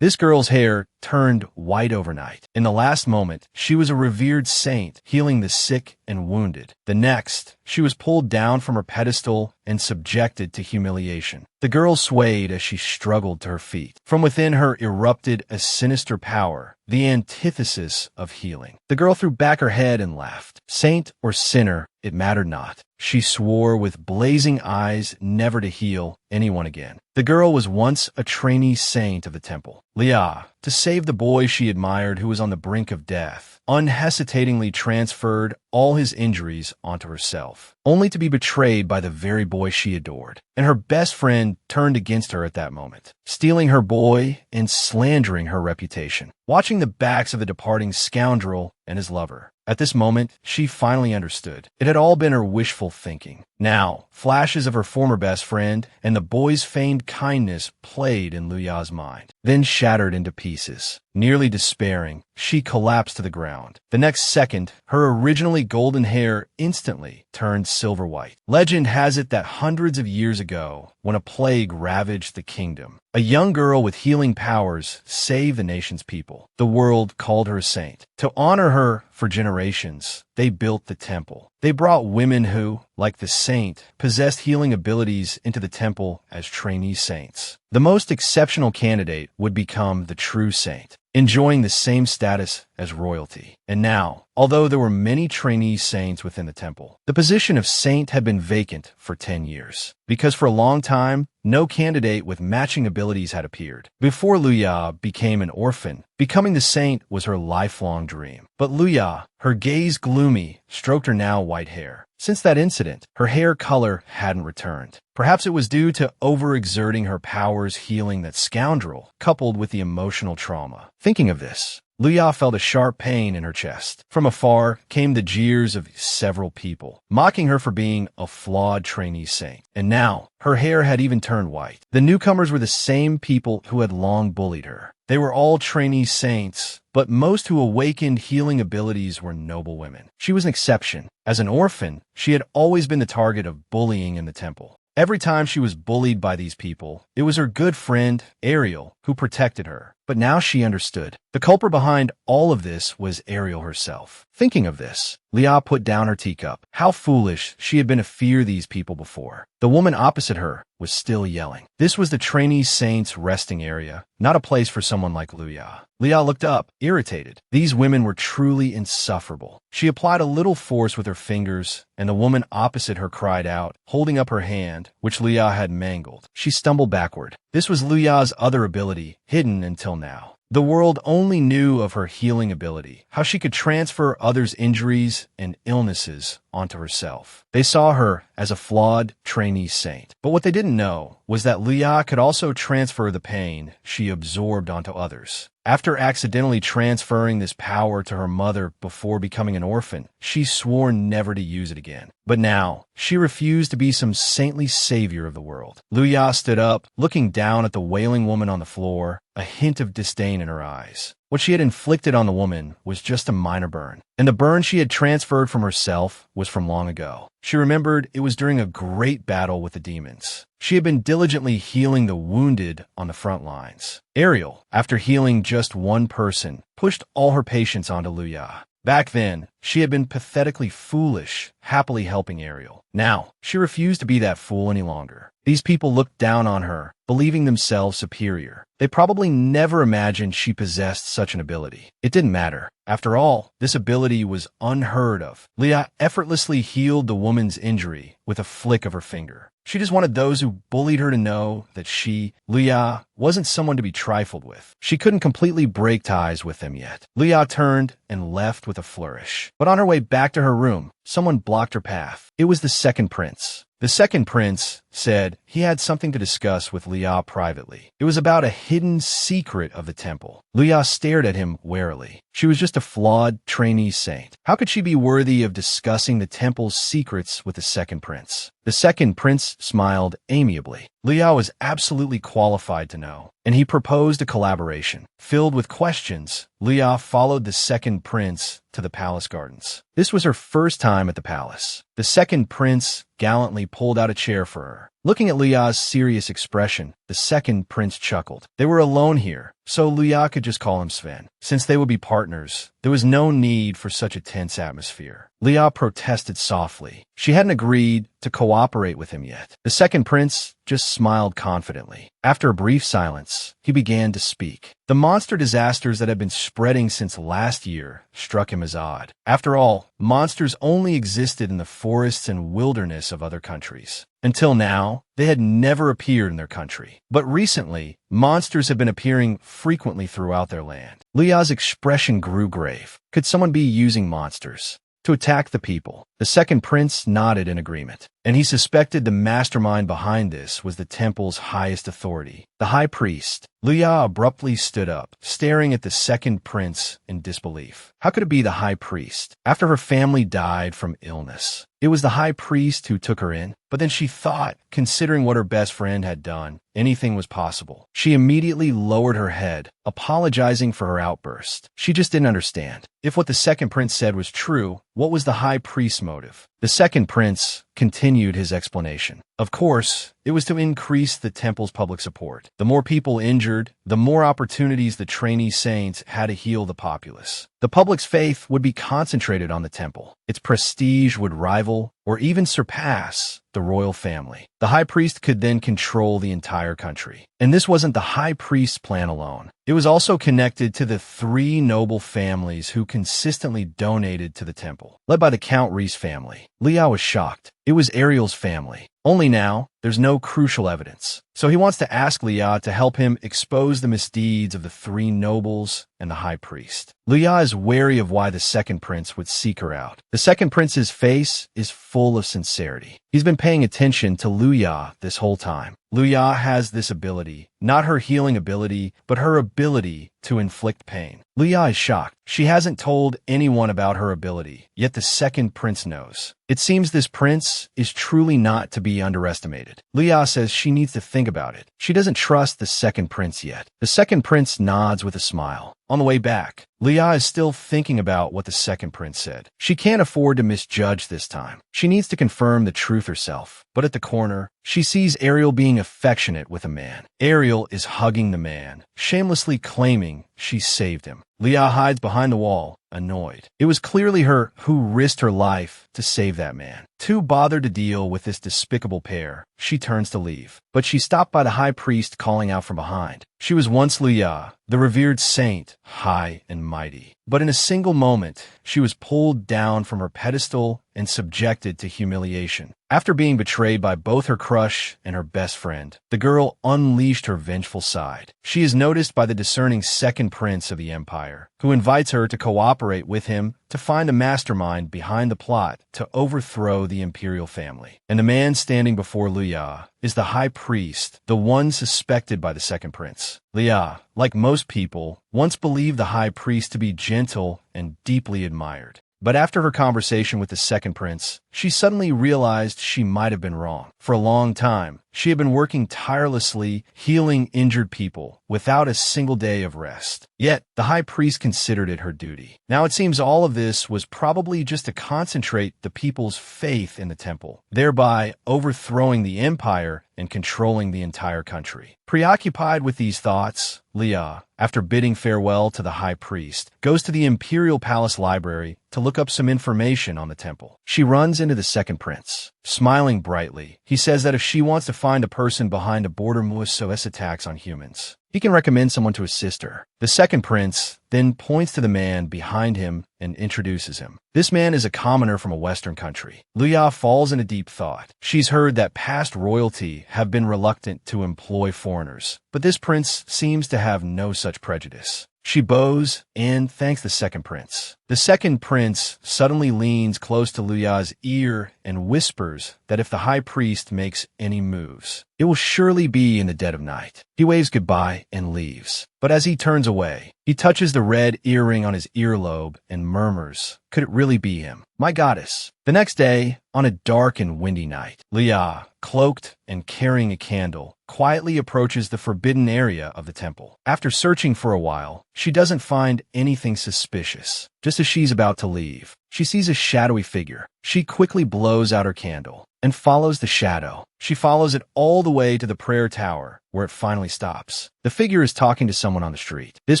This girl's hair turned white overnight. In the last moment, she was a revered saint, healing the sick and wounded. The next, she was pulled down from her pedestal and subjected to humiliation. The girl swayed as she struggled to her feet. From within her erupted a sinister power, the antithesis of healing. The girl threw back her head and laughed. Saint or sinner, it mattered not. She swore with blazing eyes never to heal anyone again. The girl was once a trainee saint of the temple. Leah, to save the boy she admired who was on the brink of death, unhesitatingly transferred all his injuries onto herself, only to be betrayed by the very boy she adored. And her best friend turned against her at that moment, stealing her boy and slandering her reputation, watching the backs of the departing scoundrel and his lover. At this moment, she finally understood. It had all been her wishful thinking. Now, flashes of her former best friend and the boy's feigned kindness played in Luya's mind, then shattered into pieces. Nearly despairing, she collapsed to the ground. The next second, her originally golden hair instantly turned silver white. Legend has it that hundreds of years ago, when a plague ravaged the kingdom, a young girl with healing powers saved the nation's people. The world called her a saint. To honor her for generations, they built the temple. They brought women who, like the saint, possessed healing abilities into the temple as trainee saints. The most exceptional candidate would become the true saint, enjoying the same status as royalty. And now, although there were many trainee saints within the temple, the position of saint had been vacant for 10 years, because for a long time, no candidate with matching abilities had appeared. Before Luya became an orphan, becoming the saint was her lifelong dream. But Luya, her gaze gloomy, stroked her now white hair. Since that incident, her hair color hadn't returned. Perhaps it was due to overexerting her powers healing that scoundrel, coupled with the emotional trauma. Thinking of this, Luya felt a sharp pain in her chest. From afar came the jeers of several people, mocking her for being a flawed trainee saint. And now, her hair had even turned white. The newcomers were the same people who had long bullied her. They were all trainee saints, but most who awakened healing abilities were noble women. She was an exception. As an orphan, she had always been the target of bullying in the temple. Every time she was bullied by these people, it was her good friend, Ariel, who protected her. But now she understood. The culprit behind all of this was Ariel herself. Thinking of this, Leah put down her teacup. How foolish she had been to fear these people before. The woman opposite her was still yelling. This was the trainee saint's resting area, not a place for someone like Leah. Leah looked up, irritated. These women were truly insufferable. She applied a little force with her fingers, and the woman opposite her cried out, holding up her hand, which Leah had mangled. She stumbled backward. This was Luya's other ability, hidden until now. The world only knew of her healing ability, how she could transfer others' injuries and illnesses onto herself. They saw her as a flawed trainee saint. But what they didn't know was that Leah could also transfer the pain she absorbed onto others. After accidentally transferring this power to her mother before becoming an orphan, she swore never to use it again. But now, she refused to be some saintly savior of the world. Luya stood up, looking down at the wailing woman on the floor, a hint of disdain in her eyes. What she had inflicted on the woman was just a minor burn, and the burn she had transferred from herself was from long ago. She remembered it was during a great battle with the demons. She had been diligently healing the wounded on the front lines. Ariel, after healing just one person, pushed all her patients onto Luya. Back then, she had been pathetically foolish, happily helping Ariel. Now, she refused to be that fool any longer. These people looked down on her, believing themselves superior. They probably never imagined she possessed such an ability. It didn't matter. After all, this ability was unheard of. Leah effortlessly healed the woman's injury with a flick of her finger. She just wanted those who bullied her to know that she, Leah, wasn't someone to be trifled with. She couldn't completely break ties with them yet. Leah turned and left with a flourish. But on her way back to her room, someone blocked her path. It was the second prince. The second prince said he had something to discuss with Leah privately. It was about a hidden secret of the temple. Leah stared at him warily. She was just a flawed trainee saint. How could she be worthy of discussing the temple's secrets with the second prince? The second prince smiled amiably. Leah was absolutely qualified to know, and he proposed a collaboration. Filled with questions, Leah followed the second prince to the palace gardens. This was her first time at the palace. The second prince gallantly pulled out a chair for her. Looking at Lia's serious expression, the second prince chuckled. They were alone here, so Lia could just call him Sven. Since they would be partners, there was no need for such a tense atmosphere. Lia protested softly. She hadn't agreed to cooperate with him yet. The second prince just smiled confidently. After a brief silence, he began to speak. The monster disasters that had been spreading since last year struck him as odd. After all, monsters only existed in the forests and wilderness of other countries. Until now, they had never appeared in their country. But recently, monsters have been appearing frequently throughout their land. Lia's expression grew grave. Could someone be using monsters to attack the people? The second prince nodded in agreement, and he suspected the mastermind behind this was the temple's highest authority, the high priest. Lia abruptly stood up, staring at the second prince in disbelief. How could it be the high priest? After her family died from illness, it was the high priest who took her in. But then she thought, considering what her best friend had done, anything was possible. She immediately lowered her head, apologizing for her outburst. She just didn't understand. If what the second prince said was true, what was the high priest's motive? The second prince continued his explanation. Of course, it was to increase the temple's public support. The more people injured, the more opportunities the trainee saints had to heal the populace. The public's faith would be concentrated on the temple. Its prestige would rival or even surpass the royal family. The high priest could then control the entire country. And this wasn't the high priest's plan alone. It was also connected to the three noble families who consistently donated to the temple, led by the Count Reese family. Lia was shocked. It was Ariel's family. Only now, there's no crucial evidence. So he wants to ask Lia to help him expose the misdeeds of the three nobles and the high priest. Lia is wary of why the second prince would seek her out. The second prince's face is full of sincerity. He's been paying attention to Luya this whole time. Luya has this ability, not her healing ability, but her ability to inflict pain. Luya is shocked. She hasn't told anyone about her ability, yet the second prince knows. It seems this prince is truly not to be underestimated. Luya says she needs to think about it. She doesn't trust the second prince yet. The second prince nods with a smile. On the way back, Lia is still thinking about what the second prince said. She can't afford to misjudge this time. She needs to confirm the truth herself. But at the corner, she sees Ariel being affectionate with a man. Ariel is hugging the man, shamelessly claiming she saved him. Lia hides behind the wall, annoyed. It was clearly her who risked her life to save that man. Too bothered to deal with this despicable pair, she turns to leave. But she's stopped by the high priest calling out from behind. She was once Lia, the revered saint, high and mighty. But in a single moment, she was pulled down from her pedestal and subjected to humiliation. After being betrayed by both her crush and her best friend, the girl unleashed her vengeful side. She is noticed by the discerning second prince of the empire, who invites her to cooperate with him to find a mastermind behind the plot to overthrow the imperial family. And the man standing before Lia is the high priest, the one suspected by the second prince. Lia, like most people, once believed the high priest to be gentle and deeply admired. But after her conversation with the second prince, she suddenly realized she might have been wrong. For a long time, she had been working tirelessly, healing injured people, without a single day of rest. Yet, the high priest considered it her duty. Now it seems all of this was probably just to concentrate the people's faith in the temple, thereby overthrowing the empire and controlling the entire country. Preoccupied with these thoughts, Lia, after bidding farewell to the high priest, goes to the imperial palace library to look up some information on the temple. She runs into the second prince. Smiling brightly, he says that if she wants to find a person behind a border SOS attacks on humans, he can recommend someone to assist her. The second prince then points to the man behind him and introduces him. This man is a commoner from a Western country. Lia falls into deep thought. She's heard that past royalty have been reluctant to employ foreigners, but this prince seems to have no such prejudice. She bows and thanks the second prince. The second prince suddenly leans close to Luya's ear and whispers that if the high priest makes any moves, it will surely be in the dead of night. He waves goodbye and leaves. But as he turns away, he touches the red earring on his earlobe and murmurs, "Could it really be him? My goddess." The next day, on a dark and windy night, Lia, cloaked and carrying a candle, quietly approaches the forbidden area of the temple. After searching for a while, she doesn't find anything suspicious. Just as she's about to leave, she sees a shadowy figure. She quickly blows out her candle. and follows the shadow. She follows it all the way to the prayer tower, where it finally stops. The figure is talking to someone on the street. This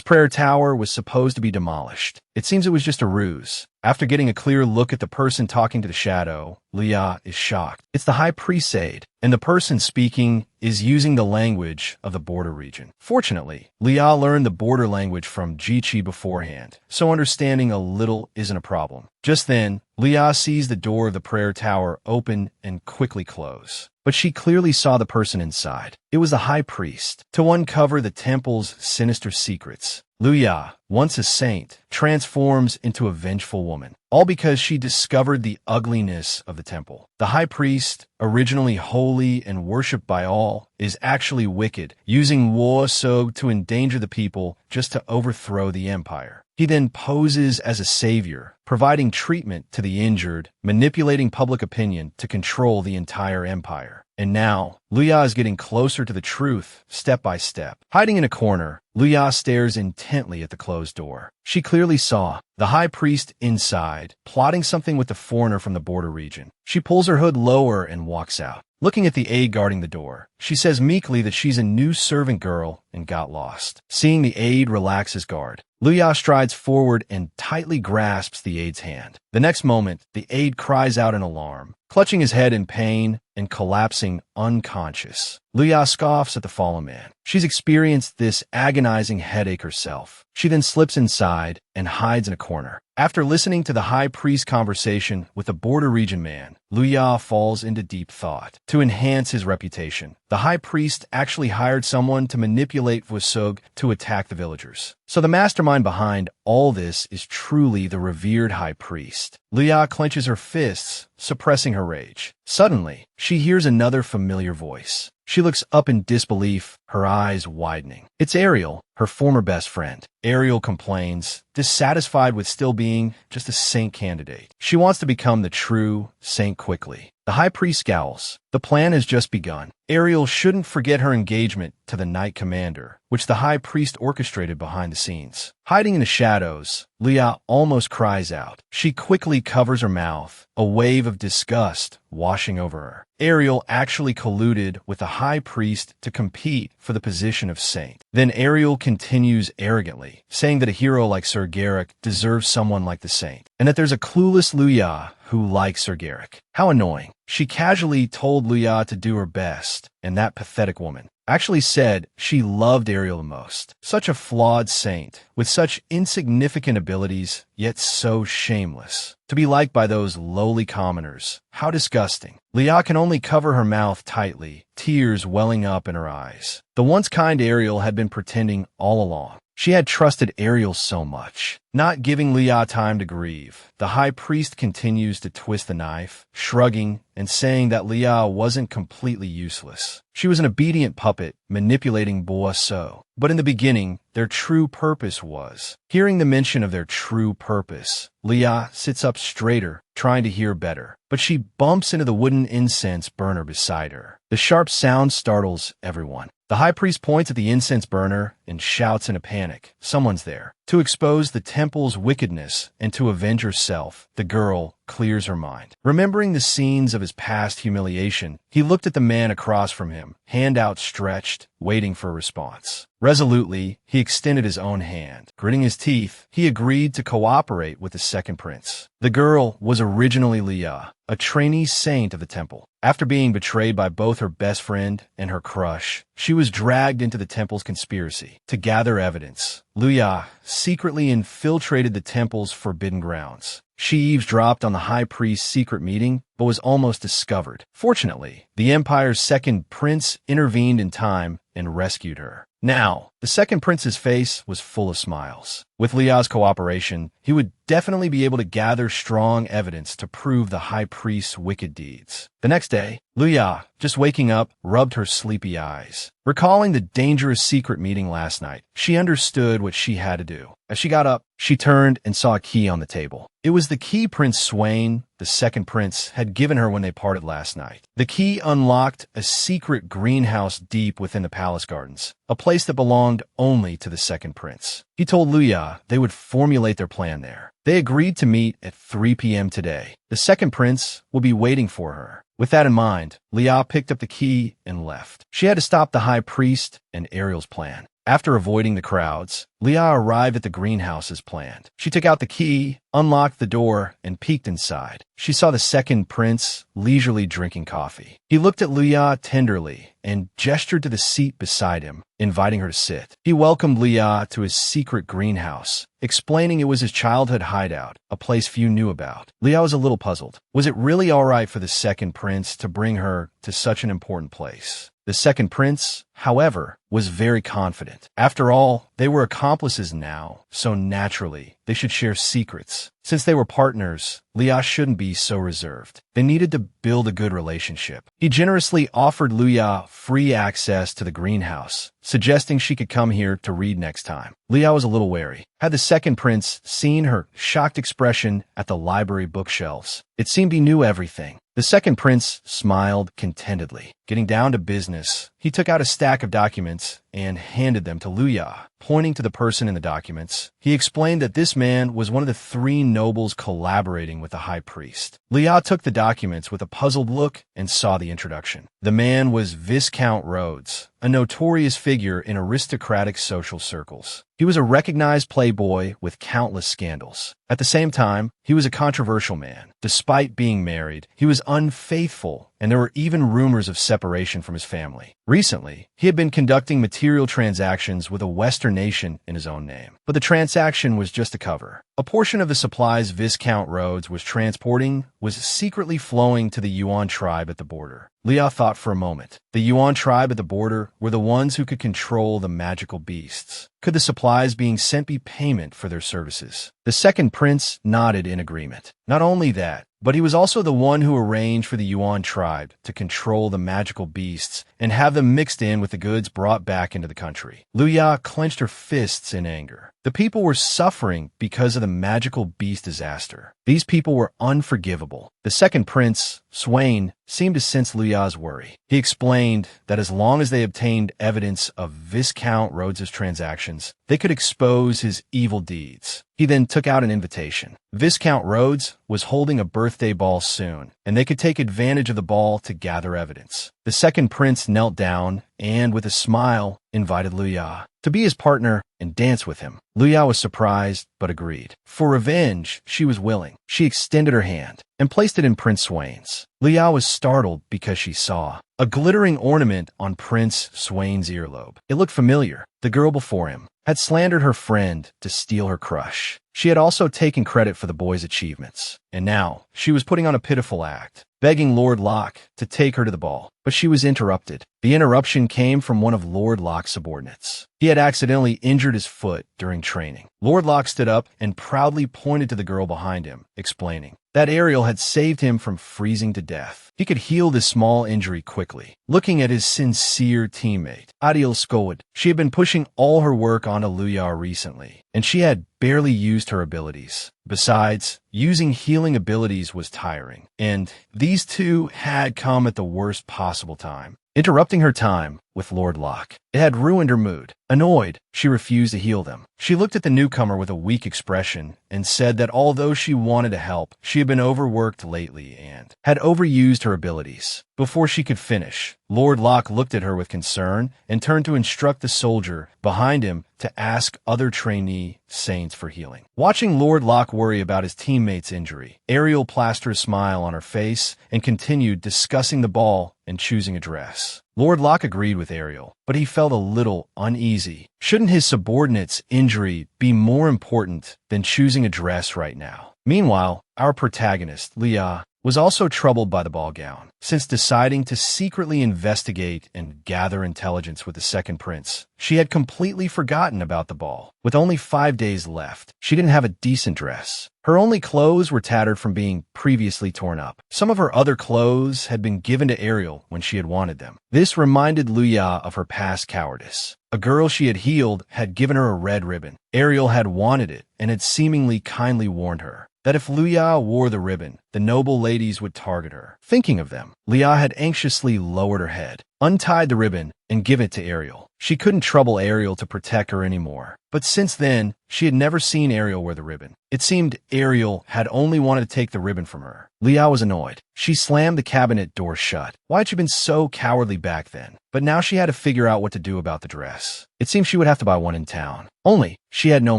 prayer tower was supposed to be demolished. It seems it was just a ruse. After getting a clear look at the person talking to the shadow, Leah is shocked. It's the high priest's aide, and the person speaking is using the language of the border region. Fortunately, Leah learned the border language from Jichi beforehand, so understanding a little isn't a problem. Just then, Leah sees the door of the prayer tower open and quickly close. But she clearly saw the person inside. It was the high priest. To uncover the temple's sinister secrets, Luya, once a saint, transforms into a vengeful woman, all because she discovered the ugliness of the temple. The high priest, originally holy and worshipped by all, is actually wicked, using Woosog to endanger the people just to overthrow the empire. He then poses as a savior, providing treatment to the injured, manipulating public opinion to control the entire empire. And now, Luya is getting closer to the truth, step by step. Hiding in a corner, Luya stares intently at the closed door. She clearly saw the high priest inside, plotting something with the foreigner from the border region. She pulls her hood lower and walks out. Looking at the aide guarding the door, she says meekly that she's a new servant girl and got lost. Seeing the aide relax his guard, Luya strides forward and tightly grasps the aide's hand. The next moment, the aide cries out in alarm, clutching his head in pain and collapsing unconscious. Luya scoffs at the fallen man. She's experienced this agonizing headache herself. She then slips inside and hides in a corner. After listening to the high priest's conversation with the border region man, Luya falls into deep thought. To enhance his reputation, the high priest actually hired someone to manipulate Vusog to attack the villagers. So the mastermind behind all this is truly the revered high priest. Luya clenches her fists, suppressing her rage. Suddenly, she hears another familiar voice. She looks up in disbelief, her eyes widening. It's Ariel, her former best friend. Ariel complains, dissatisfied with still being just a saint candidate. She wants to become the true saint quickly. The high priest scowls. The plan has just begun. Ariel shouldn't forget her engagement to the Knight Commander, which the high priest orchestrated behind the scenes. Hiding in the shadows, Leah almost cries out. She quickly covers her mouth, a wave of disgust washing over her. Ariel actually colluded with the high priest to compete for the position of saint. Then Ariel continues arrogantly, saying that a hero like Sir Garrick deserves someone like the saint, and that there's a clueless Luya who likes Sir Garrick. How annoying. She casually told Luya to do her best, and that pathetic woman actually said she loved Ariel the most. Such a flawed saint, with such insignificant abilities, yet so shameless. To be liked by those lowly commoners. How disgusting. Leah can only cover her mouth tightly, tears welling up in her eyes. The once kind Ariel had been pretending all along. She had trusted Ariel so much, not giving Leah time to grieve. The high priest continues to twist the knife, shrugging and saying that Leah wasn't completely useless. She was an obedient puppet, manipulating Boasso. But in the beginning, their true purpose was. Hearing the mention of their true purpose, Leah sits up straighter, trying to hear better. But she bumps into the wooden incense burner beside her. The sharp sound startles everyone. The high priest points at the incense burner and shouts in a panic, "Someone's there." To expose the temple's wickedness and to avenge herself, the girl clears her mind. Remembering the scenes of his past humiliation, he looked at the man across from him, hand outstretched, waiting for a response. Resolutely, he extended his own hand. Gritting his teeth, he agreed to cooperate with the second prince. The girl was originally Leah, a trainee saint of the temple. After being betrayed by both her best friend and her crush, she was dragged into the temple's conspiracy to gather evidence. Luya secretly infiltrated the temple's forbidden grounds. She eavesdropped on the high priest's secret meeting, but was almost discovered. Fortunately, the empire's second prince intervened in time and rescued her. Now, the second prince's face was full of smiles. With Leah's cooperation, he would definitely be able to gather strong evidence to prove the high priest's wicked deeds. The next day, Leah, just waking up, rubbed her sleepy eyes. Recalling the dangerous secret meeting last night, she understood what she had to do. As she got up, she turned and saw a key on the table. It was the key Prince Swain, the second prince, had given her when they parted last night. The key unlocked a secret greenhouse deep within the palace gardens, a place that belonged only to the second prince. He told Luya they would formulate their plan there. They agreed to meet at 3 p.m. today. The second prince will be waiting for her. With that in mind, Leah picked up the key and left. She had to stop the high priest and Ariel's plan. After avoiding the crowds, Leah arrived at the greenhouse as planned. She took out the key, unlocked the door, and peeked inside. She saw the second prince leisurely drinking coffee. He looked at Leah tenderly and gestured to the seat beside him, inviting her to sit. He welcomed Leah to his secret greenhouse, explaining it was his childhood hideout, a place few knew about. Leah was a little puzzled. Was it really all right for the second prince to bring her to such an important place? The second prince, however, was very confident. After all, they were accomplices now, so naturally, they should share secrets. Since they were partners, Leah shouldn't be so reserved. They needed to build a good relationship. He generously offered Leah free access to the greenhouse, suggesting she could come here to read next time. Leah was a little wary. Had the second prince seen her shocked expression at the library bookshelves? It seemed he knew everything. The second prince smiled contentedly. Getting down to business, he took out a stack of documents and handed them to Leah. Pointing to the person in the documents, he explained that this man was one of the 3 nobles collaborating with the high priest. Leah took the documents with a puzzled look and saw the introduction. The man was Viscount Rhodes, a notorious figure in aristocratic social circles. He was a recognized playboy with countless scandals. At the same time, he was a controversial man. Despite being married, he was unfaithful, and there were even rumors of separation from his family. Recently, he had been conducting material transactions with a Western nation in his own name. But the transaction was just a cover. A portion of the supplies Viscount Rhodes was transporting was secretly flowing to the Yuan tribe at the border. Leah thought for a moment. The Yuan tribe at the border were the ones who could control the magical beasts. Could the supplies being sent be payment for their services? The second prince nodded in agreement. Not only that, but he was also the one who arranged for the Yuan tribe to control the magical beasts and have them mixed in with the goods brought back into the country. Leah clenched her fists in anger. The people were suffering because of the magical beast disaster. These people were unforgivable. The second prince, Swain, seemed to sense Leah's worry. He explained that as long as they obtained evidence of Viscount Rhodes's transactions, they could expose his evil deeds. He then took out an invitation. Viscount Rhodes was holding a birthday ball soon, and they could take advantage of the ball to gather evidence. The second prince knelt down and, with a smile, invited Leah to be his partner and dance with him. Leah was surprised, but agreed. For revenge, she was willing. She extended her hand and placed it in Prince Swain's. Leah was startled because she saw a glittering ornament on Prince Swain's earlobe. It looked familiar. The girl before him had slandered her friend to steal her crush. She had also taken credit for the boy's achievements. And now, she was putting on a pitiful act, begging Lord Locke to take her to the ball. But she was interrupted. The interruption came from one of Lord Locke's subordinates. He had accidentally injured his foot during training. Lord Locke stood up and proudly pointed to the girl behind him, explaining that Ariel had saved him from freezing to death. He could heal this small injury quickly. Looking at his sincere teammate, Ariel Skoed, she had been pushing all her work onto Leah recently, and she had barely used her abilities. Besides, using healing abilities was tiring, and these two had come at the worst possible time. Interrupting her time with Lord Locke, it had ruined her mood. Annoyed, she refused to heal them. She looked at the newcomer with a weak expression and said that although she wanted to help, she had been overworked lately and had overused her abilities. Before she could finish, Lord Locke looked at her with concern and turned to instruct the soldier behind him to ask other trainee saints for healing. Watching Lord Locke worry about his teammate's injury, Ariel plastered a smile on her face and continued discussing the ball and choosing a dress. Lord Locke agreed with Ariel, but he felt a little uneasy. Shouldn't his subordinate's injury be more important than choosing a dress right now? Meanwhile, our protagonist, Leah, was also troubled by the ball gown. Since deciding to secretly investigate and gather intelligence with the second prince, she had completely forgotten about the ball. With only 5 days left, she didn't have a decent dress. Her only clothes were tattered from being previously torn up. Some of her other clothes had been given to Ariel when she had wanted them. This reminded Leah of her past cowardice. A girl she had healed had given her a red ribbon. Ariel had wanted it and had seemingly kindly warned her that if Leah wore the ribbon, the noble ladies would target her. Thinking of them, Leah had anxiously lowered her head, untied the ribbon, and given it to Ariel. She couldn't trouble Ariel to protect her anymore. But since then, she had never seen Ariel wear the ribbon. It seemed Ariel had only wanted to take the ribbon from her. Liao was annoyed. She slammed the cabinet door shut. Why had she been so cowardly back then? But now she had to figure out what to do about the dress. It seemed she would have to buy one in town. Only, she had no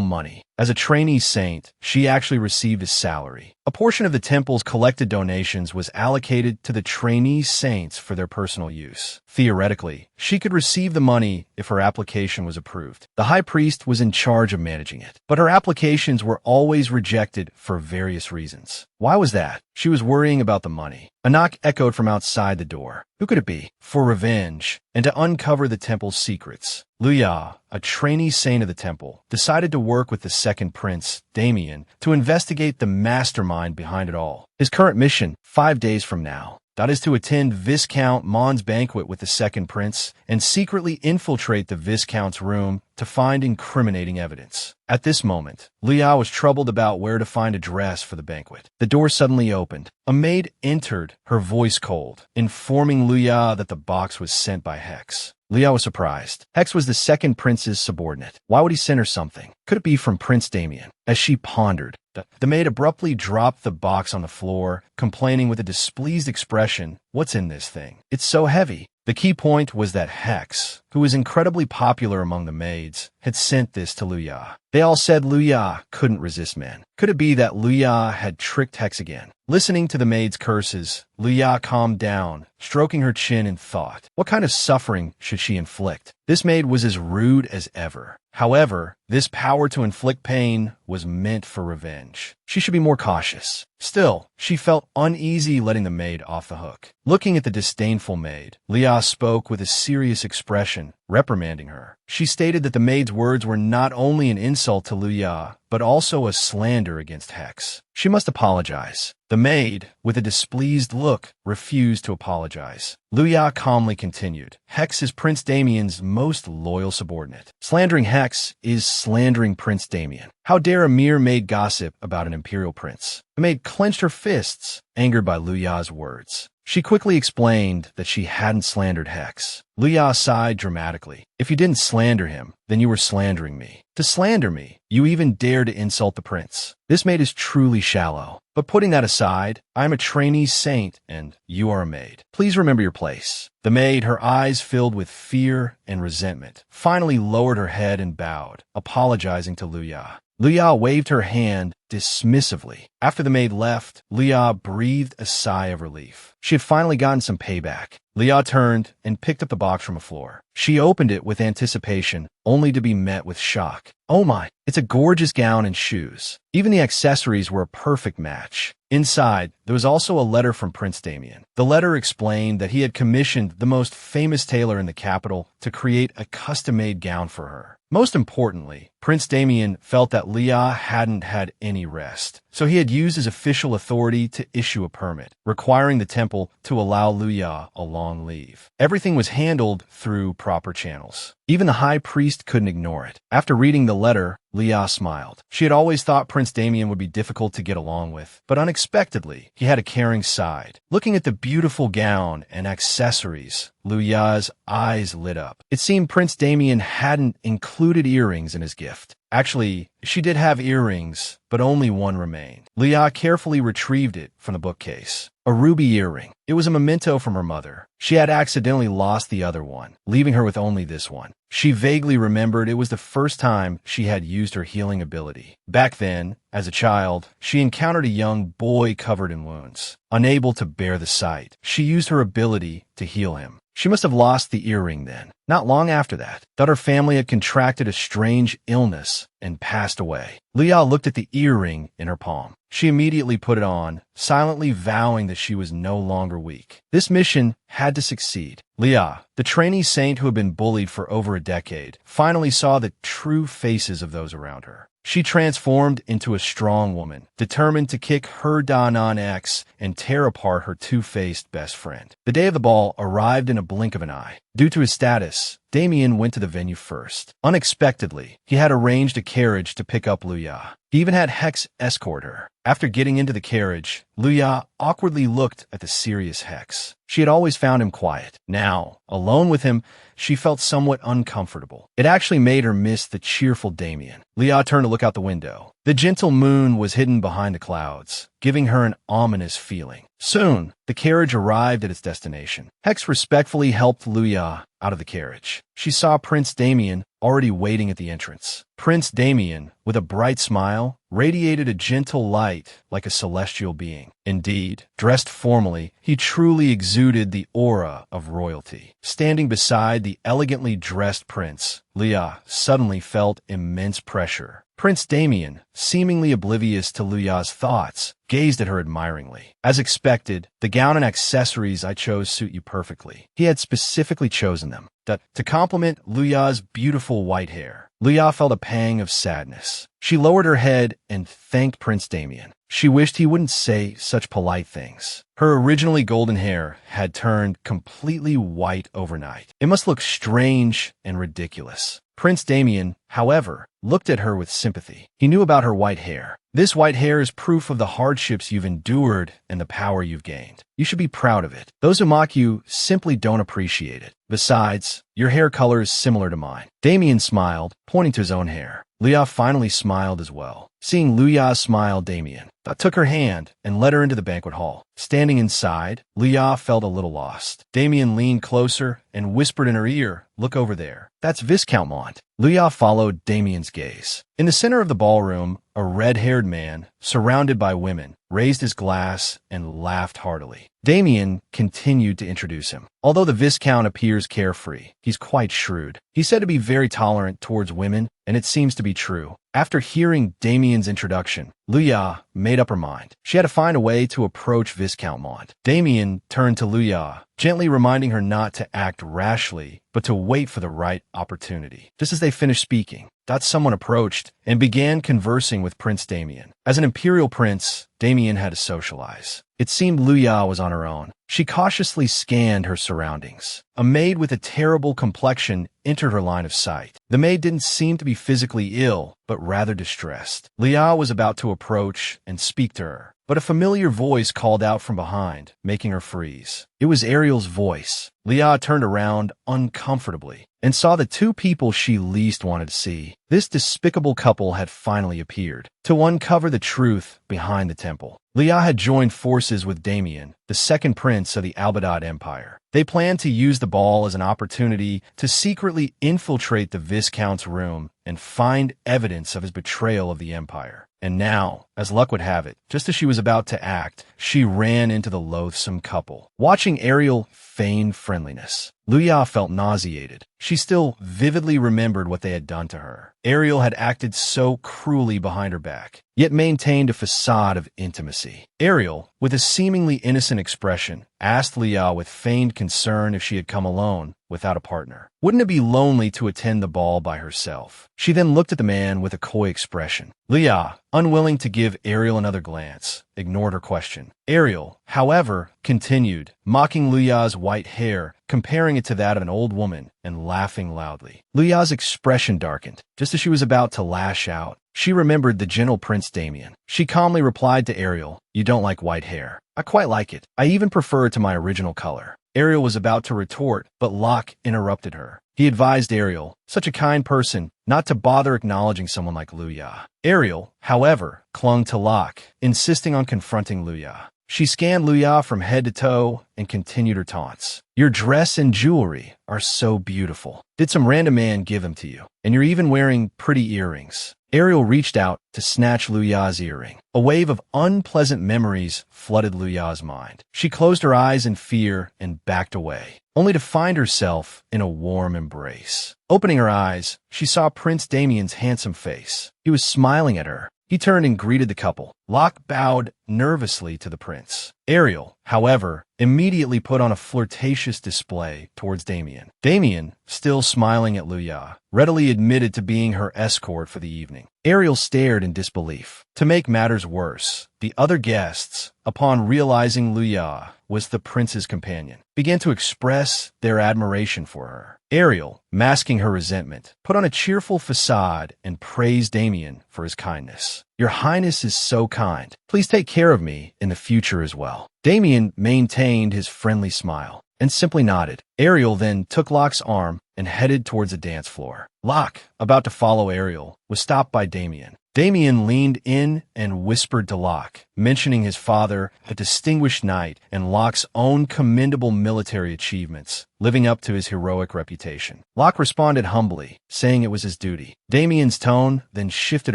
money. As a trainee saint, she actually received a salary. A portion of the temple's collected donations was allocated to the trainee saints for their personal use. Theoretically, she could receive the money if her application was approved. The high priest was in charge of managing it, but her applications were always rejected for various reasons. Why was that? She was worrying about the money. A knock echoed from outside the door. Who could it be? For revenge and to uncover the temple's secrets, Luya, a trainee saint of the temple, decided to work with the second prince, Damien, to investigate the mastermind behind it all. His current mission, 5 days from now, that is to attend Viscount Mon's banquet with the second prince and secretly infiltrate the Viscount's room to find incriminating evidence. At this moment, Liao was troubled about where to find a dress for the banquet. The door suddenly opened. A maid entered, her voice cold, informing Liao that the box was sent by Hex. Liao was surprised. Hex was the second prince's subordinate. Why would he send her something? Could it be from Prince Damien? As she pondered, the maid abruptly dropped the box on the floor, complaining with a displeased expression, "What's in this thing? It's so heavy." The key point was that Hex, who was incredibly popular among the maids, had sent this to Luya. They all said Luya couldn't resist men. Could it be that Luya had tricked Hex again? Listening to the maid's curses, Luya calmed down, stroking her chin in thought. What kind of suffering should she inflict? This maid was as rude as ever. However, this power to inflict pain was meant for revenge. She should be more cautious. Still, she felt uneasy letting the maid off the hook. Looking at the disdainful maid, Liao spoke with a serious expression, reprimanding her. She stated that the maid's words were not only an insult to Luya, but also a slander against Hex. She must apologize. The maid, with a displeased look, refused to apologize. Luya calmly continued. Hex is Prince Damien's most loyal subordinate. Slandering Hex is slandering Prince Damien. How dare a mere maid gossip about an imperial prince? The maid clenched her fists, angered by Luya's words. She quickly explained that she hadn't slandered Hex. Luya sighed dramatically. If you didn't slander him, then you were slandering me. To slander me, you even dare to insult the prince. This maid is truly shallow. But putting that aside, I am a trainee saint, and you are a maid. Please remember your place. The maid, her eyes filled with fear and resentment, finally lowered her head and bowed, apologizing to Luya. Luya waved her hand dismissively. After the maid left, Luya breathed a sigh of relief. She had finally gotten some payback. Luya turned and picked up the box from the floor. She opened it with anticipation, only to be met with shock. Oh my, it's a gorgeous gown and shoes. Even the accessories were a perfect match. Inside, there was also a letter from Prince Damien. The letter explained that he had commissioned the most famous tailor in the capital to create a custom-made gown for her. Most importantly, Prince Damien felt that Liao hadn't had any rest, so he had used his official authority to issue a permit, requiring the temple to allow Liao a long leave. Everything was handled through proper channels. Even the high priest couldn't ignore it. After reading the letter, Liao smiled. She had always thought Prince Damien would be difficult to get along with, but unexpectedly, he had a caring side. Looking at the beautiful gown and accessories, Luya's eyes lit up. It seemed Prince Damien hadn't included earrings in his gift. Actually, she did have earrings, but only one remained. Liao carefully retrieved it from the bookcase. A ruby earring. It was a memento from her mother. She had accidentally lost the other one, leaving her with only this one. She vaguely remembered it was the first time she had used her healing ability. Back then, as a child, she encountered a young boy covered in wounds. Unable to bear the sight, she used her ability to heal him. She must have lost the earring then. Not long after that, her family had contracted a strange illness and passed away. Liao looked at the earring in her palm. She immediately put it on, silently vowing that she was no longer weak. This mission had to succeed. Liao, the trainee saint who had been bullied for over a decade, finally saw the true faces of those around her. She transformed into a strong woman, determined to kick her Danan ex and tear apart her two-faced best friend. The day of the ball arrived in a blink of an eye. Due to his status, Damien went to the venue first. Unexpectedly, he had arranged a carriage to pick up Luya. He even had Hex escort her. After getting into the carriage, Luya awkwardly looked at the serious Hex. She had always found him quiet. Now, alone with him, she felt somewhat uncomfortable. It actually made her miss the cheerful Damien. Luya turned to look out the window. The gentle moon was hidden behind the clouds, giving her an ominous feeling. Soon, the carriage arrived at its destination. Hex respectfully helped Luya out of the carriage. She saw Prince Damien already waiting at the entrance. Prince Damien, with a bright smile, radiated a gentle light like a celestial being. Indeed, dressed formally, he truly exuded the aura of royalty. Standing beside the elegantly dressed prince, Luya suddenly felt immense pressure. Prince Damien, seemingly oblivious to Luya's thoughts, gazed at her admiringly. As expected, the gown and accessories I chose suit you perfectly. He had specifically chosen them to complement Luya's beautiful white hair. Luya felt a pang of sadness. She lowered her head and thanked Prince Damien. She wished he wouldn't say such polite things. Her originally golden hair had turned completely white overnight. It must look strange and ridiculous. Prince Damien, however, looked at her with sympathy. He knew about her white hair. This white hair is proof of the hardships you've endured and the power you've gained. You should be proud of it. Those who mock you simply don't appreciate it. Besides, your hair color is similar to mine. Damien smiled, pointing to his own hair. Luya finally smiled as well. Seeing Luya smile, Damien took her hand and led her into the banquet hall. Standing inside, Luya felt a little lost. Damien leaned closer and whispered in her ear, "Look over there. That's Viscount Mont." Luya followed Damien's gaze. In the center of the ballroom, a red-haired man, surrounded by women, raised his glass and laughed heartily. Damien continued to introduce him. Although the Viscount appears carefree, he's quite shrewd. He's said to be very tolerant towards women, and it seems to be true. After hearing Damien's introduction, Luya made up her mind. She had to find a way to approach Viscount Mont. Damien turned to Luya, gently reminding her not to act rashly, but to wait for the right opportunity. Just as they finished speaking, someone approached and began conversing with Prince Damien. As an imperial prince, Damien had to socialize. It seemed Luya was on her own. She cautiously scanned her surroundings. A maid with a terrible complexion entered her line of sight. The maid didn't seem to be physically ill, but rather distressed. Luya was about to approach and speak to her, but a familiar voice called out from behind, making her freeze. It was Ariel's voice. Luya turned around uncomfortably and saw the two people she least wanted to see. This despicable couple had finally appeared to uncover the truth behind the temple. Luya had joined forces with Damien, the second prince of the Albadad Empire. They planned to use the ball as an opportunity to secretly infiltrate the Viscount's room and find evidence of his betrayal of the Empire. And now, as luck would have it, just as she was about to act, she ran into the loathsome couple. Watching Ariel feign friendliness, Luya felt nauseated. She still vividly remembered what they had done to her. Ariel had acted so cruelly behind her back, yet maintained a facade of intimacy. Ariel, with a seemingly innocent expression, asked Luya with feigned concern if she had come alone, without a partner. Wouldn't it be lonely to attend the ball by herself? She then looked at the man with a coy expression. Luya, unwilling to give Ariel another glance, ignored her question. Ariel, however, continued, mocking Luya's white hair, comparing it to that of an old woman, and laughing loudly. Luya's expression darkened. Just as she was about to lash out, she remembered the gentle Prince Damien. She calmly replied to Ariel, "You don't like white hair. I quite like it. I even prefer it to my original color." Ariel was about to retort, but Locke interrupted her. He advised Ariel, such a kind person, not to bother acknowledging someone like Luya. Ariel, however, clung to Locke, insisting on confronting Luya. She scanned Luya from head to toe and continued her taunts. "Your dress and jewelry are so beautiful. Did some random man give them to you? And you're even wearing pretty earrings." Ariel reached out to snatch Luya's earring. A wave of unpleasant memories flooded Luya's mind. She closed her eyes in fear and backed away, only to find herself in a warm embrace. Opening her eyes, she saw Prince Damien's handsome face. He was smiling at her. He turned and greeted the couple. Locke bowed nervously to the prince. Ariel, however, immediately put on a flirtatious display towards Damien. Damien, still smiling at Luya, readily admitted to being her escort for the evening. Ariel stared in disbelief. To make matters worse, the other guests, upon realizing Luya was the prince's companion, began to express their admiration for her. Ariel, masking her resentment, put on a cheerful facade and praised Damien for his kindness. "Your Highness is so kind. Please take care of me in the future as well." Damien maintained his friendly smile and simply nodded. Ariel then took Locke's arm and headed towards the dance floor. Locke, about to follow Ariel, was stopped by Damien. Damien leaned in and whispered to Locke, mentioning his father, a distinguished knight, and Locke's own commendable military achievements, living up to his heroic reputation. Locke responded humbly, saying it was his duty. Damien's tone then shifted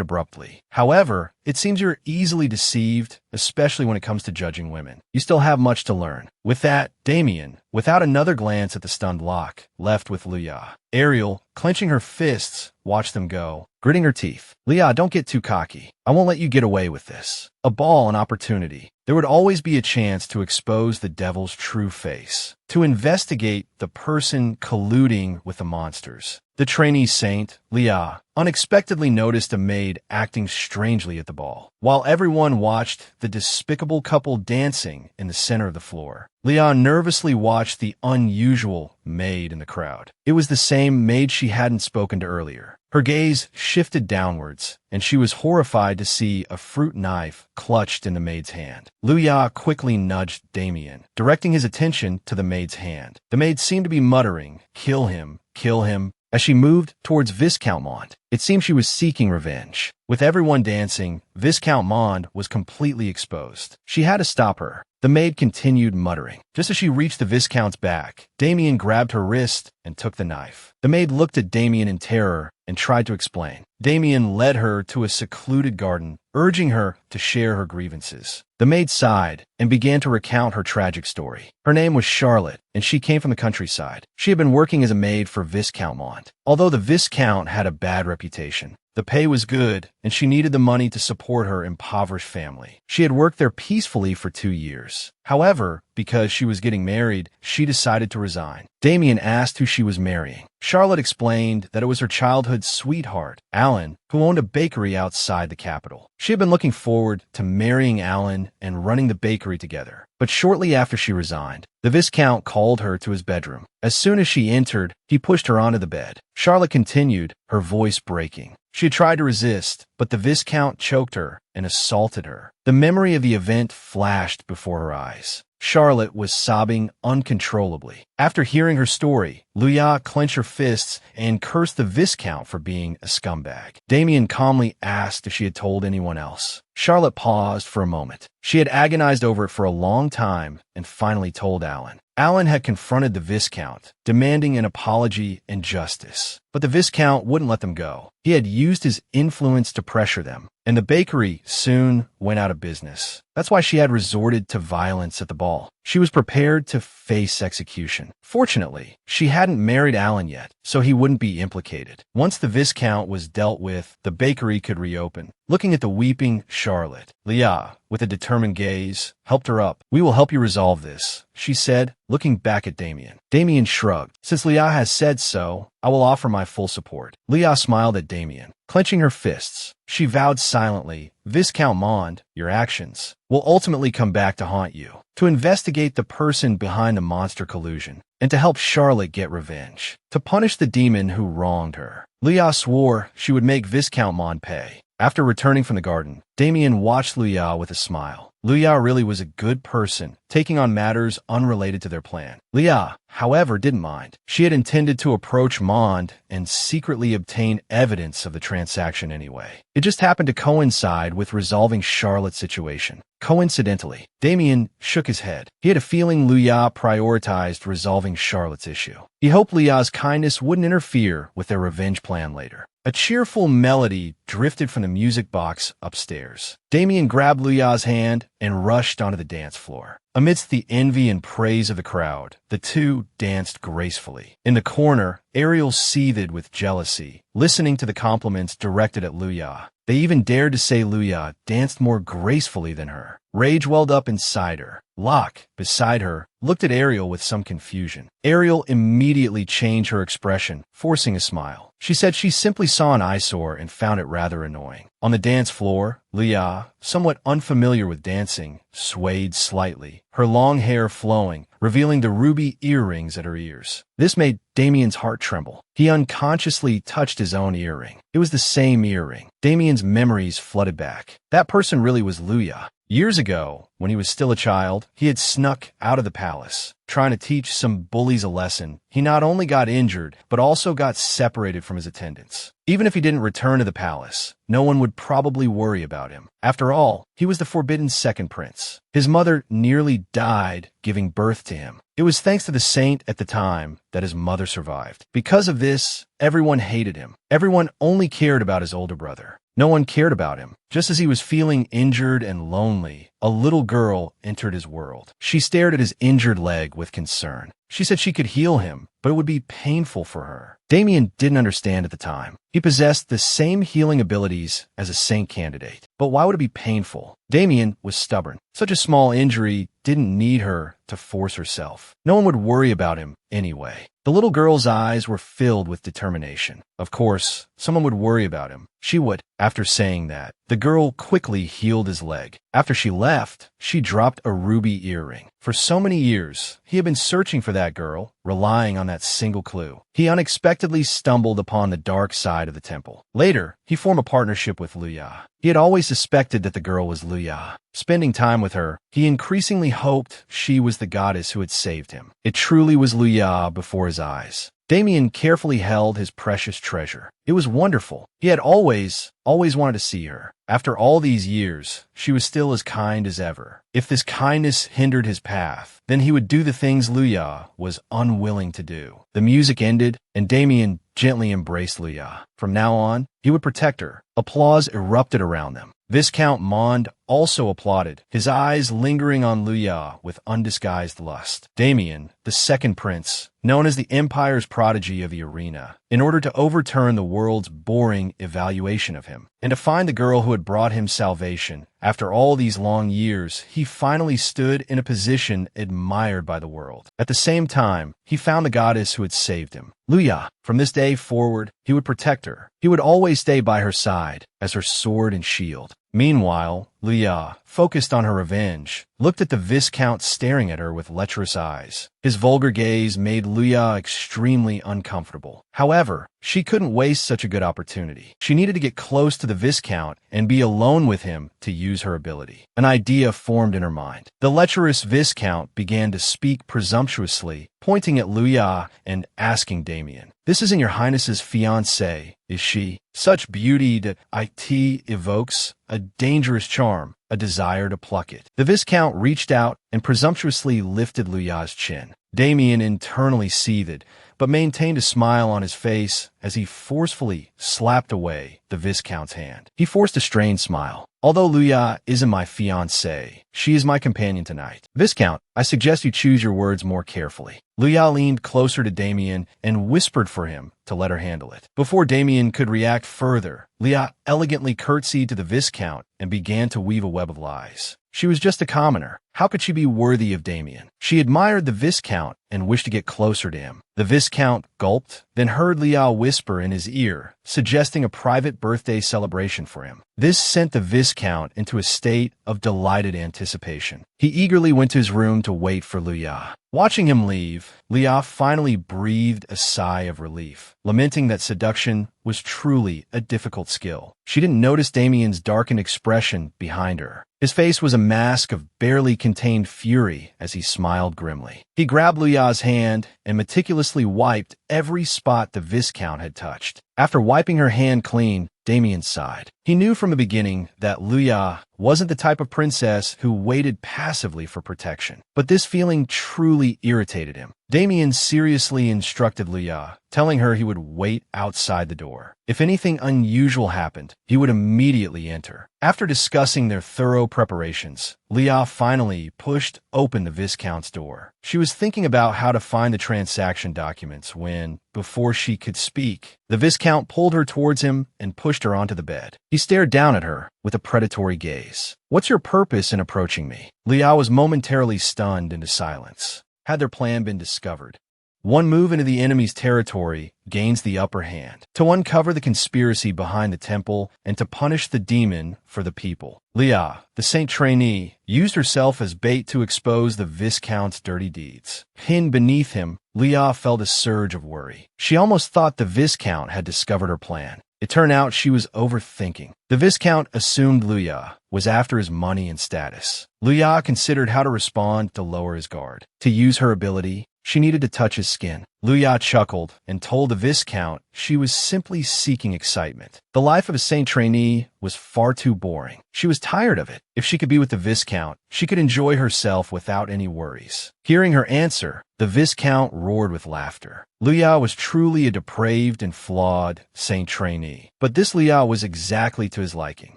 abruptly. "However, it seems you're easily deceived, especially when it comes to judging women. You still have much to learn." With that, Damien, without another glance at the stunned Locke, left with Luya. Ariel, clenching her fists, watched them go, gritting her teeth. "Luya, don't get too cocky. I won't let you get away with this. A ball, an opportunity. There would always be a chance to expose the devil's true face, to investigate the person colluding with the monsters." The trainee saint, Luya, unexpectedly noticed a maid acting strangely at the ball. While everyone watched the despicable couple dancing in the center of the floor, Luya nervously watched the unusual maid in the crowd. It was the same maid she hadn't spoken to earlier. Her gaze shifted downwards, and she was horrified to see a fruit knife clutched in the maid's hand. Luya quickly nudged Damien, directing his attention to the maid's hand. The maid seemed to be muttering, "Kill him, kill him," as she moved towards Viscount Mond. It seemed she was seeking revenge. With everyone dancing, Viscount Mond was completely exposed. She had to stop her. The maid continued muttering. Just as she reached the Viscount's back, Damien grabbed her wrist and took the knife. The maid looked at Damien in terror and tried to explain. Damien led her to a secluded garden, urging her to share her grievances. The maid sighed and began to recount her tragic story. Her name was Charlotte, and she came from the countryside. She had been working as a maid for Viscount Mond. Although the Viscount had a bad reputation, the pay was good, and she needed the money to support her impoverished family. She had worked there peacefully for 2 years. However, because she was getting married, she decided to resign. Damien asked who she was marrying. Charlotte explained that it was her childhood sweetheart, Alan, who owned a bakery outside the capital. She had been looking forward to marrying Alan and running the bakery together. But shortly after she resigned, the Viscount called her to his bedroom. As soon as she entered, he pushed her onto the bed. Charlotte continued, her voice breaking. She had tried to resist, but the Viscount choked her and assaulted her. The memory of the event flashed before her eyes. Charlotte was sobbing uncontrollably. After hearing her story, Luya clenched her fists and cursed the Viscount for being a scumbag. Damien calmly asked if she had told anyone else. Charlotte paused for a moment. She had agonized over it for a long time and finally told Alan. Alan had confronted the Viscount, demanding an apology and justice. But the Viscount wouldn't let them go. He had used his influence to pressure them, and the bakery soon went out of business. That's why she had resorted to violence at the ball. She was prepared to face execution. Fortunately, she hadn't married Alan yet, so he wouldn't be implicated. Once the Viscount was dealt with, the bakery could reopen. Looking at the weeping Charlotte, Luya, with a determined gaze, helped her up. "We will help you resolve this," she said, looking back at Damien. Damien shrugged. "Since Luya has said so, I will offer my full support." Luya smiled at Damien. Clenching her fists, she vowed silently, "Viscount Mond, your actions will ultimately come back to haunt you. To investigate the person behind the monster collusion, and to help Charlotte get revenge. To punish the demon who wronged her." Luya swore she would make Viscount Mond pay. After returning from the garden, Damien watched Luya with a smile. Luya really was a good person, taking on matters unrelated to their plan. Luya, however, didn't mind. She had intended to approach Mond and secretly obtain evidence of the transaction anyway. It just happened to coincide with resolving Charlotte's situation. Coincidentally, Damien shook his head. He had a feeling Luya prioritized resolving Charlotte's issue. He hoped Luya's kindness wouldn't interfere with their revenge plan later. A cheerful melody drifted from the music box upstairs. Damien grabbed Luya's hand and rushed onto the dance floor. Amidst the envy and praise of the crowd, the two danced gracefully. In the corner, Ariel seethed with jealousy, listening to the compliments directed at Luya. They even dared to say Luya danced more gracefully than her. Rage welled up inside her. Locke, beside her, looked at Ariel with some confusion. Ariel immediately changed her expression, forcing a smile. She said she simply saw an eyesore and found it rather annoying. On the dance floor, Luya, somewhat unfamiliar with dancing, swayed slightly, her long hair flowing, revealing the ruby earrings at her ears. This made Damien's heart tremble. He unconsciously touched his own earring. It was the same earring. Damien's memories flooded back. That person really was Luya. Years ago, when he was still a child, he had snuck out of the palace, trying to teach some bullies a lesson. He not only got injured, but also got separated from his attendants. Even if he didn't return to the palace, no one would probably worry about him. After all, he was the forbidden second prince. His mother nearly died giving birth to him. It was thanks to the saint at the time that his mother survived. Because of this, everyone hated him. Everyone only cared about his older brother. No one cared about him. Just as he was feeling injured and lonely, a little girl entered his world. She stared at his injured leg with concern. She said she could heal him, but it would be painful for her. Damien didn't understand at the time. He possessed the same healing abilities as a saint candidate. But why would it be painful? Damien was stubborn. Such a small injury didn't need her to force herself. No one would worry about him anyway. The little girl's eyes were filled with determination. Of course, someone would worry about him. She would. After saying that, the girl quickly healed his leg. After she left, she dropped a ruby earring. For so many years, he had been searching for that girl, relying on that single clue. He unexpectedly stumbled upon the dark side of the temple. Later, he formed a partnership with Luya. He had always suspected that the girl was Luya. Spending time with her, he increasingly hoped she was the goddess who had saved him. It truly was Luya before his eyes. Damien carefully held his precious treasure. It was wonderful. He had always wanted to see her. After all these years, she was still as kind as ever. If this kindness hindered his path, then he would do the things Luya was unwilling to do. The music ended, and Damien gently embraced Luya. From now on, he would protect her. Applause erupted around them. Viscount Mond also applauded, his eyes lingering on Luya with undisguised lust. Damien, the second prince, known as the Empire's prodigy of the arena, in order to overturn the world's boring evaluation of him, and to find the girl who had brought him salvation. After all these long years, he finally stood in a position admired by the world. At the same time, he found the goddess who had saved him. Luya, from this day forward, he would protect her. He would always stay by her side as her sword and shield. Meanwhile, Luya, focused on her revenge, looked at the Viscount staring at her with lecherous eyes. His vulgar gaze made Luya extremely uncomfortable. However, she couldn't waste such a good opportunity. She needed to get close to the Viscount and be alone with him to use her ability. An idea formed in her mind. The lecherous Viscount began to speak presumptuously, pointing at Luya and asking Damien, "This isn't your Highness's fiancée, is she? Such beauty that it evokes a dangerous charm, a desire to pluck it." The Viscount reached out and presumptuously lifted Luya's chin. Damien internally seethed, but maintained a smile on his face as he forcefully slapped away the Viscount's hand. He forced a strained smile. "Although Luya isn't my fiancée, she is my companion tonight. Viscount, I suggest you choose your words more carefully." Luya leaned closer to Damien and whispered for him to let her handle it. Before Damien could react further, Luya elegantly curtsied to the Viscount and began to weave a web of lies. She was just a commoner. How could she be worthy of Damien? She admired the Viscount and wished to get closer to him. The Viscount gulped, then heard Luya whisper in his ear, suggesting a private birthday celebration for him. This sent the Viscount into a state of delighted anticipation. He eagerly went to his room to wait for Luya. Watching him leave, Luya finally breathed a sigh of relief, lamenting that seduction was truly a difficult skill. She didn't notice Damien's darkened expression behind her. His face was a mask of barely contained fury as he smiled grimly. He grabbed Luya's hand and meticulously wiped every spot the Viscount had touched. After wiping her hand clean, Damien sighed. He knew from the beginning that Luya wasn't the type of princess who waited passively for protection. But this feeling truly irritated him. Damien seriously instructed Luya, telling her he would wait outside the door. If anything unusual happened, he would immediately enter. After discussing their thorough preparations, Luya finally pushed open the Viscount's door. She was thinking about how to find the transaction documents when, before she could speak, the Viscount pulled her towards him and pushed her onto the bed. He stared down at her with a predatory gaze. "What's your purpose in approaching me?" Luya was momentarily stunned into silence. Had their plan been discovered? One move into the enemy's territory gains the upper hand, to uncover the conspiracy behind the temple and to punish the demon for the people. Luya, the saint trainee, used herself as bait to expose the Viscount's dirty deeds. Pinned beneath him, Luya felt a surge of worry. She almost thought the Viscount had discovered her plan. It turned out she was overthinking. The Viscount assumed Luya was after his money and status. Luya considered how to respond to lower his guard. To use her ability, she needed to touch his skin. Luya chuckled and told the Viscount she was simply seeking excitement. The life of a saint trainee was far too boring. She was tired of it. If she could be with the Viscount, she could enjoy herself without any worries. Hearing her answer, the Viscount roared with laughter. Luya was truly a depraved and flawed saint trainee. But this Luya was exactly to his liking.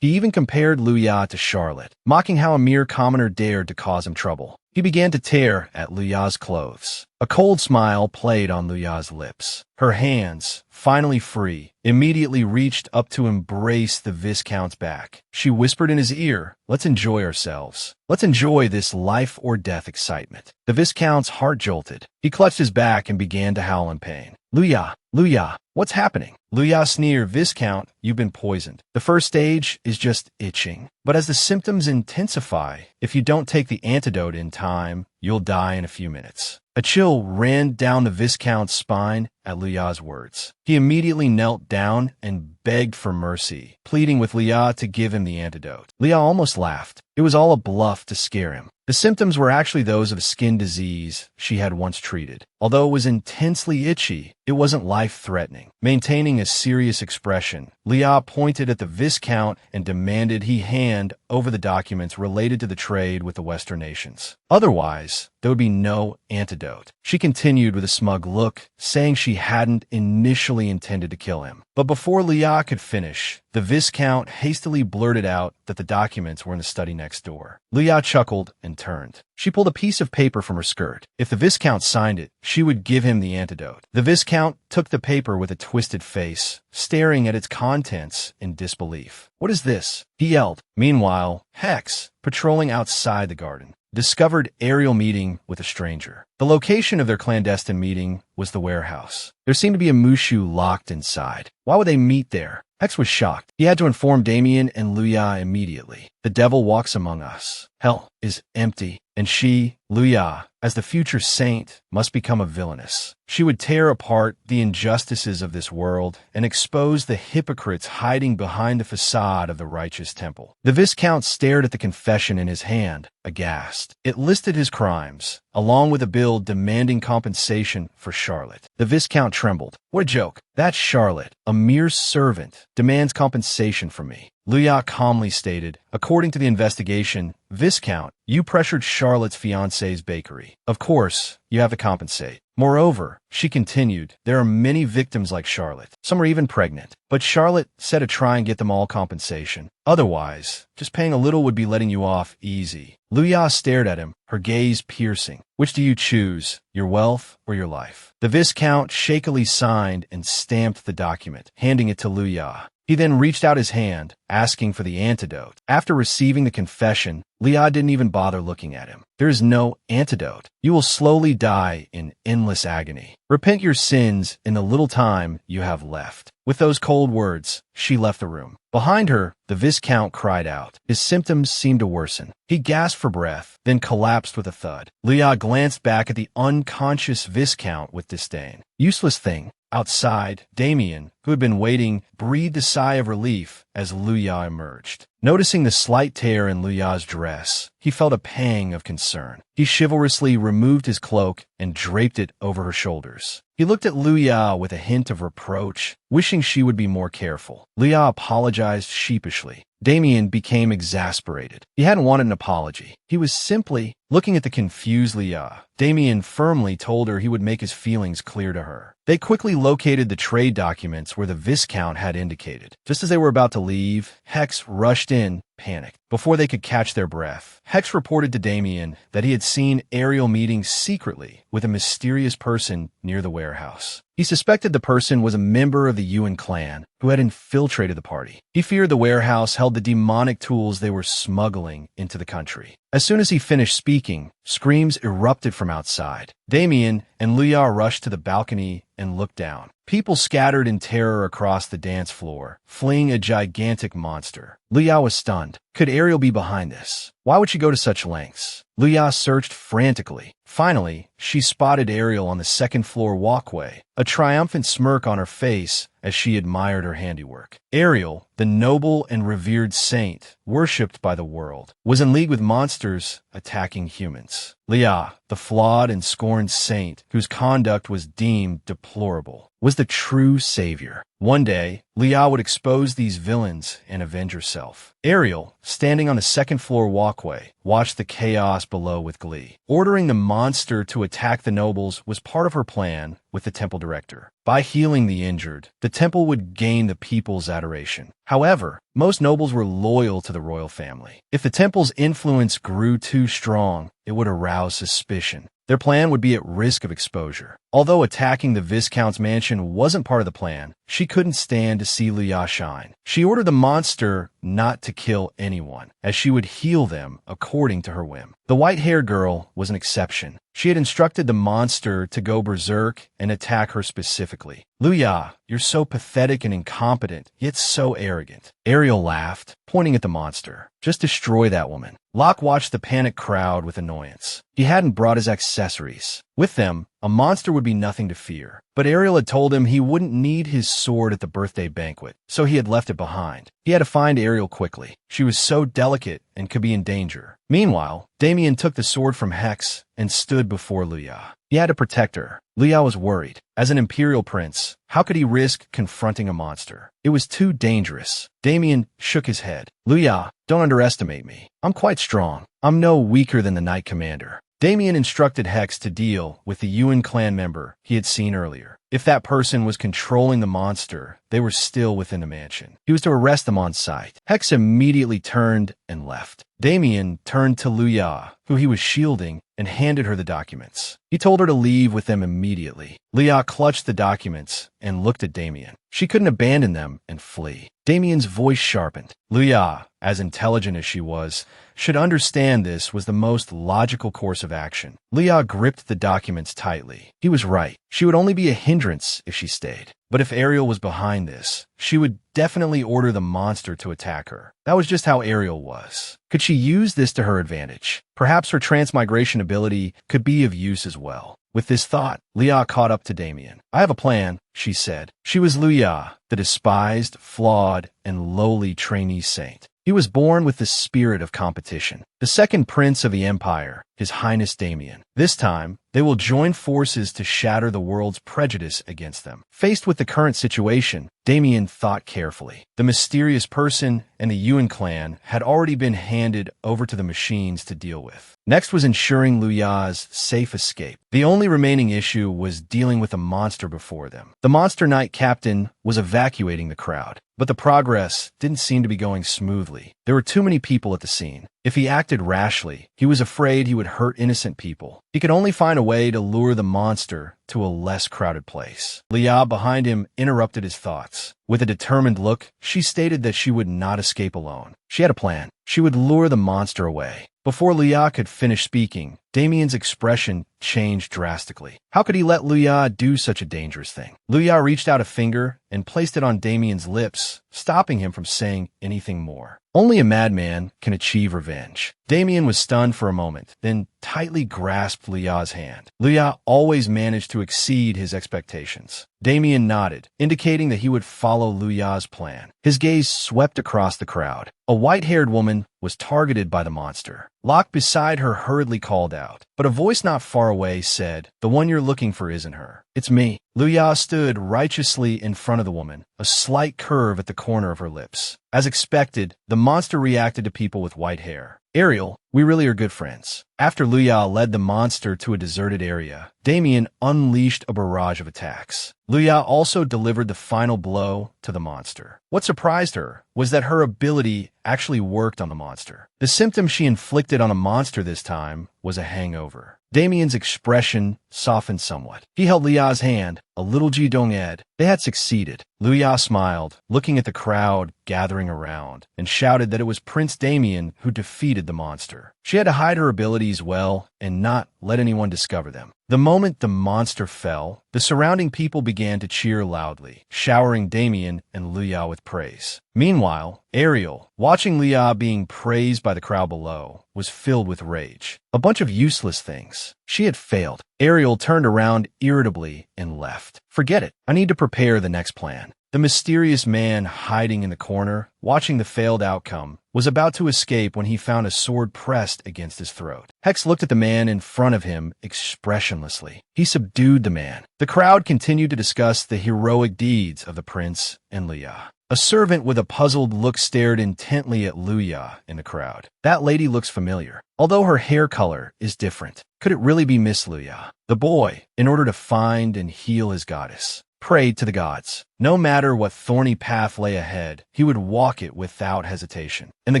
He even compared Luya to Charlotte, mocking how a mere commoner dared to cause him trouble. He began to tear at Luya's clothes. A cold smile played on Luya's lips. Her hands, finally free, immediately reached up to embrace the Viscount's back. She whispered in his ear, "Let's enjoy ourselves. Let's enjoy this life-or-death excitement." The Viscount's heart jolted. He clutched his back and began to howl in pain. "Luya, Luya, what's happening?" Luya sneered, "Viscount, you've been poisoned. The first stage is just itching. But as the symptoms intensify, if you don't take the antidote in time, you'll die in a few minutes." A chill ran down the Viscount's spine at Luya's words. He immediately knelt down and begged for mercy, pleading with Luya to give him the antidote. Luya almost laughed. It was all a bluff to scare him. The symptoms were actually those of a skin disease she had once treated. Although it was intensely itchy, it wasn't life-threatening. Maintaining a serious expression, Luya pointed at the Viscount and demanded he hand over the documents related to the trade with the Western nations. Otherwise, there would be no antidote. She continued with a smug look, saying she hadn't initially intended to kill him. But before Luya could finish, the Viscount hastily blurted out that the documents were in the study next door. Luya chuckled and turned. She pulled a piece of paper from her skirt. If the Viscount signed it, she would give him the antidote. The Viscount took the paper with a twisted face, staring at its contents in disbelief. "What is this?" he yelled. Meanwhile, Hex, patrolling outside the garden, discovered Ariel meeting with a stranger. The location of their clandestine meeting was the warehouse. There seemed to be a Mushu locked inside. Why would they meet there? Hex was shocked. He had to inform Damien and Luya immediately. "The devil walks among us. Hell is empty. And she, Luya, as the future saint, must become a villainess. She would tear apart the injustices of this world and expose the hypocrites hiding behind the facade of the righteous temple." The Viscount stared at the confession in his hand, aghast. It listed his crimes, along with a bill demanding compensation for Charlotte. The Viscount trembled. "What a joke. That Charlotte, a mere servant, demands compensation from me." Luya calmly stated, "According to the investigation, Viscount, you pressured Charlotte's fiancé's bakery. Of course, you have to compensate. Moreover," she continued, "there are many victims like Charlotte. Some are even pregnant. But Charlotte said to try and get them all compensation. Otherwise, just paying a little would be letting you off easy." Luya stared at him, her gaze piercing. "Which do you choose, your wealth or your life?" The Viscount shakily signed and stamped the document, handing it to Luya. He then reached out his hand, asking for the antidote. After receiving the confession, Luya didn't even bother looking at him. "There is no antidote. You will slowly die in endless agony. Repent your sins in the little time you have left." With those cold words, she left the room. Behind her, the Viscount cried out. His symptoms seemed to worsen. He gasped for breath, then collapsed with a thud. Luya glanced back at the unconscious Viscount with disdain. "Useless thing. Outside, Damien, who had been waiting, breathed a sigh of relief as Luya emerged. Noticing the slight tear in Luya's dress, he felt a pang of concern. He chivalrously removed his cloak and draped it over her shoulders. He looked at Luya with a hint of reproach, wishing she would be more careful. Luya apologized sheepishly. Damien became exasperated. He hadn't wanted an apology. He was simply looking at the confused Luya. Damien firmly told her he would make his feelings clear to her. They quickly located the trade documents where the Viscount had indicated. Just as they were about to leave, Hex rushed in, panicked. Before they could catch their breath, Hex reported to Damien that he had seen Ariel meeting secretly with a mysterious person near the warehouse. He suspected the person was a member of the Yuan clan who had infiltrated the party. He feared the warehouse held the demonic tools they were smuggling into the country. As soon as he finished speaking, screams erupted from outside. Damien and Luya rushed to the balcony and looked down. People scattered in terror across the dance floor, fleeing a gigantic monster. Luya was stunned. Could Ariel be behind this? Why would she go to such lengths? Luya searched frantically. Finally, she spotted Ariel on the second-floor walkway, a triumphant smirk on her face as she admired her handiwork. Ariel, the noble and revered saint, worshipped by the world, was in league with monsters attacking humans. Luya, the flawed and scorned saint whose conduct was deemed deplorable, was the true savior. One day, Luya would expose these villains and avenge herself. Ariel, standing on a second-floor walkway, watched the chaos below with glee. Ordering the monster to attack the nobles was part of her plan with the temple director. By healing the injured, the temple would gain the people's adoration. However, most nobles were loyal to the royal family. If the temple's influence grew too strong, it would arouse suspicion. Their plan would be at risk of exposure. Although attacking the Viscount's mansion wasn't part of the plan, she couldn't stand to see Luya shine. She ordered the monster not to kill anyone, as she would heal them according to her whim. The white-haired girl was an exception. She had instructed the monster to go berserk and attack her specifically. Luya, you're so pathetic and incompetent, yet so arrogant. Ariel laughed, pointing at the monster. Just destroy that woman. Locke watched the panicked crowd with annoyance. He hadn't brought his accessories. With them, a monster would be nothing to fear. But Ariel had told him he wouldn't need his sword at the birthday banquet, so he had left it behind. He had to find Ariel quickly. She was so delicate and could be in danger. Meanwhile, Damien took the sword from Hex and stood before Luya. He had to protect her. Luya was worried. As an imperial prince, how could he risk confronting a monster? It was too dangerous. Damien shook his head. Luya, don't underestimate me. I'm quite strong. I'm no weaker than the Knight Commander. Damien instructed Hex to deal with the Yuan clan member he had seen earlier. If that person was controlling the monster, they were still within the mansion. He was to arrest them on sight. Hex immediately turned and left. Damien turned to Luya, who he was shielding, and handed her the documents. He told her to leave with them immediately. Luya clutched the documents and looked at Damien. She couldn't abandon them and flee. Damien's voice sharpened. Luya, as intelligent as she was, should understand this was the most logical course of action. Luya gripped the documents tightly. He was right. She would only be a hindrance if she stayed. But if Ariel was behind this, she would definitely order the monster to attack her. That was just how Ariel was. Could she use this to her advantage? Perhaps her transmigration ability could be of use as well. With this thought, Luya caught up to Damien. I have a plan, she said. She was Luya, the despised, flawed, and lowly trainee saint. He was born with the spirit of competition. The second prince of the empire, His Highness Damien. This time, they will join forces to shatter the world's prejudice against them. Faced with the current situation, Damien thought carefully. The mysterious person and the Yuan clan had already been handed over to the machines to deal with. Next was ensuring Luya's safe escape. The only remaining issue was dealing with the monster before them. The Monster Knight captain was evacuating the crowd, but the progress didn't seem to be going smoothly. There were too many people at the scene. If he acted rashly, he was afraid he would hurt innocent people. He could only find a way to lure the monster to a less crowded place. Luya behind him interrupted his thoughts. With a determined look, she stated that she would not escape alone. She had a plan. She would lure the monster away. Before Luya could finish speaking, Damien's expression changed drastically. How could he let Luya do such a dangerous thing? Luya reached out a finger and placed it on Damien's lips, stopping him from saying anything more. Only a madman can achieve revenge. Damien was stunned for a moment, then tightly grasped Luya's hand. Luya always managed to exceed his expectations. Damien nodded, indicating that he would follow Luya's plan. His gaze swept across the crowd. A white-haired woman was targeted by the monster. Locke beside her hurriedly called out, but a voice not far away said, "The one you're looking for isn't her. It's me." Luya stood righteously in front of the woman, a slight curve at the corner of her lips. As expected, the monster reacted to people with white hair. "Ariel, we really are good friends." After Luya led the monster to a deserted area, Damien unleashed a barrage of attacks. Luya also delivered the final blow to the monster. What surprised her was that her ability actually worked on the monster. The symptom she inflicted on a monster this time was a hangover. Damien's expression softened somewhat. He held Luya's hand, a little Jidong-ed. They had succeeded. Luya smiled, looking at the crowd gathering around, and shouted that it was Prince Damien who defeated the monster. She had to hide her abilities well and not let anyone discover them. The moment the monster fell, the surrounding people began to cheer loudly, showering Damien and Luya with praise. Meanwhile, Ariel, watching Luya being praised by the crowd below, was filled with rage. A bunch of useless things. She had failed. Ariel turned around irritably and left. "Forget it. I need to prepare the next plan." The mysterious man hiding in the corner, watching the failed outcome, was about to escape when he found a sword pressed against his throat. Hex looked at the man in front of him expressionlessly. He subdued the man. The crowd continued to discuss the heroic deeds of the prince and Luya. A servant with a puzzled look stared intently at Luya in the crowd. "That lady looks familiar, although her hair color is different. Could it really be Miss Luya?" The boy, in order to find and heal his goddess, prayed to the gods. No matter what thorny path lay ahead, he would walk it without hesitation. And the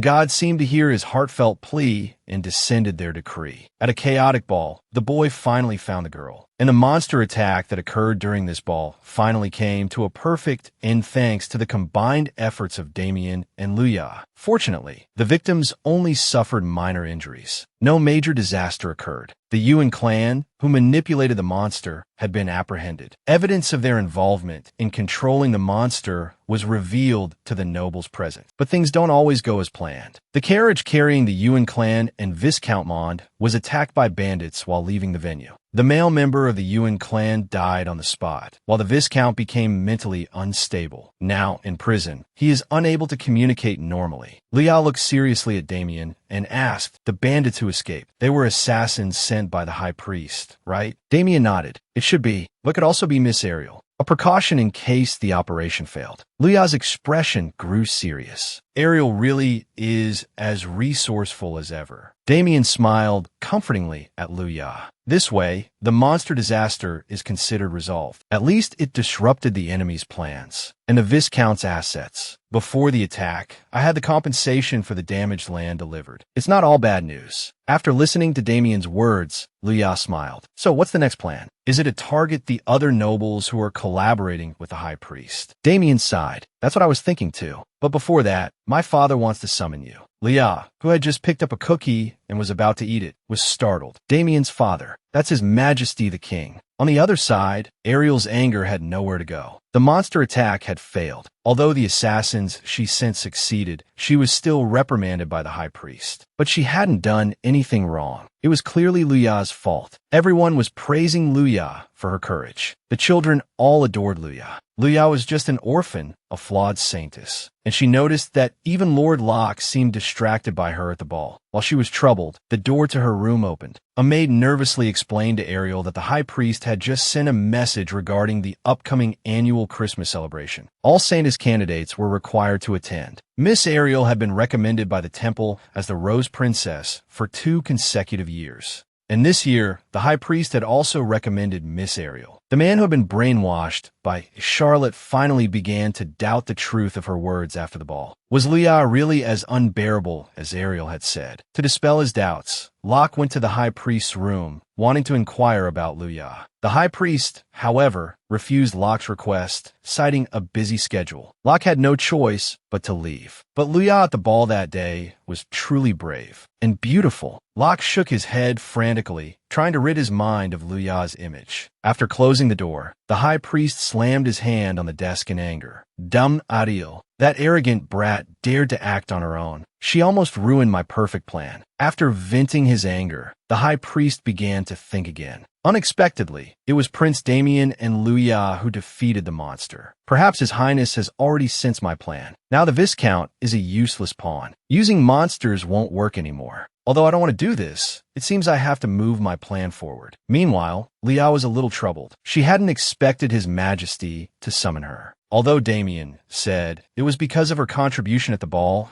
gods seemed to hear his heartfelt plea and descended their decree. At a chaotic ball, the boy finally found the girl. And the monster attack that occurred during this ball finally came to a perfect end thanks to the combined efforts of Damien and Luya. Fortunately, the victims only suffered minor injuries. No major disaster occurred. The Yuan clan, who manipulated the monster, had been apprehended. Evidence of their involvement in controlling the monster was revealed to the nobles present. But things don't always go as planned. The carriage carrying the Yuan clan and Viscount Mond was attacked by bandits while leaving the venue. The male member of the Yuan clan died on the spot, while the Viscount became mentally unstable. Now, in prison, he is unable to communicate normally. Luya looked seriously at Damien and asked, "The bandits who escaped, they were assassins sent by the high priest, right?" Damien nodded. "It should be, but could also be Miss Ariel. A precaution in case the operation failed." Luya's expression grew serious. "Ariel really is as resourceful as ever." Damien smiled comfortingly at Luya. This way, the monster disaster is considered resolved. At least it disrupted the enemy's plans and the Viscount's assets. Before the attack, I had the compensation for the damaged land delivered. It's not all bad news. After listening to Damien's words, Luya smiled. "So what's the next plan? Is it to target the other nobles who are collaborating with the high priest?" Damien sighed. "That's what I was thinking too. But before that, my father wants to summon you." Luya, who had just picked up a cookie and was about to eat it, was startled. Damien's father. That's His Majesty the King. On the other side, Ariel's anger had nowhere to go. The monster attack had failed. Although the assassins she sent succeeded, she was still reprimanded by the high priest. But she hadn't done anything wrong. It was clearly Luya's fault. Everyone was praising Luya for her courage. The children all adored Luya. Luya was just an orphan, a flawed saintess. And she noticed that even Lord Locke seemed distracted by her at the ball. While she was troubled, the door to her room opened. A maid nervously explained to Ariel that the high priest had just sent a message regarding the upcoming annual Christmas celebration. All Saintess candidates were required to attend. Miss Ariel had been recommended by the temple as the Rose Princess for 2 consecutive years. And this year, the high priest had also recommended Miss Ariel. The man who had been brainwashed by Charlotte finally began to doubt the truth of her words after the ball. Was Luya really as unbearable as Ariel had said? To dispel his doubts, Locke went to the high priest's room, wanting to inquire about Luya. The high priest, however, refused Locke's request, citing a busy schedule. Locke had no choice but to leave. But Luya at the ball that day was truly brave and beautiful. Locke shook his head frantically, trying to rid his mind of Luya's image. After closing the door, the high priest slammed his hand on the desk in anger. Dumb Ariel. That arrogant brat dared to act on her own. She almost ruined my perfect plan. After venting his anger, the high priest began to think again. Unexpectedly, it was Prince Damien and Luya who defeated the monster. Perhaps His Highness has already sensed my plan. Now the Viscount is a useless pawn. Using monsters won't work anymore. Although I don't want to do this, it seems I have to move my plan forward. Meanwhile, Luya was a little troubled. She hadn't expected His Majesty to summon her. Although Damien said it was because of her contribution at the ball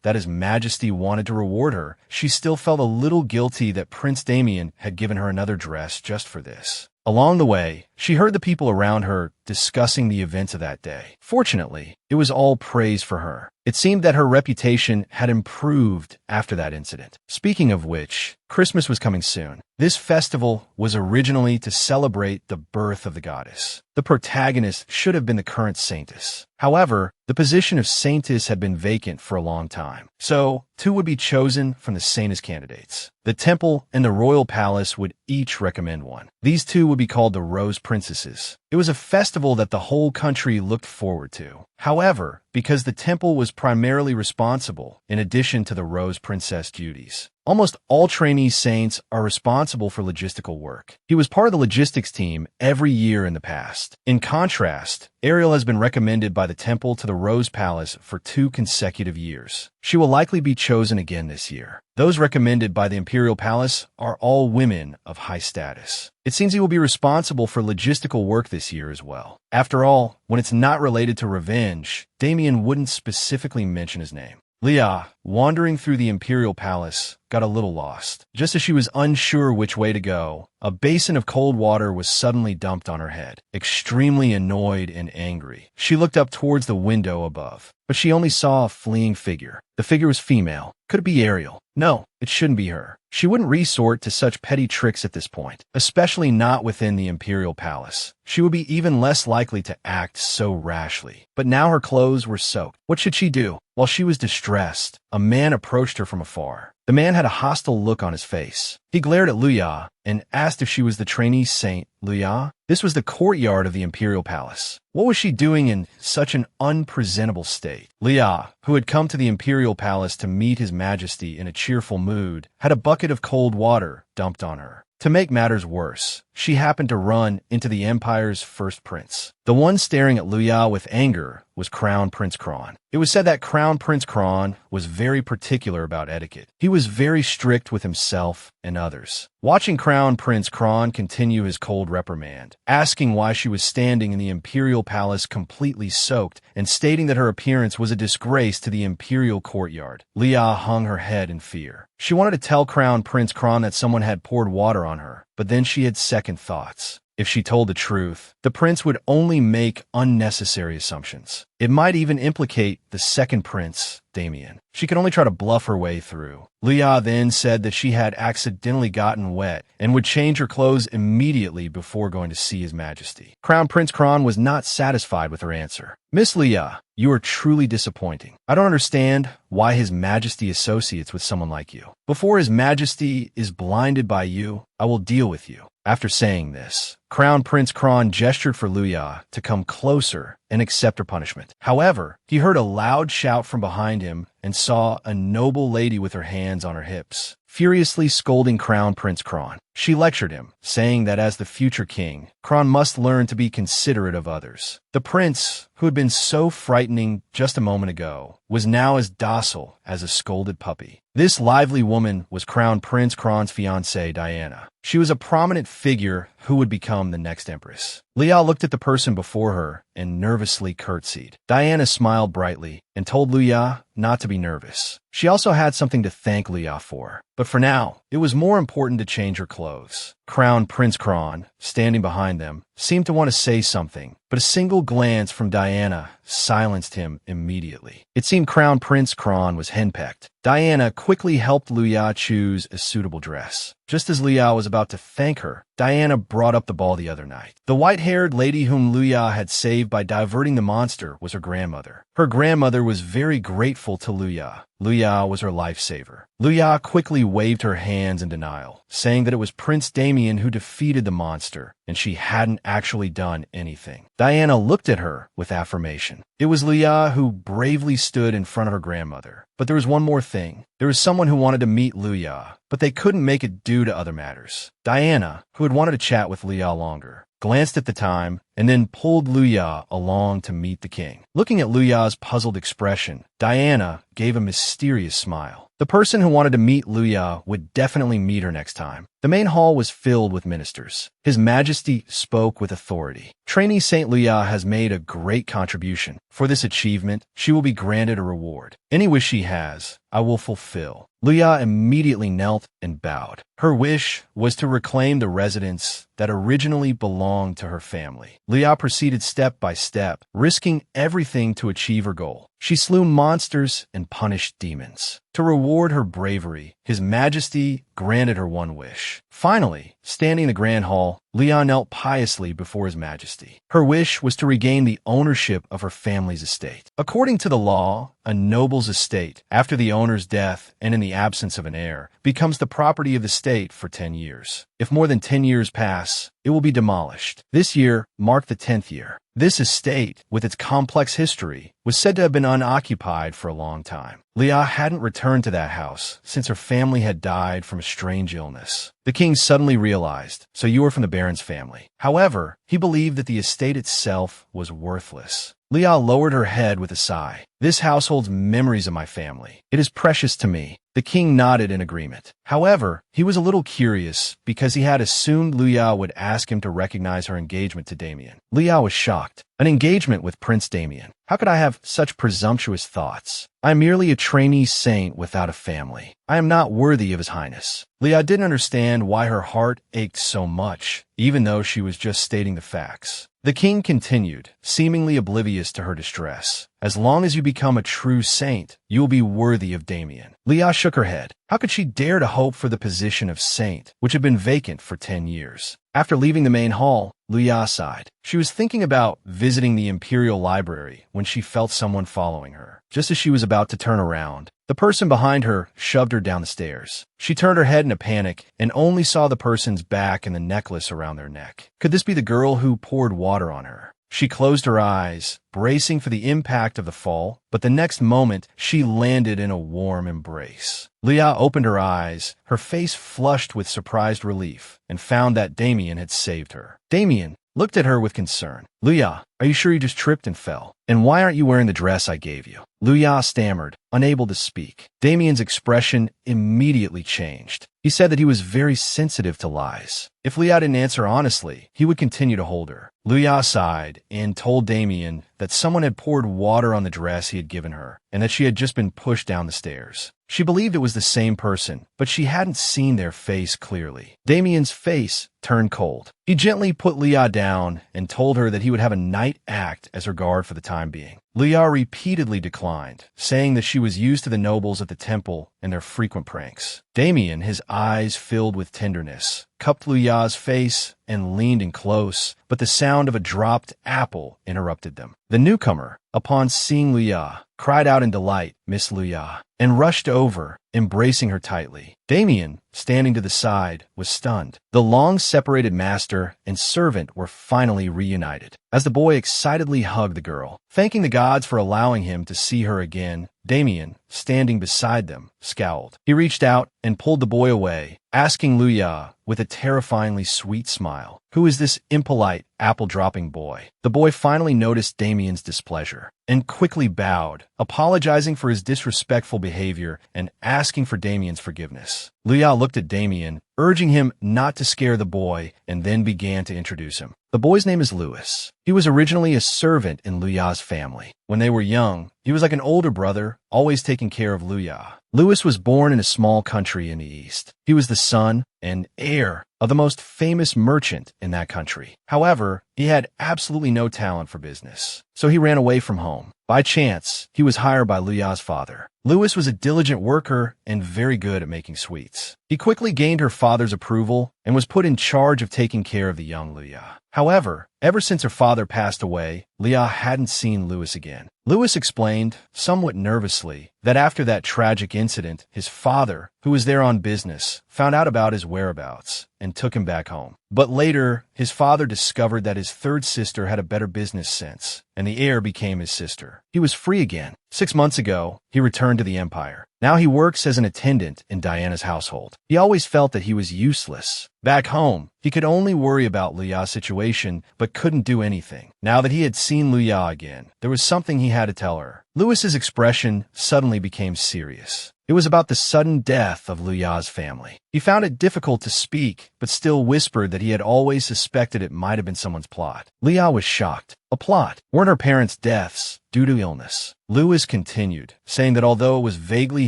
that His Majesty wanted to reward her, she still felt a little guilty that Prince Damien had given her another dress just for this. Along the way, she heard the people around her discussing the events of that day. Fortunately, it was all praise for her. It seemed that her reputation had improved after that incident. Speaking of which, Christmas was coming soon. This festival was originally to celebrate the birth of the goddess. The protagonist should have been the current saintess. However, the position of saintess had been vacant for a long time. So, two would be chosen from the saintess candidates. The temple and the royal palace would each recommend one. These two would be called the Rose Princesses. It was a festival that the whole country looked forward to. However, because the temple was primarily responsible, in addition to the Rose Princess duties, almost all trainee saints are responsible for logistical work. He was part of the logistics team every year in the past. In contrast, Ariel has been recommended by the temple to the Rose Palace for 2 consecutive years. She will likely be chosen again this year. Those recommended by the Imperial Palace are all women of high status. It seems he will be responsible for logistical work this year as well. After all, when it's not related to revenge, Damien wouldn't specifically mention his name. Leah, wandering through the Imperial Palace, got a little lost. Just as she was unsure which way to go, a basin of cold water was suddenly dumped on her head. Extremely annoyed and angry, she looked up towards the window above, but she only saw a fleeing figure. The figure was female. Could it be Ariel? No, it shouldn't be her. She wouldn't resort to such petty tricks at this point, especially not within the Imperial Palace. She would be even less likely to act so rashly. But now her clothes were soaked. What should she do? While she was distressed, a man approached her from afar. The man had a hostile look on his face. He glared at Luya and asked if she was the trainee saint. Luya? This was the courtyard of the Imperial Palace. What was she doing in such an unpresentable state? Luya, who had come to the Imperial Palace to meet His Majesty in a cheerful mood, had a bucket of cold water dumped on her. To make matters worse, she happened to run into the Empire's first prince. The one staring at Luya with anger was Crown Prince Kron. It was said that Crown Prince Kron was very particular about etiquette. He was very strict with himself and others. Watching Crown Prince Kron continue his cold reprimand, asking why she was standing in the Imperial Palace completely soaked, and stating that her appearance was a disgrace to the Imperial courtyard, Leah hung her head in fear. She wanted to tell Crown Prince Kron that someone had poured water on her, but then she had second thoughts. If she told the truth, the prince would only make unnecessary assumptions. It might even implicate the second prince, Damien. She could only try to bluff her way through. Leah then said that she had accidentally gotten wet and would change her clothes immediately before going to see His Majesty. Crown Prince Kron was not satisfied with her answer. Miss Leah, you are truly disappointing. I don't understand why His Majesty associates with someone like you. Before His Majesty is blinded by you, I will deal with you. After saying this, Crown Prince Kron gestured for Luya to come closer and accept her punishment. However, he heard a loud shout from behind him and saw a noble lady with her hands on her hips, furiously scolding Crown Prince Kron. She lectured him, saying that as the future king, Kron must learn to be considerate of others. The prince, who had been so frightening just a moment ago, was now as docile as a scolded puppy. This lively woman was Crown Prince Kron's fiancée, Diana. She was a prominent figure who would become the next empress. Leah looked at the person before her and nervously curtsied. Diana smiled brightly and told Luya not to be nervous. She also had something to thank Luya for. But for now, it was more important to change her clothes. Crown Prince Kron, standing behind them, seemed to want to say something, but a single glance from Diana silenced him immediately. It seemed Crown Prince Kron was henpecked. Diana quickly helped Luya choose a suitable dress. Just as Luya was about to thank her, Diana brought up the ball the other night. The white-haired lady whom Luya had saved by diverting the monster was her grandmother. Her grandmother was very grateful to Luya. Luya was her lifesaver. Luya quickly waved her hands in denial, saying that it was Prince Damien Damien who defeated the monster, and she hadn't actually done anything. Diana looked at her with affirmation. It was Luya who bravely stood in front of her grandmother. But there was one more thing. There was someone who wanted to meet Luya, but they couldn't make it due to other matters. Diana, who had wanted to chat with Luya longer, glanced at the time, and then pulled Luya along to meet the king. Looking at Luya's puzzled expression, Diana gave a mysterious smile. The person who wanted to meet Luya would definitely meet her next time. The main hall was filled with ministers. His Majesty spoke with authority. Trainee Saint Luya has made a great contribution. For this achievement, she will be granted a reward. Any wish she has, I will fulfill. Luya immediately knelt and bowed. Her wish was to reclaim the residence that originally belonged to her family. Luya proceeded step by step, risking everything to achieve her goal. She slew monsters and punished demons. To reward her bravery, His Majesty granted her one wish. Finally, standing in the grand hall, Luya knelt piously before His Majesty. Her wish was to regain the ownership of her family's estate. According to the law, a noble's estate, after the owner's death and in the absence of an heir, becomes the property of the state for 10 years. If more than 10 years pass, it will be demolished. This year marked the 10th year. This estate, with its complex history, was said to have been unoccupied for a long time. Luya hadn't returned to that house since her family had died from a strange illness. The king suddenly realized, so you were from the Baron's family. However, he believed that the estate itself was worthless. Luya lowered her head with a sigh. This house holds memories of my family. It is precious to me. The king nodded in agreement. However, he was a little curious because he had assumed Luya would ask him to recognize her engagement to Damien. Luya was shocked. An engagement with Prince Damien. How could I have such presumptuous thoughts? I am merely a trainee saint without a family. I am not worthy of His Highness. Luya didn't understand why her heart ached so much, even though she was just stating the facts. The king continued, seemingly oblivious to her distress. As long as you become a true saint, you will be worthy of Damien. Luya shook her head. How could she dare to hope for the position of saint, which had been vacant for 10 years? After leaving the main hall, Luya sighed. She was thinking about visiting the Imperial Library when she felt someone following her. Just as she was about to turn around, the person behind her shoved her down the stairs. She turned her head in a panic and only saw the person's back and the necklace around their neck. Could this be the girl who poured water on her? She closed her eyes, bracing for the impact of the fall, but the next moment, she landed in a warm embrace. Luya opened her eyes, her face flushed with surprised relief, and found that Damien had saved her. Damien looked at her with concern. Luya, are you sure you just tripped and fell? And why aren't you wearing the dress I gave you? Luya stammered, unable to speak. Damien's expression immediately changed. He said that he was very sensitive to lies. If Luya didn't answer honestly, he would continue to hold her. Luya sighed and told Damien that someone had poured water on the dress he had given her, and that she had just been pushed down the stairs. She believed it was the same person, but she hadn't seen their face clearly. Damien's face turned cold. He gently put Luya down and told her that he would have a night act as her guard for the time being. Luya repeatedly declined, saying that she was used to the nobles at the temple and their frequent pranks. Damien, his eyes filled with tenderness, cupped Luya's face and leaned in close, but the sound of a dropped apple interrupted them. The newcomer, upon seeing Luya, cried out in delight, "Miss Luya," and rushed over, embracing her tightly. Damien, standing to the side, was stunned. The long-separated master and servant were finally reunited. As the boy excitedly hugged the girl, thanking the gods for allowing him to see her again, Damien, standing beside them, scowled. He reached out and pulled the boy away, asking Luya with a terrifyingly sweet smile, "Who is this impolite, apple-dropping boy?" The boy finally noticed Damien's displeasure and quickly bowed, apologizing for his disrespectful behavior and asking for Damien's forgiveness. Luya looked at Damien, urging him not to scare the boy, and then began to introduce him. The boy's name is Louis. He was originally a servant in Luya's family. When they were young, he was like an older brother, always taking care of Luya. Louis was born in a small country in the east. He was the son and heir of the most famous merchant in that country. However, he had absolutely no talent for business, so he ran away from home. By chance, he was hired by Luya's father. Louis was a diligent worker and very good at making sweets. He quickly gained her father's approval and was put in charge of taking care of the young Luya. However, ever since her father passed away, Luya hadn't seen Louis again. Louis explained, somewhat nervously, that after that tragic incident, his father, who was there on business, found out about his whereabouts and took him back home. But later, his father discovered that his third sister had a better business sense, and the heir became his sister. He was free again. 6 months ago, he returned to the empire. Now he works as an attendant in Diana's household. He always felt that he was useless. Back home, he could only worry about Luya's situation, but couldn't do anything. Now that he had seen Luya again, there was something he had to tell her. Louis's expression suddenly became serious. It was about the sudden death of Luya's family. He found it difficult to speak, but still whispered that he had always suspected it might have been someone's plot. Luya was shocked. A plot? Weren't her parents' deaths due to illness? Louis continued, saying that although it was vaguely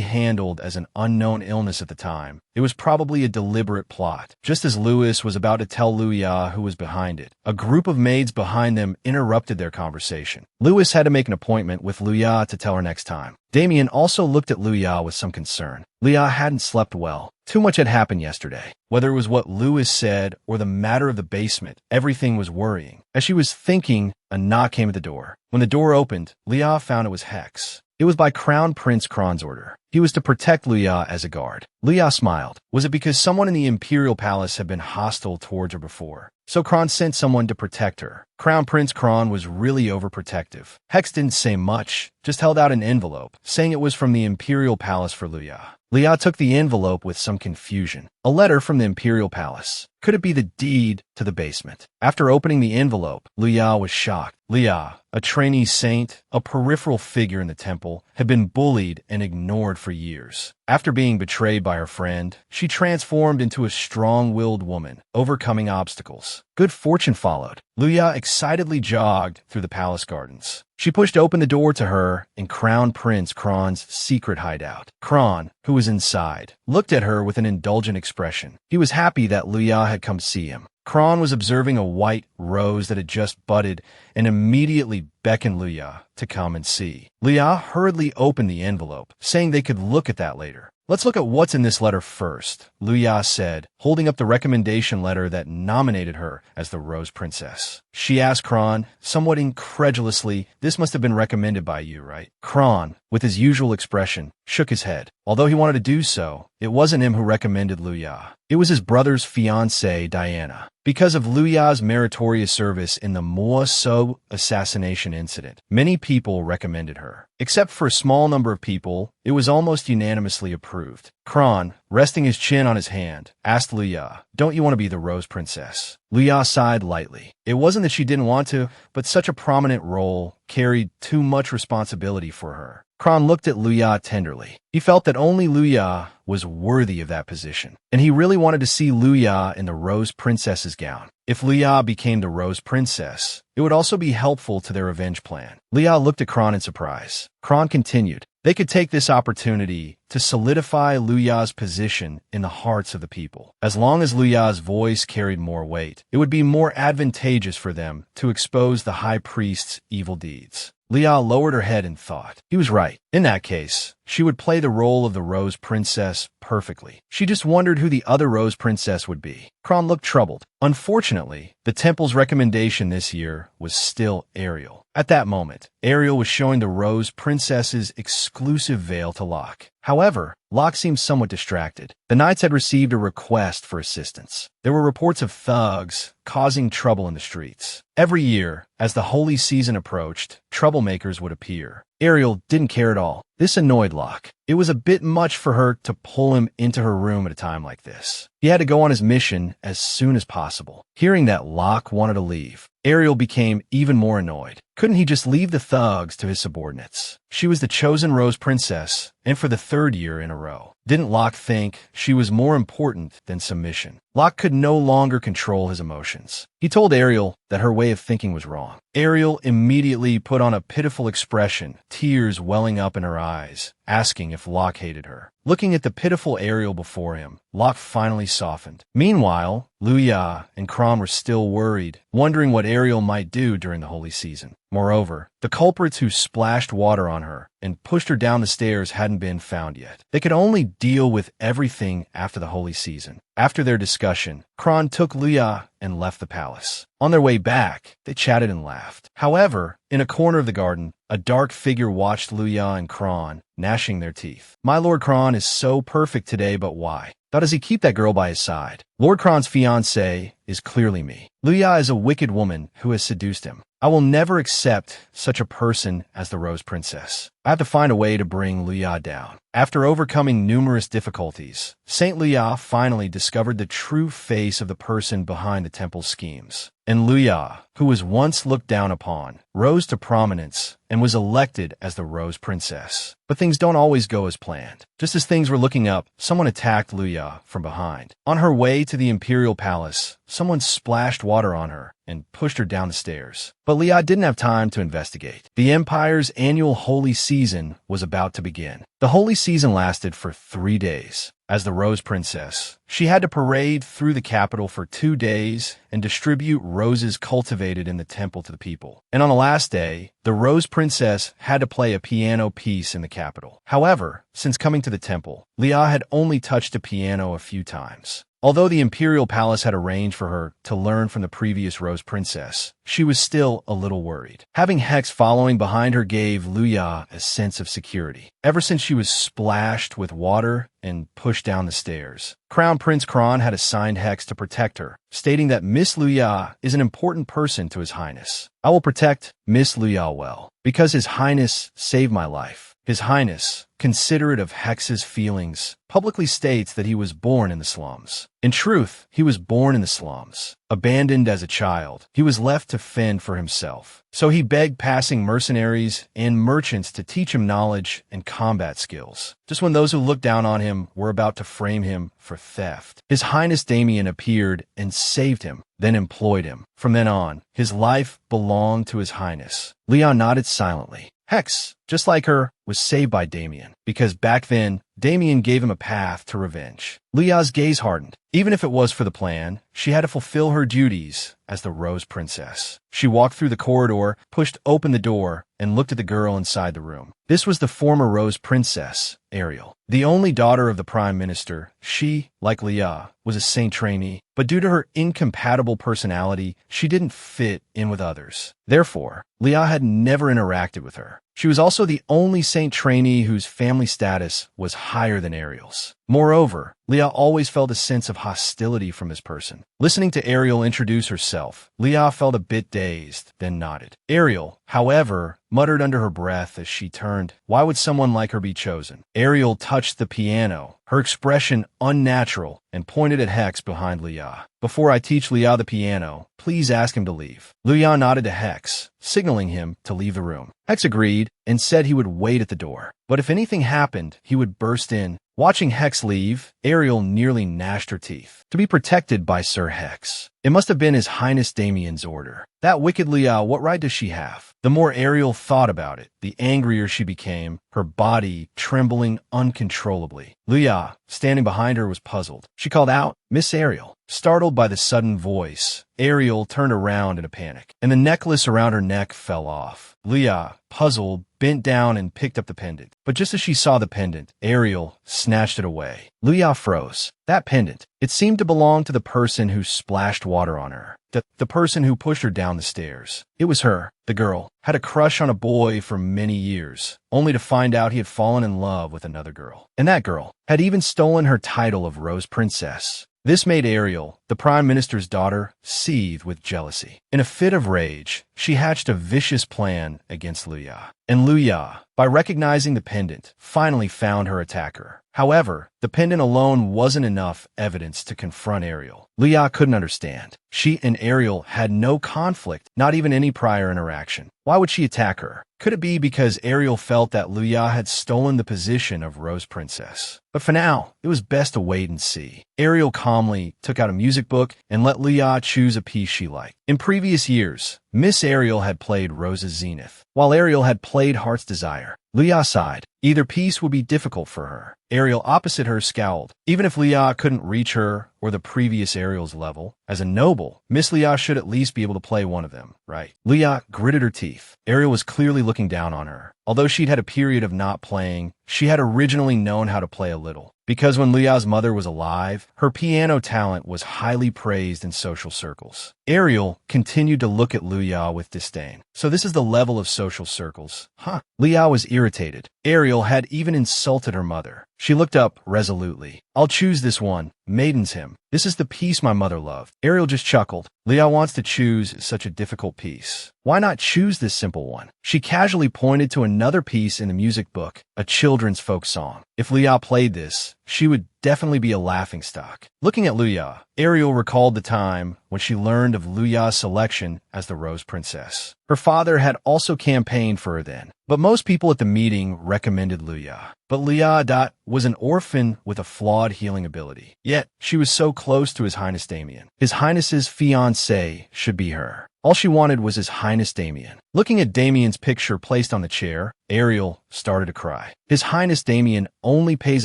handled as an unknown illness at the time, it was probably a deliberate plot. Just as Louis was about to tell Luya who was behind it, a group of maids behind them interrupted their conversation. Louis had to make an appointment with Luya to tell her next time. Damien also looked at Luya with some concern. Luya hadn't slept well. Too much had happened yesterday. Whether it was what Louis said or the matter of the basement, everything was worrying. As she was thinking, a knock came at the door. When the door opened, Luya found it was Hex. It was by Crown Prince Kron's order. He was to protect Luya as a guard. Luya smiled. Was it because someone in the Imperial Palace had been hostile towards her before? So Kron sent someone to protect her. Crown Prince Kron was really overprotective. Hex didn't say much, just held out an envelope, saying it was from the Imperial Palace for Luya. Luya took the envelope with some confusion. A letter from the Imperial Palace. Could it be the deed to the basement? After opening the envelope, Luya was shocked. Luya, a trainee saint, a peripheral figure in the temple, had been bullied and ignored for years. After being betrayed by her friend, she transformed into a strong-willed woman, overcoming obstacles. Good fortune followed. Luya excitedly jogged through the palace gardens. She pushed open the door to her in Crown Prince Kron's secret hideout. Kron, who was inside, looked at her with an indulgent expression. He was happy that Luya had come see him. Kron was observing a white rose that had just budded and immediately beckoned Luya to come and see. Luya hurriedly opened the envelope, saying they could look at that later. Let's look at what's in this letter first, Luya said, holding up the recommendation letter that nominated her as the Rose Princess. She asked Kron, somewhat incredulously, this must have been recommended by you, right? Kron, with his usual expression, shook his head. Although he wanted to do so, it wasn't him who recommended Luya. It was his brother's fiancée, Diana. Because of Luya's meritorious service in the Manhwa assassination incident, many people recommended her. Except for a small number of people, it was almost unanimously approved. Kron, resting his chin on his hand, asked Luya, don't you want to be the Rose Princess? Luya sighed lightly. It wasn't that she didn't want to, but such a prominent role carried too much responsibility for her. Kron looked at Luya tenderly. He felt that only Luya was worthy of that position, and he really wanted to see Luya in the Rose Princess's gown. If Luya became the Rose Princess, it would also be helpful to their revenge plan. Luya looked at Kron in surprise. Kron continued, they could take this opportunity to solidify Luya's position in the hearts of the people. As long as Luya's voice carried more weight, it would be more advantageous for them to expose the High Priest's evil deeds. Luya lowered her head in thought. He was right. In that case, she would play the role of the Rose Princess perfectly. She just wondered who the other Rose Princess would be. Kron looked troubled. Unfortunately, the temple's recommendation this year was still Ariel. At that moment, Ariel was showing the Rose Princess's exclusive veil to Locke. However, Locke seemed somewhat distracted. The knights had received a request for assistance. There were reports of thugs causing trouble in the streets. Every year, as the holy season approached, troublemakers would appear. Ariel didn't care at all. This annoyed Locke. It was a bit much for her to pull him into her room at a time like this. He had to go on his mission as soon as possible. Hearing that Locke wanted to leave, Ariel became even more annoyed. Couldn't he just leave the thugs to his subordinates? She was the chosen Rose Princess, and for the third year in a row. Didn't Locke think she was more important than submission? Locke could no longer control his emotions. He told Ariel that her way of thinking was wrong. Ariel immediately put on a pitiful expression, tears welling up in her eyes, asking if Locke hated her. Looking at the pitiful Ariel before him, Locke finally softened. Meanwhile, Luya and Kron were still worried, wondering what Ariel might do during the holy season. Moreover, the culprits who splashed water on her and pushed her down the stairs hadn't been found yet. They could only deal with everything after the holy season. After their discussion, Kron took Luya and left the palace. On their way back, they chatted and laughed. However, in a corner of the garden, a dark figure watched Luya and Kron gnashing their teeth. My Lord Kron is so perfect today, but why? How does he keep that girl by his side? Lord Kron's fiancée is clearly me. Luya is a wicked woman who has seduced him. I will never accept such a person as the Rose Princess. I have to find a way to bring Luya down. After overcoming numerous difficulties, Saint Luya finally discovered the true face of the person behind the temple's schemes. And Luya, who was once looked down upon, rose to prominence and was elected as the Rose Princess. But things don't always go as planned. Just as things were looking up, someone attacked Luya from behind. On her way to the Imperial Palace, someone splashed water on her and pushed her down the stairs. But Luya didn't have time to investigate. The Empire's annual holy season was about to begin. The holy season lasted for 3 days. As the Rose Princess, she had to parade through the capital for 2 days and distribute roses cultivated in the temple to the people. And on the last day, the Rose Princess had to play a piano piece in the capital. However, since coming to the temple, Luya had only touched a piano a few times. Although the Imperial Palace had arranged for her to learn from the previous Rose Princess, she was still a little worried. Having Hex following behind her gave Luya a sense of security. Ever since she was splashed with water and pushed down the stairs, Crown Prince Kron had assigned Hex to protect her, stating that Miss Luya is an important person to His Highness. I will protect Miss Luya well, because His Highness saved my life. His Highness, considerate of Hex's feelings, publicly states that he was born in the slums. In truth, he was born in the slums. Abandoned as a child, he was left to fend for himself. So he begged passing mercenaries and merchants to teach him knowledge and combat skills. Just when those who looked down on him were about to frame him for theft, His Highness Damien appeared and saved him, then employed him. From then on, his life belonged to His Highness. Leon nodded silently. Hex, just like her, was saved by Damien, because back then, Damien gave him a path to revenge. Leah's gaze hardened. Even if it was for the plan, she had to fulfill her duties as the Rose Princess. She walked through the corridor, pushed open the door, and looked at the girl inside the room. This was the former Rose Princess, Ariel. The only daughter of the Prime Minister, she, like Leah, was a saint trainee, but due to her incompatible personality, she didn't fit in with others. Therefore, Leah had never interacted with her. She was also the only saint trainee whose family status was higher than Ariel's. Moreover, Leah always felt a sense of hostility from this person. Listening to Ariel introduce herself, Leah felt a bit dazed, then nodded. Ariel, however, muttered under her breath as she turned. Why would someone like her be chosen? Ariel touched the piano, her expression unnatural, and pointed at Hex behind Leah. Before I teach Leah the piano, please ask him to leave. Leah nodded to Hex, signaling him to leave the room. Hex agreed and said he would wait at the door. But if anything happened, he would burst in. Watching Hex leave, Ariel nearly gnashed her teeth. To be protected by Sir Hex. It must have been His Highness Damien's order. That wicked Leah, what right does she have? The more Ariel thought about it, the angrier she became, her body trembling uncontrollably. Leah, standing behind her, was puzzled. She called out, "Miss Ariel." Startled by the sudden voice, Ariel turned around in a panic, and the necklace around her neck fell off. Leah, puzzled, bent down and picked up the pendant. But just as she saw the pendant, Ariel snatched it away. Leah froze. That pendant, it seemed to belong to the person who splashed water on her. The person who pushed her down the stairs. It was her. The girl had a crush on a boy for many years, only to find out he had fallen in love with another girl. And that girl had even stolen her title of Rose Princess. This made Ariel, the Prime Minister's daughter, seethe with jealousy. In a fit of rage, she hatched a vicious plan against Luya. And Luya, by recognizing the pendant, finally found her attacker. However, the pendant alone wasn't enough evidence to confront Ariel. Luya couldn't understand. She and Ariel had no conflict, not even any prior interaction. Why would she attack her? Could it be because Ariel felt that Luya had stolen the position of Rose Princess? But for now, it was best to wait and see. Ariel calmly took out a music book and let Luya choose a piece she liked. In previous years, Miss Ariel had played Rose's Zenith, while Ariel had played Heart's Desire. Luya sighed. Either piece would be difficult for her. Ariel opposite her scowled. Even if Luya couldn't reach her or the previous Ariel's level. As a noble, Miss Leah should at least be able to play one of them, right? Leah gritted her teeth. Ariel was clearly looking down on her. Although she'd had a period of not playing, she had originally known how to play a little. Because when Leah's mother was alive, her piano talent was highly praised in social circles. Ariel continued to look at Leah with disdain. So this is the level of social circles, huh? Leah was irritated. Ariel had even insulted her mother. She looked up resolutely. I'll choose this one, Maiden's Hymn. This is the piece my mother loved. Ariel just chuckled. Leah wants to choose such a difficult piece. Why not choose this simple one? She casually pointed to another piece in the music book, a children's folk song. If Leah played this, she would definitely be a laughingstock. Looking at Leah, Ariel recalled the time when she learned of Leah's selection as the Rose Princess. Her father had also campaigned for her then, but most people at the meeting recommended Leah. But Leah was an orphan with a flawed healing ability. Yet, she was so close to His Highness Damien. His Highness's fiancée should be her. All she wanted was His Highness Damien. Looking at Damien's picture placed on the chair, Ariel started to cry. His Highness Damien only pays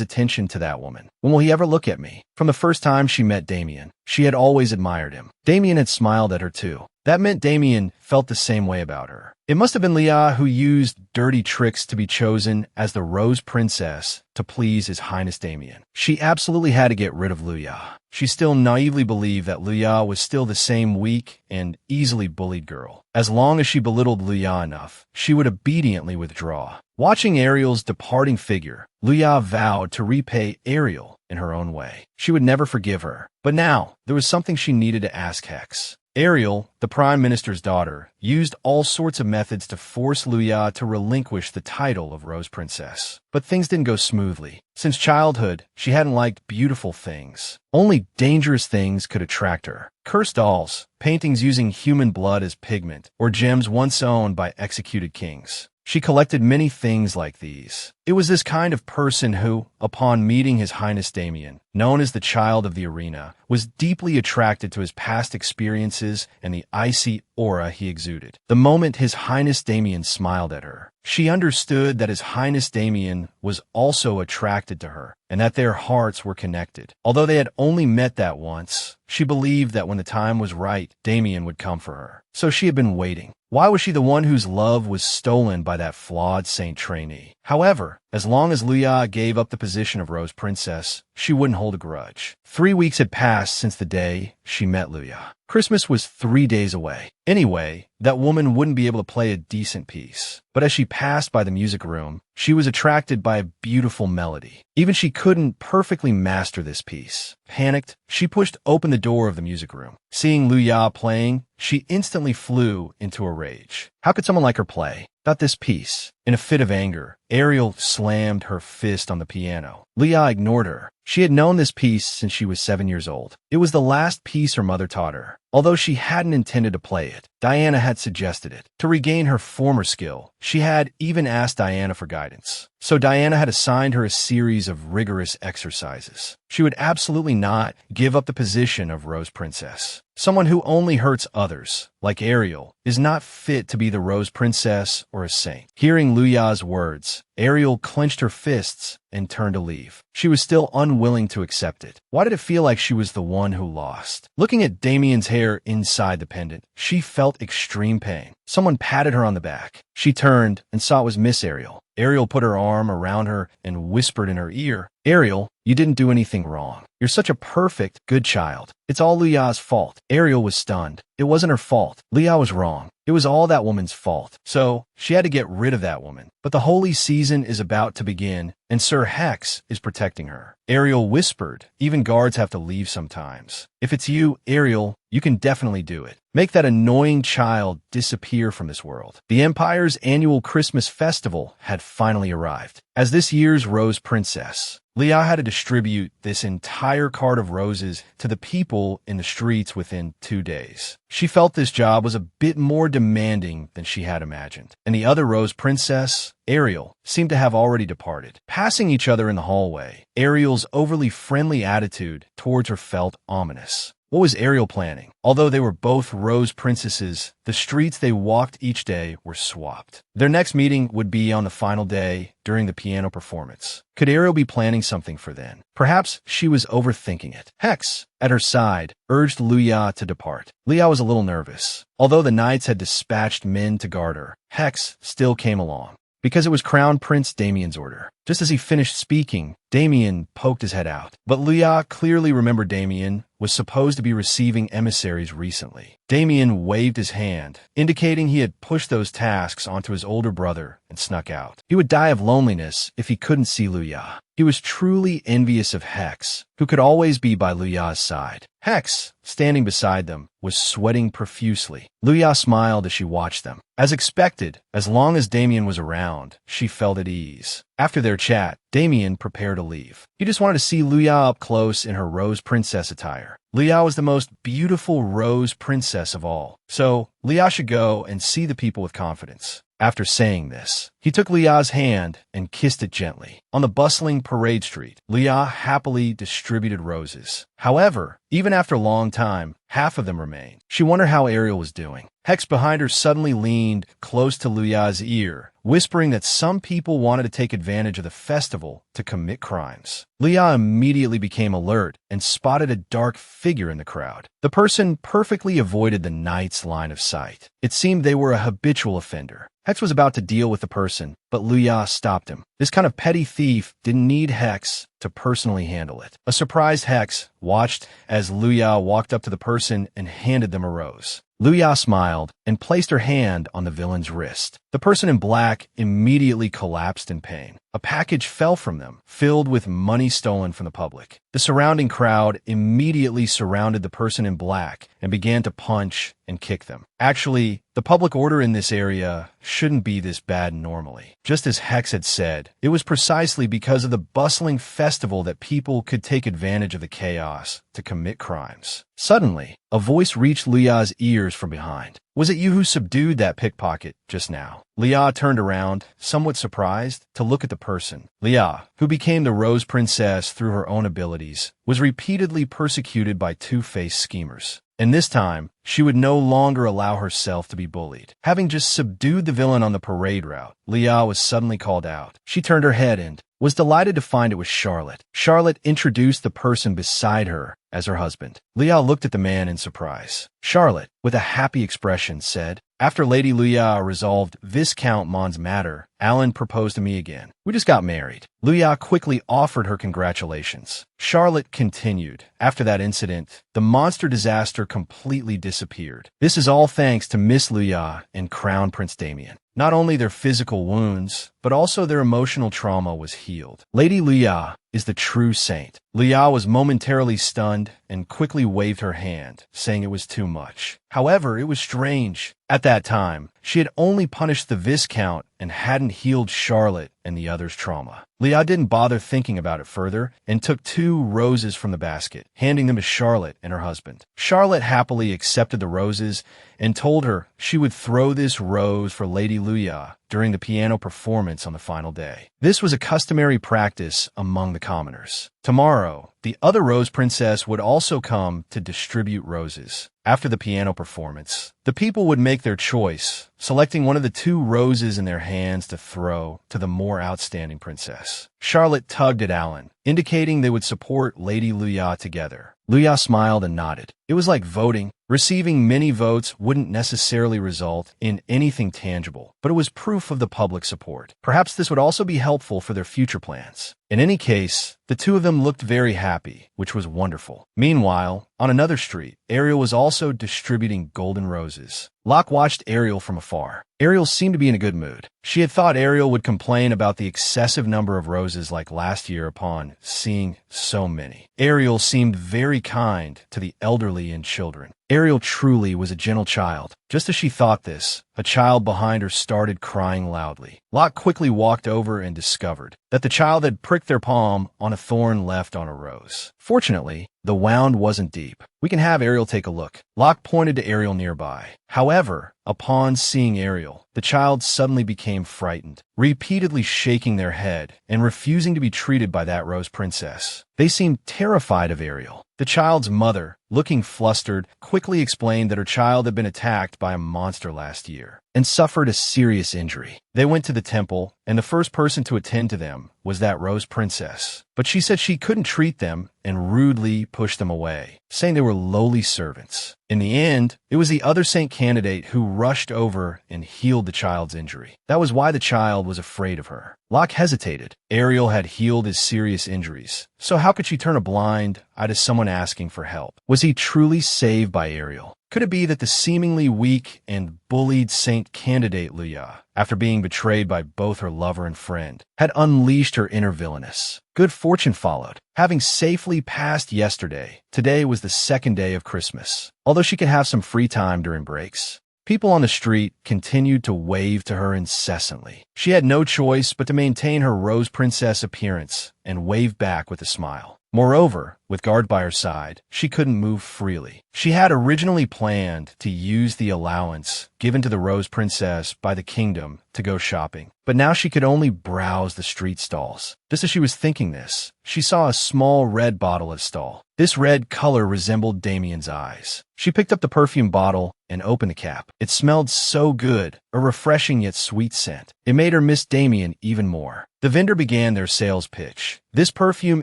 attention to that woman. When will he ever look at me? From the first time she met Damien, she had always admired him. Damien had smiled at her too. That meant Damien felt the same way about her. It must have been Leah who used dirty tricks to be chosen as the Rose Princess to please His Highness Damien. She absolutely had to get rid of Leah. She still naively believed that Leah was still the same weak and easily bullied girl. As long as she belittled Leah enough, she would obediently withdraw. Watching Ariel's departing figure, Leah vowed to repay Ariel in her own way. She would never forgive her. But now, there was something she needed to ask Hex. Ariel, the Prime Minister's daughter, used all sorts of methods to force Leah to relinquish the title of Rose Princess. But things didn't go smoothly. Since childhood, she hadn't liked beautiful things. Only dangerous things could attract her. Cursed dolls, paintings using human blood as pigment, or gems once owned by executed kings. She collected many things like these. It was this kind of person who, upon meeting His Highness Damien, known as the Child of the Arena, was deeply attracted to his past experiences and the icy aura he exuded. The moment His Highness Damien smiled at her, she understood that His Highness Damien was also attracted to her, and that their hearts were connected. Although they had only met that once, she believed that when the time was right, Damien would come for her. So she had been waiting. Why was she the one whose love was stolen by that flawed saint trainee? However, as long as Leah gave up the position of Rose Princess, she wouldn't hold a grudge. 3 weeks had passed since the day she met Leah. Christmas was 3 days away. Anyway, that woman wouldn't be able to play a decent piece. But as she passed by the music room, she was attracted by a beautiful melody. Even she couldn't perfectly master this piece. Panicked, she pushed open the door of the music room. Seeing Leah playing, she instantly flew into a rage. How could someone like her play? Not this piece. In a fit of anger, Ariel slammed her fist on the piano. Leah ignored her. She had known this piece since she was 7 years old. It was the last piece her mother taught her. Although she hadn't intended to play it, Diana had suggested it. To regain her former skill, she had even asked Diana for guidance. So Diana had assigned her a series of rigorous exercises. She would absolutely not give up the position of Rose Princess. Someone who only hurts others, like Ariel, is not fit to be the Rose Princess or a saint. Hearing Leah's words, Ariel clenched her fists and turned to leave. She was still unwilling to accept it. Why did it feel like she was the one who lost? Looking at Damien's hair inside the pendant, she felt extreme pain. Someone patted her on the back. She turned and saw it was Miss Ariel. Ariel put her arm around her and whispered in her ear, "Ariel, you didn't do anything wrong. You're such a perfect, good child. It's all Leah's fault." Ariel was stunned. It wasn't her fault. Leah was wrong. It was all that woman's fault. So, she had to get rid of that woman. But the holy season is about to begin, and Sir Hex is protecting her. Ariel whispered, "Even guards have to leave sometimes. If it's you, Ariel, you can definitely do it. Make that annoying child disappear from this world." The Empire's annual Christmas festival had finally arrived. As this year's Rose Princess, Leah had to distribute this entire cart of roses to the people in the streets within 2 days. She felt this job was a bit more demanding than she had imagined. And the other Rose Princess, Ariel, seemed to have already departed. Passing each other in the hallway, Ariel's overly friendly attitude towards her felt ominous. What was Ariel planning? Although they were both rose princesses, the streets they walked each day were swapped. Their next meeting would be on the final day during the piano performance. Could Ariel be planning something for then? Perhaps she was overthinking it. Hex, at her side, urged Luya to depart. Luya was a little nervous. Although the knights had dispatched men to guard her, Hex still came along, because it was Crown Prince Damien's order. Just as he finished speaking, Damien poked his head out. But Luya clearly remembered Damien was supposed to be receiving emissaries recently. Damien waved his hand, indicating he had pushed those tasks onto his older brother and snuck out. He would die of loneliness if he couldn't see Luya. He was truly envious of Hex, who could always be by Luya's side. Hex, standing beside them, was sweating profusely. Luya smiled as she watched them. As expected, as long as Damien was around, she felt at ease. After their chat, Damien prepared to leave. He just wanted to see Luya up close in her rose princess attire. Luya was the most beautiful rose princess of all, so Luya should go and see the people with confidence. After saying this, he took Luya's hand and kissed it gently. On the bustling parade street, Luya happily distributed roses. However, even after a long time, half of them remained. She wondered how Ariel was doing. Hex behind her suddenly leaned close to Luya's ear, whispering that some people wanted to take advantage of the festival to commit crimes. Luya immediately became alert and spotted a dark figure in the crowd. The person perfectly avoided the knight's line of sight. It seemed they were a habitual offender. Hex was about to deal with the person, but Luya stopped him. This kind of petty thief didn't need Hex to personally handle it. A surprised Hex watched as Luya walked up to the person and handed them a rose. Luya smiled and placed her hand on the villain's wrist. The person in black immediately collapsed in pain. A package fell from them, filled with money stolen from the public. The surrounding crowd immediately surrounded the person in black and began to punch and kick them. Actually, the public order in this area shouldn't be this bad normally. Just as Hex had said, it was precisely because of the bustling festival that people could take advantage of the chaos to commit crimes. Suddenly, a voice reached Luya's ears from behind. "Was it you who subdued that pickpocket just now?" Luya turned around, somewhat surprised, to look at the person. Luya, who became the Rose Princess through her own abilities, was repeatedly persecuted by two-faced schemers. And this time, she would no longer allow herself to be bullied. Having just subdued the villain on the parade route, Luya was suddenly called out. She turned her head and was delighted to find it was Charlotte. Charlotte introduced the person beside her as her husband. Luya looked at the man in surprise. Charlotte, with a happy expression, said, "After Lady Luya resolved Viscount Mon's matter, Alan proposed to me again. We just got married." Luya quickly offered her congratulations. Charlotte continued, "After that incident, the monster disaster completely disappeared. This is all thanks to Miss Luya and Crown Prince Damien. Not only their physical wounds, but also their emotional trauma was healed. Lady Luya is the true saint." Luya was momentarily stunned and quickly waved her hand, saying it was too much. However, it was strange. At that time, she had only punished the Viscount and hadn't healed Charlotte and the others' trauma. Luya didn't bother thinking about it further and took 2 roses from the basket, handing them to Charlotte and her husband. Charlotte happily accepted the roses and told her she would throw this rose for Lady Luya during the piano performance on the final day. This was a customary practice among the commoners. Tomorrow, the other Rose Princess would also come to distribute roses. After the piano performance, the people would make their choice, selecting one of the 2 roses in their hands to throw to the more outstanding princess. Charlotte tugged at Alan, indicating they would support Lady Luya together. Luya smiled and nodded. It was like voting. Receiving many votes wouldn't necessarily result in anything tangible, but it was proof of the public support. Perhaps this would also be helpful for their future plans. In any case, the 2 of them looked very happy, which was wonderful. Meanwhile, on another street, Ariel was also distributing golden roses. Locke watched Ariel from afar. Ariel seemed to be in a good mood. She had thought Ariel would complain about the excessive number of roses like last year upon seeing so many. Ariel seemed very kind to the elderly and children. Ariel truly was a gentle child. Just as she thought this, a child behind her started crying loudly. Locke quickly walked over and discovered that the child had pricked their palm on a thorn left on a rose. Fortunately, the wound wasn't deep. We can have Ariel take a look. Locke pointed to Ariel nearby. However, upon seeing Ariel, the child suddenly became frightened, repeatedly shaking their head and refusing to be treated by that rose princess. They seemed terrified of Ariel. The child's mother, looking flustered, quickly explained that her child had been attacked by a monster last year and suffered a serious injury. They went to the temple, and the first person to attend to them was that rose princess. But she said she couldn't treat them and rudely pushed them away, saying they were lowly servants. In the end, it was the other saint candidate who rushed over and healed the child's injury. That was why the child was afraid of her. Locke hesitated. Ariel had healed his serious injuries, so how could she turn a blind eye to someone asking for help? Was he truly saved by Ariel? Could it be that the seemingly weak and bullied saint candidate Luya, after being betrayed by both her lover and friend, had unleashed her inner villainess? Good fortune followed. Having safely passed yesterday, today was the second day of Christmas. Although she could have some free time during breaks, people on the street continued to wave to her incessantly. She had no choice but to maintain her rose princess appearance and wave back with a smile. Moreover, with guards by her side, she couldn't move freely. She had originally planned to use the allowance given to the Rose Princess by the kingdom to go shopping, but now she could only browse the street stalls. Just as she was thinking this, she saw a small red bottle at a stall. This red color resembled Damien's eyes. She picked up the perfume bottle and opened the cap. It smelled so good, a refreshing yet sweet scent. It made her miss Damien even more. The vendor began their sales pitch. This perfume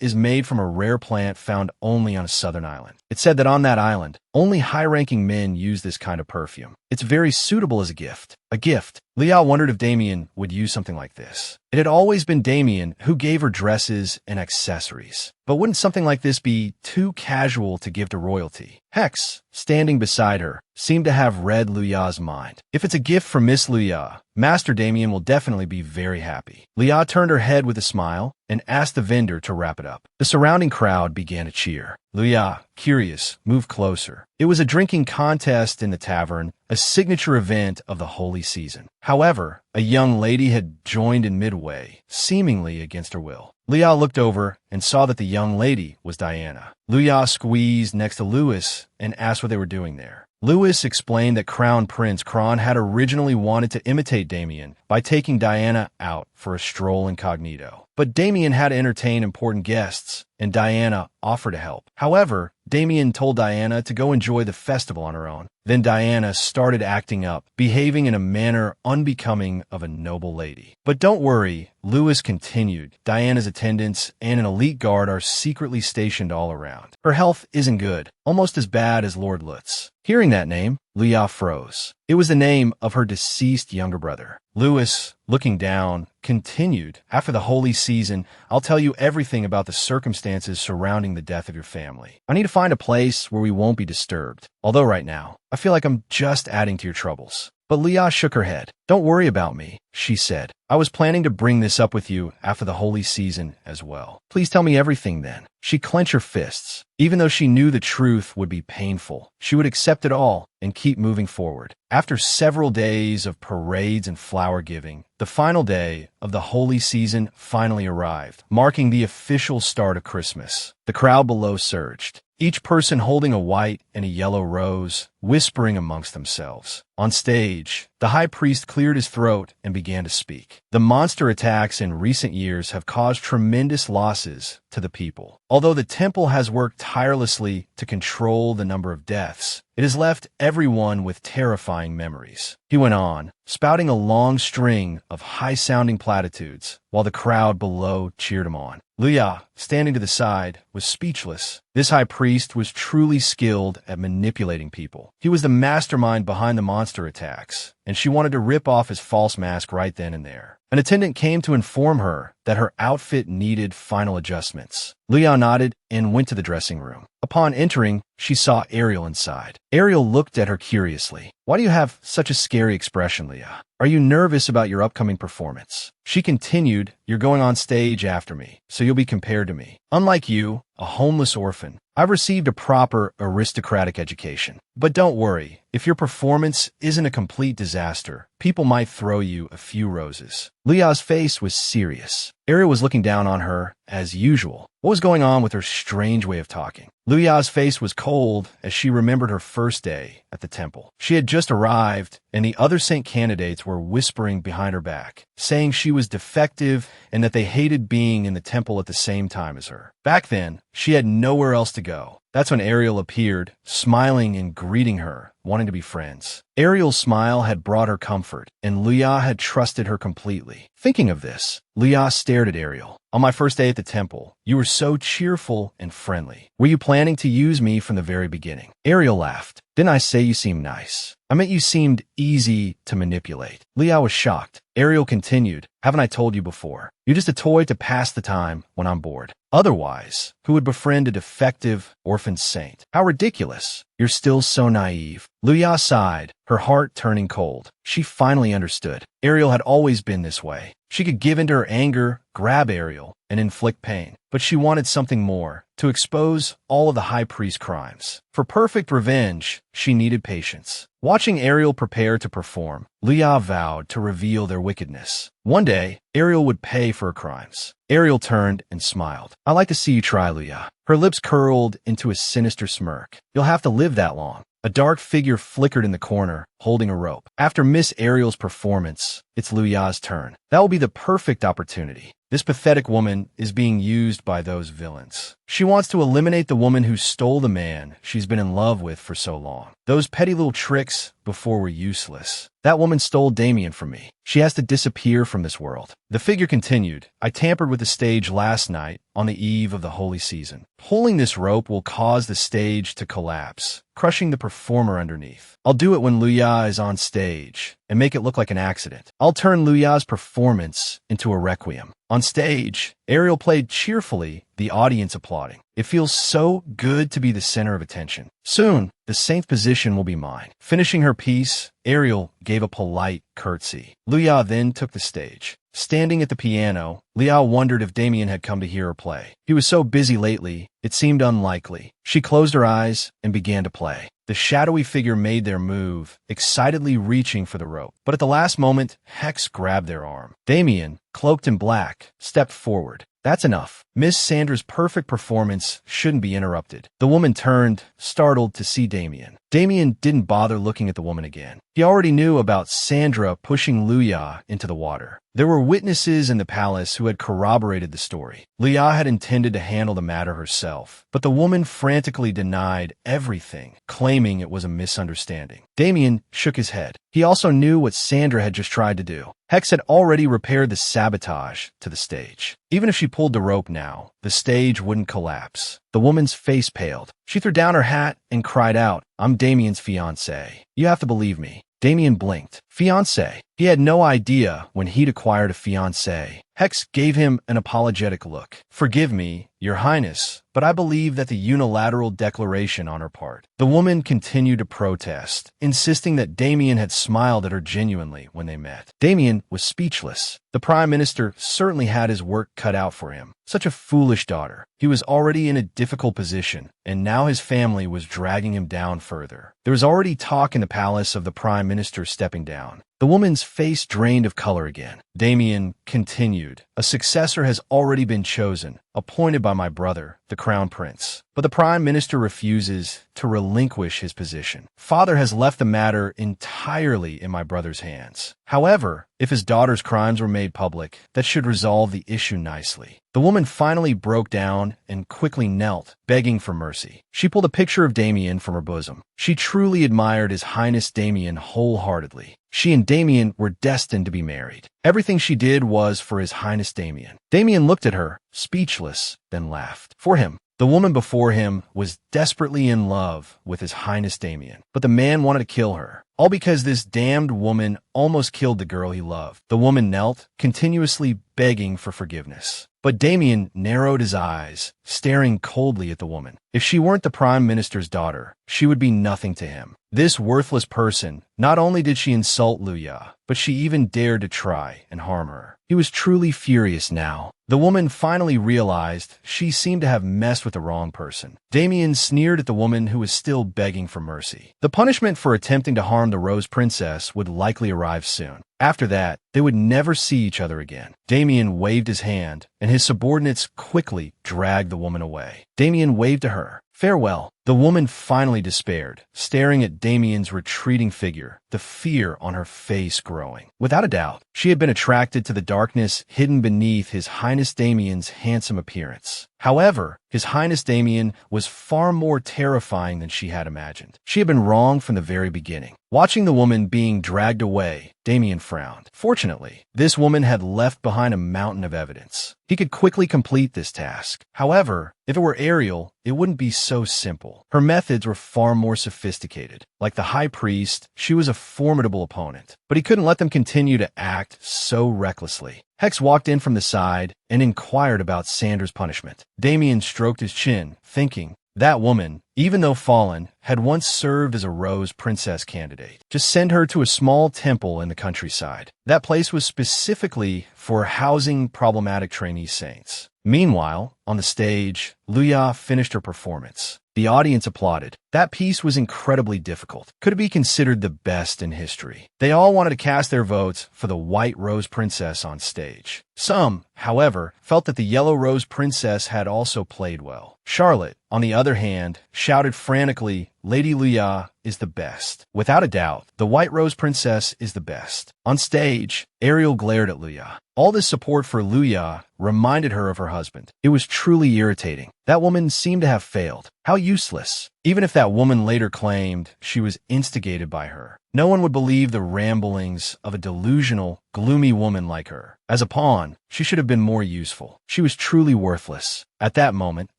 is made from a rare plant found only on a southern island. It said that on that island, only high-ranking men use this kind of perfume. It's very suitable as a gift. A gift. Liao wondered if Damien would use something like this. It had always been Damien who gave her dresses and accessories. But wouldn't something like this be too casual to give to royalty? Hex, standing beside her, seemed to have read Luya's mind. If it's a gift from Miss Luya, Master Damien will definitely be very happy. Luya turned her head with a smile and asked the vendor to wrap it up. The surrounding crowd began to cheer. Luya, curious, moved closer. It was a drinking contest in the tavern, a signature event of the holy season. However, a young lady had joined in midway, seemingly against her will. Luya looked over and saw that the young lady was Diana. Luya squeezed next to Louis and asked what they were doing there. Louis explained that Crown Prince Kron had originally wanted to imitate Damien by taking Diana out for a stroll incognito. But Damien had to entertain important guests, and Diana offered to help. However, Damien told Diana to go enjoy the festival on her own. Then Diana started acting up, behaving in a manner unbecoming of a noble lady. But don't worry, Louis continued. Diana's attendants and an elite guard are secretly stationed all around. Her health isn't good, almost as bad as Lord Lutz. Hearing that name, Luya froze. It was the name of her deceased younger brother. Louis, looking down, continued, after the holy season, I'll tell you everything about the circumstances surrounding the death of your family. I need to find a place where we won't be disturbed. Although right now, I feel like I'm just adding to your troubles. But Leah shook her head. Don't worry about me, she said. I was planning to bring this up with you after the holy season as well. Please tell me everything then. She clenched her fists. Even though she knew the truth would be painful, she would accept it all and keep moving forward. After several days of parades and flower giving, the final day of the holy season finally arrived, marking the official start of Christmas. The crowd below surged, each person holding a white and a yellow rose, whispering amongst themselves. On stage, the high priest cleared his throat and began to speak. The monster attacks in recent years have caused tremendous losses to the people. Although the temple has worked tirelessly to control the number of deaths, it has left everyone with terrifying memories. He went on, spouting a long string of high-sounding platitudes, while the crowd below cheered him on. Luya, standing to the side, was speechless. This high priest was truly skilled at manipulating people. He was the mastermind behind the monster attacks, and she wanted to rip off his false mask right then and there. An attendant came to inform her that her outfit needed final adjustments. Luya nodded and went to the dressing room. Upon entering, she saw Ariel inside. Ariel looked at her curiously. Why do you have such a scary expression, Luya? Are you nervous about your upcoming performance? She continued, You're going on stage after me, so you'll be compared to me. Unlike you, a homeless orphan, I've received a proper aristocratic education. But don't worry, If your performance isn't a complete disaster, people might throw you a few roses. Luya's face was serious. Ariel was looking down on her, as usual. What was going on with her strange way of talking? Luya's face was cold as she remembered her first day at the temple. She had just arrived, and the other saint candidates were whispering behind her back, saying she was defective and that they hated being in the temple at the same time as her. Back then, she had nowhere else to go. That's when Ariel appeared, smiling and greeting her, wanting to be friends. Ariel's smile had brought her comfort, and Luya had trusted her completely. Thinking of this, Luya stared at Ariel. On my first day at the temple, you were so cheerful and friendly. Were you planning to use me from the very beginning? Ariel laughed. Didn't I say you seemed nice? I meant you seemed easy to manipulate. Luya was shocked. Ariel continued, haven't I told you before? You're just a toy to pass the time when I'm bored. Otherwise, who would befriend a defective orphan saint? How ridiculous. You're still so naive. Luya sighed, her heart turning cold. She finally understood. Ariel had always been this way. She could give into her anger, grab Ariel, and inflict pain. But she wanted something more, to expose all of the high priest's crimes. For perfect revenge, she needed patience. Watching Ariel prepare to perform, Luya vowed to reveal their wickedness. One day, Ariel would pay for her crimes. Ariel turned and smiled. I like to see you try, Luya. Her lips curled into a sinister smirk. You'll have to live that long. A dark figure flickered in the corner, holding a rope. After Miss Ariel's performance, it's Luya's turn. That will be the perfect opportunity. This pathetic woman is being used by those villains. She wants to eliminate the woman who stole the man she's been in love with for so long. Those petty little tricks before were useless. That woman stole Damien from me. She has to disappear from this world. The figure continued. I tampered with the stage last night on the eve of the holy season. Pulling this rope will cause the stage to collapse, crushing the performer underneath. I'll do it when Luya is on stage and make it look like an accident. I'll turn Luya's performance into a requiem. On stage, Ariel played cheerfully, the audience applauding. It feels so good to be the center of attention. Soon, the saint's position will be mine. Finishing her piece, Ariel gave a polite curtsy. Luya then took the stage. Standing at the piano, Luya wondered if Damien had come to hear her play. He was so busy lately, it seemed unlikely. She closed her eyes and began to play. The shadowy figure made their move, excitedly reaching for the rope. But at the last moment, Hex grabbed their arm. Damien, cloaked in black, stepped forward. That's enough. Miss Sandra's perfect performance shouldn't be interrupted. The woman turned, startled to see Damien. Damien didn't bother looking at the woman again. He already knew about Sandra pushing Luya into the water. There were witnesses in the palace who had corroborated the story. Luya had intended to handle the matter herself, but the woman frantically denied everything, claiming it was a misunderstanding. Damien shook his head. He also knew what Sandra had just tried to do. Hex had already repaired the sabotage to the stage. Even if she pulled the rope now, the stage wouldn't collapse. The woman's face paled. She threw down her hat and cried out, I'm Damien's fiancé. You have to believe me. Damien blinked. Fiancé. He had no idea when he'd acquired a fiancé. Hex gave him an apologetic look. Forgive me, Your Highness, but I believe that the unilateral declaration on her part. The woman continued to protest, insisting that Damien had smiled at her genuinely when they met. Damien was speechless. The Prime Minister certainly had his work cut out for him. Such a foolish daughter. He was already in a difficult position, and now his family was dragging him down further. There was already talk in the palace of the Prime Minister stepping down. The woman's face drained of color again. Damien continued, a successor has already been chosen, appointed by my brother, the Crown Prince. But the Prime Minister refuses to relinquish his position. Father has left the matter entirely in my brother's hands. However, if his daughter's crimes were made public, that should resolve the issue nicely. The woman finally broke down and quickly knelt, begging for mercy. She pulled a picture of Damien from her bosom. She truly admired His Highness Damien wholeheartedly. She and Damien were destined to be married. Everything she did was for His Highness Damien. Damien looked at her, speechless, then laughed. For him, the woman before him was desperately in love with His Highness Damien, but the man wanted to kill her. All because this damned woman almost killed the girl he loved. The woman knelt, continuously begging for forgiveness. But Damien narrowed his eyes, staring coldly at the woman. If she weren't the Prime Minister's daughter, she would be nothing to him. This worthless person, not only did she insult Luya, but she even dared to try and harm her. He was truly furious now. The woman finally realized she seemed to have messed with the wrong person. Damien sneered at the woman who was still begging for mercy. The punishment for attempting to harm the Rose Princess would likely arrive soon. After that, they would never see each other again. Damien waved his hand, and his subordinates quickly dragged the woman away. Damien waved to her. Farewell. The woman finally despaired, staring at Damien's retreating figure, the fear on her face growing. Without a doubt, she had been attracted to the darkness hidden beneath His Highness Damien's handsome appearance. However, His Highness Damien was far more terrifying than she had imagined. She had been wrong from the very beginning. Watching the woman being dragged away, Damien frowned. Fortunately, this woman had left behind a mountain of evidence. He could quickly complete this task. However, if it were Ariel, it wouldn't be so simple. Her methods were far more sophisticated. Like the High Priest, she was a formidable opponent, but he couldn't let them continue to act so recklessly. Hex walked in from the side and inquired about Sandra's punishment. Damien stroked his chin, thinking, that woman, even though fallen, had once served as a Rose Princess candidate. Just send her to a small temple in the countryside. That place was specifically for housing problematic trainee saints. Meanwhile, on the stage, Luya finished her performance. The audience applauded. That piece was incredibly difficult. Could it be considered the best in history? They all wanted to cast their votes for the White Rose Princess on stage. Some, however, felt that the Yellow Rose Princess had also played well. Charlotte, on the other hand, shouted frantically, Lady Luya is the best. Without a doubt, the White Rose Princess is the best. On stage, Ariel glared at Luya. All this support for Luya reminded her of her husband. It was truly irritating. That woman seemed to have failed. How useless. Even if that woman later claimed she was instigated by her, no one would believe the ramblings of a delusional, gloomy woman like her. As a pawn, she should have been more useful. She was truly worthless. At that moment,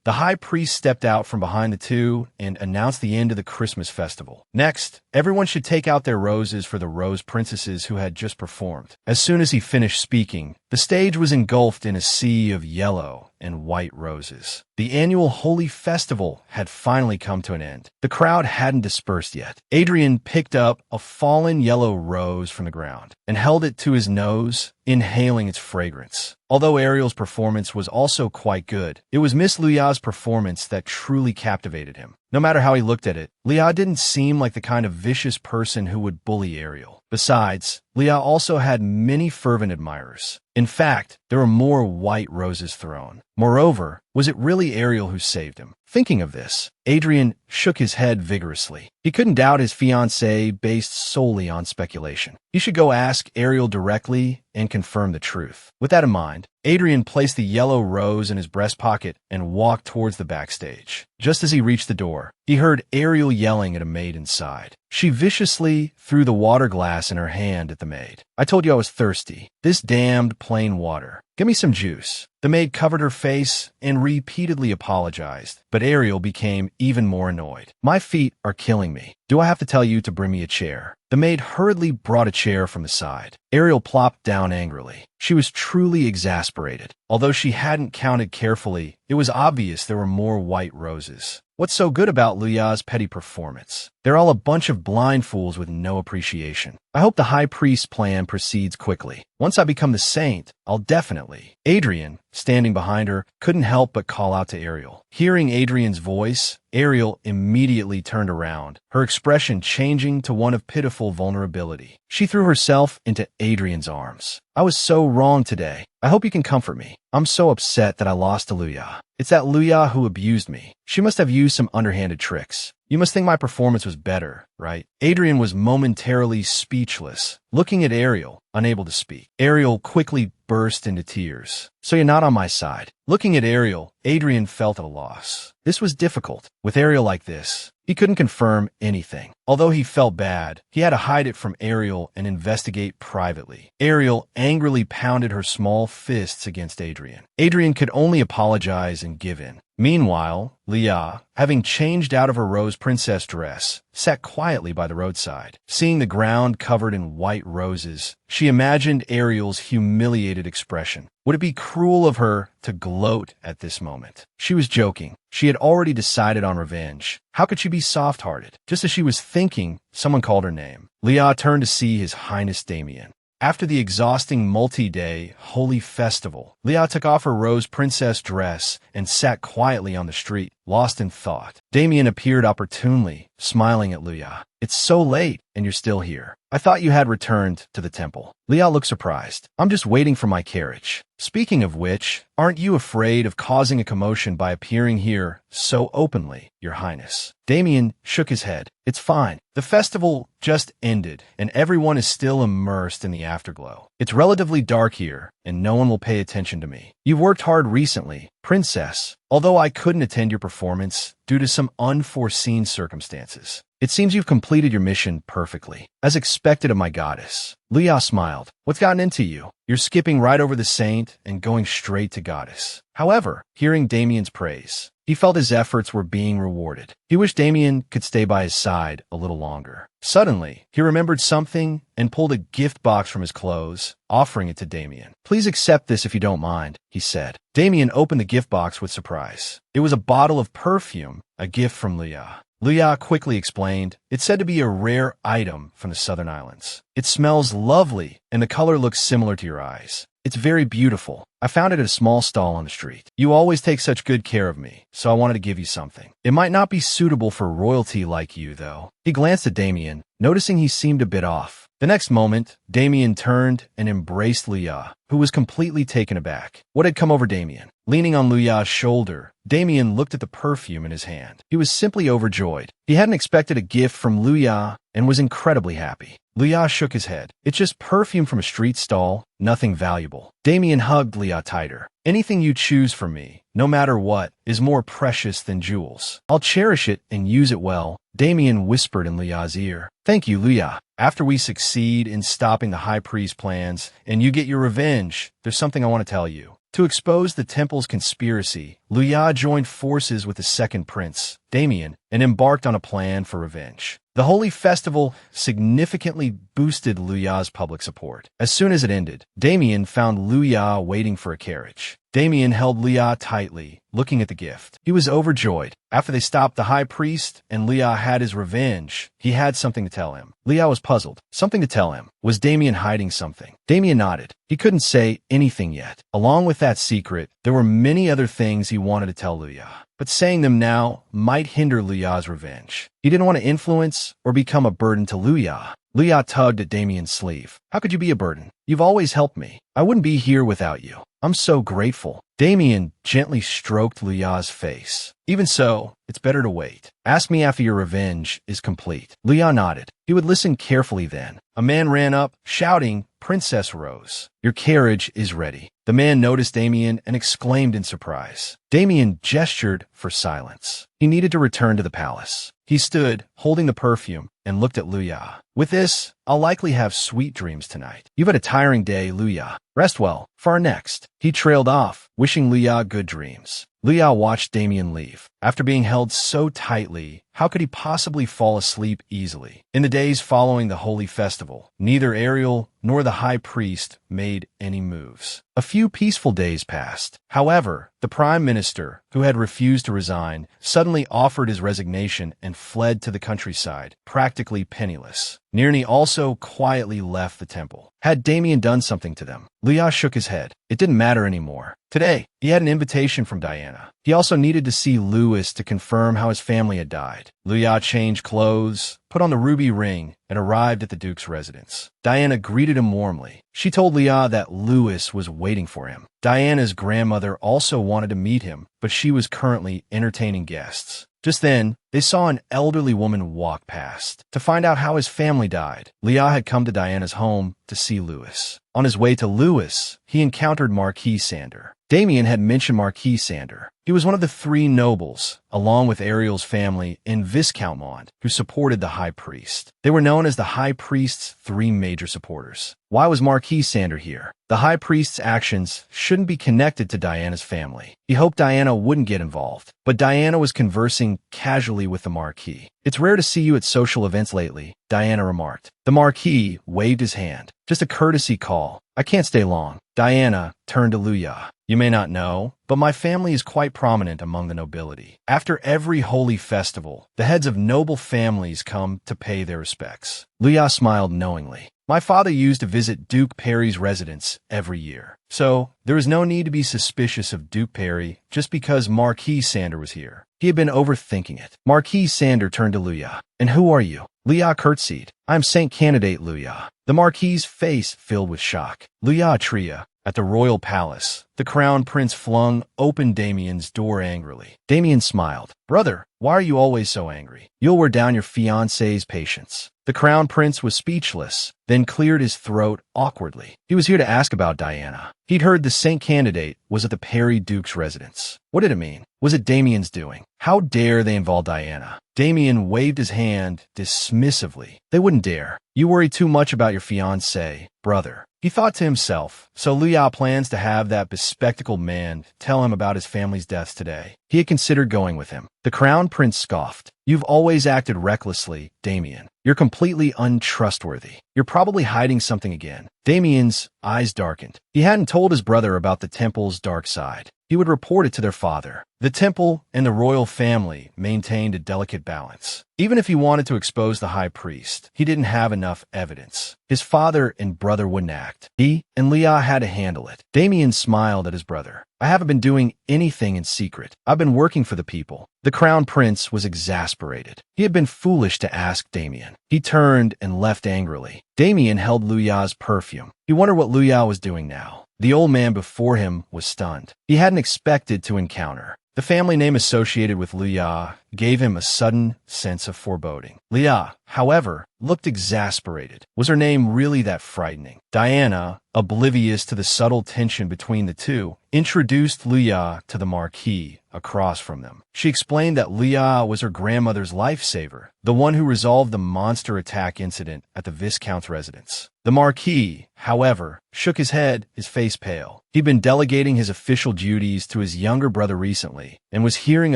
the High Priest stepped out from behind the two and announced the end of the Christmas festival. Next, everyone should take out their roses for the Rose Princesses who had just performed. As soon as he finished speaking, the stage was engulfed in a sea of yellow and white roses. The annual Holy Festival had finally come to an end. The crowd hadn't dispersed yet. Adrian picked up a fallen yellow rose from the ground and held it to his nose, inhaling its fragrance. Although Ariel's performance was also quite good, it was Miss Luya's performance that truly captivated him. No matter how he looked at it, Luya didn't seem like the kind of vicious person who would bully Ariel. Besides, Luya also had many fervent admirers. In fact, there were more white roses thrown. Moreover, was it really Ariel who saved him? Thinking of this, Adrian shook his head vigorously. He couldn't doubt his fiancée based solely on speculation. He should go ask Ariel directly and confirm the truth. With that in mind, Adrian placed the yellow rose in his breast pocket and walked towards the backstage. Just as he reached the door, he heard Ariel yelling at a maid inside. She viciously threw the water glass in her hand at the maid. I told you I was thirsty. This damned plain water. Give me some juice. The maid covered her face and repeatedly apologized, but Ariel became even more annoyed. My feet are killing me. Do I have to tell you to bring me a chair? The maid hurriedly brought a chair from the side. Ariel plopped down angrily. She was truly exasperated. Although she hadn't counted carefully, it was obvious there were more white roses. What's so good about Luya's petty performance? They're all a bunch of blind fools with no appreciation. I hope the High Priest plan proceeds quickly. Once I become the saint, I'll definitely. Adrian, standing behind her, couldn't help but call out to Ariel. Hearing Adrian's voice, Ariel immediately turned around, her expression changing to one of pitiful vulnerability. She threw herself into Adrian's arms. I was so wrong today. I hope you can comfort me. I'm so upset that I lost to Luya. It's that Luya who abused me. She must have used some underhanded tricks. You must think my performance was better, right? Adrian was momentarily speechless, looking at Ariel, unable to speak. Ariel quickly burst into tears. So you're not on my side. Looking at Ariel, Adrian felt at a loss. This was difficult. With Ariel like this, he couldn't confirm anything. Although he felt bad, he had to hide it from Ariel and investigate privately. Ariel angrily pounded her small fists against Adrian. Adrian could only apologize and give in. Meanwhile, Luya, having changed out of her Rose Princess dress, sat quietly by the roadside. Seeing the ground covered in white roses, she imagined Ariel's humiliated expression. Would it be cruel of her to gloat at this moment? She was joking. She had already decided on revenge. How could she be soft-hearted? Just as she was thinking, someone called her name. Luya turned to see His Highness Damien. After the exhausting multi-day holy festival, Leah took off her rose princess dress and sat quietly on the street, lost in thought. Damien appeared opportunely, smiling at Leah. It's so late, and you're still here. I thought you had returned to the temple. Leah looked surprised. I'm just waiting for my carriage. Speaking of which, aren't you afraid of causing a commotion by appearing here so openly, Your Highness? Damien shook his head. It's fine. The festival just ended, and everyone is still immersed in the afterglow. It's relatively dark here, and no one will pay attention to me. You've worked hard recently, Princess, although I couldn't attend your performance due to some unforeseen circumstances. It seems you've completed your mission perfectly, as expected of my goddess. Leah smiled. What's gotten into you? You're skipping right over the saint and going straight to goddess. However, hearing Damien's praise, he felt his efforts were being rewarded. He wished Damien could stay by his side a little longer. Suddenly, he remembered something and pulled a gift box from his clothes, offering it to Damien. Please accept this if you don't mind, he said. Damien opened the gift box with surprise. It was a bottle of perfume, a gift from Leah. Leah quickly explained, it's said to be a rare item from the Southern Islands. It smells lovely, and the color looks similar to your eyes. It's very beautiful. I found it at a small stall on the street. You always take such good care of me, so I wanted to give you something. It might not be suitable for royalty like you, though. He glanced at Damien, noticing he seemed a bit off. The next moment, Damien turned and embraced Leah, who was completely taken aback. What had come over Damien? Leaning on Leah's shoulder, Damien looked at the perfume in his hand. He was simply overjoyed. He hadn't expected a gift from Leah and was incredibly happy. Leah shook his head. It's just perfume from a street stall, nothing valuable. Damien hugged Leah tighter. Anything you choose from me, no matter what, is more precious than jewels. I'll cherish it and use it well, Damien whispered in Leah's ear. Thank you, Leah. After we succeed in stopping the High Priest's plans and you get your revenge, there's something I want to tell you. To expose the temple's conspiracy, Leah joined forces with the second prince, Damien, and embarked on a plan for revenge. The holy festival significantly boosted Leah's public support. As soon as it ended, Damien found Leah waiting for a carriage. Damien held Leah tightly, looking at the gift. He was overjoyed. After they stopped the high priest and Leah had his revenge, he had something to tell him. Leah was puzzled. Something to tell him. Was Damien hiding something? Damien nodded. He couldn't say anything yet. Along with that secret, there were many other things he wanted to tell Leah. But saying them now might hinder Leah's revenge. He didn't want to influence or become a burden to Leah. Leah tugged at Damien's sleeve. How could you be a burden? You've always helped me. I wouldn't be here without you. I'm so grateful. Damien gently stroked Leah's face. Even so, it's better to wait. Ask me after your revenge is complete. Leah nodded. He would listen carefully then. A man ran up, shouting, Princess Rose, your carriage is ready. The man noticed Damien and exclaimed in surprise. Damien gestured for silence. He needed to return to the palace. He stood, holding the perfume, and looked at Leah. With this, I'll likely have sweet dreams tonight. You've had a tiring day, Leah. Rest well for our next. He trailed off, wishing Leah good dreams. Leah watched Damien leave. After being held so tightly, how could he possibly fall asleep easily? In the days following the holy festival, neither Ariel nor the high priest made any moves. A few peaceful days passed. However, the prime minister, who had refused to resign, suddenly offered his resignation and fled to the countryside, practically penniless. Nirni also quietly left the temple. Had Damien done something to them? Leah shook his head. It didn't matter anymore. Today, he had an invitation from Diana. He also needed to see Louis to confirm how his family had died. Leah changed clothes, put on the ruby ring, and arrived at the Duke's residence. Diana greeted him warmly. She told Leah that Louis was waiting for him. Diana's grandmother also wanted to meet him, but she was currently entertaining guests. Just then, they saw an elderly woman walk past. To find out how his family died, Leah had come to Diana's home to see Louis. On his way to Louis, he encountered Marquis Sander. Damien had mentioned Marquis Sander. He was one of the three nobles, along with Ariel's family and Viscount Mond, who supported the High Priest. They were known as the High Priest's three major supporters. Why was Marquis Sander here? The High Priest's actions shouldn't be connected to Diana's family. He hoped Diana wouldn't get involved, but Diana was conversing casually with the Marquis. It's rare to see you at social events lately, Diana remarked. The Marquis waved his hand. Just a courtesy call. I can't stay long. Diana turned to Leah. You may not know, but my family is quite prominent among the nobility. After every holy festival, the heads of noble families come to pay their respects. Luya smiled knowingly. My father used to visit Duke Perry's residence every year, so there is no need to be suspicious of Duke Perry just because Marquis Sander was here. He had been overthinking it. Marquis Sander turned to Luya. And who are you? Luya curtsied. I'm Saint Candidate Luya. The Marquis's face filled with shock. Luya Tria. At the royal palace, the crown prince flung open Damien's door angrily. Damien smiled. Brother, why are you always so angry? You'll wear down your fiancé's patience. The crown prince was speechless, then cleared his throat awkwardly. He was here to ask about Diana. He'd heard the Saint Candidate was at the Perry Duke's residence. What did it mean? Was it Damien's doing? How dare they involve Diana? Damien waved his hand dismissively. They wouldn't dare. You worry too much about your fiancé, brother. He thought to himself, so Luya plans to have that bespectacled man tell him about his family's deaths today. He had considered going with him. The crown prince scoffed. You've always acted recklessly, Damien. You're completely untrustworthy. You're probably hiding something again. Damien's eyes darkened. He hadn't told his brother about the temple's dark side. He would report it to their father. The temple and the royal family maintained a delicate balance. Even if he wanted to expose the high priest, he didn't have enough evidence. His father and brother wouldn't act. He and Luya had to handle it. Damien smiled at his brother. I haven't been doing anything in secret. I've been working for the people. The crown prince was exasperated. He had been foolish to ask Damien. He turned and left angrily. Damien held Luya's perfume. He wondered what Luya was doing now. The old man before him was stunned. He hadn't expected to encounter. The family name associated with Luya gave him a sudden sense of foreboding. Luya, however, looked exasperated. Was her name really that frightening? Diana, oblivious to the subtle tension between the two, introduced Luya to the Marquis across from them. She explained that Luya was her grandmother's lifesaver, the one who resolved the monster attack incident at the Viscount's residence. The Marquis, however, shook his head, his face pale. He'd been delegating his official duties to his younger brother recently and was hearing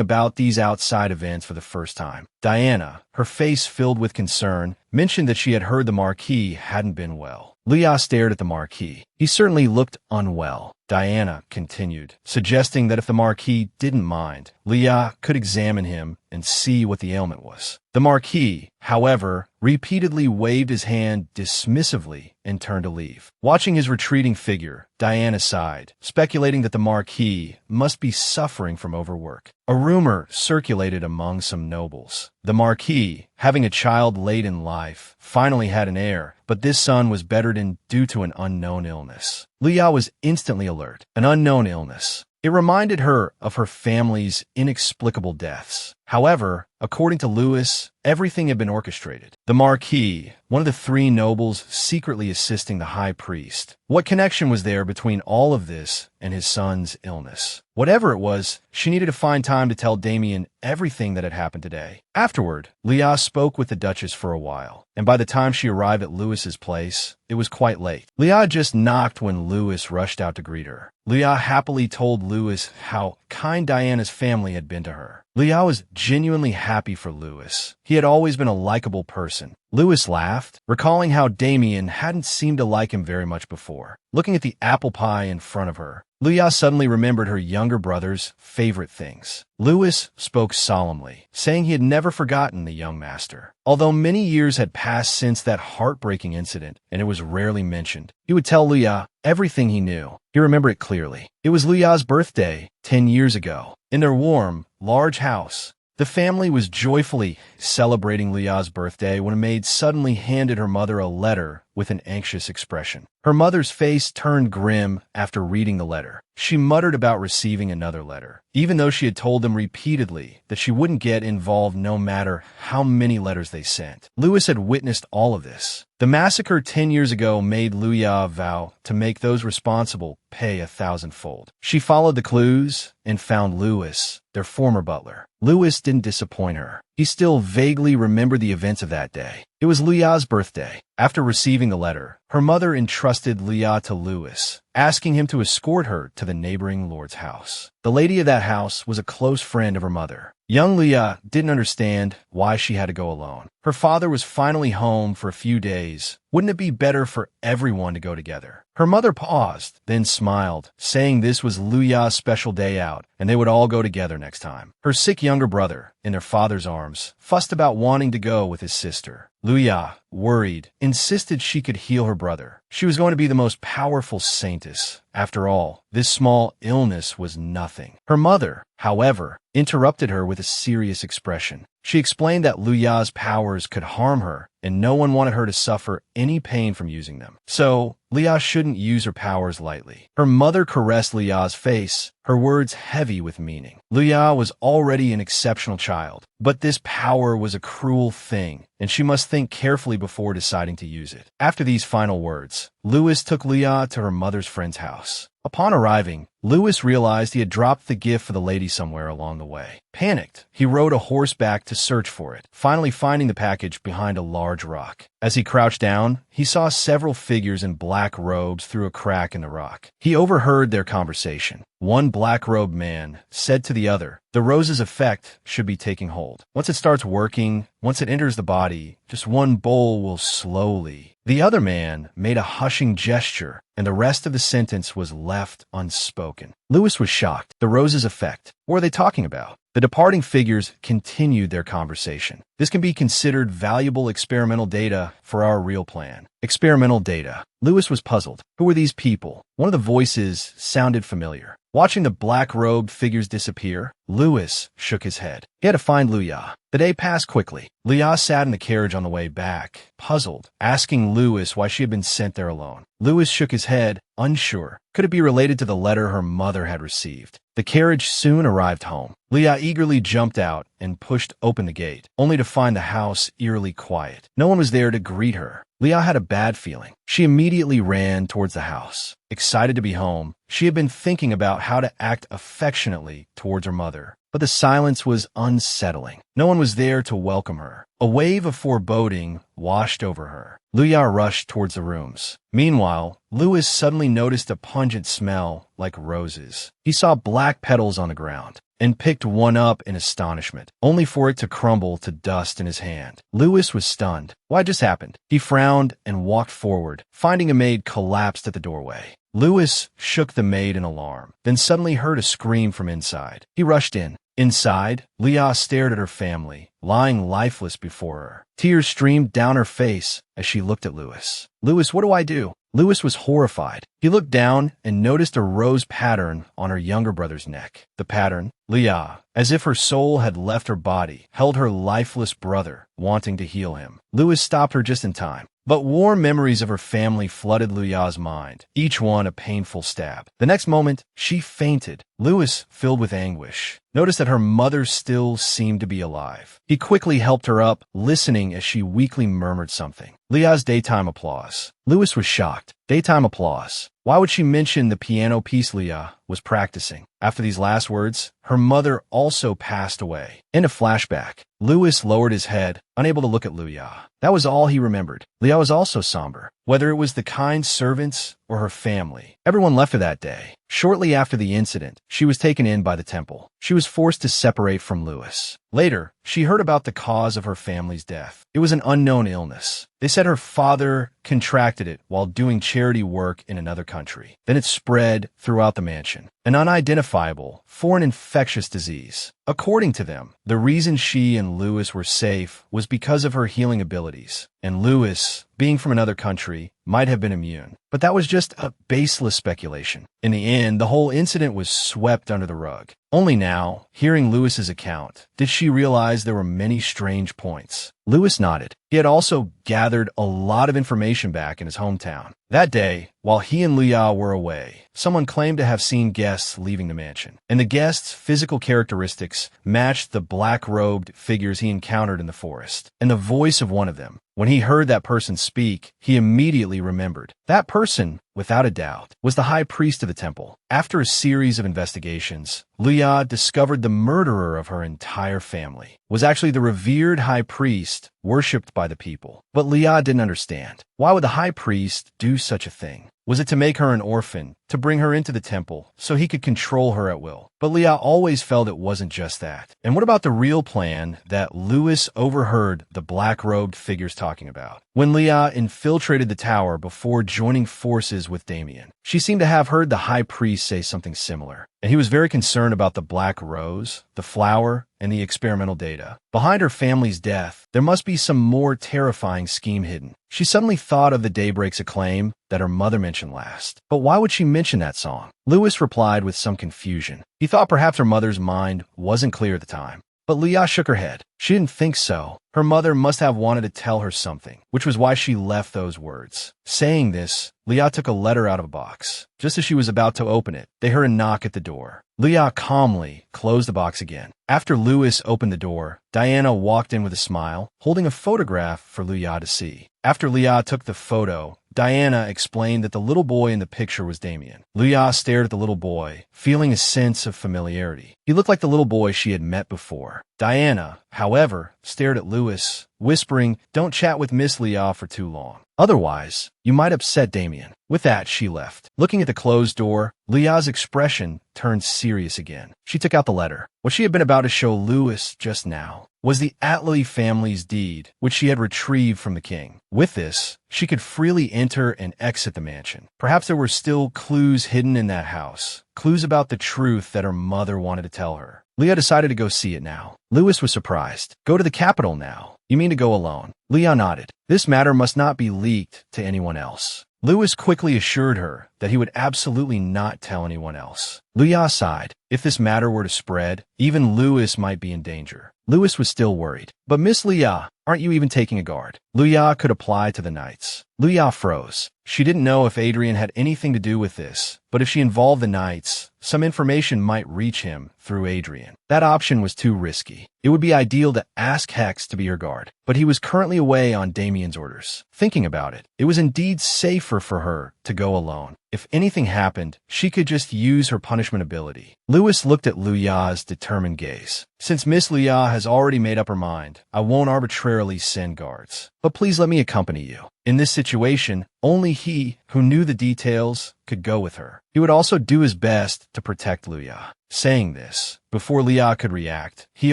about these outside events for the first time. Diana, her face filled with concern, mentioned that she had heard the Marquis hadn't been well. Luya stared at the Marquis. He certainly looked unwell. Diana continued, suggesting that if the Marquis didn't mind, Luya could examine him and see what the ailment was. The Marquis, however, repeatedly waved his hand dismissively and turned to leave. Watching his retreating figure, Diana sighed, speculating that the Marquis must be suffering from overwork. A rumor circulated among some nobles. The Marquis, having a child late in life, finally had an heir, but this son was bedridden due to an unknown illness. Luya was instantly alert. An unknown illness. It reminded her of her family's inexplicable deaths. However, according to Louis, everything had been orchestrated. The Marquis, one of the three nobles secretly assisting the high priest. What connection was there between all of this and his son's illness? Whatever it was, she needed to find time to tell Damien everything that had happened today. Afterward, Luya spoke with the Duchess for a while, and by the time she arrived at Louis's place, it was quite late. Luya just knocked when Louis rushed out to greet her. Luya happily told Louis how kind Diana's family had been to her. Luya was genuinely happy for Louis. He had always been a likable person. Louis laughed, recalling how Damien hadn't seemed to like him very much before. Looking at the apple pie in front of her, Luya suddenly remembered her younger brother's favorite things. Louis spoke solemnly, saying he had never forgotten the young master. Although many years had passed since that heartbreaking incident, and it was rarely mentioned, he would tell Luya everything he knew. He remembered it clearly. It was Luya's birthday 10 years ago. In their warm, large house, the family was joyfully celebrating Luya's birthday when a maid suddenly handed her mother a letter with an anxious expression. Her mother's face turned grim after reading the letter. She muttered about receiving another letter, even though she had told them repeatedly that she wouldn't get involved no matter how many letters they sent. Louis had witnessed all of this. The massacre 10 years ago made Luya vow to make those responsible pay 1,000-fold. She followed the clues and found Louis, their former butler. Louis didn't disappoint her. He still vaguely remembered the events of that day. It was Luya's birthday. After receiving the letter, her mother entrusted Luya to Louis, asking him to escort her to the neighboring lord's house. The lady of that house was a close friend of her mother. Young Leah didn't understand why she had to go alone. Her father was finally home for a few days. Wouldn't it be better for everyone to go together? Her mother paused, then smiled, saying this was Luya's special day out, and they would all go together next time. Her sick younger brother, in their father's arms, fussed about wanting to go with his sister. Luya, worried, insisted she could heal her brother. She was going to be the most powerful saintess. After all, this small illness was nothing. Her mother, however, interrupted her with a serious expression. She explained that Luya's powers could harm her, and no one wanted her to suffer any pain from using them. So, Luya shouldn't use her powers lightly. Her mother caressed Luya's face, her words heavy with meaning. Luya was already an exceptional child, but this power was a cruel thing, and she must think carefully before deciding to use it. After these final words, Louis took Luya to her mother's friend's house. Upon arriving, Louis realized he had dropped the gift for the lady somewhere along the way. Panicked, he rode a horse back to search for it, finally finding the package behind a large rock. As he crouched down, he saw several figures in black robes through a crack in the rock. He overheard their conversation. One black-robed man said to the other, "The rose's effect should be taking hold. Once it starts working, once it enters the body, just one bowl will slowly." The other man made a hushing gesture, and the rest of the sentence was left unspoken. Louis was shocked. The rose's effect. What were they talking about? The departing figures continued their conversation. This can be considered valuable experimental data for our real plan. Experimental data. Louis was puzzled. Who were these people? One of the voices sounded familiar. Watching the black-robed figures disappear, Louis shook his head. He had to find Luya. The day passed quickly. Luya sat in the carriage on the way back, puzzled, asking Louis why she had been sent there alone. Louis shook his head, unsure. Could it be related to the letter her mother had received? The carriage soon arrived home. Luya eagerly jumped out and pushed open the gate, only to find the house eerily quiet. No one was there to greet her. Luya had a bad feeling. She immediately ran towards the house. Excited to be home, she had been thinking about how to act affectionately towards her mother. But the silence was unsettling. No one was there to welcome her. A wave of foreboding washed over her. Luya rushed towards the rooms. Meanwhile, Louis suddenly noticed a pungent smell like roses. He saw black petals on the ground and picked one up in astonishment, only for it to crumble to dust in his hand. Louis was stunned. What just happened? He frowned and walked forward, finding a maid collapsed at the doorway. Louis shook the maid in alarm, then suddenly heard a scream from inside. He rushed in. Inside, Luya stared at her family, lying lifeless before her. Tears streamed down her face as she looked at Louis. "Louis, what do I do?" Louis was horrified. He looked down and noticed a rose pattern on her younger brother's neck. The pattern, Luya, as if her soul had left her body, held her lifeless brother, wanting to heal him. Louis stopped her just in time. But warm memories of her family flooded Luya's mind, each one a painful stab. The next moment, she fainted. Louis, filled with anguish, noticed that her mother still seemed to be alive. He quickly helped her up, listening as she weakly murmured something. Luya's daytime applause. Louis was shocked. Daytime applause. Why would she mention the piano piece Luya was practicing? After these last words, her mother also passed away. In a flashback, Louis lowered his head, unable to look at Luya. That was all he remembered. Luya was also somber, whether it was the kind servants or her family. Everyone left her that day. Shortly after the incident, she was taken in by the temple. She was forced to separate from Louis. Later, she heard about the cause of her family's death. It was an unknown illness. They said her father contracted it while doing charity work in another country. Then it spread throughout the mansion. An unidentifiable, foreign infectious disease. According to them, the reason she and Louis were safe was because of her healing abilities. And Louis, being from another country, might have been immune. But that was just a baseless speculation. In the end, the whole incident was swept under the rug. Only now, hearing Louis's account, did she realize there were many strange points. Louis nodded. He had also gathered a lot of information back in his hometown. That day, while he and Luya were away, someone claimed to have seen guests leaving the mansion, and the guests' physical characteristics matched the black-robed figures he encountered in the forest. And the voice of one of them, when he heard that person speak, he immediately remembered. That person, without a doubt, was the high priest of the temple. After a series of investigations, Luya discovered the murderer of her entire family was actually the revered high priest worshipped by the people. But Luya didn't understand. Why would the high priest do such a thing? Was it to make her an orphan, to bring her into the temple, so he could control her at will? But Leah always felt it wasn't just that. And what about the real plan that Louis overheard the black-robed figures talking about? When Leah infiltrated the tower before joining forces with Damien, she seemed to have heard the high priest say something similar, and he was very concerned about the black rose, the flower, and the experimental data. Behind her family's death, there must be some more terrifying scheme hidden. She suddenly thought of the Daybreak's acclaim that her mother mentioned last. But why would she mention that song? Louis replied with some confusion. He thought perhaps her mother's mind wasn't clear at the time. But Leah shook her head. She didn't think so. Her mother must have wanted to tell her something, which was why she left those words. Saying this, Leah took a letter out of a box. Just as she was about to open it, they heard a knock at the door. Leah calmly closed the box again. After Louis opened the door, Diana walked in with a smile, holding a photograph for Leah to see. After Leah took the photo, Diana explained that the little boy in the picture was Damien. Leah stared at the little boy, feeling a sense of familiarity. He looked like the little boy she had met before. Diana, however, stared at Louis, whispering, "Don't chat with Miss Leah for too long. Otherwise, you might upset Damien." With that, she left. Looking at the closed door, Leah's expression turned serious again. She took out the letter. What she had been about to show Louis just now was the Atlee family's deed, which she had retrieved from the king. With this, she could freely enter and exit the mansion. Perhaps there were still clues hidden in that house, clues about the truth that her mother wanted to tell her. Leah decided to go see it now. Louis was surprised. Go to the capital now? You mean to go alone? Leah nodded. This matter must not be leaked to anyone else. Louis quickly assured her that he would absolutely not tell anyone else. Leah sighed. If this matter were to spread, even Louis might be in danger. Louis was still worried. But Miss Leah, aren't you even taking a guard? Leah could apply to the knights. Leah froze. She didn't know if Adrian had anything to do with this, but if she involved the knights, some information might reach him through Adrian. That option was too risky. It would be ideal to ask Hex to be her guard, but he was currently away on Damien's orders. Thinking about it, it was indeed safer for her to go alone. If anything happened, she could just use her punishment ability. Louis looked at Leah's determined gaze. Since Miss Leah has already made up her mind, I won't arbitrarily send guards. But please let me accompany you. In this situation, only he who knew the details could go with her. He would also do his best to protect Leah. Saying this, before Leah could react, he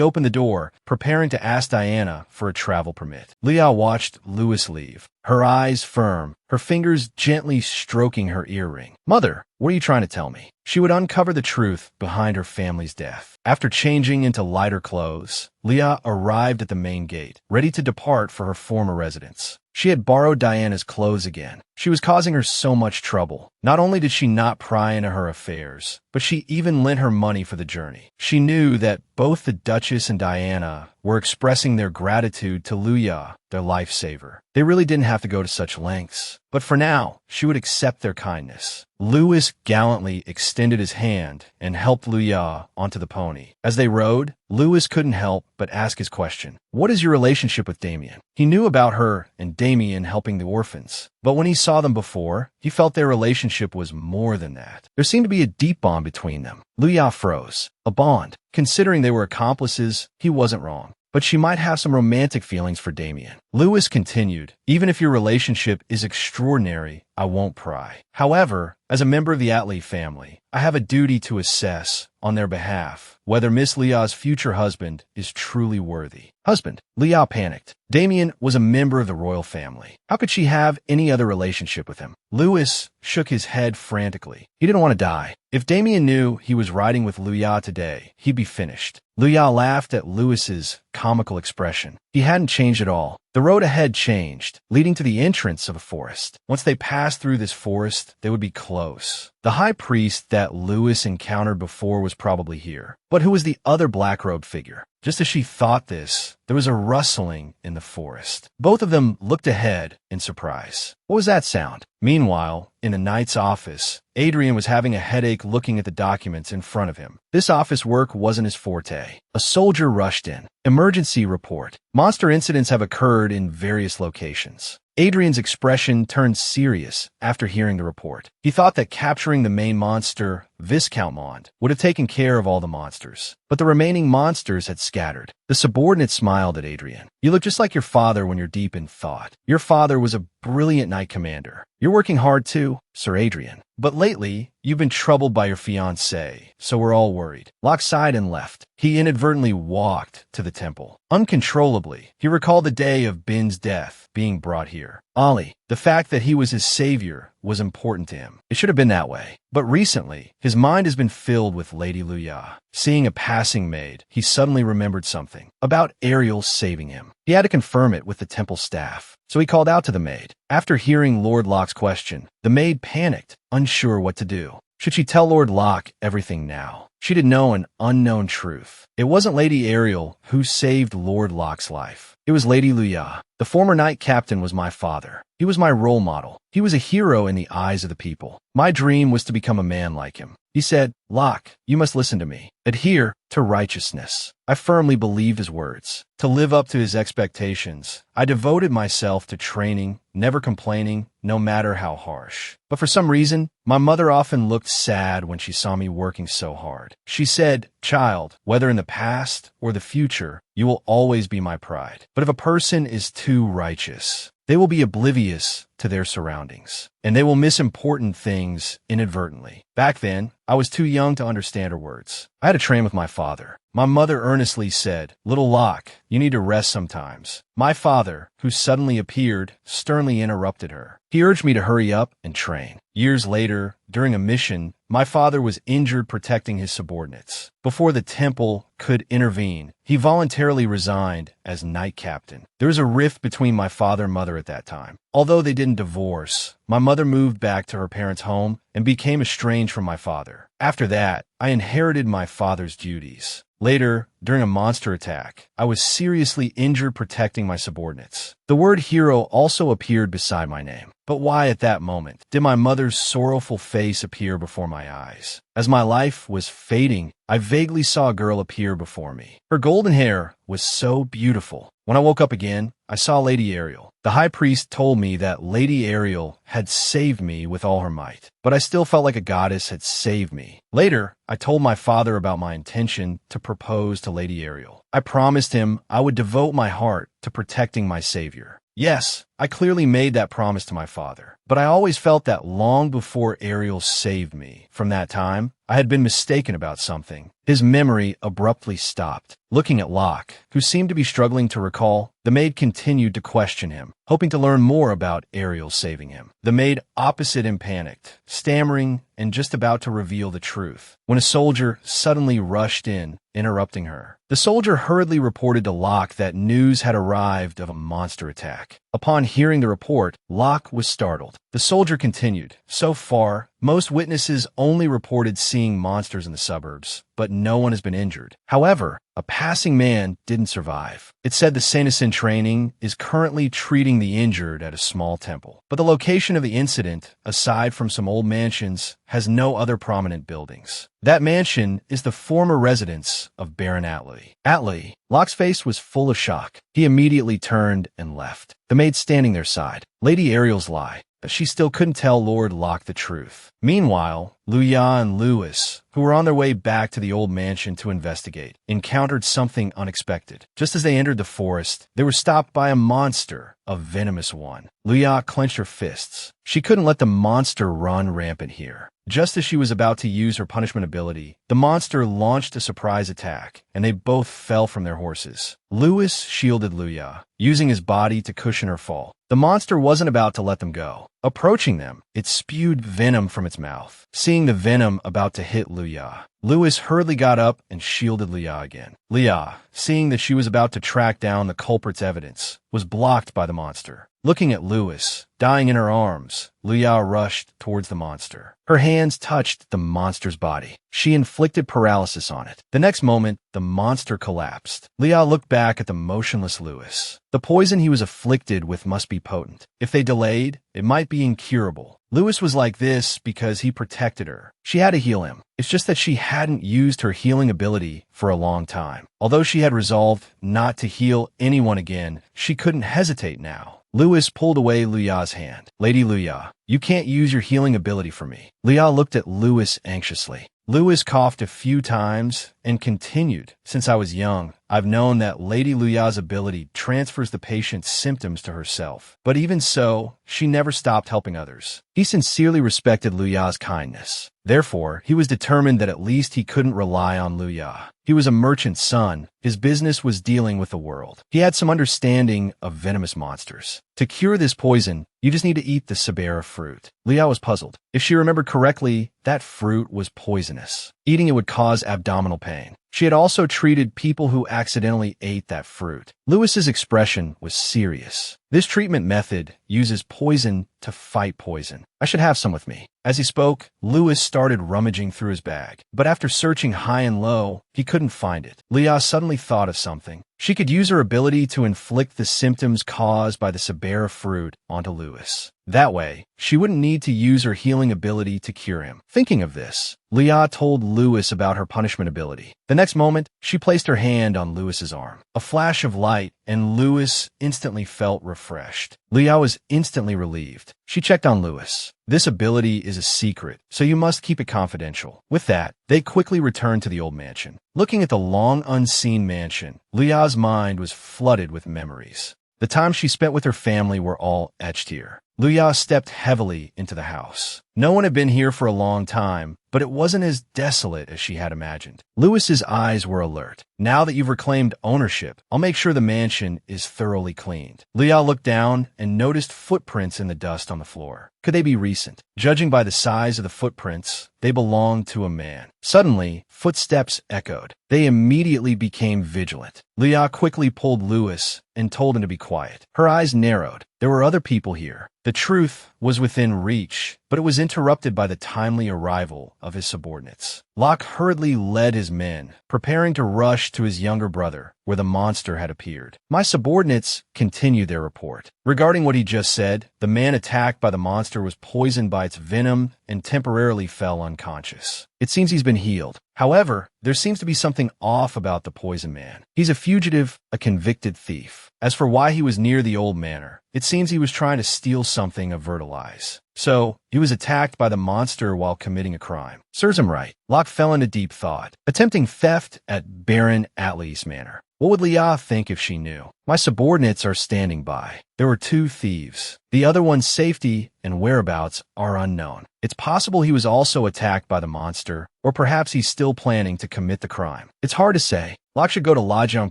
opened the door, preparing to ask Diana for a travel permit. Leah watched Louis leave, her eyes firm, her fingers gently stroking her earring. "Mother, what are you trying to tell me?" She would uncover the truth behind her family's death. After changing into lighter clothes, Leah arrived at the main gate, ready to depart for her former residence. She had borrowed Diana's clothes again. She was causing her so much trouble. Not only did she not pry into her affairs, but she even lent her money for the journey. She knew that both the Duchess and Diana were expressing their gratitude to Leah, their lifesaver. They really didn't have to go to such lengths. But for now, she would accept their kindness. Louis gallantly extended his hand and helped Leah onto the pony. As they rode, Louis couldn't help but ask his question. What is your relationship with Damien? He knew about her and Damien helping the orphans. But when he saw them before, he felt their relationship was more than that. There seemed to be a deep bond between them. Leah froze. A bond. Considering they were accomplices, he wasn't wrong. But she might have some romantic feelings for Damien. Louis continued, even if your relationship is extraordinary, I won't pry. However, as a member of the Atlee family, I have a duty to assess, on their behalf, whether Miss Leah's future husband is truly worthy. Husband? Leah panicked. Damien was a member of the royal family. How could she have any other relationship with him? Louis shook his head frantically. He didn't want to die. If Damien knew he was riding with Leah today, he'd be finished. Leah laughed at Louis's comical expression. He hadn't changed at all. The road ahead changed, leading to the entrance of a forest. Once they passed through this forest, they would be close. The high priest that Louis encountered before was probably here. But who was the other black-robed figure? Just as she thought this, there was a rustling in the forest. Both of them looked ahead in surprise. What was that sound? Meanwhile, in the knight's office, Adrian was having a headache looking at the documents in front of him. This office work wasn't his forte. A soldier rushed in. Emergency report. Monster incidents have occurred in various locations. Adrian's expression turned serious after hearing the report. He thought that capturing the main monster, Viscount Mond, would have taken care of all the monsters. but the remaining monsters had scattered. The subordinate smiled at Adrian. "You look just like your father when you're deep in thought. Your father was a brilliant knight commander. You're working hard too, Sir Adrian. But lately, you've been troubled by your fiancée, so we're all worried." Locke sighed and left. He inadvertently walked to the temple. Uncontrollably, he recalled the day of Bin's death being brought here. Ali, the fact that he was his savior, was important to him. It should have been that way. But recently, his mind has been filled with Lady Luya. Seeing a passing maid, he suddenly remembered something about Ariel saving him. He had to confirm it with the temple staff, so he called out to the maid. After hearing Lord Locke's question, the maid panicked, unsure what to do. Should she tell Lord Locke everything now? She did know an unknown truth. It wasn't Lady Ariel who saved Lord Locke's life. It was Lady Luya. The former knight captain was my father. He was my role model. He was a hero in the eyes of the people. My dream was to become a man like him. He said, "Locke, you must listen to me. Adhere to righteousness." I firmly believed his words. To live up to his expectations, I devoted myself to training, never complaining, no matter how harsh. But for some reason, my mother often looked sad when she saw me working so hard. She said, "Child, whether in the past or the future, you will always be my pride. But if a person is too righteous, they will be oblivious to their surroundings, and they will miss important things inadvertently." Back then, I was too young to understand her words. I had to train with my father. My mother earnestly said, "Little Locke, you need to rest sometimes." My father, who suddenly appeared, sternly interrupted her. He urged me to hurry up and train. Years later, during a mission, my father was injured protecting his subordinates. Before the temple could intervene, he voluntarily resigned as knight captain. There was a rift between my father and mother at that time. Although they didn't divorce, my mother moved back to her parents' home and became estranged from my father. After that, I inherited my father's duties. Later, during a monster attack, I was seriously injured protecting my subordinates. The word hero also appeared beside my name. But why at that moment did my mother's sorrowful face appear before my eyes? As my life was fading, I vaguely saw a girl appear before me. Her golden hair was so beautiful. When I woke up again, I saw Lady Ariel. The high priest told me that Lady Ariel had saved me with all her might, but I still felt like a goddess had saved me. Later, I told my father about my intention to propose to Lady Ariel. I promised him I would devote my heart to protecting my savior. Yes, I clearly made that promise to my father, but I always felt that long before Ariel saved me. From that time, I had been mistaken about something. His memory abruptly stopped. Looking at Locke, who seemed to be struggling to recall, the maid continued to question him, hoping to learn more about Ariel saving him. The maid opposite him panicked, stammering and just about to reveal the truth, when a soldier suddenly rushed in, interrupting her. The soldier hurriedly reported to Locke that news had arrived of a monster attack. Upon hearing the report, Locke was startled. The soldier continued, "So far, most witnesses only reported seeing monsters in the suburbs, but no one has been injured. However, a passing man didn't survive. It said the Sanison training is currently treating the injured at a small temple. But the location of the incident, aside from some old mansions, has no other prominent buildings. That mansion is the former residence of Baron Atlee." Atlee. Locke's face was full of shock. He immediately turned and left. The maid standing there sighed. Lady Ariel's lie. She still couldn't tell Lord Locke the truth. Meanwhile, Luya and Lewis, who were on their way back to the old mansion to investigate, encountered something unexpected. Just as they entered the forest, they were stopped by a monster, a venomous one. Luya clenched her fists. She couldn't let the monster run rampant here. Just as she was about to use her punishment ability, the monster launched a surprise attack, and they both fell from their horses. Lewis shielded Luya, using his body to cushion her fall. The monster wasn't about to let them go. Approaching them, it spewed venom from its mouth. Seeing the venom about to hit Luya, Lewis hurriedly got up and shielded Luya again. Luya, seeing that she was about to track down the culprit's evidence, was blocked by the monster. Looking at Lewis, dying in her arms, Luya rushed towards the monster. Her hands touched the monster's body. She inflicted paralysis on it. The next moment, the monster collapsed. Luya looked back at the motionless Lewis. The poison he was afflicted with must be potent. If they delayed, it might be incurable. Lewis was like this because he protected her. She had to heal him. It's just that she hadn't used her healing ability for a long time. Although she had resolved not to heal anyone again, she couldn't hesitate now. Lewis pulled away Luya's hand. "Lady Luya, You can't use your healing ability for me. Lia looked at Louis anxiously. Louis coughed a few times and continued. Since I was young, I've known that Lady Luya's ability transfers the patient's symptoms to herself. But even so, she never stopped helping others. He sincerely respected Luya's kindness. Therefore, he was determined that at least he couldn't rely on Luya. He was a merchant's son. His business was dealing with the world. He had some understanding of venomous monsters. To cure this poison, you just need to eat the sabera fruit. Luya was puzzled. If she remembered correctly, that fruit was poisonous. Eating it would cause abdominal pain. She had also treated people who accidentally ate that fruit. Louis's expression was serious. This treatment method uses poison to fight poison. I should have some with me. As he spoke, Louis started rummaging through his bag. But after searching high and low, he couldn't find it. Lia suddenly thought of something. She could use her ability to inflict the symptoms caused by the sabera fruit onto Louis. That way, she wouldn't need to use her healing ability to cure him. Thinking of this, Lia told Louis about her punishment ability. The next moment, she placed her hand on Louis's arm. A flash of light, and Louis instantly felt refreshed. Lia was instantly relieved. She checked on Louis. This ability is a secret, so you must keep it confidential. With that, they quickly returned to the old mansion. Looking at the long unseen mansion, Lia's mind was flooded with memories. The time she spent with her family were all etched here. Luya stepped heavily into the house. No one had been here for a long time, but it wasn't as desolate as she had imagined. Louis's eyes were alert. Now that you've reclaimed ownership, I'll make sure the mansion is thoroughly cleaned. Luya looked down and noticed footprints in the dust on the floor. Could they be recent? Judging by the size of the footprints, they belonged to a man. Suddenly, footsteps echoed. They immediately became vigilant. Luya quickly pulled Louis and told him to be quiet. Her eyes narrowed. There were other people here. The truth was within reach, but it was interrupted by the timely arrival of his subordinates. Locke hurriedly led his men, preparing to rush to his younger brother, where the monster had appeared. My subordinates continued their report. Regarding what he just said, the man attacked by the monster was poisoned by its venom and temporarily fell unconscious. It seems he's been healed. However, there seems to be something off about the poison man. He's a fugitive, a convicted thief. As for why he was near the old manor, it seems he was trying to steal something of Vertilize. So, he was attacked by the monster while committing a crime. Serves him right. Locke fell into deep thought, attempting theft at Baron Atlee's manor. What would Lia think if she knew? My subordinates are standing by. There were 2 thieves. The other one's safety and whereabouts are unknown. It's possible he was also attacked by the monster, or perhaps he's still planning to commit the crime. It's hard to say. Locke should go to Lajang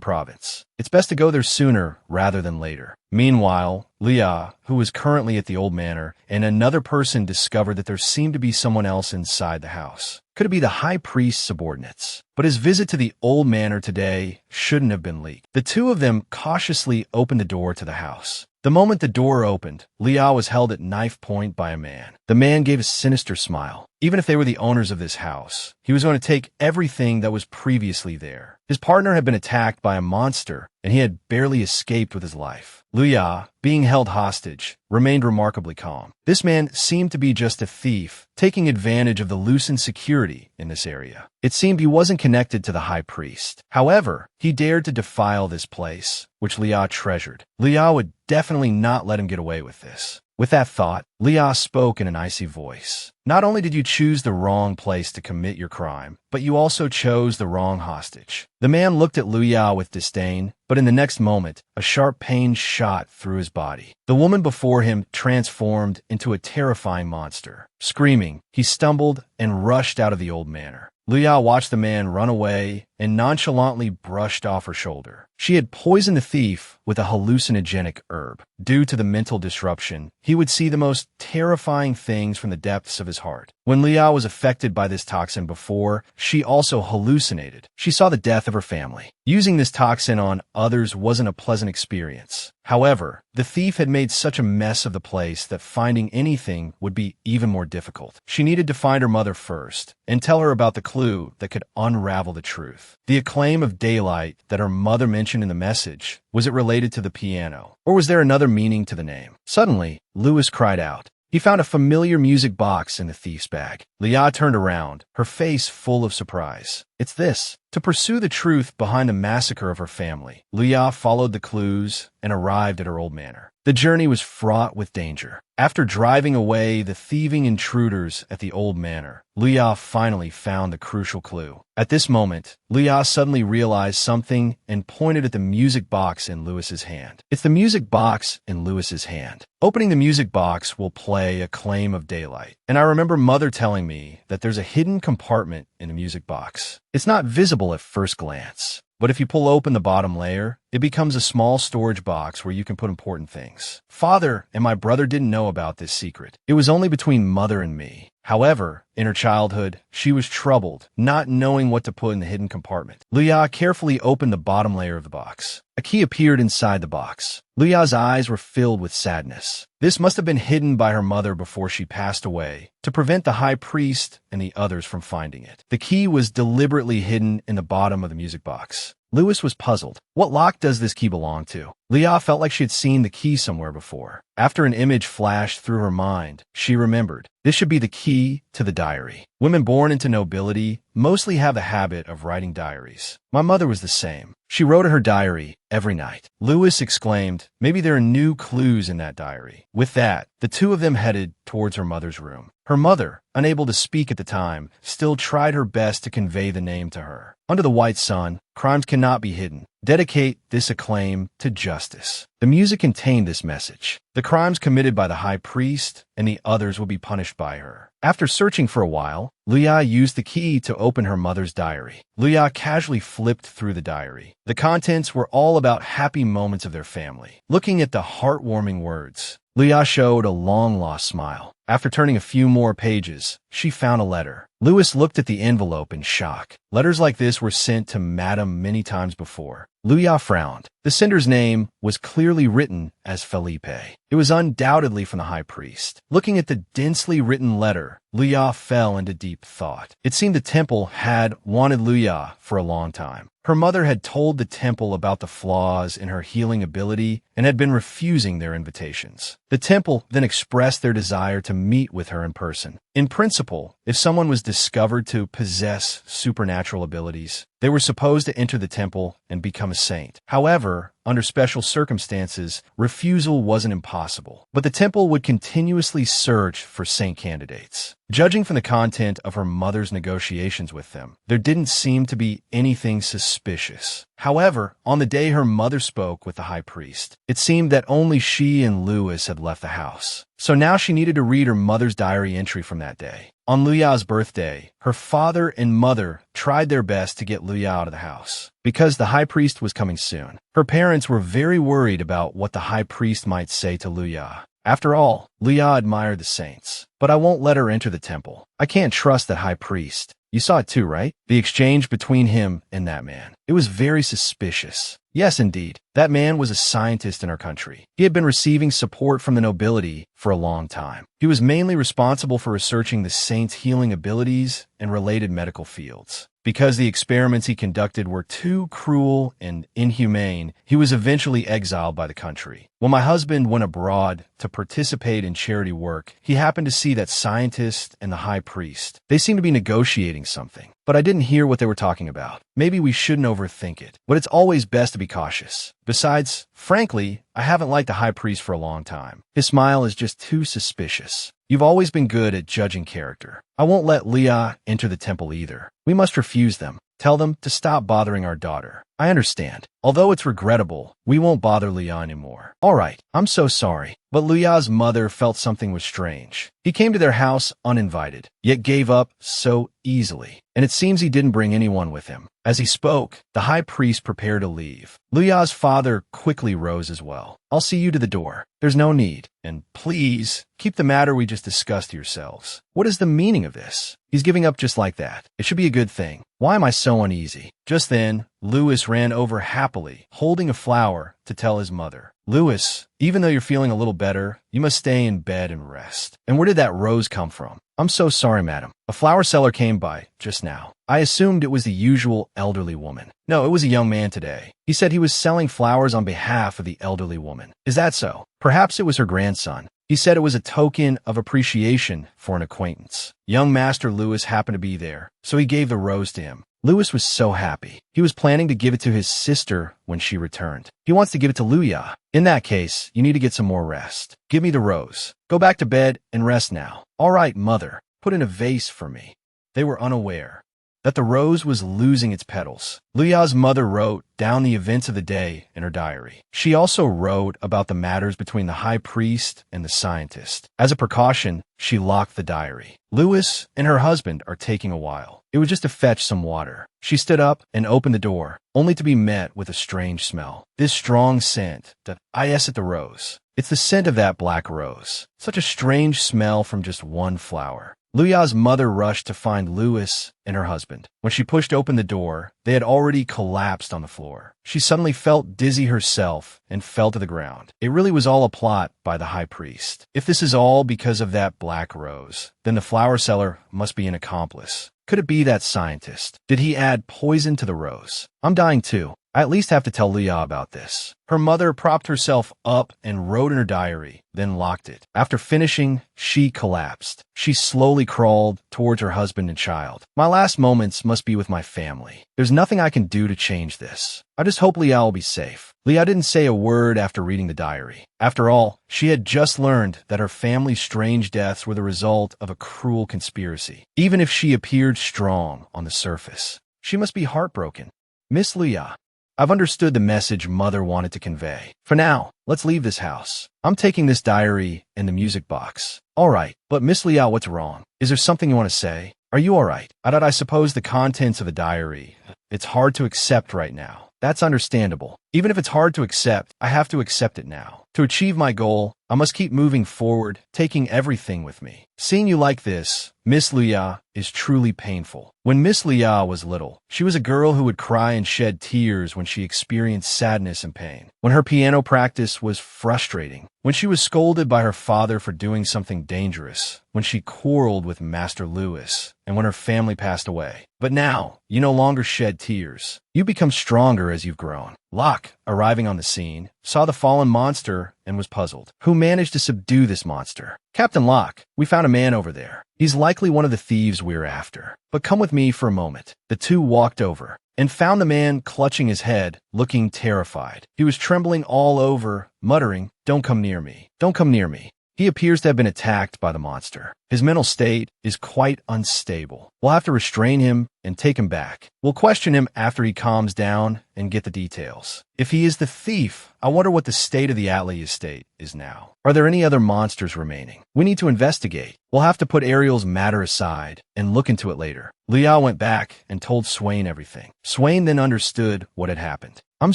province. It's best to go there sooner rather than later. Meanwhile, Lia, who was currently at the old manor, and another person discovered that there seemed to be someone else inside the house. Could it be the high priest's subordinates? But his visit to the old manor today shouldn't have been leaked. The 2 of them cautiously opened the door to the house. The moment the door opened, Lia was held at knife point by a man. The man gave a sinister smile. Even if they were the owners of this house, he was going to take everything that was previously there. His partner had been attacked by a monster, and he had barely escaped with his life. Luya, being held hostage, remained remarkably calm. This man seemed to be just a thief, taking advantage of the loosened security in this area. It seemed he wasn't connected to the high priest. However, he dared to defile this place, which Lia treasured. Lia would definitely not let him get away with this. With that thought, Lia spoke in an icy voice. Not only did you choose the wrong place to commit your crime, but you also chose the wrong hostage. The man looked at Luya with disdain, but in the next moment, a sharp pain shot through his body. The woman before him transformed into a terrifying monster. Screaming, he stumbled and rushed out of the old manor. Luya watched the man run away and nonchalantly brushed off her shoulder. She had poisoned the thief with a hallucinogenic herb. Due to the mental disruption, he would see the most terrifying things from the depths of his heart. When Lia was affected by this toxin before, she also hallucinated. She saw the death of her family. Using this toxin on others wasn't a pleasant experience. However, the thief had made such a mess of the place that finding anything would be even more difficult. She needed to find her mother first and tell her about the clue that could unravel the truth. The acclaim of daylight that her mother mentioned in the message, was it related to the piano? Or was there another meaning to the name? Suddenly, Louis cried out. He found a familiar music box in the thief's bag. Lia turned around, her face full of surprise. It's this. To pursue the truth behind the massacre of her family, Lia followed the clues and arrived at her old manor. The journey was fraught with danger. After driving away the thieving intruders at the old manor, Luya finally found the crucial clue. At this moment, Luya suddenly realized something and pointed at the music box in Lewis's hand. It's the music box in Lewis's hand. Opening the music box will play A Claim of Daylight. And I remember Mother telling me that there's a hidden compartment in the music box. It's not visible at first glance, but if you pull open the bottom layer, it becomes a small storage box where you can put important things. Father and my brother didn't know about this secret. It was only between Mother and me. However, in her childhood, she was troubled, not knowing what to put in the hidden compartment. Luya carefully opened the bottom layer of the box. A key appeared inside the box. Luya's eyes were filled with sadness. This must have been hidden by her mother before she passed away, to prevent the high priest and the others from finding it. The key was deliberately hidden in the bottom of the music box. Lewis was puzzled. What lock does this key belong to? Luya felt like she had seen the key somewhere before. After an image flashed through her mind, she remembered. This should be the key to the diary. Women born into nobility mostly have the habit of writing diaries. My mother was the same. She wrote in her diary every night. Lewis exclaimed, maybe there are new clues in that diary. With that, the two of them headed towards her mother's room. Her mother, unable to speak at the time, still tried her best to convey the name to her. Under the white sun, crimes cannot be hidden. Dedicate this acclaim to justice. The music contained this message. The crimes committed by the high priest and the others will be punished by her. After searching for a while, Luya used the key to open her mother's diary. Luya casually flipped through the diary. The contents were all about happy moments of their family. Looking at the heartwarming words, Luya showed a long-lost smile. After turning a few more pages, she found a letter. Lewis looked at the envelope in shock. Letters like this were sent to Madame many times before. Luya frowned. The sender's name was clearly written as Felipe. It was undoubtedly from the high priest. Looking at the densely written letter, Luya fell into deep thought. It seemed the temple had wanted Luya for a long time. Her mother had told the temple about the flaws in her healing ability and had been refusing their invitations. The temple then expressed their desire to meet with her in person. In principle, if someone was discovered to possess supernatural abilities, they were supposed to enter the temple and become a saint. However, under special circumstances, refusal wasn't impossible, but the temple would continuously search for saint candidates. Judging from the content of her mother's negotiations with them, there didn't seem to be anything suspicious. However, on the day her mother spoke with the high priest, it seemed that only she and Lewis had left the house. So now she needed to read her mother's diary entry from that day. On Luya's birthday, her father and mother tried their best to get Luya out of the house, because the high priest was coming soon. Her parents were very worried about what the high priest might say to Luya. After all, Luya admired the saints. But I won't let her enter the temple. I can't trust that high priest. You saw it too, right? The exchange between him and that man. It was very suspicious. Yes, indeed. That man was a scientist in our country. He had been receiving support from the nobility for a long time. He was mainly responsible for researching the saints' healing abilities and related medical fields. Because the experiments he conducted were too cruel and inhumane, he was eventually exiled by the country. When my husband went abroad to participate in charity work, he happened to see that scientist and the high priest. They seemed to be negotiating something, but I didn't hear what they were talking about. Maybe we shouldn't overthink it, but it's always best to be cautious. Besides, frankly, I haven't liked the high priest for a long time. His smile is just too suspicious. You've always been good at judging character. I won't let Luya enter the temple either. We must refuse them. Tell them to stop bothering our daughter. I understand. Although it's regrettable, we won't bother Luya anymore. All right, I'm so sorry. But Luya's mother felt something was strange. He came to their house uninvited, yet gave up so easily. And it seems he didn't bring anyone with him. As he spoke, the high priest prepared to leave. Luya's father quickly rose as well. I'll see you to the door. There's no need. And please, keep the matter we just discussed to yourselves. What is the meaning of this? He's giving up just like that. It should be a good thing. Why am I so uneasy? Just then, Lewis ran over happily, holding a flower to tell his mother. Lewis, even though you're feeling a little better, you must stay in bed and rest. And where did that rose come from? I'm so sorry, madam. A flower seller came by just now. I assumed it was the usual elderly woman. No, it was a young man today. He said he was selling flowers on behalf of the elderly woman. Is that so? Perhaps it was her grandson. He said it was a token of appreciation for an acquaintance. Young Master Lewis happened to be there, so he gave the rose to him. Louis was so happy. He was planning to give it to his sister when she returned. He wants to give it to Luya. In that case, you need to get some more rest. Give me the rose. Go back to bed and rest now. All right, mother. Put in a vase for me. They were unaware that the rose was losing its petals. Luya's mother wrote down the events of the day in her diary. She also wrote about the matters between the high priest and the scientist. As a precaution, she locked the diary. Louis and her husband are taking a while. It was just to fetch some water. She stood up and opened the door, only to be met with a strange smell. This strong scent, I guess at the rose. It's the scent of that black rose. Such a strange smell from just one flower. Luya's mother rushed to find Louis and her husband. When she pushed open the door, they had already collapsed on the floor. She suddenly felt dizzy herself and fell to the ground. It really was all a plot by the high priest. If this is all because of that black rose, then the flower seller must be an accomplice. Could it be that scientist? Did he add poison to the rose? I'm dying too. I at least have to tell Luya about this. Her mother propped herself up and wrote in her diary, then locked it. After finishing, she collapsed. She slowly crawled towards her husband and child. My last moments must be with my family. There's nothing I can do to change this. I just hope Luya will be safe. Luya didn't say a word after reading the diary. After all, she had just learned that her family's strange deaths were the result of a cruel conspiracy. Even if she appeared strong on the surface, she must be heartbroken. Miss Luya, I've understood the message Mother wanted to convey. For now, let's leave this house. I'm taking this diary and the music box. All right, but Miss Luya, what's wrong? Is there something you want to say? Are you all right? I suppose the contents of the diary. It's hard to accept right now. That's understandable. Even if it's hard to accept, I have to accept it now. To achieve my goal, I must keep moving forward, taking everything with me. Seeing you like this, Miss Luya, is truly painful. When Miss Luya was little, she was a girl who would cry and shed tears when she experienced sadness and pain. When her piano practice was frustrating, when she was scolded by her father for doing something dangerous, when she quarreled with Master Louis, and when her family passed away. But now, you no longer shed tears. You become stronger as you've grown. Locke, arriving on the scene, saw the fallen monster and was puzzled. Who managed to subdue this monster? Captain Locke, we found a man over there. He's likely one of the thieves we're after. But come with me for a moment. The two walked over and found the man clutching his head, looking terrified. He was trembling all over, muttering, "Don't come near me. Don't come near me." He appears to have been attacked by the monster. His mental state is quite unstable. We'll have to restrain him and take him back. We'll question him after he calms down and get the details. If he is the thief, I wonder what the state of the Atlee estate is now. Are there any other monsters remaining? We need to investigate. We'll have to put Ariel's matter aside and look into it later. Luya went back and told Swain everything. Swain then understood what had happened. I'm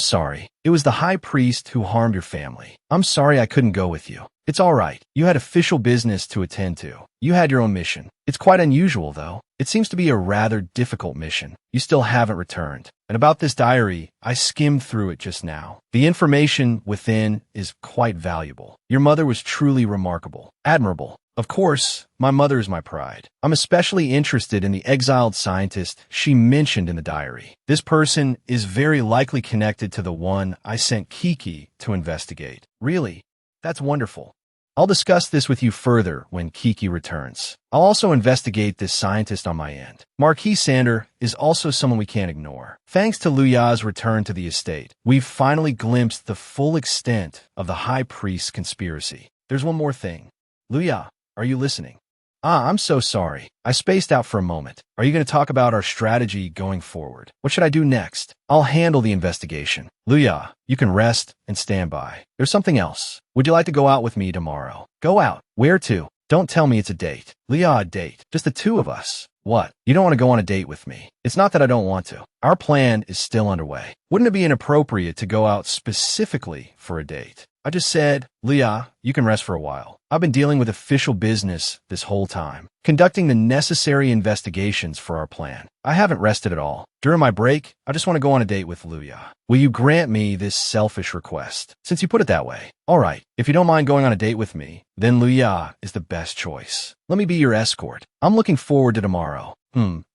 sorry. It was the high priest who harmed your family. I'm sorry I couldn't go with you. It's all right. You had official business to attend to. You had your own mission. It's quite unusual, though. It seems to be a rather difficult mission. You still haven't returned. And about this diary, I skimmed through it just now. The information within is quite valuable. Your mother was truly remarkable. Admirable. Of course, my mother is my pride. I'm especially interested in the exiled scientist she mentioned in the diary. This person is very likely connected to the one I sent Kiki to investigate. Really? That's wonderful. I'll discuss this with you further when Kiki returns. I'll also investigate this scientist on my end. Marquis Sander is also someone we can't ignore. Thanks to Luya's return to the estate, we've finally glimpsed the full extent of the High Priest's conspiracy. There's one more thing. Luya, are you listening? I'm so sorry. I spaced out for a moment. Are you going to talk about our strategy going forward? What should I do next? I'll handle the investigation. Luya, you can rest and stand by. There's something else. Would you like to go out with me tomorrow? Go out. Where to? Don't tell me it's a date. Luya, a date. Just the two of us. What? You don't want to go on a date with me. It's not that I don't want to. Our plan is still underway. Wouldn't it be inappropriate to go out specifically for a date? I just said, Luya, you can rest for a while. I've been dealing with official business this whole time, conducting the necessary investigations for our plan. I haven't rested at all. During my break, I just want to go on a date with Luya. Will you grant me this selfish request? Since you put it that way. All right, if you don't mind going on a date with me, then Luya is the best choice. Let me be your escort. I'm looking forward to tomorrow.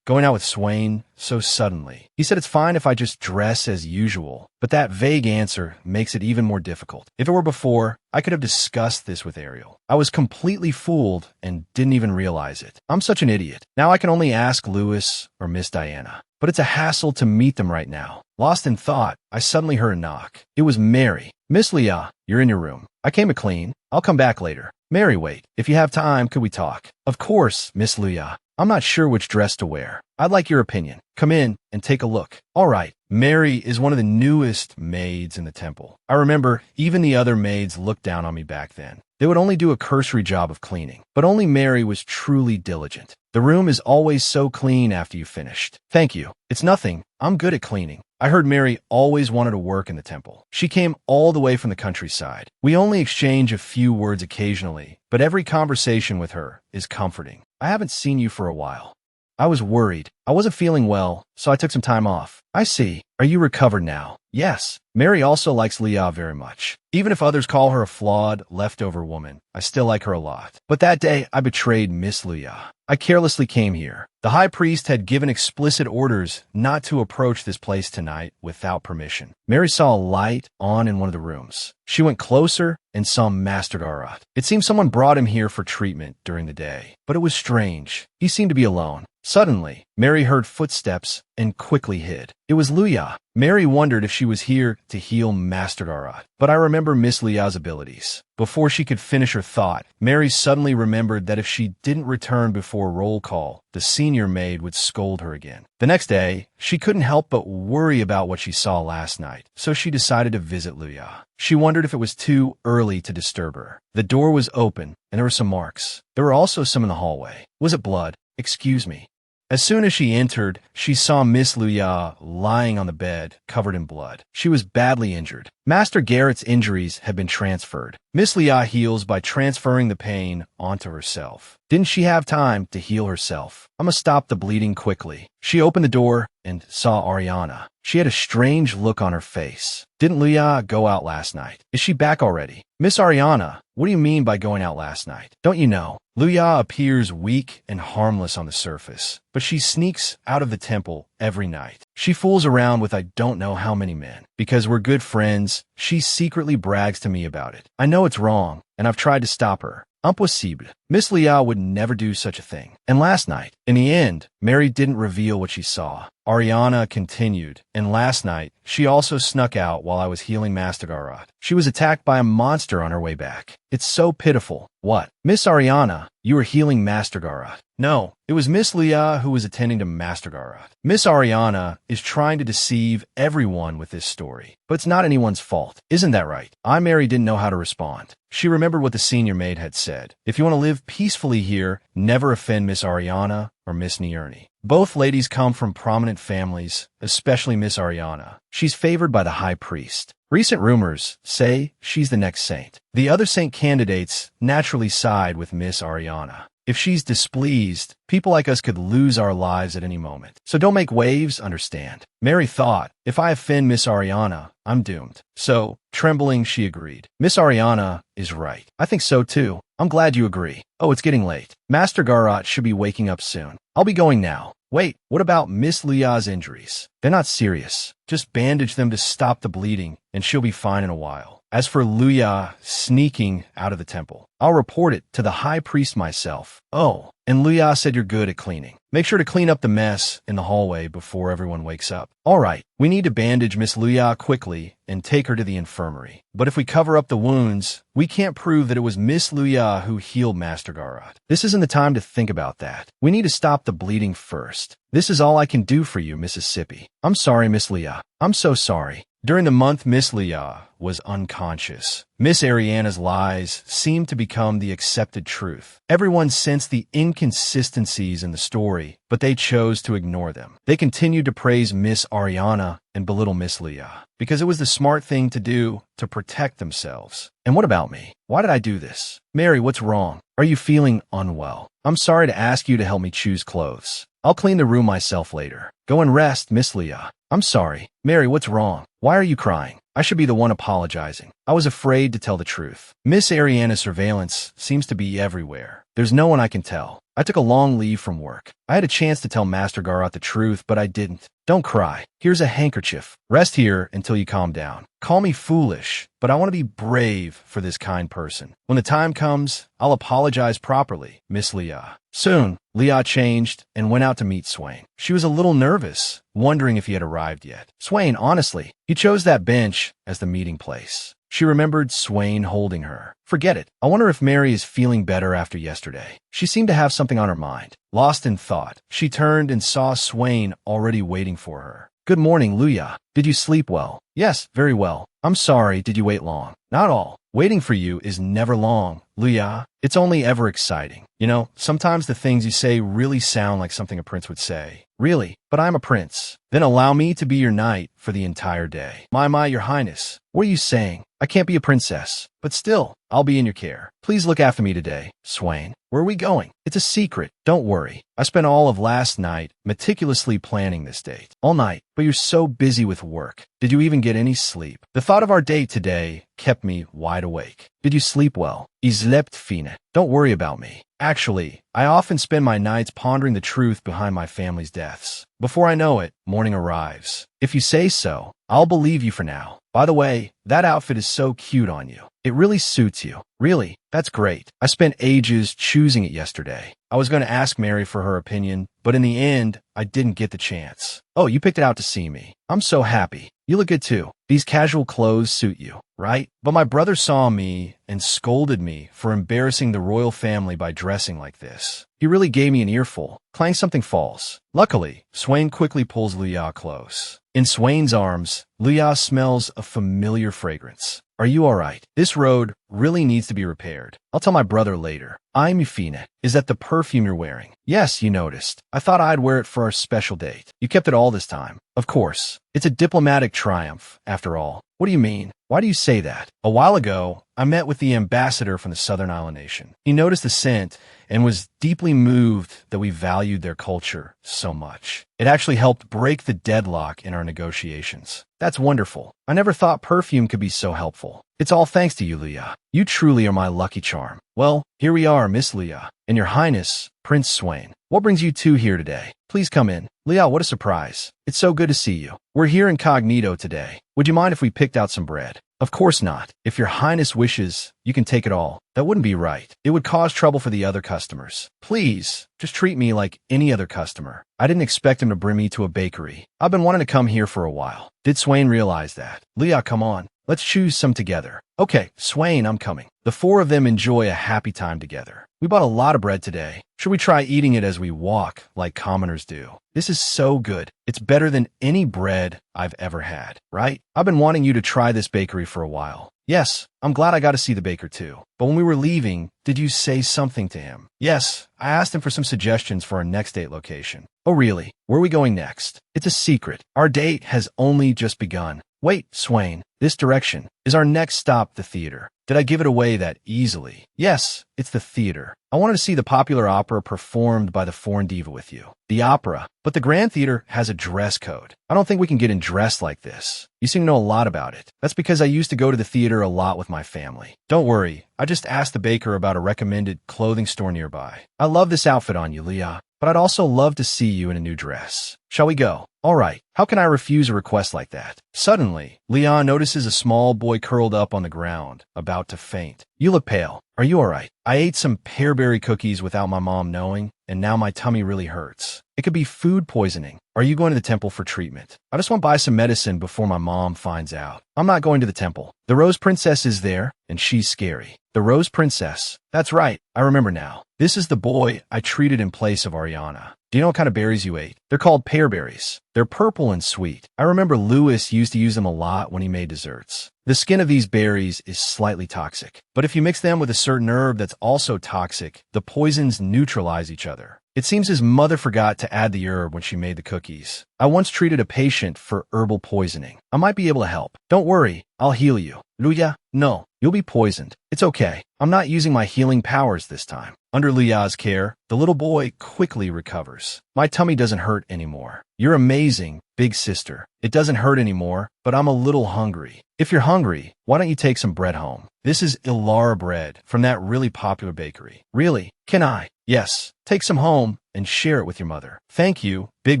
going out with Swain so suddenly? He said it's fine if I just dress as usual, but that vague answer makes it even more difficult. If it were before, I could have discussed this with Ariel. I was completely fooled and didn't even realize it. I'm such an idiot. Now I can only ask Louis or Miss Diana. But it's a hassle to meet them right now. Lost in thought, I suddenly heard a knock. It was Mary. Miss Leah, you're in your room. I came to clean. I'll come back later. Mary, wait. If you have time, could we talk? Of course, Miss Leah. I'm not sure which dress to wear. I'd like your opinion. Come in and take a look. All right. Mary is one of the newest maids in the temple. I remember even the other maids looked down on me back then. They would only do a cursory job of cleaning, but only Mary was truly diligent. The room is always so clean after you finished. Thank you. It's nothing. I'm good at cleaning. I heard Mary always wanted to work in the temple. She came all the way from the countryside. We only exchange a few words occasionally, but every conversation with her is comforting. I haven't seen you for a while. I was worried. I wasn't feeling well, so I took some time off. I see. Are you recovered now? Yes. Mary also likes Leah very much. Even if others call her a flawed, leftover woman, I still like her a lot. But that day, I betrayed Miss Leah. I carelessly came here. The high priest had given explicit orders not to approach this place tonight without permission. Mary saw a light on in one of the rooms. She went closer and saw Master Garat. It seemed someone brought him here for treatment during the day. But it was strange. He seemed to be alone. Suddenly, Mary heard footsteps and quickly hid. It was Leah. Mary wondered if she was here to heal Master Garat. But I remember Miss Leah's abilities. Before she could finish her thought, Mary suddenly remembered that if she didn't return before roll call, the senior maid would scold her again. The next day, she couldn't help but worry about what she saw last night, so she decided to visit Leah. She wondered if it was too early to disturb her. The door was open, and there were some marks. There were also some in the hallway. Was it blood? Excuse me. As soon as she entered, she saw Miss Leah lying on the bed, covered in blood. She was badly injured. Master Garrett's injuries had been transferred. Miss Leah heals by transferring the pain onto herself. Didn't she have time to heal herself? I'm gonna stop the bleeding quickly. She opened the door and saw Ariana. She had a strange look on her face. Didn't Leah go out last night? Is she back already? Miss Ariana, what do you mean by going out last night? Don't you know? Leah appears weak and harmless on the surface, but she sneaks out of the temple every night. She fools around with I don't know how many men. Because we're good friends, she secretly brags to me about it. I know it's wrong, and I've tried to stop her. Impossible. Miss Leah would never do such a thing. And last night, in the end, Mary didn't reveal what she saw. Ariana continued, and last night, she also snuck out while I was healing Master Garat. She was attacked by a monster on her way back. It's so pitiful. What? Miss Ariana, you were healing Master Garat. No, it was Miss Leah who was attending to Master Garat. Miss Ariana is trying to deceive everyone with this story, but it's not anyone's fault. Isn't that right? Mary didn't know how to respond. She remembered what the senior maid had said. If you want to live peacefully here, never offend Miss Ariana or Miss Nierni. Both ladies come from prominent families, especially Miss Ariana. She's favored by the high priest. Recent rumors say she's the next saint. The other saint candidates naturally side with Miss Ariana. If she's displeased, people like us could lose our lives at any moment. So don't make waves, understand. Mary thought, if I offend Miss Ariana, I'm doomed. So, trembling, she agreed. Miss Ariana is right. I think so too. I'm glad you agree. Oh, it's getting late. Master Garat should be waking up soon. I'll be going now. Wait, what about Miss Leah's injuries? They're not serious. Just bandage them to stop the bleeding, and she'll be fine in a while. As for Leah sneaking out of the temple, I'll report it to the high priest myself. Oh, and Leah said you're good at cleaning. Make sure to clean up the mess in the hallway before everyone wakes up. All right, we need to bandage Miss Leah quickly and take her to the infirmary. But if we cover up the wounds, we can't prove that it was Miss Leah who healed Master Garat. This isn't the time to think about that. We need to stop the bleeding first. This is all I can do for you, Mississippi. I'm sorry, Miss Leah. I'm so sorry. During the month Miss Leah was unconscious, Miss Ariana's lies seemed to become the accepted truth. Everyone sensed the inconsistencies in the story, but they chose to ignore them. They continued to praise Miss Ariana and belittle Miss Leah, because it was the smart thing to do to protect themselves. And what about me? Why did I do this? Mary, what's wrong? Are you feeling unwell? I'm sorry to ask you to help me choose clothes. I'll clean the room myself later. Go and rest, Miss Leah. I'm sorry. Mary, what's wrong? Why are you crying? I should be the one apologizing. I was afraid to tell the truth. Miss Ariana's surveillance seems to be everywhere. There's no one I can tell. I took a long leave from work. I had a chance to tell Master Garot the truth, but I didn't. Don't cry. Here's a handkerchief. Rest here until you calm down. Call me foolish, but I want to be brave for this kind person. When the time comes, I'll apologize properly, Miss Leah. Soon, Leah changed and went out to meet Swain. She was a little nervous, wondering if he had arrived yet. Swain, honestly, he chose that bench as the meeting place. She remembered Swain holding her. Forget it. I wonder if Mary is feeling better after yesterday. She seemed to have something on her mind. Lost in thought, she turned and saw Swain already waiting for her. Good morning, Luya. Did you sleep well? Yes, very well. I'm sorry, did you wait long? Not all. Waiting for you is never long, Luya. It's only ever exciting. You know, sometimes the things you say really sound like something a prince would say. Really? But I'm a prince. Then allow me to be your knight for the entire day. My, your highness. What are you saying? I can't be a princess. But still, I'll be in your care. Please look after me today, Swain. Where are we going? It's a secret. Don't worry. I spent all of last night meticulously planning this date. All night. But you're so busy with work. Did you even get any sleep? The thought of our date today kept me wide awake. Did you sleep well? I slept fine. Don't worry about me. Actually, I often spend my nights pondering the truth behind my family's deaths. Before I know it, morning arrives. If you say so, I'll believe you for now. By the way, that outfit is so cute on you. It really suits you. Really? That's great. I spent ages choosing it yesterday. I was going to ask Mary for her opinion, but in the end, I didn't get the chance. Oh, you picked it out to see me. I'm so happy. You look good too. These casual clothes suit you, right? But my brother saw me and scolded me for embarrassing the royal family by dressing like this. He really gave me an earful. Clang, something falls. Luckily, Swain quickly pulls Luya close. In Swain's arms, Luya smells a familiar fragrance. Are you all right? This road really needs to be repaired. I'll tell my brother later. I'm Yufina. Is that the perfume you're wearing? Yes, you noticed. I thought I'd wear it for our special date. You kept it all this time. Of course. It's a diplomatic triumph, after all. What do you mean? Why do you say that? A while ago, I met with the ambassador from the Southern Island Nation. He noticed the scent and was deeply moved that we valued their culture so much. It actually helped break the deadlock in our negotiations. That's wonderful. I never thought perfume could be so helpful. It's all thanks to you, Leah. You truly are my lucky charm. Well, here we are, Miss Leah, and your highness, Prince Swain. What brings you two here today? Please come in. Leah, what a surprise. It's so good to see you. We're here incognito today. Would you mind if we picked out some bread? Of course not. If your highness wishes, you can take it all. That wouldn't be right. It would cause trouble for the other customers. Please, just treat me like any other customer. I didn't expect him to bring me to a bakery. I've been wanting to come here for a while. Did Swain realize that? Leah, come on. Let's choose some together. Okay, Swain, I'm coming. The four of them enjoy a happy time together. We bought a lot of bread today. Should we try eating it as we walk, like commoners do? This is so good. It's better than any bread I've ever had, right? I've been wanting you to try this bakery for a while. Yes, I'm glad I got to see the baker too. But when we were leaving, did you say something to him? Yes, I asked him for some suggestions for our next date location. Oh really? Where are we going next? It's a secret. Our date has only just begun. Wait, Swain, this direction. Is our next stop the theater? Did I give it away that easily? Yes, it's the theater. I wanted to see the popular opera performed by the foreign diva with you. The opera. But the Grand Theater has a dress code. I don't think we can get in dressed like this. You seem to know a lot about it. That's because I used to go to the theater a lot with my family. Don't worry. I just asked the baker about a recommended clothing store nearby. I love this outfit on you, Leah, but I'd also love to see you in a new dress. Shall we go? All right. How can I refuse a request like that? Suddenly, Leon notices a small boy curled up on the ground, about to faint. You look pale. Are you all right? I ate some pearberry cookies without my mom knowing, and now my tummy really hurts. It could be food poisoning. Are you going to the temple for treatment? I just want to buy some medicine before my mom finds out. I'm not going to the temple. The Rose Princess is there, and she's scary. The Rose Princess. That's right. I remember now. This is the boy I treated in place of Ariana. Do you know what kind of berries you ate? They're called pearberries. They're purple and sweet. I remember Lewis used to use them a lot when he made desserts. The skin of these berries is slightly toxic, but if you mix them with a certain herb that's also toxic, the poisons neutralize each other. It seems his mother forgot to add the herb when she made the cookies. I once treated a patient for herbal poisoning. I might be able to help. Don't worry, I'll heal you. Luya, no, you'll be poisoned. It's okay. I'm not using my healing powers this time. Under Lia's care, the little boy quickly recovers. My tummy doesn't hurt anymore. You're amazing, big sister. It doesn't hurt anymore, but I'm a little hungry. If you're hungry, why don't you take some bread home? This is Ilara bread from that really popular bakery. Really? Can I? Yes, take some home and share it with your mother. Thank you, big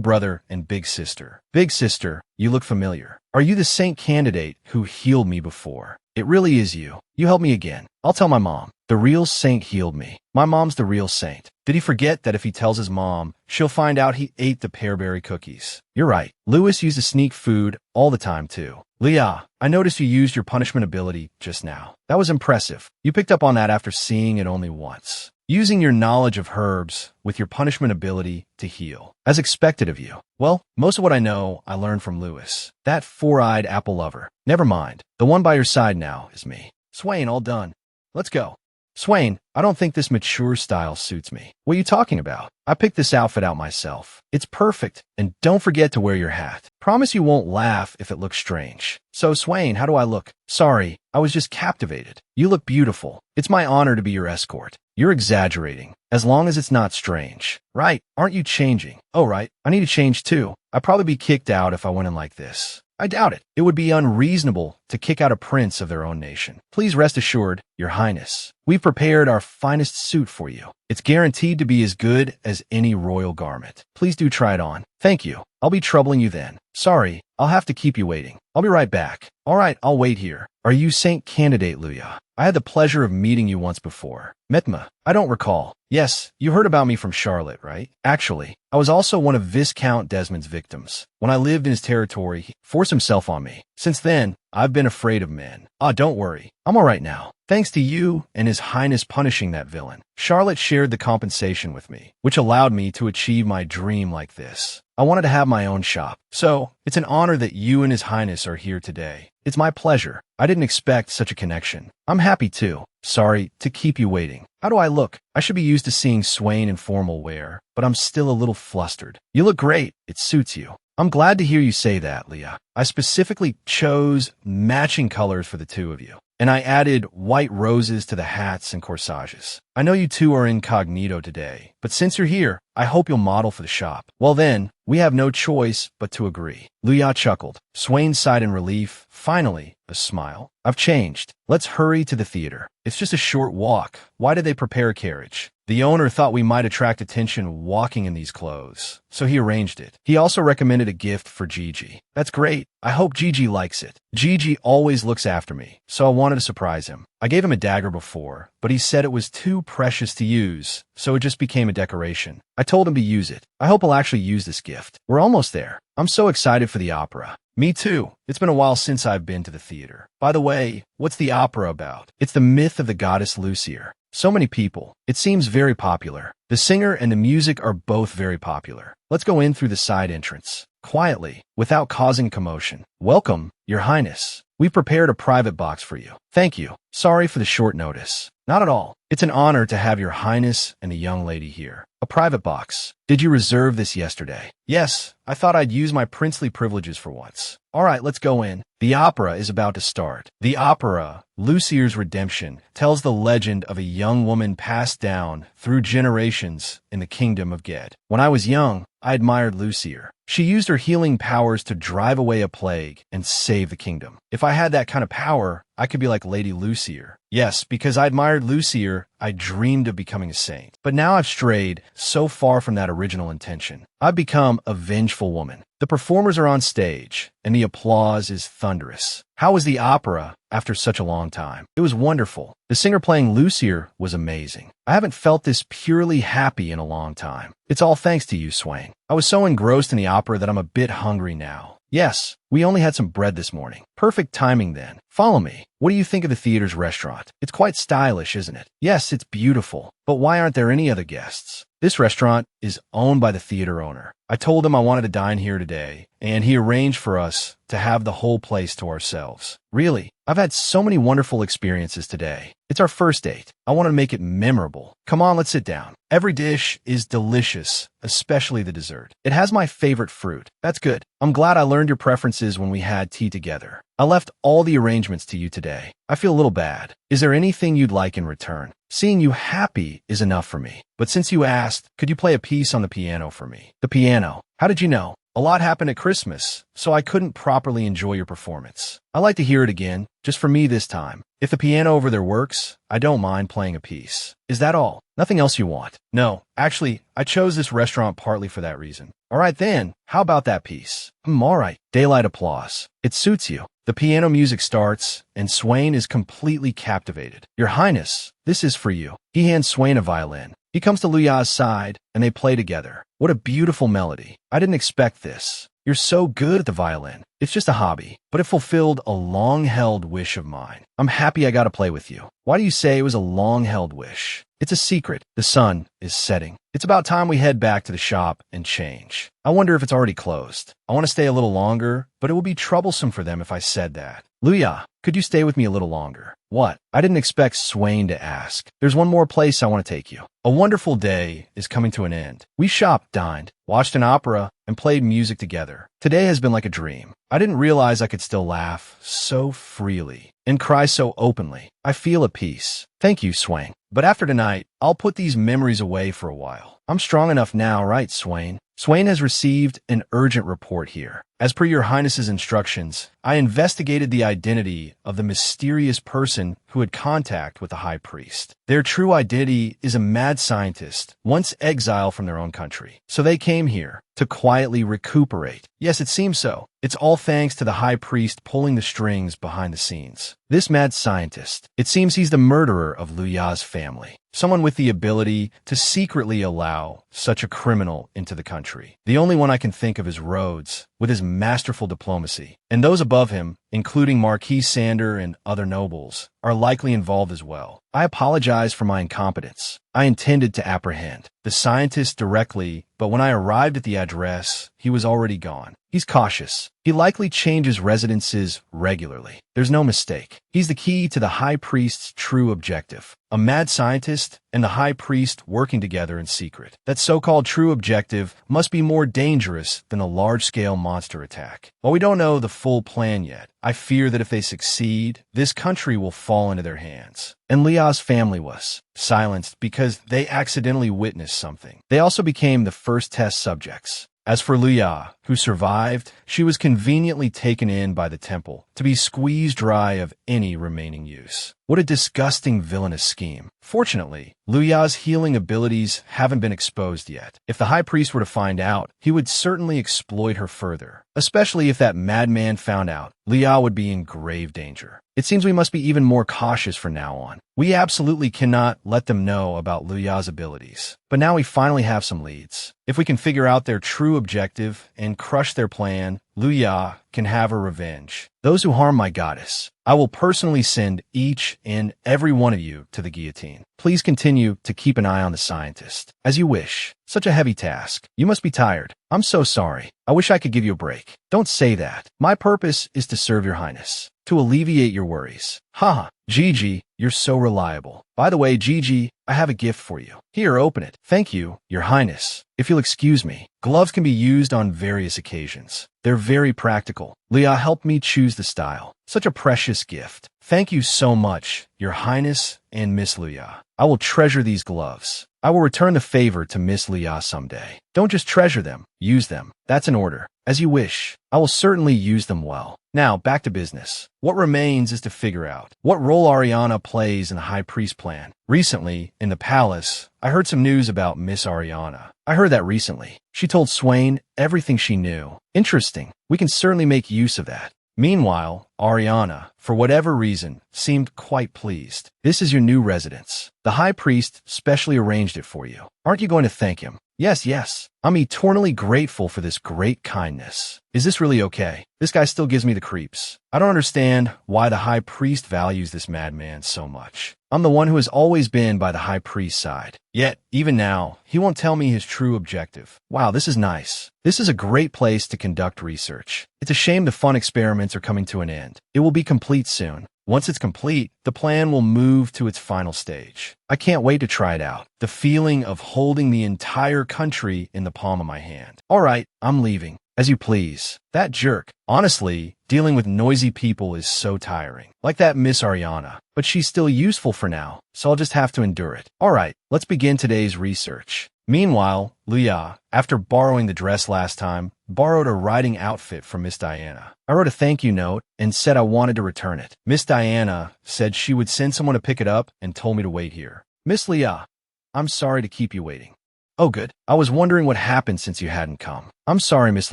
brother and big sister. Big sister, you look familiar. Are you the saint candidate who healed me before? It really is you. You helped me again. I'll tell my mom. The real saint healed me. My mom's the real saint. Did he forget that if he tells his mom, she'll find out he ate the pearberry cookies? You're right. Lewis used to sneak food all the time, too. Leah, I noticed you used your punishment ability just now. That was impressive. You picked up on that after seeing it only once. Using your knowledge of herbs with your punishment ability to heal. As expected of you. Well, most of what I know, I learned from Lewis. That four-eyed apple lover. Never mind. The one by your side now is me. Swain, all done. Let's go. Swain, I don't think this mature style suits me. What are you talking about? I picked this outfit out myself. It's perfect, and don't forget to wear your hat. Promise you won't laugh if it looks strange. So, Swain, how do I look? Sorry, I was just captivated. You look beautiful. It's my honor to be your escort. You're exaggerating, as long as it's not strange. Right, aren't you changing? Oh, right, I need to change too. I'd probably be kicked out if I went in like this. I doubt it. It would be unreasonable to kick out a prince of their own nation. Please rest assured, Your Highness, we've prepared our finest suit for you. It's guaranteed to be as good as any royal garment. Please do try it on. Thank you. I'll be troubling you then. Sorry, I'll have to keep you waiting. I'll be right back. All right, I'll wait here. Are you Saint Candidate Luya? I had the pleasure of meeting you once before. Metma, I don't recall. Yes, you heard about me from Charlotte, right? Actually, I was also one of Viscount Desmond's victims. When I lived in his territory, he forced himself on me. Since then, I've been afraid of men. Ah, don't worry. I'm all right now. Thanks to you and His Highness punishing that villain. Charlotte shared the compensation with me, which allowed me to achieve my dream like this. I wanted to have my own shop. So, it's an honor that you and His Highness are here today. It's my pleasure. I didn't expect such a connection. I'm happy too. Sorry to keep you waiting. How do I look? I should be used to seeing Swain in formal wear, but I'm still a little flustered. You look great. It suits you. I'm glad to hear you say that, Leah. I specifically chose matching colors for the two of you, and I added white roses to the hats and corsages. I know you two are incognito today, but since you're here, I hope you'll model for the shop. Well then, we have no choice but to agree. Luya chuckled. Swain sighed in relief. Finally, a smile. I've changed. Let's hurry to the theater. It's just a short walk. Why did they prepare a carriage? The owner thought we might attract attention walking in these clothes, so he arranged it. He also recommended a gift for Gigi. That's great. I hope Gigi likes it. Gigi always looks after me, so I wanted to surprise him. I gave him a dagger before, but he said it was too precious to use, so it just became a decoration. I told him to use it. I hope he'll actually use this gift. We're almost there. I'm so excited for the opera. Me too. It's been a while since I've been to the theater. By the way, what's the opera about? It's the myth of the goddess Lucifer. So many people. It seems very popular. The singer and the music are both very popular. Let's go in through the side entrance. Quietly, without causing commotion. Welcome, Your Highness. We've prepared a private box for you. Thank you. Sorry for the short notice. Not at all. It's an honor to have Your Highness and a young lady here. A private box. Did you reserve this yesterday? Yes, I thought I'd use my princely privileges for once. All right, let's go in. The opera is about to start. The opera, Lucifer's Redemption, tells the legend of a young woman passed down through generations in the kingdom of Ged. When I was young, I admired Lucifer. She used her healing powers to drive away a plague and save the kingdom. If I had that kind of power, I could be like Lady Lucifer. Yes, because I admired Lucifer, I dreamed of becoming a saint. But now I've strayed so far from that original intention. I've become a vengeful woman. The performers are on stage, and the applause is thunderous. How was the opera after such a long time? It was wonderful. The singer playing Lucifer was amazing. I haven't felt this purely happy in a long time. It's all thanks to you, Swain. I was so engrossed in the opera that I'm a bit hungry now. Yes, we only had some bread this morning. Perfect timing then. Follow me. What do you think of the theater's restaurant? It's quite stylish, isn't it? Yes, it's beautiful. But why aren't there any other guests? This restaurant is owned by the theater owner. I told him I wanted to dine here today, and he arranged for us to have the whole place to ourselves. Really, I've had so many wonderful experiences today. It's our first date. I want to make it memorable. Come on, let's sit down. Every dish is delicious, especially the dessert. It has my favorite fruit. That's good. I'm glad I learned your preferences when we had tea together. I left all the arrangements to you today. I feel a little bad. Is there anything you'd like in return? Seeing you happy is enough for me. But since you asked, could you play a piece on the piano for me? The piano. How did you know? A lot happened at Christmas, so I couldn't properly enjoy your performance. I'd like to hear it again, just for me this time. If the piano over there works, I don't mind playing a piece. Is that all? Nothing else you want? No, actually, I chose this restaurant partly for that reason. All right then, how about that piece? All right. Daylight applause. It suits you. The piano music starts, and Swain is completely captivated. Your Highness, this is for you. He hands Swain a violin. He comes to Lu Ya's side, and they play together. What a beautiful melody. I didn't expect this. You're so good at the violin. It's just a hobby, but it fulfilled a long-held wish of mine. I'm happy I got to play with you. Why do you say it was a long-held wish? It's a secret. The sun is setting. It's about time we head back to the shop and change. I wonder if it's already closed. I want to stay a little longer, but it would be troublesome for them if I said that. Lu Ya, could you stay with me a little longer? What? I didn't expect Swain to ask. There's one more place I want to take you. A wonderful day is coming to an end. We shopped, dined, watched an opera, and played music together. Today has been like a dream. I didn't realize I could still laugh so freely and cry so openly. I feel at peace. Thank you, Swain. But after tonight, I'll put these memories away for a while. I'm strong enough now, right, Swain? Swain has received an urgent report here. As per your Highness's instructions, I investigated the identity of the mysterious person who had contact with the High Priest. Their true identity is a mad scientist, once exiled from their own country. So they came here to quietly recuperate. Yes, it seems so. It's all thanks to the High Priest pulling the strings behind the scenes. This mad scientist, it seems he's the murderer of Lu Ya's family. Someone with the ability to secretly allow such a criminal into the country. The only one I can think of is Rhodes, with his masterful diplomacy. And those above him, including Marquis Sander and other nobles, are likely involved as well. I apologize for my incompetence. I intended to apprehend the scientist directly, but when I arrived at the address, he was already gone. He's cautious. He likely changes residences regularly. There's no mistake. He's the key to the High Priest's true objective. A mad scientist and the High Priest working together in secret. That so-called true objective must be more dangerous than a large-scale monster attack. While we don't know the full plan yet, I fear that if they succeed, this country will fall into their hands. And Lia's family was silenced because they accidentally witnessed something. They also became the first test subjects. As for Lu Ya, who survived, she was conveniently taken in by the temple to be squeezed dry of any remaining use. What a disgusting villainous scheme. Fortunately, Lu Ya's healing abilities haven't been exposed yet. If the High Priest were to find out, he would certainly exploit her further. Especially if that madman found out, Lu Ya would be in grave danger. It seems we must be even more cautious from now on. We absolutely cannot let them know about Lu Ya's abilities. But now we finally have some leads. If we can figure out their true objective and crush their plan, Lu Ya can have her revenge. Those who harm my goddess, I will personally send each and every one of you to the guillotine. Please continue to keep an eye on the scientist. As you wish. Such a heavy task. You must be tired. I'm so sorry. I wish I could give you a break. Don't say that. My purpose is to serve your highness, to alleviate your worries. Haha, Gigi, you're so reliable. By the way, Gigi, I have a gift for you. Here, open it. Thank you, your highness. If you'll excuse me, gloves can be used on various occasions. They're very practical. Leah helped me choose the style. Such a precious gift. Thank you so much, your highness and Miss Luya. I will treasure these gloves. I will return the favor to Miss Luya someday. Don't just treasure them, use them. That's an order. As you wish. I will certainly use them well. Now, back to business. What remains is to figure out what role Ariana plays in the High Priest plan. Recently, in the palace, I heard some news about Miss Ariana. I heard that recently. She told Swain everything she knew. Interesting. We can certainly make use of that. Meanwhile, Ariana, for whatever reason, seemed quite pleased. This is your new residence. The High Priest specially arranged it for you. Aren't you going to thank him? Yes. I'm eternally grateful for this great kindness. Is this really okay? This guy still gives me the creeps. I don't understand why the High Priest values this madman so much. I'm the one who has always been by the High Priest's side. Yet, even now, he won't tell me his true objective. Wow, this is nice. This is a great place to conduct research. It's a shame the fun experiments are coming to an end. It will be complete soon. Once it's complete, the plan will move to its final stage. I can't wait to try it out. The feeling of holding the entire country in the palm of my hand. All right, I'm leaving. As you please. That jerk. Honestly, dealing with noisy people is so tiring. Like that Miss Ariana. But she's still useful for now, so I'll just have to endure it. All right, let's begin today's research. Meanwhile, Luya, after borrowing the dress last time, borrowed a riding outfit from Miss Diana. I wrote a thank you note and said I wanted to return it. Miss Diana said she would send someone to pick it up and told me to wait here. Miss Luya, I'm sorry to keep you waiting. Oh, good. I was wondering what happened since you hadn't come. I'm sorry, Miss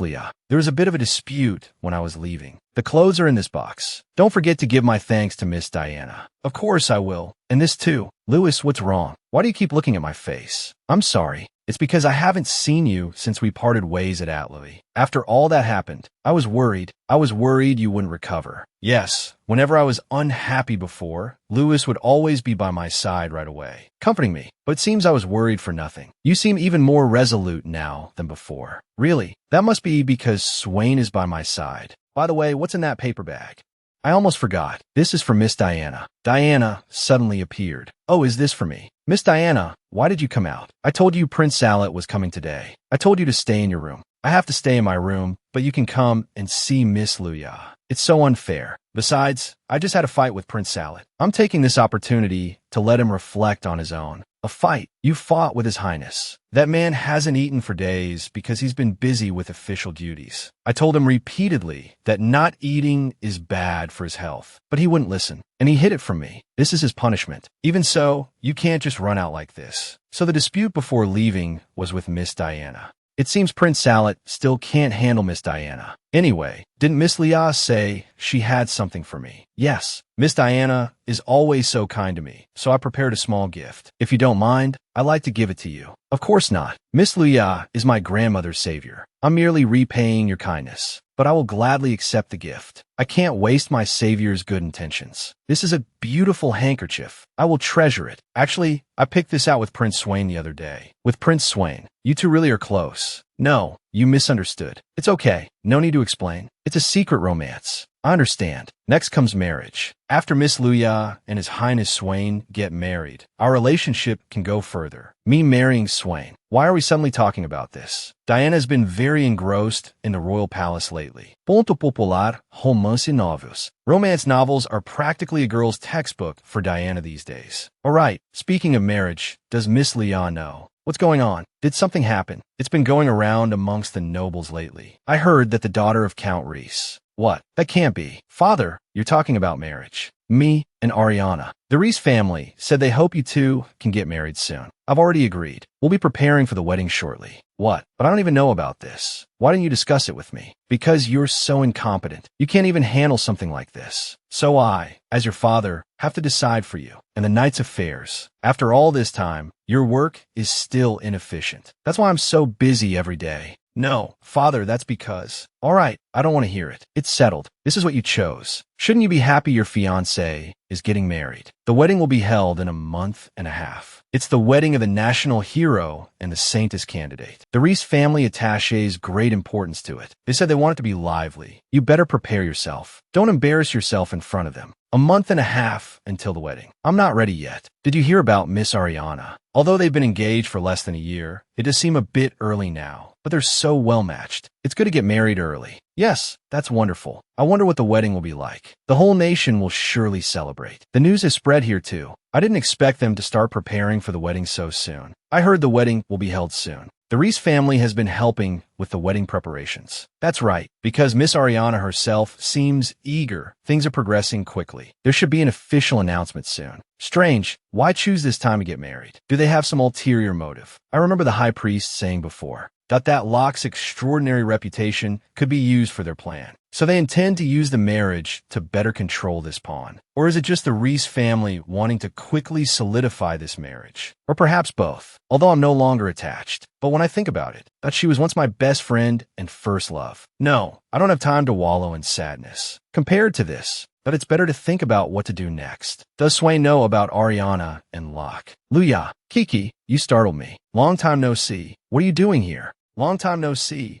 Leah. There was a bit of a dispute when I was leaving. The clothes are in this box. Don't forget to give my thanks to Miss Diana. Of course I will. And this too. Louis, what's wrong? Why do you keep looking at my face? I'm sorry. It's because I haven't seen you since we parted ways at Atlee. After all that happened, I was worried. I was worried you wouldn't recover. Yes, whenever I was unhappy before, Louis would always be by my side right away, comforting me. But it seems I was worried for nothing. You seem even more resolute now than before. Really? That must be because Swain is by my side. By the way, what's in that paper bag? I almost forgot. This is for Miss Diana. Diana suddenly appeared. Oh, is this for me? Miss Diana, why did you come out? I told you Prince Salet was coming today. I told you to stay in your room. I have to stay in my room, but you can come and see Miss Luya. It's so unfair. Besides, I just had a fight with Prince Salet. I'm taking this opportunity to let him reflect on his own. A fight. You fought with His Highness. That man hasn't eaten for days because he's been busy with official duties. I told him repeatedly that not eating is bad for his health, but he wouldn't listen, and he hid it from me. This is his punishment. Even so, you can't just run out like this. So the dispute before leaving was with Miss Diana. It seems Prince Salet still can't handle Miss Diana. Anyway, didn't Miss Leah say she had something for me? Yes, Miss Diana is always so kind to me, so I prepared a small gift. If you don't mind, I'd like to give it to you. Of course not. Miss Leah is my grandmother's savior. I'm merely repaying your kindness, but I will gladly accept the gift. I can't waste my savior's good intentions. This is a beautiful handkerchief. I will treasure it. Actually, I picked this out with Prince Swain the other day. With Prince Swain. You two really are close. No, you misunderstood. It's okay. No need to explain. It's a secret romance. I understand. Next comes marriage. After Miss Luya and His Highness Swain get married, our relationship can go further. Me marrying Swain. Why are we suddenly talking about this? Diana has been very engrossed in the royal palace lately. Ponto popular, romance novels. Romance novels are practically a girl's textbook for Diana these days. Alright, speaking of marriage, does Miss Leah know? What's going on? Did something happen? It's been going around amongst the nobles lately. I heard that the daughter of Count Reese. What? That can't be. Father, you're talking about marriage. Me and Ariana. The Reese family said they hope you two can get married soon. I've already agreed. We'll be preparing for the wedding shortly. What? But I don't even know about this. Why didn't you discuss it with me? Because you're so incompetent. You can't even handle something like this. So I, as your father, have to decide for you. And the night's affairs. After all this time, your work is still inefficient. That's why I'm so busy every day. No, father, that's because... All right, I don't want to hear it. It's settled. This is what you chose. Shouldn't you be happy your fiancé is getting married? The wedding will be held in a month and a half. It's the wedding of the national hero and the saintess candidate. The Reese family attaches great importance to it. They said they want it to be lively. You better prepare yourself. Don't embarrass yourself in front of them. A month and a half until the wedding. I'm not ready yet. Did you hear about Miss Ariana? Although they've been engaged for less than a year, it does seem a bit early now, but they're so well matched. It's good to get married early. Yes, that's wonderful. I wonder what the wedding will be like. The whole nation will surely celebrate. The news has spread here too. I didn't expect them to start preparing for the wedding so soon. I heard the wedding will be held soon. The Reese family has been helping with the wedding preparations. That's right, because Miss Ariana herself seems eager. Things are progressing quickly. There should be an official announcement soon. Strange, why choose this time to get married? Do they have some ulterior motive? I remember the high priest saying before that Locke's extraordinary reputation could be used for their plan. So they intend to use the marriage to better control this pawn. Or is it just the Reese family wanting to quickly solidify this marriage? Or perhaps both, although I'm no longer attached. But when I think about it, that she was once my best friend and first love. No, I don't have time to wallow in sadness. Compared to this, that it's better to think about what to do next. Does Swain know about Ariana and Locke? Luya, Kiki, you startled me. Long time no see. What are you doing here? Long time no see.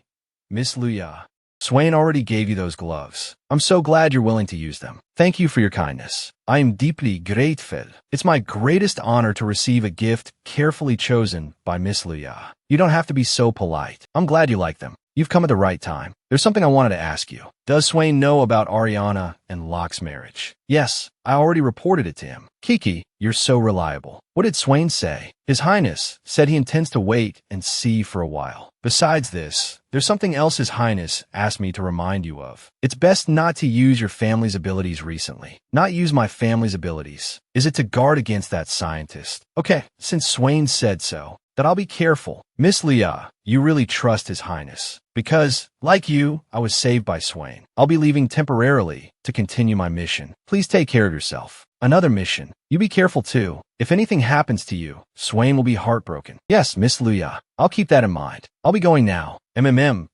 Miss Luya. Swain already gave you those gloves. I'm so glad you're willing to use them. Thank you for your kindness. I am deeply grateful. It's my greatest honor to receive a gift carefully chosen by Miss Luya. You don't have to be so polite. I'm glad you like them. you've come at the right time. There's something I wanted to ask you. Does Swain know about Ariana and Locke's marriage? Yes, I already reported it to him. Kiki, you're so reliable. What did Swain say? His Highness said he intends to wait and see for a while. Besides this, there's something else His Highness asked me to remind you of. It's best not to use your family's abilities recently. Not use my family's abilities. Is it to guard against that scientist? Okay, since Swain said so, that I'll be careful. Miss Leah, you really trust His Highness. Because, like you, I was saved by Swain. I'll be leaving temporarily to continue my mission. Please take care of yourself. Another mission. You be careful too. If anything happens to you, Swain will be heartbroken. Yes, Miss Luya. I'll keep that in mind. I'll be going now.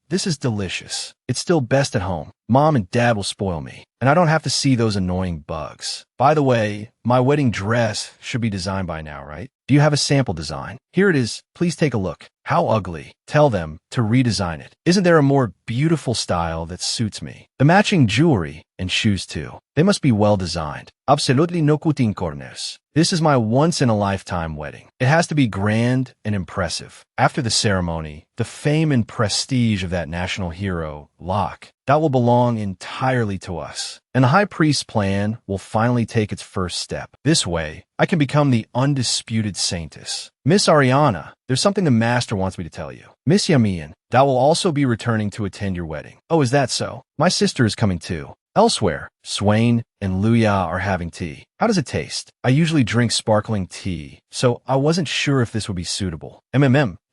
This is delicious. It's still best at home. Mom and Dad will spoil me, and I don't have to see those annoying bugs. By the way, my wedding dress should be designed by now, right? Do you have a sample design? Here it is. Please take a look. How ugly. Tell them to redesign it. Isn't there a more beautiful style that suits me? The matching jewelry and shoes too. They must be well designed. Absolutely no cutin corners. This is my once-in-a-lifetime wedding. It has to be grand and impressive. After the ceremony, the fame and prestige of that national hero, Locke, that will belong entirely to us. And the High Priest's plan will finally take its first step. This way, I can become the undisputed saintess. Miss Ariana, there's something the Master wants me to tell you. Miss Yamian, that will also be returning to attend your wedding. Oh, is that so? My sister is coming too. Elsewhere, Swain and Luya are having tea. How does it taste? I usually drink sparkling tea, so I wasn't sure if this would be suitable.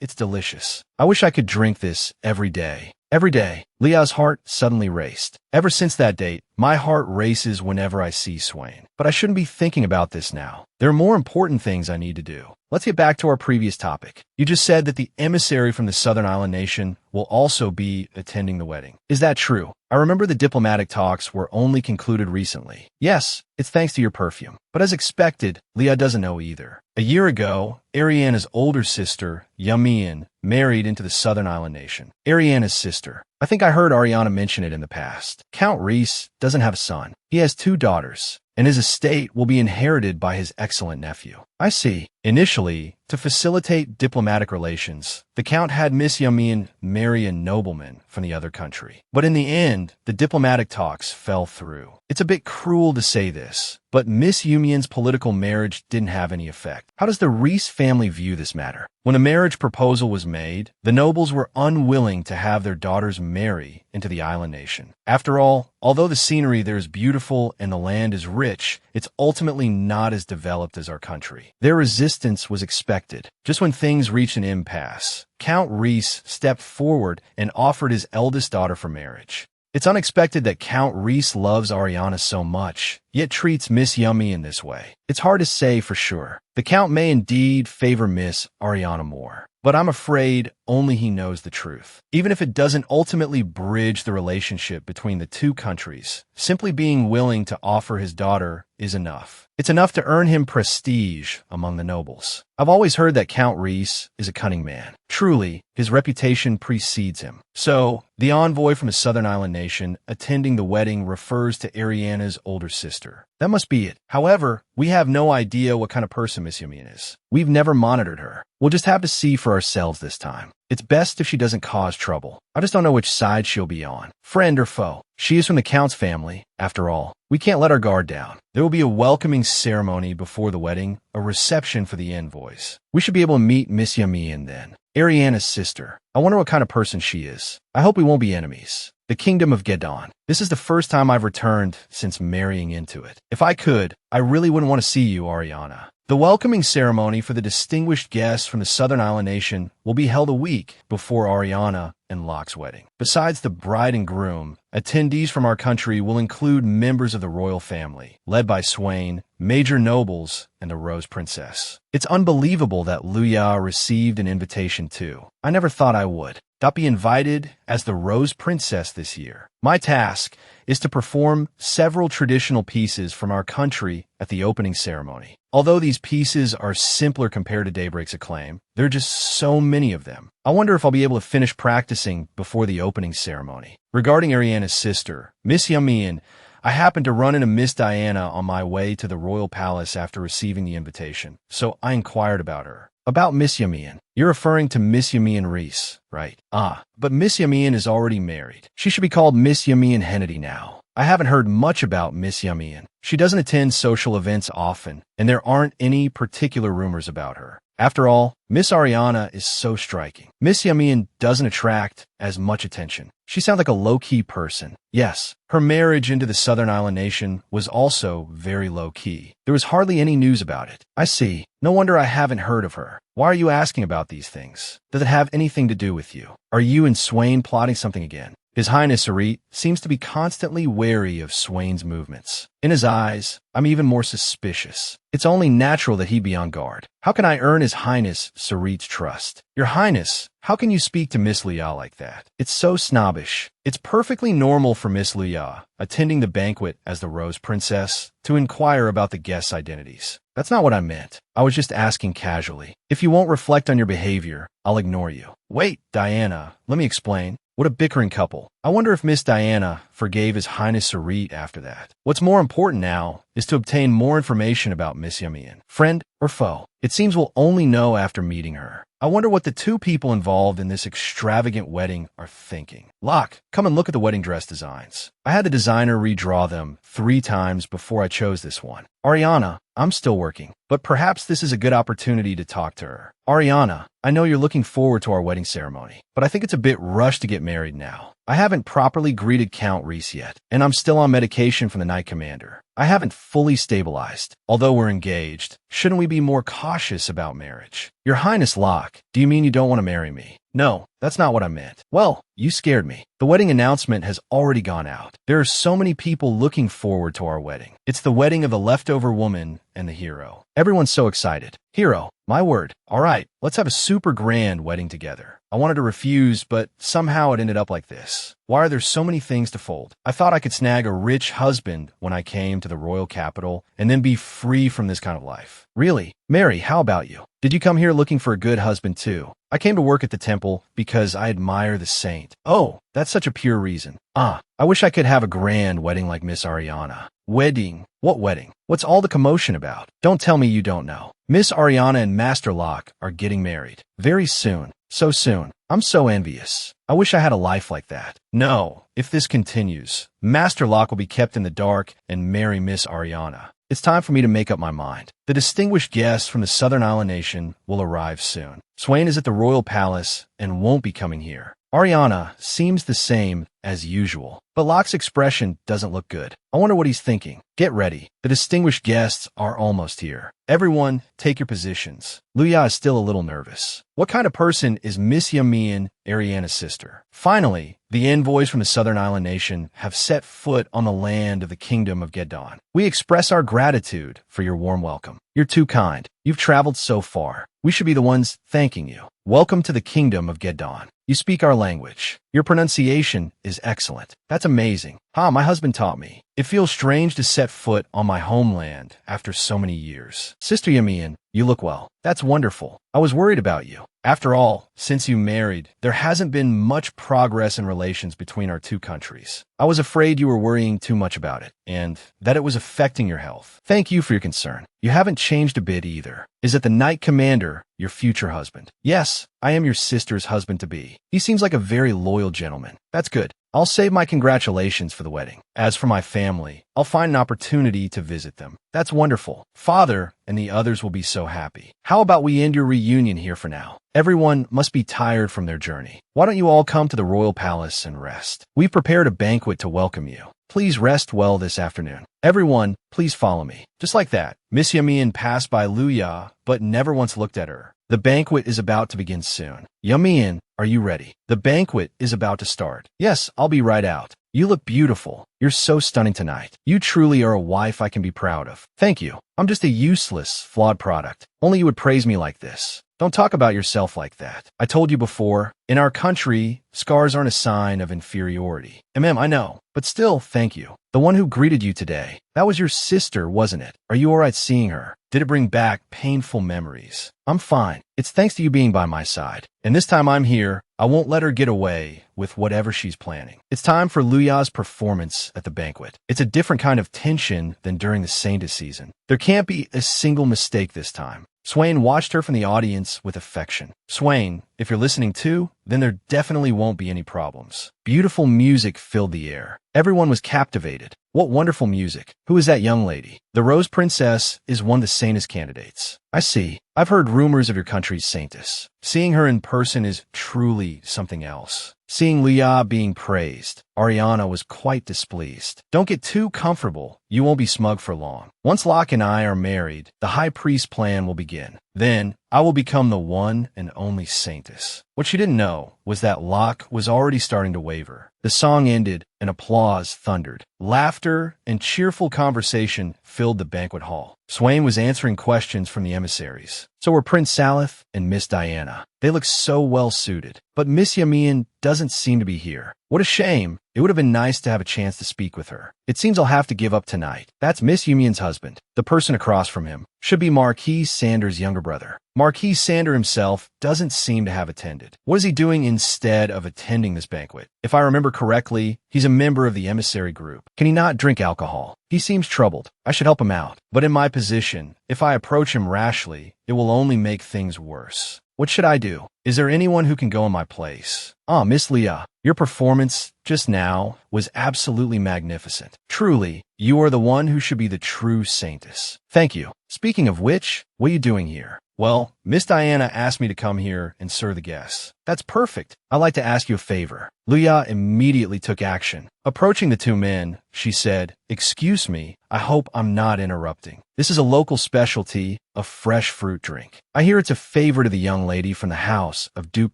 It's delicious. I wish I could drink this every day. Every day, Leah's heart suddenly raced. Ever since that date, my heart races whenever I see Swain. But I shouldn't be thinking about this now. There are more important things I need to do. Let's get back to our previous topic. You just said that the emissary from the Southern Island nation will also be attending the wedding. Is that true? I remember the diplomatic talks were only concluded recently. Yes, it's thanks to your perfume. But as expected, Leah doesn't know either. A year ago, Ariana's older sister, Yamian, married into the Southern Island nation. Ariana's sister. I think I heard Ariana mention it in the past. Count Reese doesn't have a son. He has 2 daughters, and his estate will be inherited by his excellent nephew. I see. Initially, to facilitate diplomatic relations, the Count had Miss Yamian marry a nobleman from the other country. But in the end, the diplomatic talks fell through. It's a bit cruel to say this, but Miss Yamian's political marriage didn't have any effect. How does the Reese family view this matter? When a marriage proposal was made, the nobles were unwilling to have their daughters marry into the island nation. After all, although the scenery there is beautiful and the land is rich, it's ultimately not as developed as our country. Their resistance was expected. Just when things reached an impasse, Count Reese stepped forward and offered his eldest daughter for marriage. It's unexpected that Count Reese loves Ariana so much, yet treats Miss Yummy in this way. It's hard to say for sure. The Count may indeed favor Miss Ariana more, but I'm afraid only he knows the truth. Even if it doesn't ultimately bridge the relationship between the 2 countries, simply being willing to offer his daughter is enough. It's enough to earn him prestige among the nobles. I've always heard that Count Reese is a cunning man. Truly, his reputation precedes him. So, the envoy from a Southern Island nation attending the wedding refers to Ariana's older sister. That must be it. However, we have no idea what kind of person Miss Yumin is. We've never monitored her. We'll just have to see for ourselves this time. It's best if she doesn't cause trouble. I just don't know which side she'll be on, friend or foe. She is from the Count's family, after all. We can't let our guard down. There will be a welcoming ceremony before the wedding, a reception for the envoys. We should be able to meet Miss Yamian then. Ariana's sister. I wonder what kind of person she is. I hope we won't be enemies. The Kingdom of Gedon. This is the first time I've returned since marrying into it. If I could, I really wouldn't want to see you, Ariana. The welcoming ceremony for the distinguished guests from the Southern Island nation will be held a week before Ariana and Locke's wedding. Besides the bride and groom, attendees from our country will include members of the royal family, led by Swain, major nobles, and the Rose Princess. It's unbelievable that Luya received an invitation too. I never thought I would. Not be invited as the Rose Princess this year. My task is to perform several traditional pieces from our country at the opening ceremony. Although these pieces are simpler compared to Daybreak's Acclaim, there are just so many of them. I wonder if I'll be able to finish practicing before the opening ceremony. Regarding Ariana's sister, Miss Yamian, I happened to run into Miss Diana on my way to the royal palace after receiving the invitation, so I inquired about her. About Miss Yamian. You're referring to Miss Yamian Reese, right? Ah, but Miss Yamian is already married. She should be called Miss Yamian Hennedy now. I haven't heard much about Miss Yamian. She doesn't attend social events often, and there aren't any particular rumors about her. After all, Miss Ariana is so striking. Miss Yamian doesn't attract as much attention. She sounds like a low-key person. Yes, her marriage into the Southern Island nation was also very low-key. There was hardly any news about it. I see. No wonder I haven't heard of her. Why are you asking about these things? Does it have anything to do with you? Are you and Swain plotting something again? His Highness Sarit seems to be constantly wary of Swain's movements. In his eyes, I'm even more suspicious. It's only natural that he be on guard. How can I earn His Highness Sarit's trust? Your Highness, how can you speak to Miss Luya like that? It's so snobbish. It's perfectly normal for Miss Luya, attending the banquet as the Rose Princess, to inquire about the guests' identities. That's not what I meant. I was just asking casually. If you won't reflect on your behavior, I'll ignore you. Wait, Diana, let me explain. What a bickering couple. I wonder if Miss Diana forgave His Highness Sarit after that. What's more important now is to obtain more information about Miss Yamian. Friend or foe? It seems we'll only know after meeting her. I wonder what the two people involved in this extravagant wedding are thinking. Locke, come and look at the wedding dress designs. I had the designer redraw them 3 times before I chose this one. Ariana, I'm still working, but perhaps this is a good opportunity to talk to her. Ariana, I know you're looking forward to our wedding ceremony, but I think it's a bit rushed to get married now. I haven't properly greeted Count Reese yet, and I'm still on medication from the Knight Commander. I haven't fully stabilized. Although we're engaged, shouldn't we be more cautious about marriage? Your Highness Locke, do you mean you don't want to marry me? No, that's not what I meant. Well, you scared me. The wedding announcement has already gone out. There are so many people looking forward to our wedding. It's the wedding of the leftover woman and the hero. Everyone's so excited. Hero, my word. All right, let's have a super grand wedding together. I wanted to refuse, but somehow it ended up like this. Why are there so many things to fold? I thought I could snag a rich husband when I came to the royal capital and then be free from this kind of life. Really? Mary, how about you? Did you come here looking for a good husband too? I came to work at the temple because I admire the saint. Oh, that's such a pure reason. I wish I could have a grand wedding like Miss Ariana. Wedding? What wedding? What's all the commotion about? Don't tell me you don't know. Miss Ariana and Master Locke are getting married. Very soon. So soon. I'm so envious. I wish I had a life like that. No, if this continues, Master Locke will be kept in the dark and marry Miss Ariana. It's time for me to make up my mind. The distinguished guests from the Southern Island nation will arrive soon. Swain is at the royal palace and won't be coming here. Ariana seems the same as usual, but Locke's expression doesn't look good. I wonder what he's thinking. Get ready. The distinguished guests are almost here. Everyone, take your positions. Luya is still a little nervous. What kind of person is Miss Yamian, Ariana's sister? Finally, the envoys from the Southern Island nation have set foot on the land of the Kingdom of Geddon. We express our gratitude for your warm welcome. You're too kind. You've traveled so far. We should be the ones thanking you. Welcome to the Kingdom of Geddon. You speak our language. Your pronunciation is excellent. That's amazing. My husband taught me. It feels strange to set foot on my homeland after so many years. Sister Yamian, you look well. That's wonderful. I was worried about you. After all, since you married, there hasn't been much progress in relations between our two countries. I was afraid you were worrying too much about it, and that it was affecting your health. Thank you for your concern. You haven't changed a bit either. Is it the Knight Commander, your future husband? Yes, I am your sister's husband-to-be. He seems like a very loyal gentleman. That's good. I'll save my congratulations for the wedding. As for my family, I'll find an opportunity to visit them. That's wonderful. Father and the others will be so happy. How about we end your reunion here for now? Everyone must be tired from their journey. Why don't you all come to the royal palace and rest? We've prepared a banquet to welcome you. Please rest well this afternoon. Everyone, please follow me. Just like that, Miss Yamian passed by Luya, but never once looked at her. The banquet is about to begin soon. Yamian, are you ready? The banquet is about to start. Yes, I'll be right out. You look beautiful. You're so stunning tonight. You truly are a wife I can be proud of. Thank you. I'm just a useless, flawed product. Only you would praise me like this. Don't talk about yourself like that. I told you before, in our country, scars aren't a sign of inferiority. I know, but still, thank you. The one who greeted you today, that was your sister, wasn't it? Are you all right seeing her? Did it bring back painful memories? I'm fine. It's thanks to you being by my side. And this time I'm here, I won't let her get away with whatever she's planning. It's time for Luya's performance at the banquet. It's a different kind of tension than during the Sainted season. There can't be a single mistake this time. Swain watched her from the audience with affection. Swain, if you're listening too, then there definitely won't be any problems. Beautiful music filled the air. Everyone was captivated. What wonderful music. Who is that young lady? The Rose Princess is one of the saintess candidates. I see. I've heard rumors of your country's saintess. Seeing her in person is truly something else. Seeing Leah being praised, Ariana was quite displeased. Don't get too comfortable. You won't be smug for long. Once Locke and I are married, the high priest plan will begin. Then, I will become the one and only saintess. What she didn't know was that Locke was already starting to waver. The song ended, and applause thundered. Laughter and cheerful conversation filled the banquet hall. Swain was answering questions from the emissaries. So were Prince Salif and Miss Diana. They look so well suited. But Miss Yamin doesn't seem to be here. What a shame. It would have been nice to have a chance to speak with her. It seems I'll have to give up tonight. That's Miss Yamin's husband. The person across from him should be Marquis Sanders' younger brother. Marquis Sander himself doesn't seem to have attended. What is he doing instead of attending this banquet? If I remember correctly, he's a member of the emissary group. Can he not drink alcohol? He seems troubled. I should help him out. But in my position, if I approach him rashly, it will only make things worse. What should I do? Is there anyone who can go in my place? Miss Leah, your performance just now was absolutely magnificent. Truly, you are the one who should be the true saintess. Thank you. Speaking of which, what are you doing here? Well, Miss Diana asked me to come here and serve the guests. That's perfect. I'd like to ask you a favor. Leah immediately took action. Approaching the two men, she said, "Excuse me, I hope I'm not interrupting. This is a local specialty, a fresh fruit drink. I hear it's a favor to the young lady from the house of Duke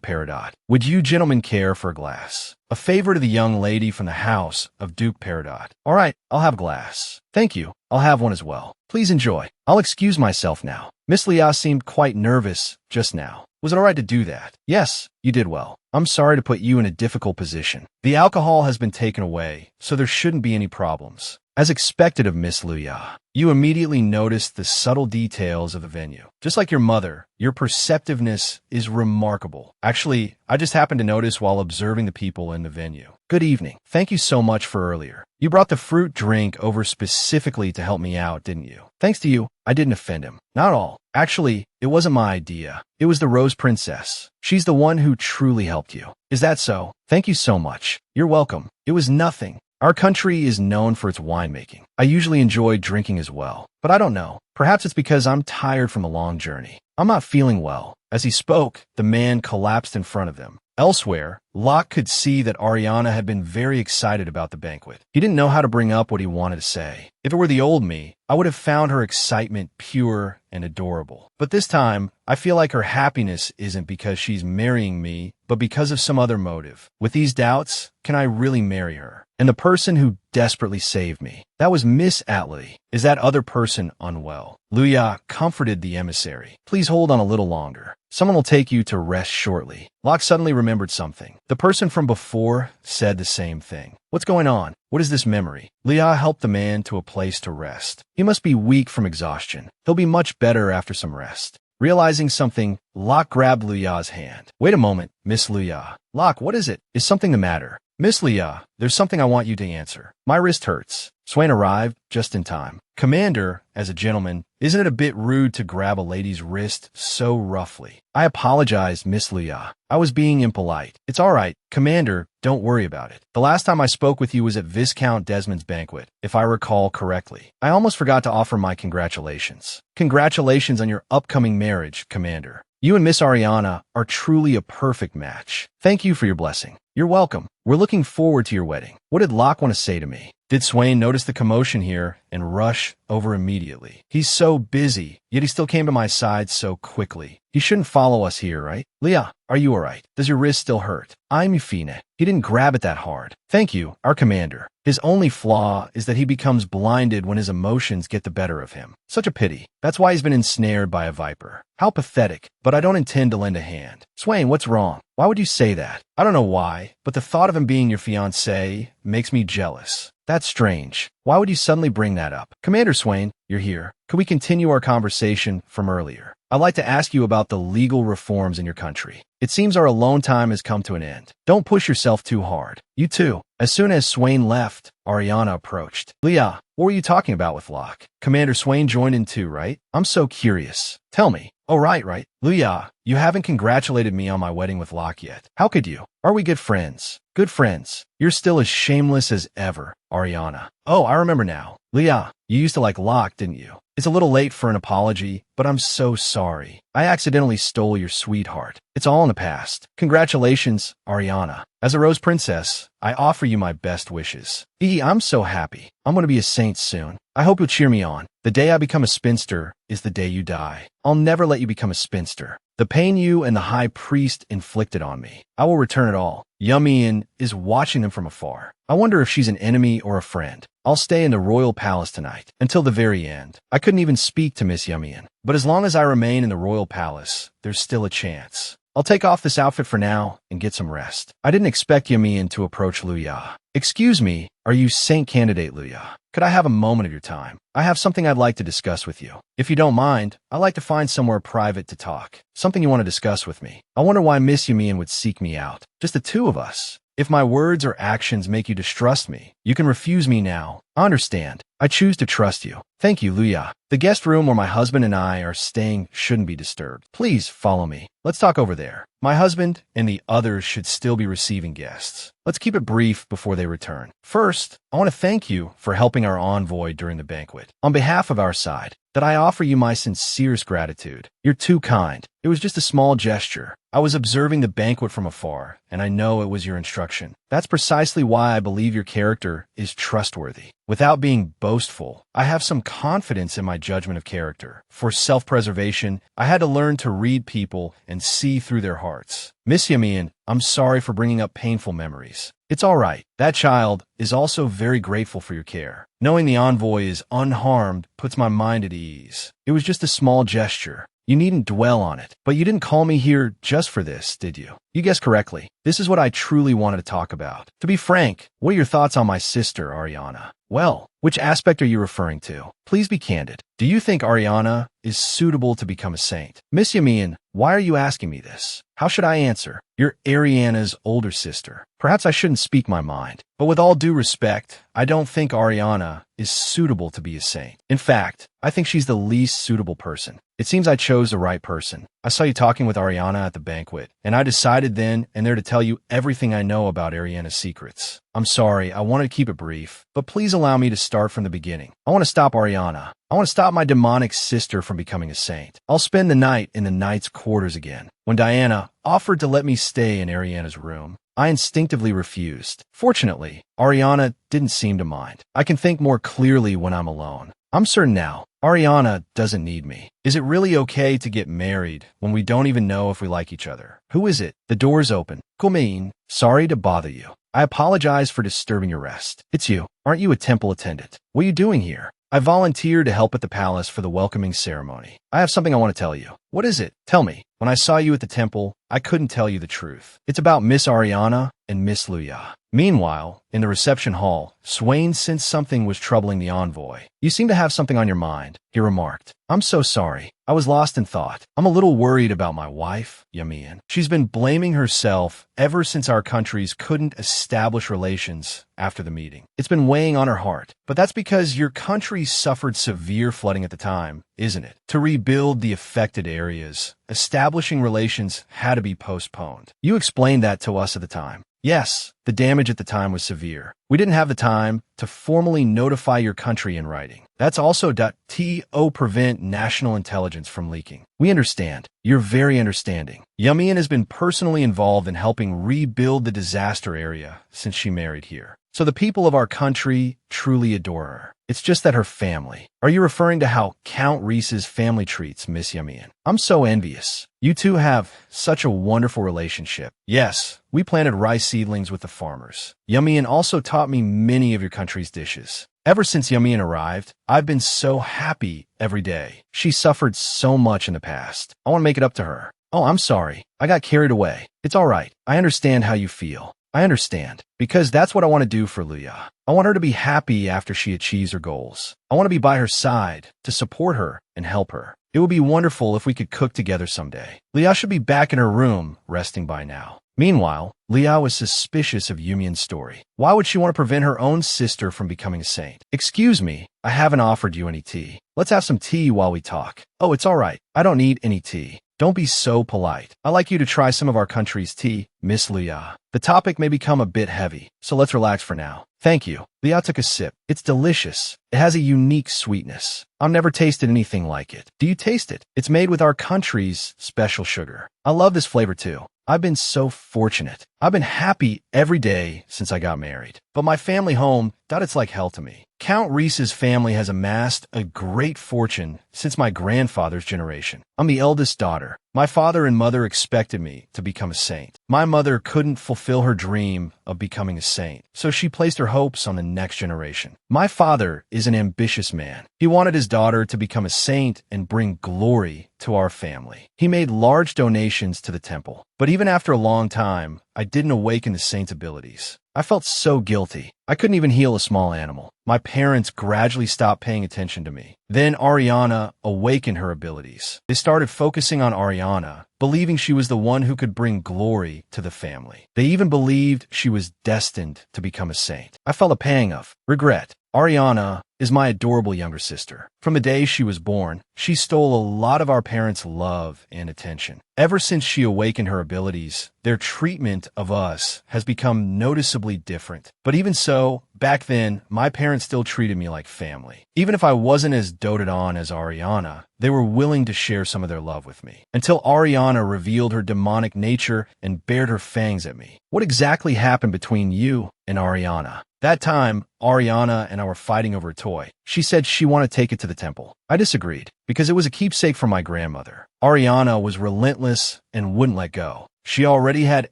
Peridot. Would you gentlemen care for a glass?" A favor to the young lady from the house of Duke Peridot. All right, I'll have a glass. Thank you. I'll have one as well. Please enjoy. I'll excuse myself now. Miss Leah seemed quite nervous just now. Was it all right to do that? Yes, you did well. I'm sorry to put you in a difficult position. The alcohol has been taken away, so there shouldn't be any problems. As expected of Miss Luya, you immediately noticed the subtle details of the venue. Just like your mother, your perceptiveness is remarkable. Actually, I just happened to notice while observing the people in the venue. Good evening. Thank you so much for earlier. You brought the fruit drink over specifically to help me out, didn't you? Thanks to you, I didn't offend him. Not all. Actually, it wasn't my idea. It was the Rose Princess. She's the one who truly helped you. Is that so? Thank you so much. You're welcome. It was nothing. Our country is known for its winemaking. I usually enjoy drinking as well, but I don't know. Perhaps it's because I'm tired from a long journey. I'm not feeling well. As he spoke, the man collapsed in front of them. Elsewhere, Locke could see that Ariana had been very excited about the banquet. He didn't know how to bring up what he wanted to say. If it were the old me, I would have found her excitement pure and adorable. But this time, I feel like her happiness isn't because she's marrying me, but because of some other motive. With these doubts, can I really marry her? And the person who desperately saved me, that was Miss Atlee. Is that other person unwell? Luya comforted the emissary. Please hold on a little longer. Someone will take you to rest shortly. Locke suddenly remembered something. The person from before said the same thing. What's going on? What is this memory? Leah helped the man to a place to rest. He must be weak from exhaustion. He'll be much better after some rest. Realizing something, Locke grabbed Luya's hand. Wait a moment, Miss Luya. Locke, what is it? Is something the matter? Miss Leah, there's something I want you to answer. My wrist hurts. Swain arrived just in time. Commander, as a gentleman, isn't it a bit rude to grab a lady's wrist so roughly? I apologize, Miss Leah. I was being impolite. It's all right. Commander, don't worry about it. The last time I spoke with you was at Viscount Desmond's banquet, if I recall correctly. I almost forgot to offer my congratulations. Congratulations on your upcoming marriage, Commander. You and Miss Ariana are truly a perfect match. Thank you for your blessing. You're welcome. We're looking forward to your wedding. What did Locke want to say to me? Did Swain notice the commotion here and rush over immediately? He's so busy, yet he still came to my side so quickly. He shouldn't follow us here, right? Leah, are you all right? Does your wrist still hurt? I'm Yufine. He didn't grab it that hard. Thank you, our commander. His only flaw is that he becomes blinded when his emotions get the better of him. Such a pity. That's why he's been ensnared by a viper. How pathetic, but I don't intend to lend a hand. Swain, what's wrong? Why would you say that? I don't know why, but the thought of him being your fiancé makes me jealous. That's strange. Why would you suddenly bring that up? Commander Swain, you're here. Could we continue our conversation from earlier? I'd like to ask you about the legal reforms in your country. It seems our alone time has come to an end. Don't push yourself too hard. You too. As soon as Swain left, Ariana approached. Leah, what were you talking about with Locke? Commander Swain joined in too, right? I'm so curious. Tell me, Oh, right. Luya, you haven't congratulated me on my wedding with Locke yet. How could you? Are we good friends? Good friends. You're still as shameless as ever, Ariana. Oh, I remember now. Luya, you used to like Locke, didn't you? It's a little late for an apology, but I'm so sorry. I accidentally stole your sweetheart. It's all in the past. Congratulations, Ariana. As a Rose Princess, I offer you my best wishes. I'm so happy. I'm going to be a saint soon. I hope you'll cheer me on. The day I become a spinster is the day you die. I'll never let you become a spinster. The pain you and the high priest inflicted on me, I will return it all. Yumian is watching them from afar. I wonder if she's an enemy or a friend. I'll stay in the royal palace tonight, until the very end. I couldn't even speak to Miss Yumian, but as long as I remain in the royal palace, there's still a chance. I'll take off this outfit for now and get some rest. I didn't expect Yumian to approach Luya. Excuse me, are you Saint Candidate Luya? Could I have a moment of your time? I have something I'd like to discuss with you. If you don't mind, I'd like to find somewhere private to talk. Something you want to discuss with me. I wonder why Miss Yumian would seek me out. Just the two of us. If my words or actions make you distrust me, you can refuse me now. I understand. I choose to trust you. Thank you, Luya. The guest room where my husband and I are staying shouldn't be disturbed. Please follow me. Let's talk over there. My husband and the others should still be receiving guests. Let's keep it brief before they return. First, I want to thank you for helping our envoy during the banquet. On behalf of our side, that I offer you my sincerest gratitude. You're too kind. It was just a small gesture. I was observing the banquet from afar, and I know it was your instruction. That's precisely why I believe your character is trustworthy. Without being boastful, I have some confidence in my judgment of character. For self-preservation, I had to learn to read people and see through their hearts. Miss Yumian, I'm sorry for bringing up painful memories. It's all right. That child is also very grateful for your care. Knowing the envoy is unharmed puts my mind at ease. It was just a small gesture. You needn't dwell on it. But you didn't call me here just for this, did you? You guessed correctly. This is what I truly wanted to talk about. To be frank, what are your thoughts on my sister, Ariana? Well, which aspect are you referring to? Please be candid. Do you think Ariana is suitable to become a saint? Miss Yumian, why are you asking me this? How should I answer? You're Ariana's older sister. Perhaps I shouldn't speak my mind. But with all due respect, I don't think Ariana is suitable to be a saint. In fact, I think she's the least suitable person. It seems I chose the right person. I saw you talking with Ariana at the banquet, and I decided then and there to tell you everything I know about Ariana's secrets. I'm sorry, I wanted to keep it brief, but please allow me to start from the beginning. I want to stop Ariana. I want to stop my demonic sister from becoming a saint. I'll spend the night in the knight's quarters again. When Diana offered to let me stay in Ariana's room, I instinctively refused. Fortunately, Ariana didn't seem to mind. I can think more clearly when I'm alone. I'm certain now, Ariana doesn't need me. Is it really okay to get married when we don't even know if we like each other? Who is it? The door's open. Kumain, sorry to bother you. I apologize for disturbing your rest. It's you. Aren't you a temple attendant? What are you doing here? I volunteered to help at the palace for the welcoming ceremony. I have something I want to tell you. What is it? Tell me. When I saw you at the temple, I couldn't tell you the truth. It's about Miss Ariana and Miss Luya. Meanwhile, in the reception hall, Swain sensed something was troubling the envoy. You seem to have something on your mind, he remarked. I'm so sorry. I was lost in thought. I'm a little worried about my wife, Yumian. She's been blaming herself ever since our countries couldn't establish relations after the meeting. It's been weighing on her heart. But that's because your country suffered severe flooding at the time, isn't it? To rebuild the affected areas, establishing relations had to be postponed. You explained that to us at the time. Yes, the damage at the time was severe. We didn't have the time to formally notify your country in writing. That's also to prevent national intelligence from leaking. We understand. You're very understanding. Yumian has been personally involved in helping rebuild the disaster area since she married here. So the people of our country truly adore her. It's just that her family. Are you referring to how Count Reese's family treats Miss Yumian? I'm so envious. You two have such a wonderful relationship. Yes, we planted rice seedlings with the farmers. Yumian also taught me many of your country's dishes. Ever since Yumian arrived, I've been so happy every day. She suffered so much in the past. I want to make it up to her. Oh, I'm sorry. I got carried away. It's all right. I understand how you feel. I understand, because that's what I want to do for Luya. I want her to be happy after she achieves her goals. I want to be by her side, to support her and help her. It would be wonderful if we could cook together someday. Luya should be back in her room, resting by now. Meanwhile, Liao was suspicious of Yumian's story. Why would she want to prevent her own sister from becoming a saint? Excuse me, I haven't offered you any tea. Let's have some tea while we talk. Oh, it's all right. I don't need any tea. Don't be so polite. I'd like you to try some of our country's tea, Miss Liao. The topic may become a bit heavy, so let's relax for now. Thank you. Liao took a sip. It's delicious. It has a unique sweetness. I've never tasted anything like it. Do you taste it? It's made with our country's special sugar. I love this flavor too. I've been so fortunate. I've been happy every day since I got married. But my family home, it's like hell to me. Count Reese's family has amassed a great fortune since my grandfather's generation. I'm the eldest daughter. My father and mother expected me to become a saint. My mother couldn't fulfill her dream of becoming a saint, so she placed her hopes on the next generation. My father is an ambitious man. He wanted his daughter to become a saint and bring glory to our family. He made large donations to the temple. But even after a long time, I didn't awaken the saint's abilities. I felt so guilty. I couldn't even heal a small animal. My parents gradually stopped paying attention to me. Then Ariana awakened her abilities. They started focusing on Ariana, believing she was the one who could bring glory to the family. They even believed she was destined to become a saint. I felt a pang of regret. Ariana is my adorable younger sister. From the day she was born, she stole a lot of our parents' love and attention. Ever since she awakened her abilities, their treatment of us has become noticeably different. But even so, back then, my parents still treated me like family. Even if I wasn't as doted on as Ariana, they were willing to share some of their love with me. Until Ariana revealed her demonic nature and bared her fangs at me. What exactly happened between you and Ariana? That time, Ariana and I were fighting over a toy. She said she wanted to take it to the temple. I disagreed, because it was a keepsake from my grandmother. Ariana was relentless and wouldn't let go. She already had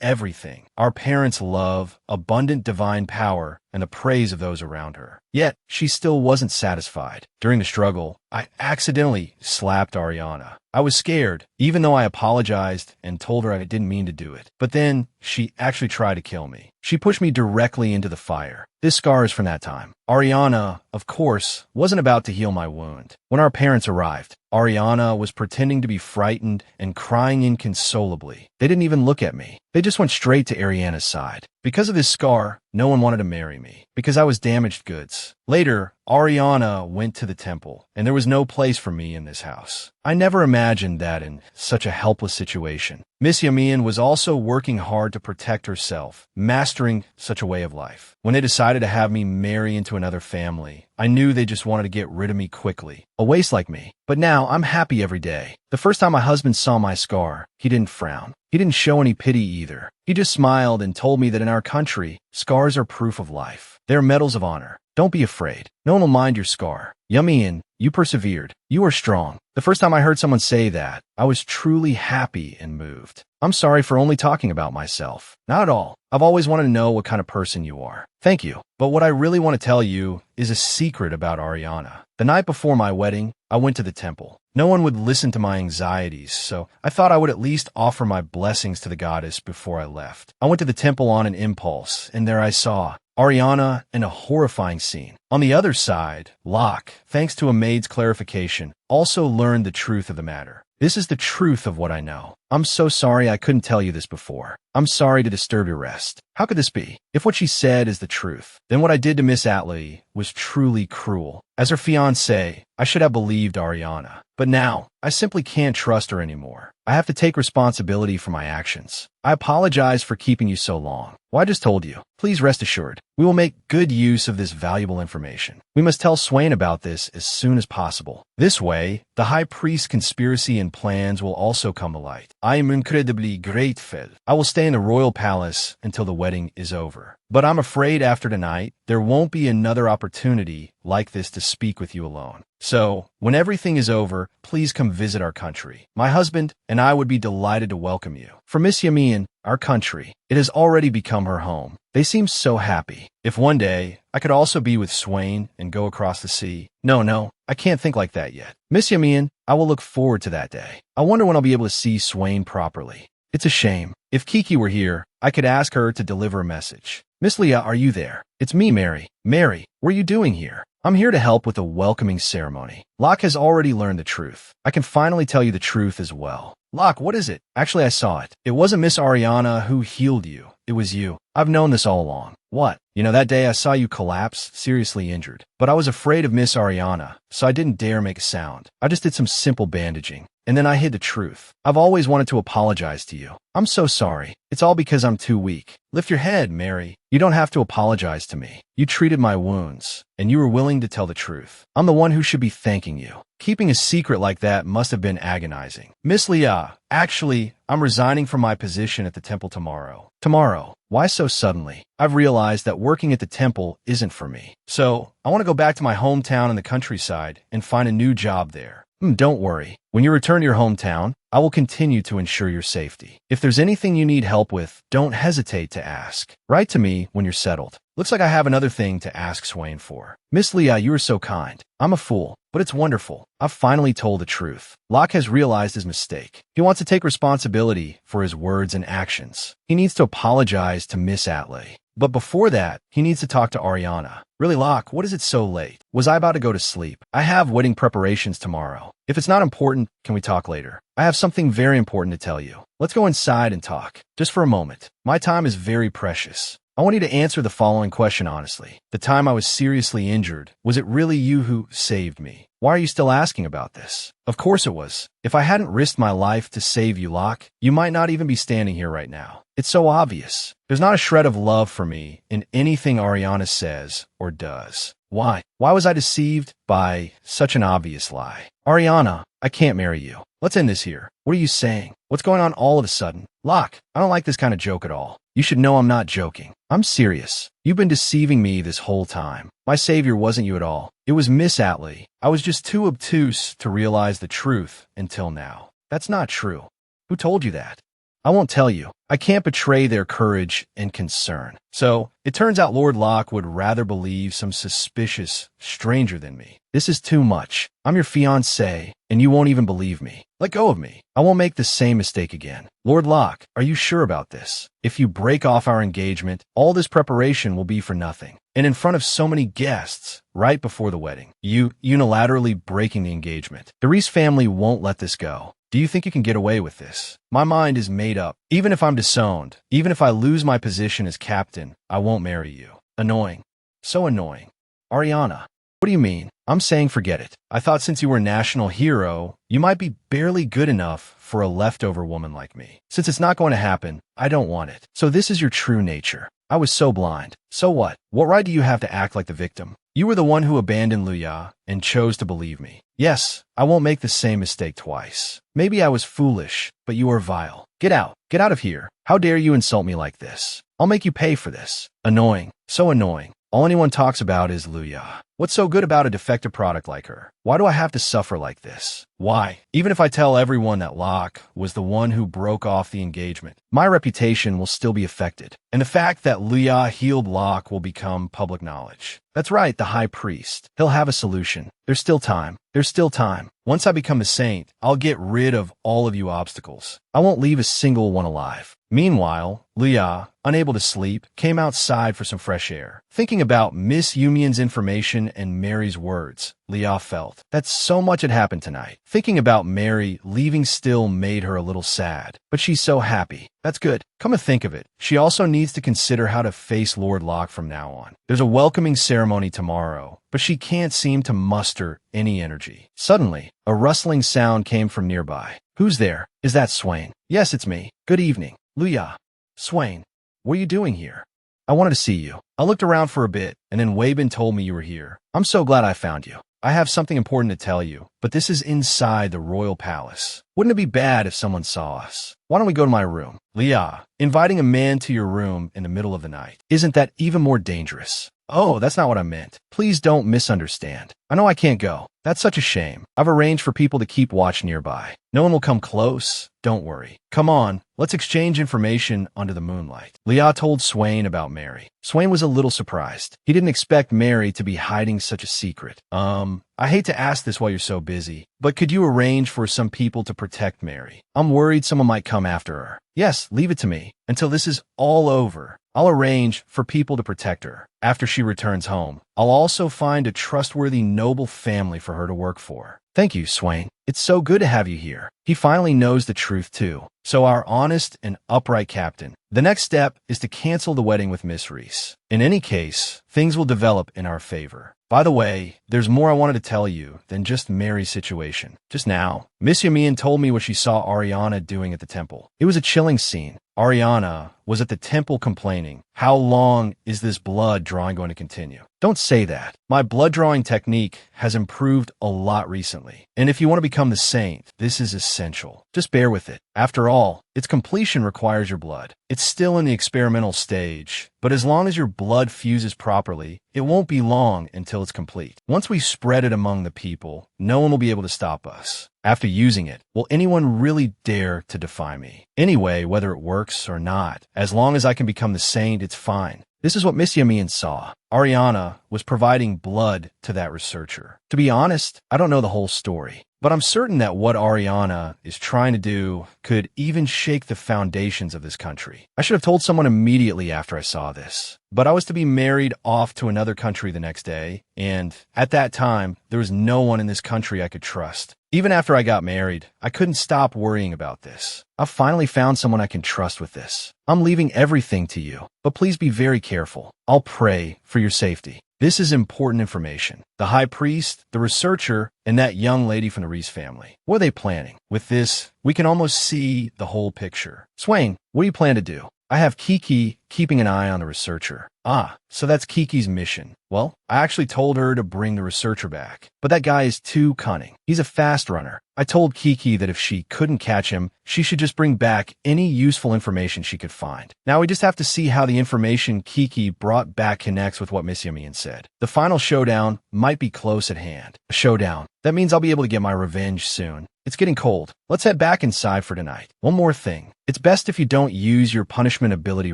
everything: our parents' love, abundant divine power, and the praise of those around her. Yet, she still wasn't satisfied. During the struggle, I accidentally slapped Ariana. I was scared, even though I apologized and told her I didn't mean to do it. But then, she actually tried to kill me. She pushed me directly into the fire. This scar is from that time. Ariana, of course, wasn't about to heal my wound. When our parents arrived, Ariana was pretending to be frightened and crying inconsolably. They didn't even look at me. They just went straight to Ariana's side. Because of this scar, no one wanted to marry me, because I was damaged goods. Later, Ariana went to the temple, and there was no place for me in this house. I never imagined that in such a helpless situation. Miss Yamian was also working hard to protect herself, mastering such a way of life. When they decided to have me marry into another family, I knew they just wanted to get rid of me quickly. A waste like me. But now, I'm happy every day. The first time my husband saw my scar, he didn't frown. He didn't show any pity either. He just smiled and told me that in our country, scars are proof of life. They're medals of honor. Don't be afraid. No one will mind your scar. Yamian, you persevered. You are strong. The first time I heard someone say that, I was truly happy and moved. I'm sorry for only talking about myself. Not at all. I've always wanted to know what kind of person you are. Thank you. But what I really want to tell you is a secret about Ariana. The night before my wedding, I went to the temple. No one would listen to my anxieties, so I thought I would at least offer my blessings to the goddess before I left. I went to the temple on an impulse, and there I saw Ariana in a horrifying scene. On the other side, Locke, thanks to a maid's clarification, also learned the truth of the matter. This is the truth of what I know. I'm so sorry I couldn't tell you this before. I'm sorry to disturb your rest. How could this be? If what she said is the truth, then what I did to Miss Atlee was truly cruel. As her fiancé, I should have believed Ariana. But now, I simply can't trust her anymore. I have to take responsibility for my actions. I apologize for keeping you so long. Well, I just told you. Please rest assured, we will make good use of this valuable information. We must tell Swain about this as soon as possible. This way, the High Priest's conspiracy and plans will also come to light. I am incredibly grateful. I will stay in the royal palace until the wedding is over. But I'm afraid after tonight, there won't be another opportunity like this to speak with you alone. So, when everything is over, please come visit our country. My husband and I would be delighted to welcome you. For Miss Yamian, our country, it has already become her home. They seem so happy. If one day, I could also be with Swain and go across the sea. No, I can't think like that yet. Miss Yamian, I will look forward to that day. I wonder when I'll be able to see Swain properly. It's a shame. If Kiki were here, I could ask her to deliver a message. Miss Leah, are you there? It's me, Mary. Mary, what are you doing here? I'm here to help with the welcoming ceremony. Locke has already learned the truth. I can finally tell you the truth as well. Locke, what is it? Actually, I saw it. It wasn't Miss Ariana who healed you. It was you. I've known this all along. What? You know, that day I saw you collapse, seriously injured. But I was afraid of Miss Ariana, so I didn't dare make a sound. I just did some simple bandaging. And then I hid the truth. I've always wanted to apologize to you. I'm so sorry. It's all because I'm too weak. Lift your head, Mary. You don't have to apologize to me. You treated my wounds, and you were willing to tell the truth. I'm the one who should be thanking you. Keeping a secret like that must have been agonizing. Miss Leah, actually, I'm resigning from my position at the temple tomorrow. Tomorrow? Why so suddenly? I've realized that working at the temple isn't for me. So, I want to go back to my hometown in the countryside and find a new job there. Don't worry. When you return to your hometown, I will continue to ensure your safety. If there's anything you need help with, don't hesitate to ask. Write to me when you're settled. Looks like I have another thing to ask Swain for. Miss Leah, you are so kind. I'm a fool, but it's wonderful. I've finally told the truth. Locke has realized his mistake. He wants to take responsibility for his words and actions. He needs to apologize to Miss Atley. But before that, he needs to talk to Ariana. Really, Locke, what is it so late? Was I about to go to sleep? I have wedding preparations tomorrow. If it's not important, can we talk later? I have something very important to tell you. Let's go inside and talk. Just for a moment. My time is very precious. I want you to answer the following question honestly. The time I was seriously injured, was it really you who saved me? Why are you still asking about this? Of course it was. If I hadn't risked my life to save you, Locke, you might not even be standing here right now. It's so obvious. There's not a shred of love for me in anything Ariana says or does. Why? Why was I deceived by such an obvious lie? Ariana, I can't marry you. Let's end this here. What are you saying? What's going on all of a sudden? Locke, I don't like this kind of joke at all. You should know I'm not joking. I'm serious. You've been deceiving me this whole time. My savior wasn't you at all. It was Miss Atley. I was just too obtuse to realize the truth until now. That's not true. Who told you that? I won't tell you. I can't betray their courage and concern. So, it turns out Lord Locke would rather believe some suspicious stranger than me. This is too much. I'm your fiancé, and you won't even believe me. Let go of me. I won't make the same mistake again. Lord Locke, are you sure about this? If you break off our engagement, all this preparation will be for nothing. And in front of so many guests, right before the wedding, you unilaterally breaking the engagement. The Reese family won't let this go. Do you think you can get away with this? My mind is made up. Even if I'm disowned, even if I lose my position as captain, I won't marry you. Annoying. So annoying. Ariana, what do you mean? I'm saying forget it. I thought since you were a national hero, you might be barely good enough for a leftover woman like me. Since it's not going to happen, I don't want it. So this is your true nature. I was so blind. So what? What right do you have to act like the victim? You were the one who abandoned Luya and chose to believe me. Yes, I won't make the same mistake twice. Maybe I was foolish, but you are vile. Get out. Get out of here. How dare you insult me like this? I'll make you pay for this. Annoying. So annoying. All anyone talks about is Luya. What's so good about a defective product like her? Why do I have to suffer like this? Why? Even if I tell everyone that Locke was the one who broke off the engagement, my reputation will still be affected. And the fact that Luya healed Locke will become public knowledge. That's right, the high priest. He'll have a solution. There's still time. There's still time. Once I become a saint, I'll get rid of all of you obstacles. I won't leave a single one alive. Meanwhile, Luya, unable to sleep, came outside for some fresh air. Thinking about Miss Yumion's information and Mary's words, Luya felt that so much had happened tonight. Thinking about Mary leaving still made her a little sad, but she's so happy. That's good. Come to think of it, she also needs to consider how to face Lord Locke from now on. There's a welcoming ceremony tomorrow, but she can't seem to muster any energy. Suddenly, a rustling sound came from nearby. Who's there? Is that Swain? Yes, it's me. Good evening. Luya. Swain. What are you doing here? I wanted to see you. I looked around for a bit, and then Weibin told me you were here. I'm so glad I found you. I have something important to tell you, but this is inside the royal palace. Wouldn't it be bad if someone saw us? Why don't we go to my room? Luya, inviting a man to your room in the middle of the night. Isn't that even more dangerous? Oh, that's not what I meant. Please don't misunderstand. I know I can't go. That's such a shame. I've arranged for people to keep watch nearby. No one will come close. Don't worry. Come on, let's exchange information under the moonlight. Luya told Swain about Mary. Swain was a little surprised. He didn't expect Mary to be hiding such a secret. I hate to ask this while you're so busy, but could you arrange for some people to protect Mary? I'm worried someone might come after her. Yes, leave it to me. Until this is all over, I'll arrange for people to protect her. After she returns home, I'll also find a trustworthy noble family for her to work for. Thank you, Swain. It's so good to have you here. He finally knows the truth, too. So our honest and upright captain. The next step is to cancel the wedding with Miss Reese. In any case, things will develop in our favor. By the way, there's more I wanted to tell you than just Mary's situation. Just now, Miss Yamian told me what she saw Ariana doing at the temple. It was a chilling scene. Ariana was at the temple complaining, "How long is this blood drawing going to continue?" Don't say that. My blood drawing technique has improved a lot recently. And if you want to become the saint, this is essential. Just bear with it. After all, its completion requires your blood. It's still in the experimental stage, but as long as your blood fuses properly, it won't be long until it's complete. Once we spread it among the people, no one will be able to stop us. After using it, will anyone really dare to defy me? Anyway, whether it works or not, as long as I can become the saint, it's fine. This is what Miss Yamian saw. Ariana was providing blood to that researcher. To be honest, I don't know the whole story, but I'm certain that what Ariana is trying to do could even shake the foundations of this country. I should have told someone immediately after I saw this, but I was to be married off to another country the next day, and at that time, there was no one in this country I could trust. Even after I got married, I couldn't stop worrying about this. I've finally found someone I can trust with this. I'm leaving everything to you, but please be very careful. I'll pray for your safety. This is important information. The high priest, the researcher, and that young lady from the Reese family. What are they planning? With this, we can almost see the whole picture. Swain, what do you plan to do? I have Kiki keeping an eye on the researcher. Ah, so that's Kiki's mission. Well, I actually told her to bring the researcher back, but that guy is too cunning. He's a fast runner. I told Kiki that if she couldn't catch him, she should just bring back any useful information she could find. Now we just have to see how the information Kiki brought back connects with what Miss Yamian said. The final showdown might be close at hand. A showdown. That means I'll be able to get my revenge soon. It's getting cold. Let's head back inside for tonight. One more thing. It's best if you don't use your punishment ability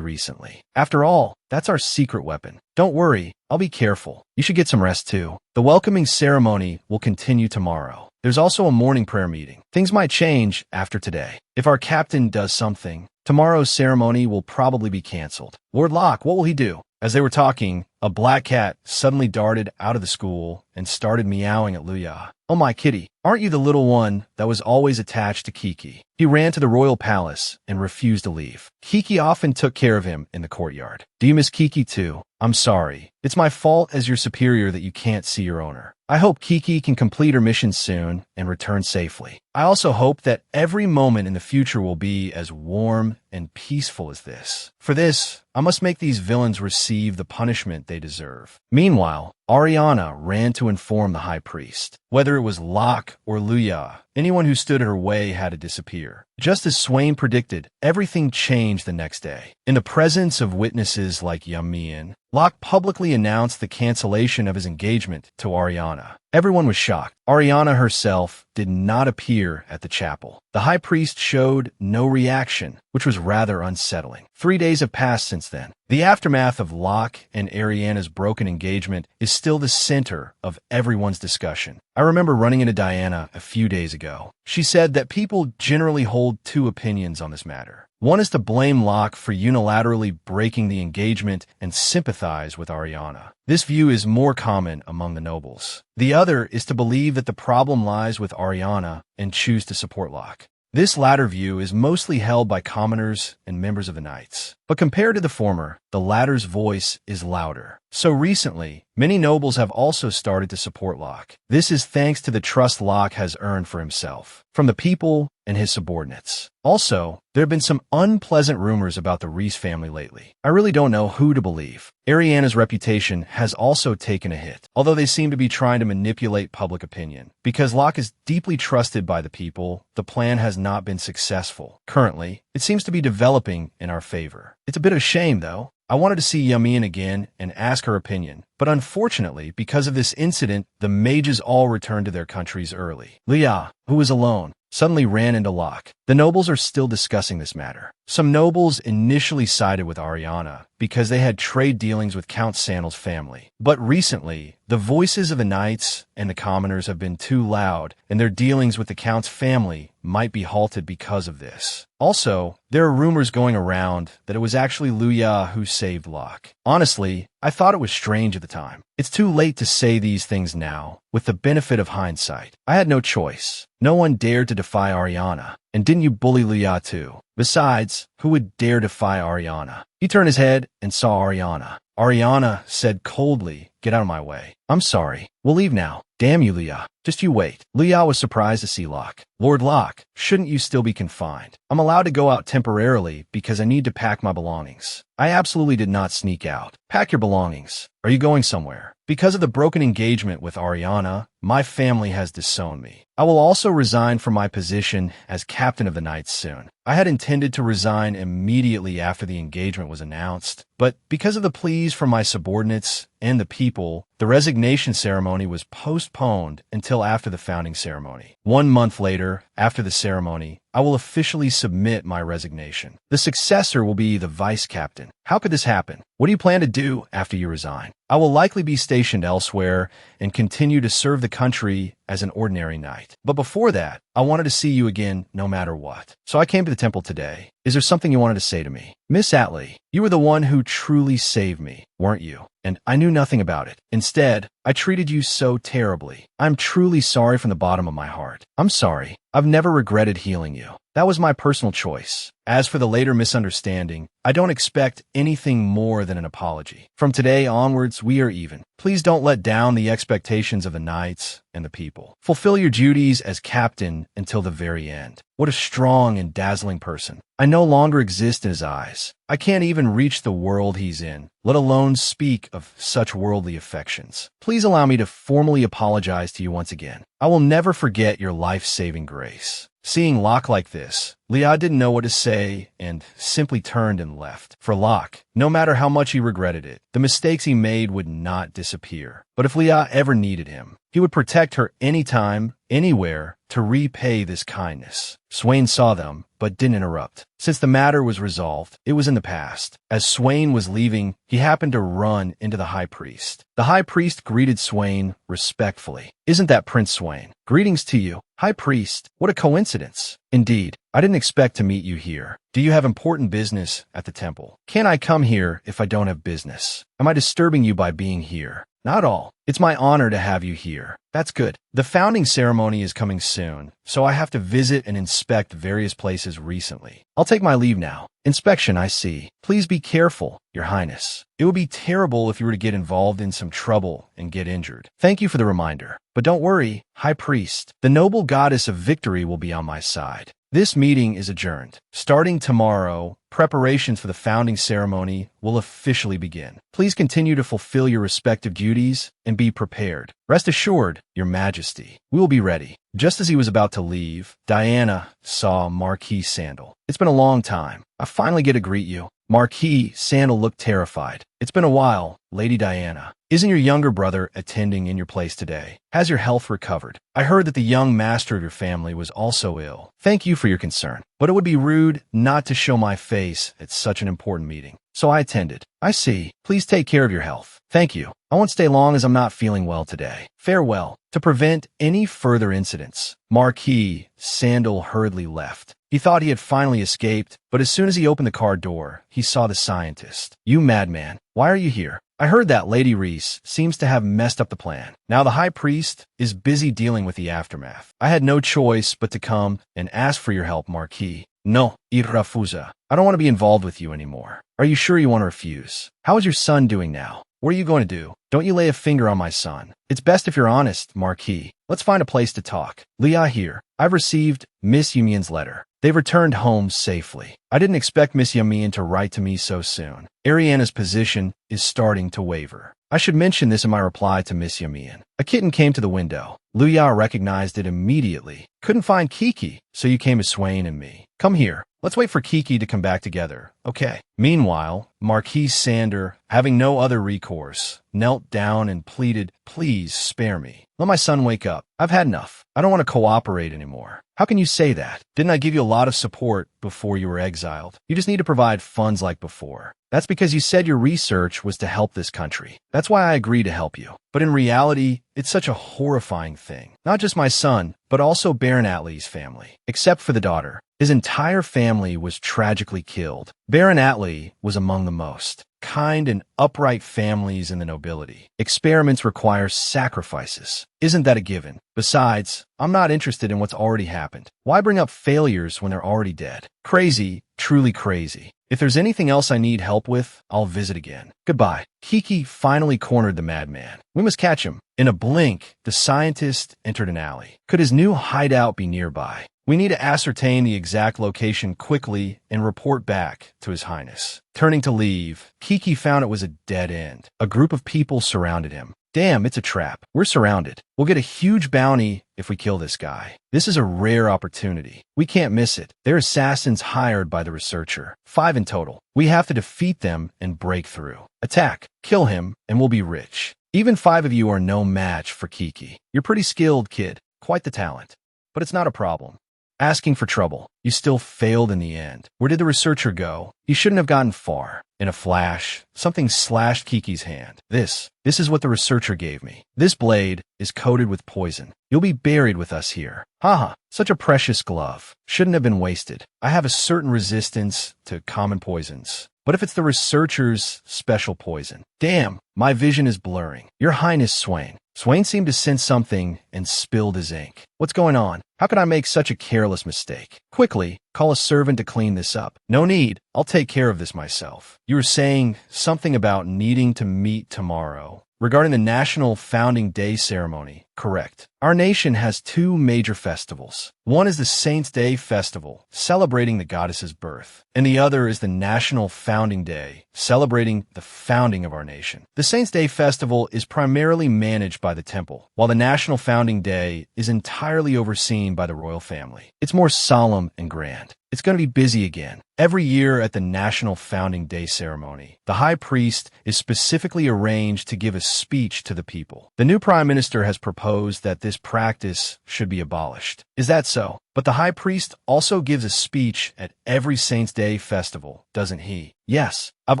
recently. After all, that's our secret weapon. Don't worry, I'll be careful. You should get some rest too. The welcoming ceremony will continue tomorrow. There's also a morning prayer meeting. Things might change after today. If our captain does something, tomorrow's ceremony will probably be canceled. Lord Locke, what will he do? As they were talking, a black cat suddenly darted out of the school and started meowing at Luya. "Oh my kitty, aren't you the little one that was always attached to Kiki?" He ran to the royal palace and refused to leave. Kiki often took care of him in the courtyard. "Do you miss Kiki too? I'm sorry. It's my fault as your superior that you can't see your owner. I hope Kiki can complete her mission soon and return safely. I also hope that every moment in the future will be as warm and peaceful as this. For this, I must make these villains receive the punishment they deserve." Meanwhile, Ariana ran to inform the high priest. Whether it was Locke or Luya, anyone who stood in her way had to disappear. Just as Swain predicted, everything changed the next day. In the presence of witnesses like Yamian, Locke publicly announced the cancellation of his engagement to Ariana. Everyone was shocked. Ariana herself did not appear at the chapel. The high priest showed no reaction, which was rather unsettling. 3 days have passed since then. The aftermath of Locke and Ariana's broken engagement is still the center of everyone's discussion. I remember running into Diana a few days ago. She said that people generally hold two opinions on this matter. One is to blame Locke for unilaterally breaking the engagement and sympathize with Ariana. This view is more common among the nobles. The other is to believe that the problem lies with Ariana and choose to support Locke. This latter view is mostly held by commoners and members of the Knights. But compared to the former, the latter's voice is louder. So recently, many nobles have also started to support Locke. This is thanks to the trust Locke has earned for himself from the people and his subordinates. Also, there have been some unpleasant rumors about the Reese family lately. I really don't know who to believe. Ariana's reputation has also taken a hit, although they seem to be trying to manipulate public opinion. Because Locke is deeply trusted by the people, the plan has not been successful. Currently, it seems to be developing in our favor. It's a bit of a shame, though. I wanted to see Yamian again and ask her opinion, but unfortunately, because of this incident, the mages all returned to their countries early. Luya, who was alone, suddenly ran into Locke. The nobles are still discussing this matter. Some nobles initially sided with Ariana because they had trade dealings with Count Sandal's family. But recently, the voices of the knights and the commoners have been too loud, and their dealings with the Count's family might be halted because of this. Also, there are rumors going around that it was actually Luya who saved Locke. Honestly, I thought it was strange at the time. It's too late to say these things now, with the benefit of hindsight. I had no choice. No one dared to defy Ariana. And didn't you bully Luya too? Besides, who would dare defy Ariana? He turned his head and saw Ariana. Ariana said coldly, "Get out of my way." "I'm sorry. We'll leave now." "Damn you, Luya. Just you wait." Luya was surprised to see Locke. "Lord Locke, shouldn't you still be confined? I'm allowed to go out temporarily because I need to pack my belongings." "I absolutely did not sneak out." "Pack your belongings. Are you going somewhere?" "Because of the broken engagement with Ariana, my family has disowned me. I will also resign from my position as captain of the Knights soon." I had intended to resign immediately after the engagement was announced, but because of the pleas from my subordinates and the people, the resignation ceremony was postponed until after the founding ceremony. 1 month later, after the ceremony, I will officially submit my resignation. The successor will be the vice captain. How could this happen? What do you plan to do after you resign? I will likely be stationed elsewhere and continue to serve the country as an ordinary knight. But before that, I wanted to see you again no matter what. So I came to the temple today. Is there something you wanted to say to me? Miss Atlee, you were the one who truly saved me, weren't you? And I knew nothing about it. Instead, I treated you so terribly. I'm truly sorry from the bottom of my heart. I'm sorry. I've never regretted healing you. That was my personal choice. As for the later misunderstanding, I don't expect anything more than an apology. From today onwards, we are even. Please don't let down the expectations of the knights and the people. Fulfill your duties as captain until the very end. What a strong and dazzling person. I no longer exist in his eyes. I can't even reach the world he's in, let alone speak of such worldly affections. Please allow me to formally apologize to you once again. I will never forget your life-saving grace. Seeing Locke like this, Leah didn't know what to say and simply turned and left. For Locke, no matter how much he regretted it, the mistakes he made would not disappear. But if Leah ever needed him, he would protect her anytime, anywhere, to repay this kindness. Swain saw them, but didn't interrupt. Since the matter was resolved, it was in the past. As Swain was leaving, he happened to run into the high priest. The high priest greeted Swain respectfully. "Isn't that Prince Swain? Greetings to you, High Priest. What a coincidence." "Indeed, I didn't expect to meet you here. Do you have important business at the temple?" "Can't I come here if I don't have business? Am I disturbing you by being here?" "Not at all. It's my honor to have you here." "That's good. The founding ceremony is coming soon, so I have to visit and inspect various places recently. I'll take my leave now." "Inspection, I see. Please be careful, Your Highness. It would be terrible if you were to get involved in some trouble and get injured." "Thank you for the reminder. But don't worry, High Priest. The noble goddess of victory will be on my side." This meeting is adjourned. Starting tomorrow, preparations for the founding ceremony will officially begin. Please continue to fulfill your respective duties and be prepared. Rest assured, Your Majesty, we will be ready. Just as he was about to leave, Diana saw Marquis Sandal. "It's been a long time. I finally get to greet you." Marquis Sandal looked terrified. "It's been a while, Lady Diana. Isn't your younger brother attending in your place today? Has your health recovered? I heard that the young master of your family was also ill. Thank you for your concern, but it would be rude not to show my face at such an important meeting. So I attended." "I see. Please take care of your health." "Thank you. I won't stay long as I'm not feeling well today. Farewell." To prevent any further incidents, Marquis Sandal hurriedly left. He thought he had finally escaped, but as soon as he opened the car door, he saw the scientist. "You madman, why are you here? I heard that Lady Reese seems to have messed up the plan. Now the High Priest is busy dealing with the aftermath. I had no choice but to come and ask for your help, Marquis." "No, Irafuza. I don't want to be involved with you anymore." "Are you sure you want to refuse? How is your son doing now? What are you going to do? Don't you lay a finger on my son. It's best if you're honest, Marquis. Let's find a place to talk." "Leah here. I've received Miss Yumian's letter. They've returned home safely. I didn't expect Miss Yumian to write to me so soon. Ariana's position is starting to waver. I should mention this in my reply to Miss Yumian. A kitten came to the window. Luya recognized it immediately. Couldn't find Kiki, so you came as Swain and me. Come here. Let's wait for Kiki to come back together, okay? Meanwhile, Marquise Sander, having no other recourse, knelt down and pleaded, "Please spare me. Let my son wake up. I've had enough. I don't want to cooperate anymore." How can you say that? Didn't I give you a lot of support before you were exiled? You just need to provide funds like before. That's because you said your research was to help this country. That's why I agreed to help you. But in reality, it's such a horrifying thing. Not just my son, but also Baron Atlee's family. Except for the daughter. His entire family was tragically killed. Baron Atlee was among the most kind and upright families in the nobility. Experiments require sacrifices. Isn't that a given? Besides, I'm not interested in what's already happened. Why bring up failures when they're already dead? Crazy, truly crazy. If there's anything else I need help with, I'll visit again. Goodbye. Kiki finally cornered the madman. We must catch him. In a blink, the scientist entered an alley. Could his new hideout be nearby? We need to ascertain the exact location quickly and report back to His Highness. Turning to leave, Kiki found it was a dead end. A group of people surrounded him. Damn, it's a trap. We're surrounded. We'll get a huge bounty if we kill this guy. This is a rare opportunity. We can't miss it. They're assassins hired by the researcher. 5 in total. We have to defeat them and break through. Attack, kill him, and we'll be rich. Even 5 of you are no match for Kiki. You're pretty skilled, kid. Quite the talent. But it's not a problem. Asking for trouble. You still failed in the end. Where did the researcher go? He shouldn't have gotten far. In a flash, something slashed Kiki's hand. This is what the researcher gave me. This blade is coated with poison. You'll be buried with us here. Haha, such a precious glove. Shouldn't have been wasted. I have a certain resistance to common poisons. But if it's the researcher's special poison? Damn, my vision is blurring. Your Highness, Swain. Swain seemed to sense something and spilled his ink. What's going on? How could I make such a careless mistake? Quickly, call a servant to clean this up. No need. I'll take care of this myself. You were saying something about needing to meet tomorrow. Regarding the National Founding Day ceremony, correct. Our nation has 2 major festivals. One is the Saints' Day Festival, celebrating the goddess's birth, and the other is the National Founding Day, celebrating the founding of our nation. The Saints' Day Festival is primarily managed by the temple, while the National Founding Day is entirely overseen by the royal family. It's more solemn and grand. It's going to be busy again. Every year at the National Founding Day ceremony, the High Priest is specifically arranged to give a speech to the people. The new Prime Minister has proposed that this practice should be abolished. Is that so? But the High Priest also gives a speech at every Saints' Day festival, doesn't he? Yes. I've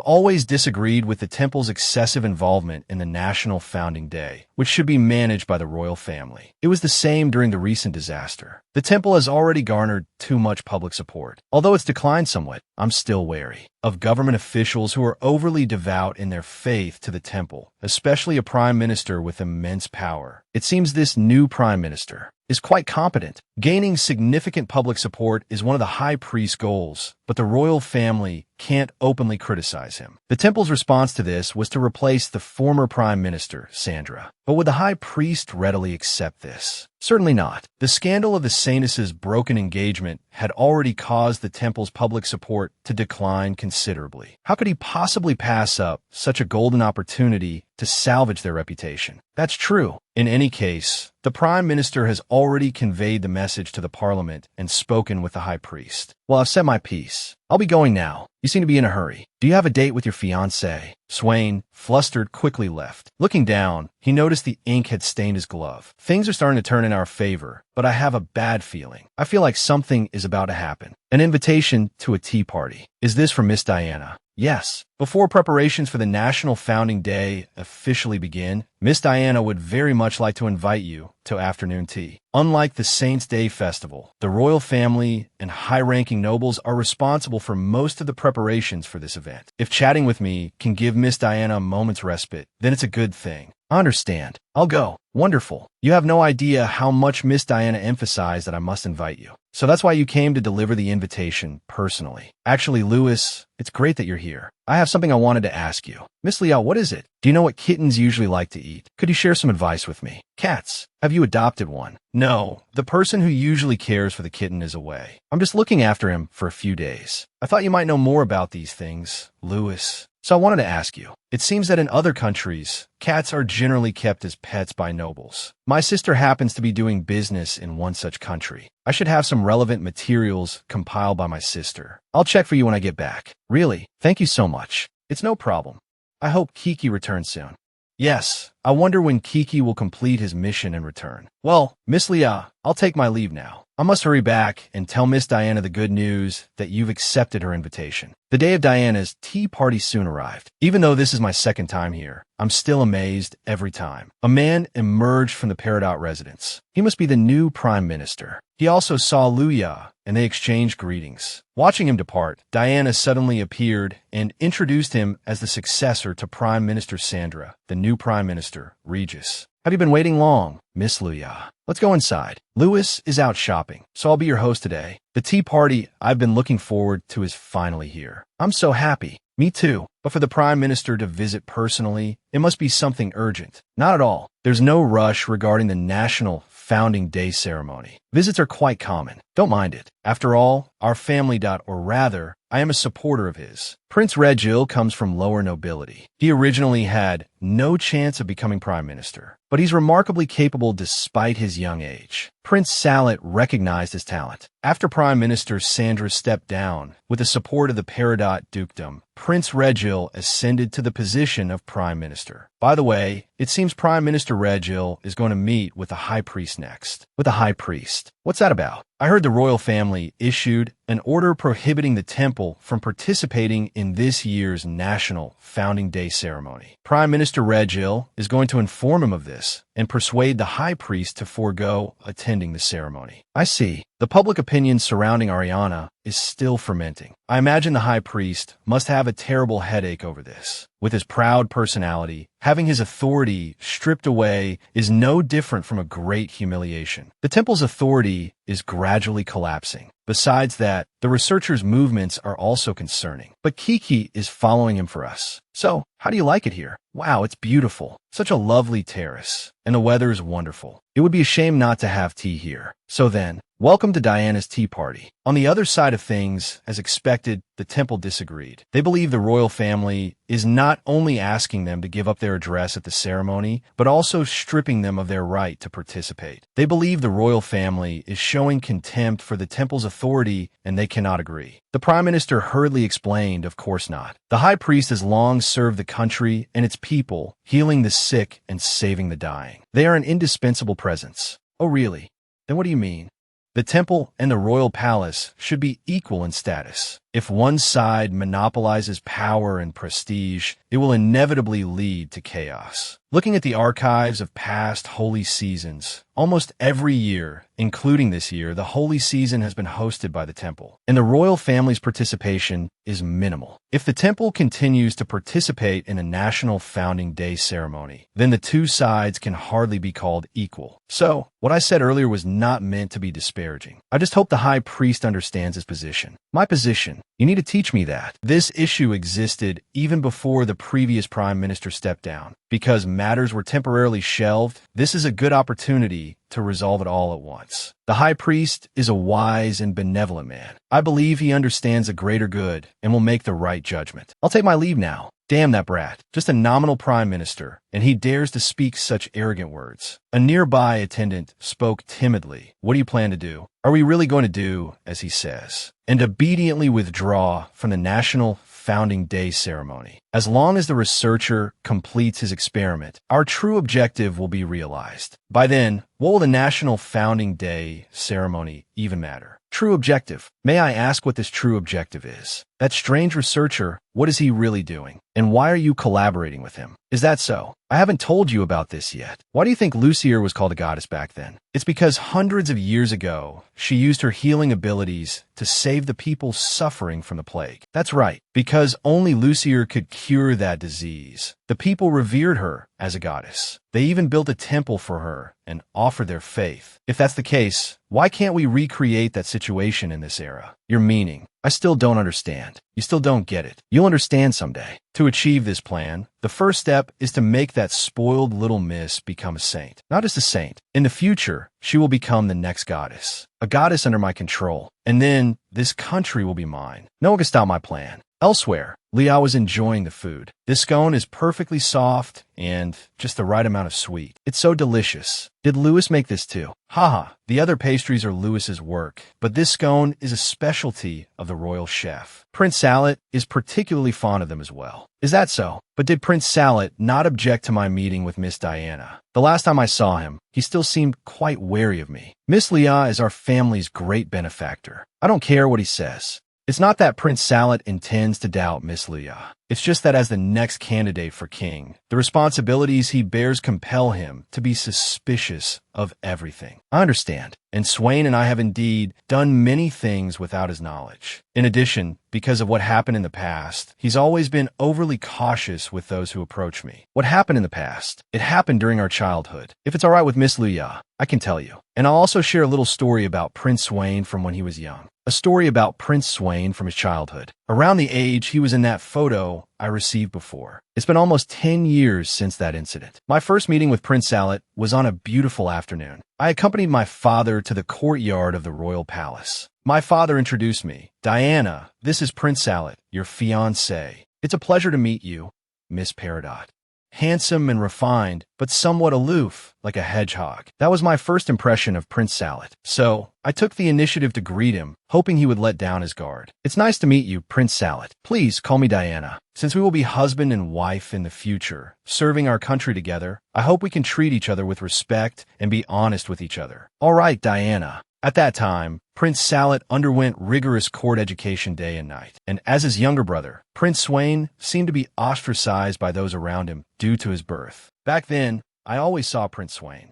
always disagreed with the temple's excessive involvement in the National Founding Day, which should be managed by the royal family. It was the same during the recent disaster. The temple has already garnered too much public support. Although it's declined somewhat, I'm still wary of government officials who are overly devout in their faith to the temple, especially a prime minister with immense power. It seems this new prime minister is quite competent. Gaining significant public support is one of the high priest's goals, but the royal family can't openly criticize him. The temple's response to this was to replace the former prime minister, Sandra. But would the high priest readily accept this? Certainly not. The scandal of the Saintess's broken engagement had already caused the temple's public support to decline considerably. How could he possibly pass up such a golden opportunity to salvage their reputation? That's true. In any case, the Prime Minister has already conveyed the message to the Parliament and spoken with the High Priest. Well, I've said my piece. I'll be going now. You seem to be in a hurry. Do you have a date with your fiancée? Swain, flustered, quickly left. Looking down, he noticed the ink had stained his glove. Things are starting to turn in our favor, but I have a bad feeling. I feel like something is about to happen. An invitation to a tea party. Is this for Miss Diana? Yes. Before preparations for the National Founding Day officially begin, Miss Diana would very much like to invite you to afternoon tea. Unlike the Saints' Day Festival, the royal family and high-ranking nobles are responsible for most of the preparations for this event. If chatting with me can give Miss Diana a moment's respite, then it's a good thing. I understand. I'll go. Wonderful. You have no idea how much Miss Diana emphasized that I must invite you. So that's why you came to deliver the invitation personally. Actually, Louis, it's great that you're here. I have something I wanted to ask you. Miss Liao, what is it? Do you know what kittens usually like to eat? Could you share some advice with me? Cats. Have you adopted one? No. The person who usually cares for the kitten is away. I'm just looking after him for a few days. I thought you might know more about these things, Louis. So I wanted to ask you. It seems that in other countries, cats are generally kept as pets by nobles. My sister happens to be doing business in one such country. I should have some relevant materials compiled by my sister. I'll check for you when I get back. Really? Thank you so much. It's no problem. I hope Kiki returns soon. Yes, I wonder when Kiki will complete his mission and return. Well, Miss Leah, I'll take my leave now. I must hurry back and tell Miss Diana the good news that you've accepted her invitation. The day of Diana's tea party soon arrived. Even though this is my second time here, I'm still amazed every time. A man emerged from the Peridot residence. He must be the new prime minister. He also saw Luya, and they exchanged greetings. Watching him depart, Diana suddenly appeared and introduced him as the successor to Prime Minister Sandra, the new Prime Minister, Regis. Have you been waiting long, Miss Luya? Let's go inside. Louis is out shopping, so I'll be your host today. The tea party I've been looking forward to is finally here. I'm so happy. Me too. But for the Prime Minister to visit personally, it must be something urgent. Not at all. There's no rush regarding the National Founding Day ceremony. Visits are quite common. Don't mind it. After all, our family, or rather, I am a supporter of his. Prince Regil comes from lower nobility. He originally had no chance of becoming prime minister, but he's remarkably capable despite his young age. Prince Salet recognized his talent. After Prime Minister Sandra stepped down, with the support of the Peridot dukedom, Prince Regil ascended to the position of prime minister. By the way, it seems Prime Minister Regil is going to meet with the high priest next. With the high priest? What's that about? I heard the royal family issued an order prohibiting the temple from participating in this year's National Founding Day ceremony. Prime Minister Regil is going to inform him of this and persuade the high priest to forego attending the ceremony. I see. The public opinion surrounding Ariana is still fermenting. I imagine the high priest must have a terrible headache over this. With his proud personality, having his authority stripped away is no different from a great humiliation. The temple's authority is gradually collapsing. Besides that, the researcher's movements are also concerning. But Kiki is following him for us. So, how do you like it here? Wow, it's beautiful. Such a lovely terrace. And the weather is wonderful. It would be a shame not to have tea here. So then, welcome to Diana's tea party. On the other side of things, as expected, the temple disagreed. They believe the royal family is not only asking them to give up their address at the ceremony, but also stripping them of their right to participate. They believe the royal family is showing contempt for the temple's authority, and they cannot agree. The prime minister hurriedly explained, of course not. The high priest has long served the country and its people, healing the sick and saving the dying. They are an indispensable presence. Oh, really? Then what do you mean? The temple and the royal palace should be equal in status. If one side monopolizes power and prestige, it will inevitably lead to chaos. Looking at the archives of past holy seasons, almost every year, including this year, the holy season has been hosted by the temple, and the royal family's participation is minimal. If the temple continues to participate in a national founding day ceremony, then the two sides can hardly be called equal. So, what I said earlier was not meant to be disparaging. I just hope the high priest understands his position. My position. You need to teach me that. This issue existed even before the previous prime minister stepped down. Because matters were temporarily shelved, this is a good opportunity to resolve it all at once. The high priest is a wise and benevolent man. I believe he understands the greater good and will make the right judgment. I'll take my leave now. Damn that brat. Just a nominal prime minister, and he dares to speak such arrogant words. A nearby attendant spoke timidly. What do you plan to do? Are we really going to do as he says? And obediently withdraw from the National Founding Day ceremony. As long as the researcher completes his experiment, our true objective will be realized. By then, what will the National Founding Day ceremony even matter? True objective. May I ask what this true objective is? That strange researcher, what is he really doing? And why are you collaborating with him? Is that so? I haven't told you about this yet. Why do you think Lucier was called a goddess back then? It's because hundreds of years ago, she used her healing abilities to save the people suffering from the plague. That's right, because only Lucier could cure that disease. The people revered her as a goddess. They even built a temple for her and offered their faith. If that's the case, why can't we recreate that situation in this era? Your meaning. I still don't understand. You still don't get it. You'll understand someday. To achieve this plan, the first step is to make that spoiled little miss become a saint. Not just a saint. In the future, she will become the next goddess. A goddess under my control. And then, this country will be mine. No one can stop my plan. Elsewhere, Leah was enjoying the food. This scone is perfectly soft and just the right amount of sweet. It's so delicious. Did Louis make this too? Haha, the other pastries are Louis's work, but this scone is a specialty of the royal chef. Prince Salet is particularly fond of them as well. Is that so? But did Prince Salet not object to my meeting with Miss Diana? The last time I saw him, he still seemed quite wary of me. Miss Leah is our family's great benefactor. I don't care what he says. It's not that Prince Salet intends to doubt Miss Leah. It's just that as the next candidate for king, the responsibilities he bears compel him to be suspicious of everything. I understand, and Swain and I have indeed done many things without his knowledge. In addition, because of what happened in the past, he's always been overly cautious with those who approach me. What happened in the past? It happened during our childhood. If it's all right with Miss Leah, I can tell you. And I'll also share a little story about Prince Swain from when he was young. A story about Prince Swain from his childhood. Around the age he was in that photo I received before. It's been almost 10 years since that incident. My first meeting with Prince Salet was on a beautiful afternoon. I accompanied my father to the courtyard of the royal palace. My father introduced me. Diana, this is Prince Salet, your fiancé. It's a pleasure to meet you, Miss Peridot. Handsome and refined, but somewhat aloof, like a hedgehog. That was my first impression of Prince Salet. So, I took the initiative to greet him, hoping he would let down his guard. It's nice to meet you, Prince Salet. Please call me Diana. Since we will be husband and wife in the future, serving our country together, I hope we can treat each other with respect and be honest with each other. All right, Diana. At that time, Prince Salet underwent rigorous court education day and night, and as his younger brother, Prince Swain seemed to be ostracized by those around him due to his birth. Back then, I always saw Prince Swain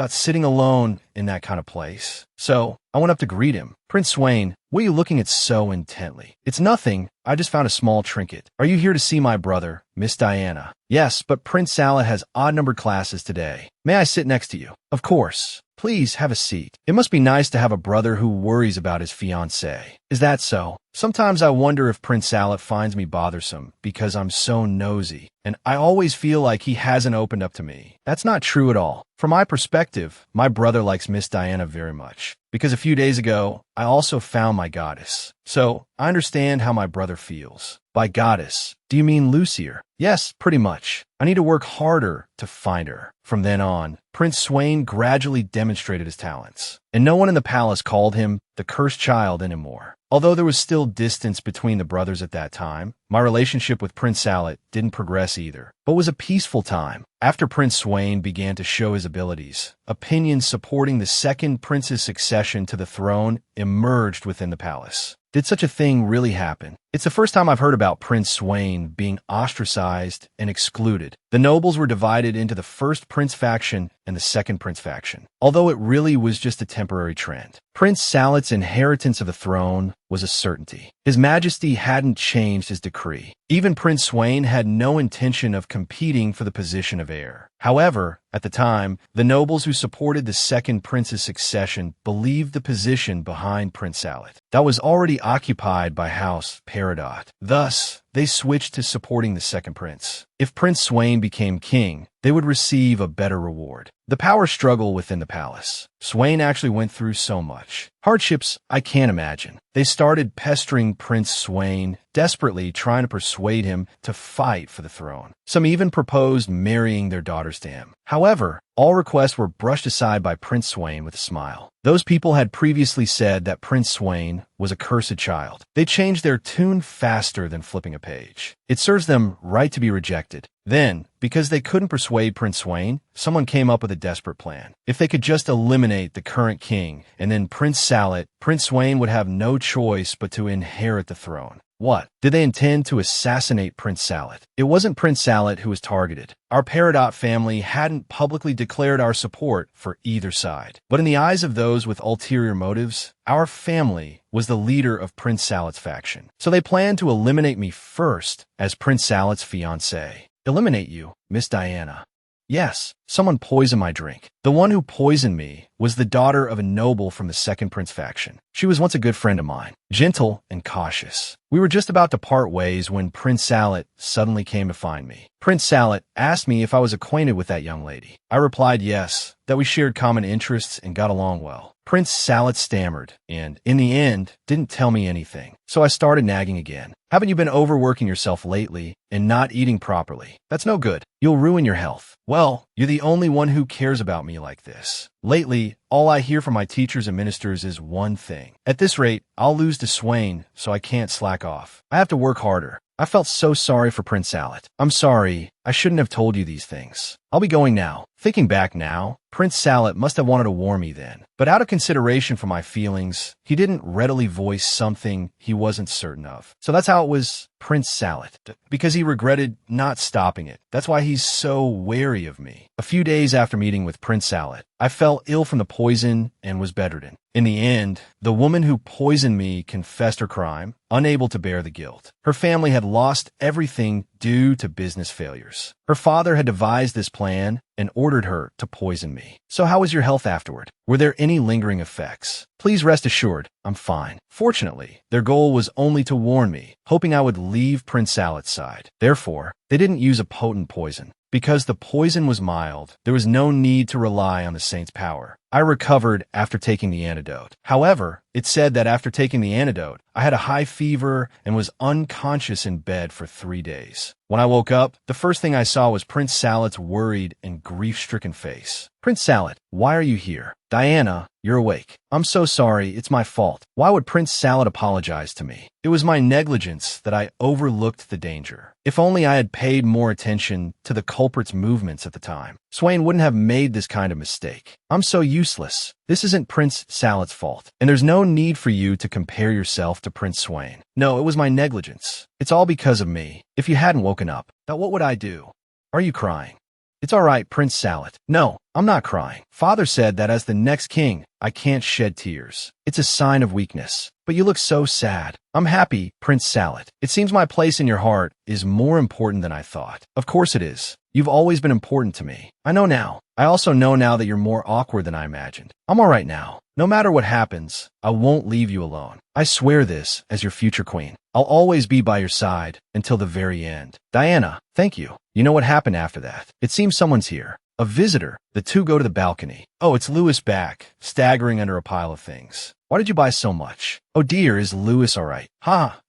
sitting alone in that kind of place. So, I went up to greet him. Prince Swain, what are you looking at so intently? It's nothing. I just found a small trinket. Are you here to see my brother, Miss Diana? Yes, but Prince Salet has odd-numbered classes today. May I sit next to you? Of course. Please have a seat. It must be nice to have a brother who worries about his fiancée. Is that so? Sometimes I wonder if Prince Salet finds me bothersome because I'm so nosy, and I always feel like he hasn't opened up to me. That's not true at all. From my perspective, my brother likes Miss Diana very much, because a few days ago, I also found my goddess. So, I understand how my brother feels. By goddess, do you mean Lucier? Yes, pretty much. I need to work harder to find her. From then on, Prince Swain gradually demonstrated his talents, and no one in the palace called him the cursed child anymore. Although there was still distance between the brothers at that time, my relationship with Prince Salet didn't progress either, but was a peaceful time. After Prince Swain began to show his abilities, opinions supporting the second prince's succession to the throne emerged within the palace. Did such a thing really happen? It's the first time I've heard about Prince Swain being ostracized and excluded. The nobles were divided into the first prince faction and the second prince faction, although it really was just a temporary trend. Prince Salet's inheritance of the throne was a certainty. His Majesty hadn't changed his decree. Even Prince Swain had no intention of competing for the position of heir. However, at the time, the nobles who supported the second prince's succession believed the position behind Prince Salet that was already occupied by House Peridot. Thus, they switched to supporting the second prince. If Prince Swain became king, they would receive a better reward. The power struggle within the palace. Swain actually went through so much. Hardships I can't imagine. They started pestering Prince Swain, desperately trying to persuade him to fight for the throne. Some even proposed marrying their daughters to him. However, all requests were brushed aside by Prince Swain with a smile. Those people had previously said that Prince Swain was a cursed child. They changed their tune faster than flipping a page. It serves them right to be rejected. Then, because they couldn't persuade Prince Swain, someone came up with a desperate plan. If they could just eliminate the current king and then Prince Salet, Prince Swain would have no choice but to inherit the throne. What? Did they intend to assassinate Prince Salet? It wasn't Prince Salet who was targeted. Our Peridot family hadn't publicly declared our support for either side. But in the eyes of those with ulterior motives, our family was the leader of Prince Salet's faction. So they planned to eliminate me first as Prince Salet's fiancée. Eliminate you, Miss Diana. Yes, Someone poisoned my drink. The one who poisoned me was the daughter of a noble from the Second Prince faction. She was once a good friend of mine, gentle and cautious. We were just about to part ways when Prince Salet suddenly came to find me. Prince Salet asked me if I was acquainted with that young lady. I replied yes, that we shared common interests and got along well. Prince Salet stammered and, in the end, didn't tell me anything. So I started nagging again. Haven't you been overworking yourself lately and not eating properly? That's no good. You'll ruin your health. Well, you're the only one who cares about me like this. Lately, all I hear from my teachers and ministers is one thing. At this rate, I'll lose to Swain, so I can't slack off. I have to work harder. I felt so sorry for Prince Salet. I'm sorry. I shouldn't have told you these things. I'll be going now. Thinking back now, Prince Salet must have wanted to warn me then. But out of consideration for my feelings, he didn't readily voice something he wasn't certain of. So that's how it was Prince Salet. Because he regretted not stopping it. That's why he's so wary of me. A few days after meeting with Prince Salet, I fell ill from the poison and was bedridden. In the end, the woman who poisoned me confessed her crime, unable to bear the guilt. Her family had lost everything due to business failures. Her father had devised this plan and ordered her to poison me. So how was your health afterward? Were there any lingering effects? Please rest assured, I'm fine. Fortunately, their goal was only to warn me, hoping I would leave Prince Salet's side. Therefore, they didn't use a potent poison. Because the poison was mild, there was no need to rely on the saint's power. I recovered after taking the antidote. However, it said that after taking the antidote, I had a high fever and was unconscious in bed for 3 days. When I woke up, the first thing I saw was Prince Salet's worried and grief-stricken face. Prince Salet, why are you here? Diana, you're awake. I'm so sorry, it's my fault. Why would Prince Salet apologize to me? It was my negligence that I overlooked the danger. If only I had paid more attention to the culprit's movements at the time, Swain wouldn't have made this kind of mistake. I'm so useless. This isn't Prince Salet's fault, and there's no need for you to compare yourself to Prince Swain. No, it was my negligence. It's all because of me. If you hadn't woken up, now what would I do? Are you crying? It's all right, Prince Salet. No, I'm not crying. Father said that as the next king, I can't shed tears. It's a sign of weakness. But you look so sad. I'm happy, Prince Salet. It seems my place in your heart is more important than I thought. Of course it is. You've always been important to me. I know now. I also know now that you're more awkward than I imagined. I'm all right now. No matter what happens, I won't leave you alone. I swear this as your future queen. I'll always be by your side until the very end. Diana, thank you. You know what happened after that? It seems someone's here. A visitor. The two go to the balcony. Oh, it's Louis back, staggering under a pile of things. Why did you buy so much? Oh dear, is Louis all right?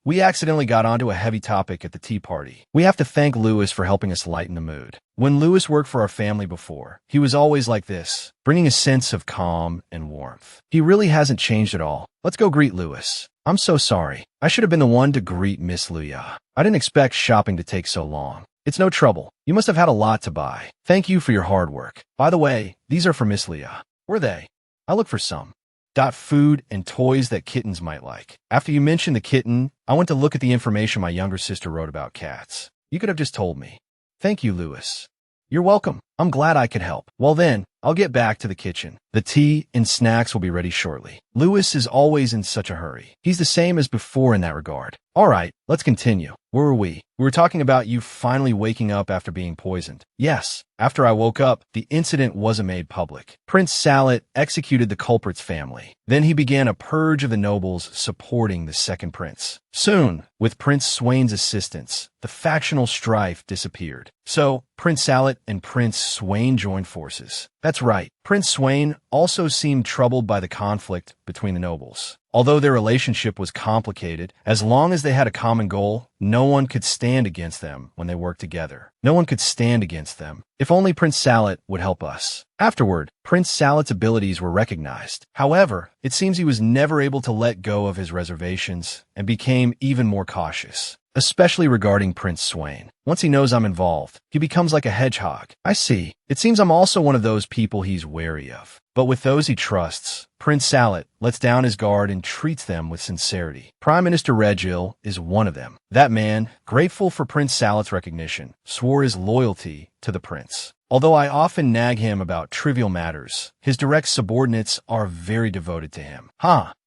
We accidentally got onto a heavy topic at the tea party. We have to thank Louis for helping us lighten the mood. When Louis worked for our family before, he was always like this, bringing a sense of calm and warmth. He really hasn't changed at all. Let's go greet Louis. I'm so sorry. I should have been the one to greet Miss Luya. I didn't expect shopping to take so long. It's no trouble. You must have had a lot to buy. Thank you for your hard work. By the way, these are for Miss Luya. Were they? I look for some. Food and toys that kittens might like. After you mentioned the kitten, I went to look at the information my younger sister wrote about cats. You could have just told me. Thank you, Louis. You're welcome. I'm glad I could help. Well then, I'll get back to the kitchen. The tea and snacks will be ready shortly. Louis is always in such a hurry. He's the same as before in that regard. All right, let's continue. Where were we? We were talking about you finally waking up after being poisoned. Yes, after I woke up, the incident wasn't made public. Prince Salet executed the culprit's family. Then he began a purge of the nobles supporting the second prince. Soon, with Prince Swain's assistance, the factional strife disappeared. So, Prince Salet and Prince Swain joined forces. That's right. Prince Swain also seemed troubled by the conflict between the nobles. Although their relationship was complicated, as long as they had a common goal, no one could stand against them when they worked together. No one could stand against them. If only Prince Salet would help us. Afterward, Prince Salet's abilities were recognized. However, it seems he was never able to let go of his reservations and became even more cautious, especially regarding Prince Swain. Once he knows I'm involved, he becomes like a hedgehog. I see. It seems I'm also one of those people he's wary of. But with those he trusts, Prince Salet lets down his guard and treats them with sincerity. Prime Minister Regil is one of them. That man, grateful for Prince Salet's recognition, swore his loyalty to the prince. Although I often nag him about trivial matters, his direct subordinates are very devoted to him.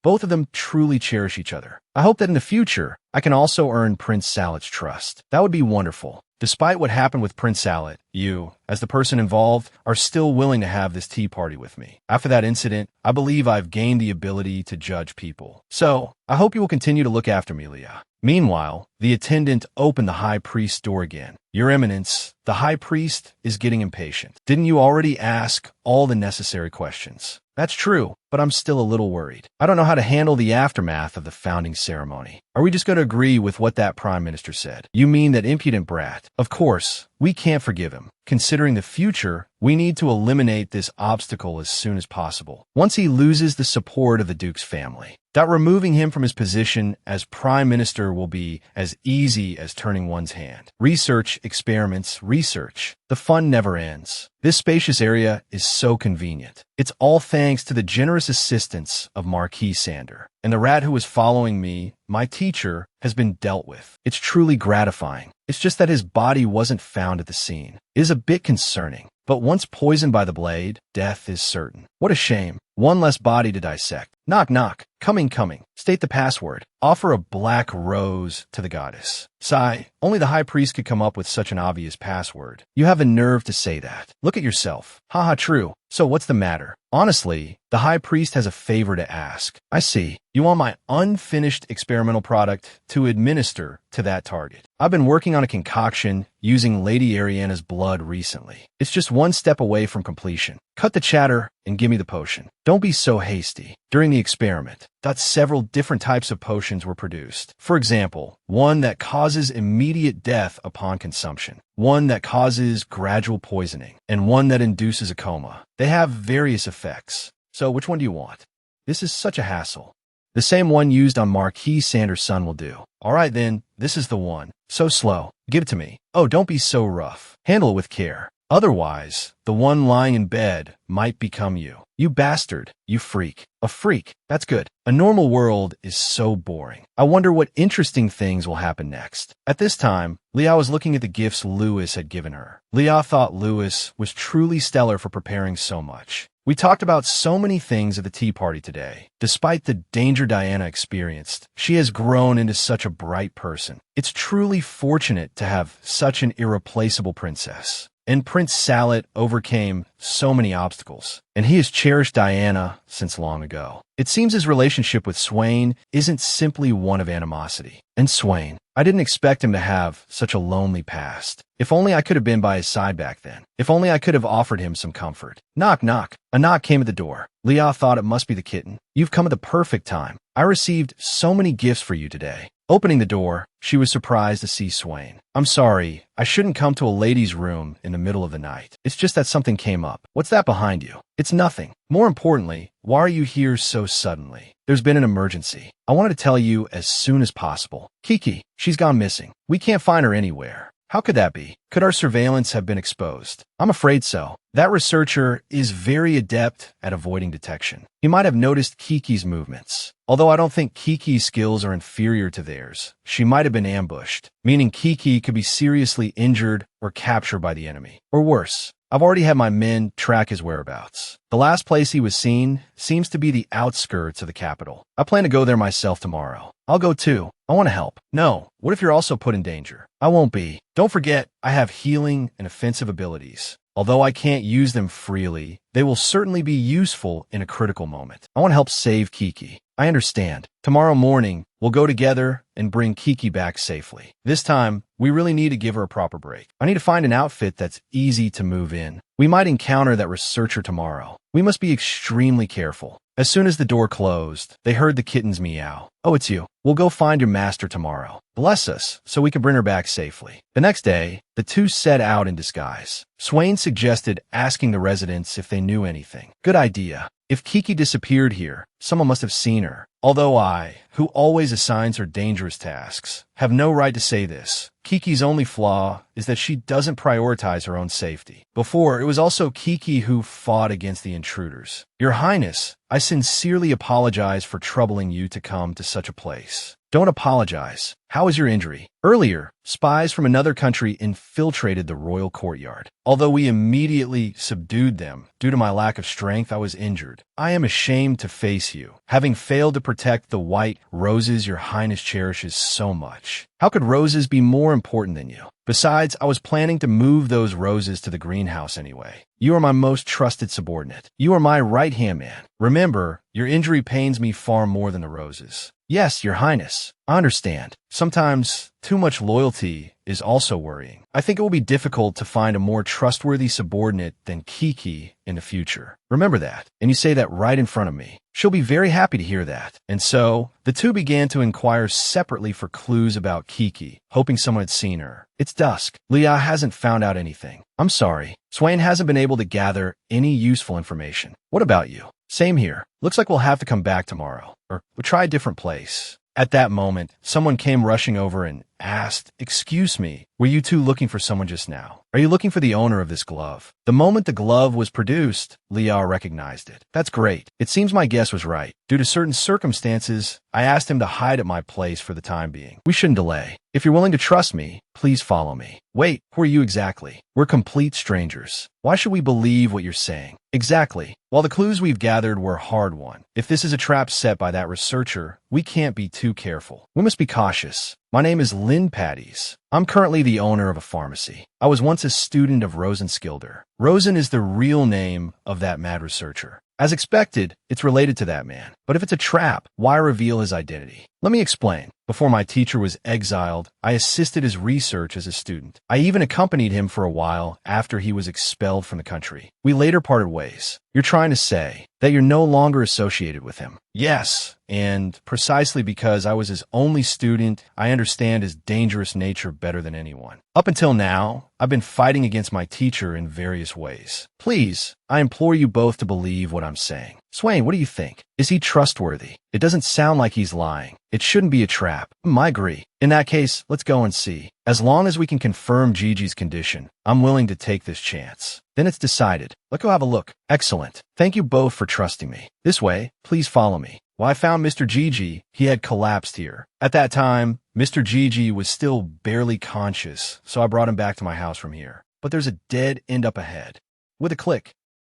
Both of them truly cherish each other. I hope that in the future, I can also earn Prince Salet's trust. That would be wonderful. Despite what happened with Prince Salet, you, as the person involved, are still willing to have this tea party with me. After that incident, I believe I've gained the ability to judge people. So, I hope you will continue to look after me, Leah. Meanwhile, the attendant opened the high priest's door again. Your Eminence, the high priest is getting impatient. Didn't you already ask all the necessary questions? That's true, but I'm still a little worried. I don't know how to handle the aftermath of the founding ceremony. Are we just going to agree with what that prime minister said? You mean that impudent brat? Of course, we can't forgive him. Considering the future, we need to eliminate this obstacle as soon as possible. Once he loses the support of the Duke's family, that removing him from his position as prime minister will be as easy as turning one's hand. Research, experiments, research. The fun never ends. This spacious area is so convenient. It's all thanks to the generous assistance of Marquis Sander. And the rat who was following me, my teacher, has been dealt with. It's truly gratifying. It's just that his body wasn't found at the scene. It is a bit concerning. But once poisoned by the blade, death is certain. What a shame. One less body to dissect. Knock, knock. Coming. State the password. Offer a black rose to the goddess. Sigh, only the high priest could come up with such an obvious password. You have the nerve to say that. Look at yourself. Haha, true. So what's the matter? Honestly, the high priest has a favor to ask. I see. You want my unfinished experimental product to administer to that target. I've been working on a concoction using Lady Ariana's blood recently. It's just one step away from completion. Cut the chatter and give me the potion. Don't be so hasty. During the experiment, several different types of potions were produced. For example, one that causes immediate death upon consumption, one that causes gradual poisoning, and one that induces a coma. They have various effects. So which one do you want? This is such a hassle. The same one used on Marquis Sander's son will do. All right then, this is the one. So slow. Give it to me. Oh, don't be so rough. Handle it with care. Otherwise, the one lying in bed might become you. You bastard. You freak. A freak. That's good. A normal world is so boring. I wonder what interesting things will happen next. At this time, Leah was looking at the gifts Lewis had given her. Leah thought Lewis was truly stellar for preparing so much. We talked about so many things at the tea party today. Despite the danger Diana experienced, she has grown into such a bright person. It's truly fortunate to have such an irreplaceable princess. And Prince Salet overcame so many obstacles, and he has cherished Diana since long ago. It seems his relationship with Swain isn't simply one of animosity. And Swain, I didn't expect him to have such a lonely past. If only I could have been by his side back then. If only I could have offered him some comfort. Knock, knock. A knock came at the door. Leah thought it must be the kitten. You've come at the perfect time. I received so many gifts for you today. Opening the door, she was surprised to see Swain. I'm sorry, I shouldn't come to a lady's room in the middle of the night. It's just that something came up. What's that behind you? It's nothing. More importantly, why are you here so suddenly? There's been an emergency. I wanted to tell you as soon as possible. Kiki, she's gone missing. We can't find her anywhere. How could that be? Could our surveillance have been exposed? I'm afraid so. That researcher is very adept at avoiding detection. He might have noticed Kiki's movements. Although I don't think Kiki's skills are inferior to theirs, she might have been ambushed, meaning Kiki could be seriously injured or captured by the enemy. Or worse, I've already had my men track his whereabouts. The last place he was seen seems to be the outskirts of the capital. I plan to go there myself tomorrow. I'll go too. I want to help. No, what if you're also put in danger? I won't be. Don't forget, I have healing and offensive abilities. Although I can't use them freely, they will certainly be useful in a critical moment. I want to help save Kiki. I understand. Tomorrow morning, we'll go together and bring Kiki back safely. This time, we really need to give her a proper break. I need to find an outfit that's easy to move in. We might encounter that researcher tomorrow. We must be extremely careful. As soon as the door closed, they heard the kittens meow. Oh, it's you. We'll go find your master tomorrow. Bless us, so we can bring her back safely. The next day, the two set out in disguise. Swain suggested asking the residents if they knew anything. Good idea. If Kiki disappeared here, someone must have seen her. Although I, who always assigns her dangerous tasks, have no right to say this. Kiki's only flaw is that she doesn't prioritize her own safety. Before, it was also Kiki who fought against the intruders. Your Highness, I sincerely apologize for troubling you to come to such a place. Don't apologize. How is your injury? Earlier, spies from another country infiltrated the royal courtyard. Although we immediately subdued them, due to my lack of strength, I was injured. I am ashamed to face you, having failed to protect the white roses your highness cherishes so much. How could roses be more important than you? Besides, I was planning to move those roses to the greenhouse anyway. You are my most trusted subordinate. You are my right-hand man. Remember, your injury pains me far more than the roses. Yes, your highness. I understand. Sometimes, too much loyalty is also worrying. I think it will be difficult to find a more trustworthy subordinate than Kiki in the future. Remember that, and you say that right in front of me. She'll be very happy to hear that. And so, the two began to inquire separately for clues about Kiki, hoping someone had seen her. It's dusk. Leah hasn't found out anything. I'm sorry. Swain hasn't been able to gather any useful information. What about you? Same here. Looks like we'll have to come back tomorrow, or we'll try a different place. At that moment, someone came rushing over and asked, "Excuse me, were you two looking for someone just now? Are you looking for the owner of this glove?" The moment the glove was produced, Leah recognized it. That's great. It seems my guess was right. Due to certain circumstances, I asked him to hide at my place for the time being. We shouldn't delay. If you're willing to trust me, please follow me. Wait, who are you exactly? We're complete strangers. Why should we believe what you're saying? Exactly. While the clues we've gathered were hard won, if this is a trap set by that researcher, we can't be too careful. We must be cautious. My name is Lynn Patties. I'm currently the owner of a pharmacy. I was once a student of Rosenskilder. Rosen is the real name of that mad researcher. As expected, it's related to that man. But if it's a trap, why reveal his identity? Let me explain. Before my teacher was exiled, I assisted his research as a student. I even accompanied him for a while after he was expelled from the country. We later parted ways. You're trying to say that you're no longer associated with him? Yes, and precisely because I was his only student, I understand his dangerous nature better than anyone. Up until now, I've been fighting against my teacher in various ways. Please, I implore you both to believe what I'm saying. Swain, what do you think? Is he trustworthy? It doesn't sound like he's lying. It shouldn't be a trap. I agree. In that case, let's go and see. As long as we can confirm Gigi's condition, I'm willing to take this chance. Then it's decided. Let's go have a look. Excellent. Thank you both for trusting me. This way, please follow me. When I found Mr. Gigi, he had collapsed here. At that time, Mr. Gigi was still barely conscious, so I brought him back to my house from here. But there's a dead end up ahead. With a click,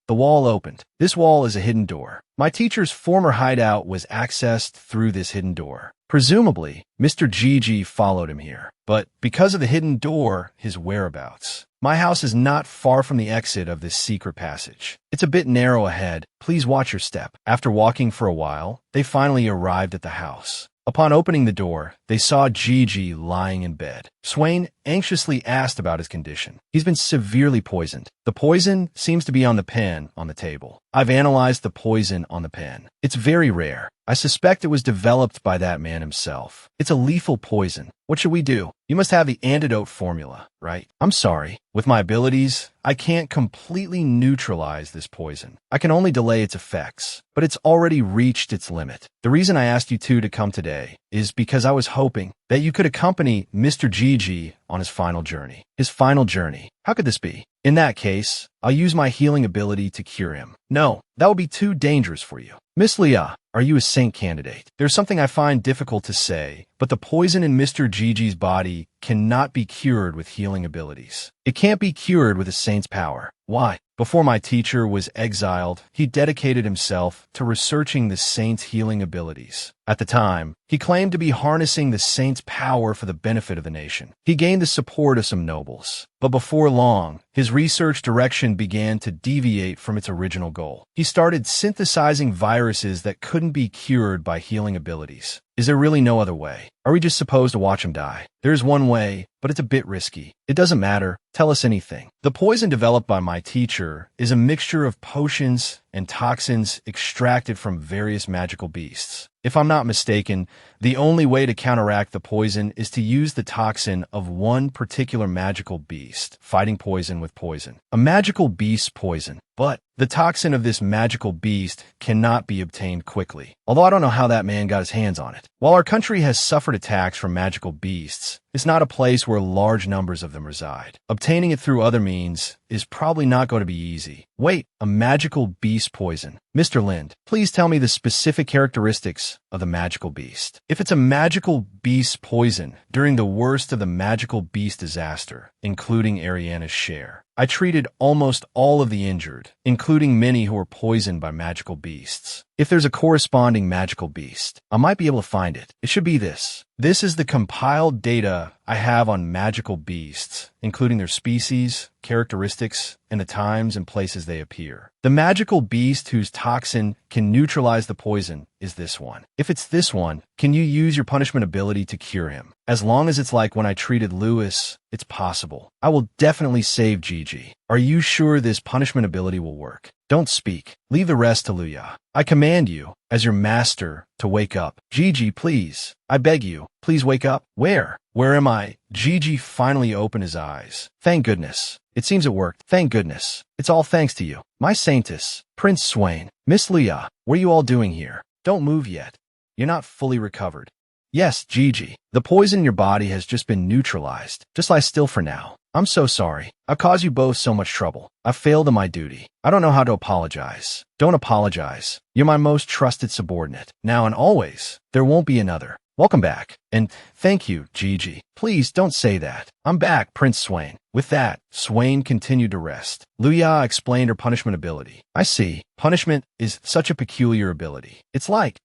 the wall opened. This wall is a hidden door. My teacher's former hideout was accessed through this hidden door. Presumably, Mr. Gigi followed him here. But because of the hidden door, his whereabouts. My house is not far from the exit of this secret passage. It's a bit narrow ahead. Please watch your step. After walking for a while, they finally arrived at the house. Upon opening the door, they saw Gigi lying in bed. Swain anxiously asked about his condition. He's been severely poisoned. The poison seems to be on the pen on the table. I've analyzed the poison on the pen. It's very rare. I suspect it was developed by that man himself. It's a lethal poison. What should we do? You must have the antidote formula, right? I'm sorry. With my abilities, I can't completely neutralize this poison. I can only delay its effects, but it's already reached its limit. The reason I asked you two to come today is because I was hoping that you could accompany Mr. Gigi on his final journey. His final journey. How could this be? In that case, I'll use my healing ability to cure him. No, that would be too dangerous for you. Miss Leah, are you a saint candidate? There's something I find difficult to say, but the poison in Mr. Gigi's body cannot be cured with healing abilities. It can't be cured with a saint's power. Why? Before my teacher was exiled, he dedicated himself to researching the saint's healing abilities. At the time, he claimed to be harnessing the saint's power for the benefit of the nation. He gained the support of some nobles. But before long, his research direction began to deviate from its original goal. He started synthesizing viruses that couldn't be cured by healing abilities. Is there really no other way? Are we just supposed to watch him die? There's one way, but it's a bit risky. It doesn't matter. Tell us anything. The poison developed by my teacher is a mixture of potions and toxins extracted from various magical beasts. If I'm not mistaken, the only way to counteract the poison is to use the toxin of one particular magical beast, fighting poison with poison. A magical beast's poison. But the toxin of this magical beast cannot be obtained quickly, although I don't know how that man got his hands on it. While our country has suffered attacks from magical beasts, it's not a place where large numbers of them reside. Obtaining it through other means is probably not going to be easy. Wait, a magical beast poison. Mr. Lind, please tell me the specific characteristics of the magical beast. If it's a magical beast poison during the worst of the magical beast disaster, including Ariana's share, I treated almost all of the injured, including many who were poisoned by magical beasts. If there's a corresponding magical beast, I might be able to find it. It should be this. This is the compiled data I have on magical beasts, including their species, characteristics, and the times and places they appear. The magical beast whose toxin can neutralize the poison is this one. If it's this one, can you use your punishment ability to cure him? As long as it's like when I treated Lewis, it's possible. I will definitely save Gigi. Are you sure this punishment ability will work? Don't speak. Leave the rest to Luya. I command you, as your master, to wake up. Gigi, please. I beg you, please wake up. Where? Where am I? Gigi finally opened his eyes. Thank goodness. It seems it worked. Thank goodness. It's all thanks to you. My saintess, Prince Swain, Miss Luya, what are you all doing here? Don't move yet. You're not fully recovered. Yes, Gigi. The poison in your body has just been neutralized. Just lie still for now. I'm so sorry. I've caused you both so much trouble. I've failed in my duty. I don't know how to apologize. Don't apologize. You're my most trusted subordinate. Now and always. There won't be another. Welcome back. And thank you, Gigi. Please don't say that. I'm back, Prince Swain. With that, Swain continued to rest. Luya explained her punishment ability. I see. Punishment is such a peculiar ability. It's like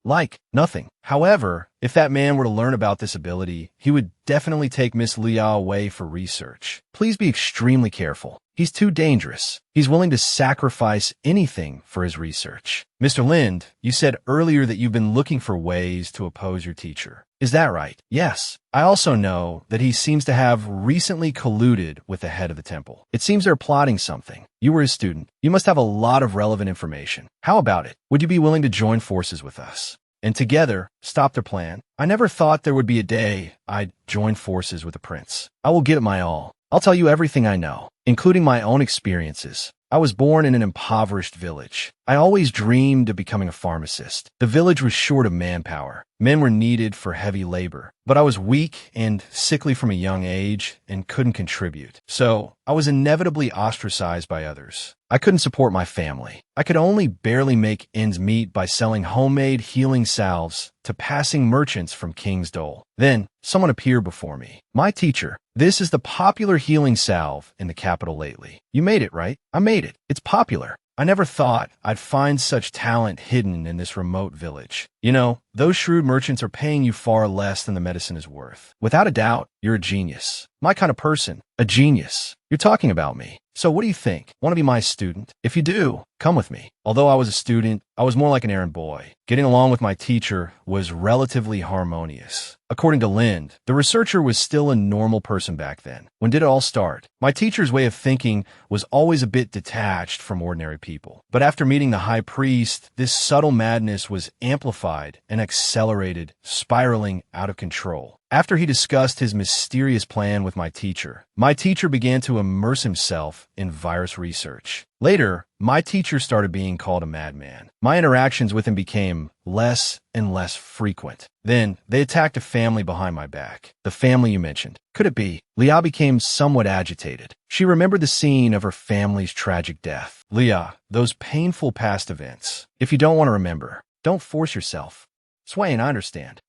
nothing. However, if that man were to learn about this ability, he would definitely take Miss Luya away for research. Please be extremely careful. He's too dangerous. He's willing to sacrifice anything for his research. Mr. Lind, you said earlier that you've been looking for ways to oppose your teacher. Is that right? Yes. I also know that he seems to have recently colluded with the head of the temple. It seems they're plotting something. You were his student. You must have a lot of relevant information. How about it? Would you be willing to join forces with us? And together, stop their plan? I never thought there would be a day I'd join forces with the prince. I will give it my all. I'll tell you everything I know, including my own experiences. I was born in an impoverished village. I always dreamed of becoming a pharmacist. The village was short of manpower. Men were needed for heavy labor. But I was weak and sickly from a young age and couldn't contribute. So I was inevitably ostracized by others. I couldn't support my family. I could only barely make ends meet by selling homemade healing salves to passing merchants from King's Dole. Then someone appeared before me. My teacher. This is the popular healing salve in the capital lately. You made it, right? I made it. It's popular. I never thought I'd find such talent hidden in this remote village. You know, those shrewd merchants are paying you far less than the medicine is worth. Without a doubt, you're a genius. My kind of person. A genius. You're talking about me. So what do you think? Want to be my student? If you do, come with me. Although I was a student, I was more like an errand boy. Getting along with my teacher was relatively harmonious. According to Lind, the researcher was still a normal person back then. When did it all start? My teacher's way of thinking was always a bit detached from ordinary people. But after meeting the high priest, this subtle madness was amplified and accelerated, spiraling out of control. After he discussed his mysterious plan with my teacher began to immerse himself in virus research. Later, my teacher started being called a madman. My interactions with him became less and less frequent. Then, they attacked a family behind my back. The family you mentioned. Could it be? Leah became somewhat agitated. She remembered the scene of her family's tragic death. Leah, those painful past events. If you don't want to remember, don't force yourself. Swain, I understand.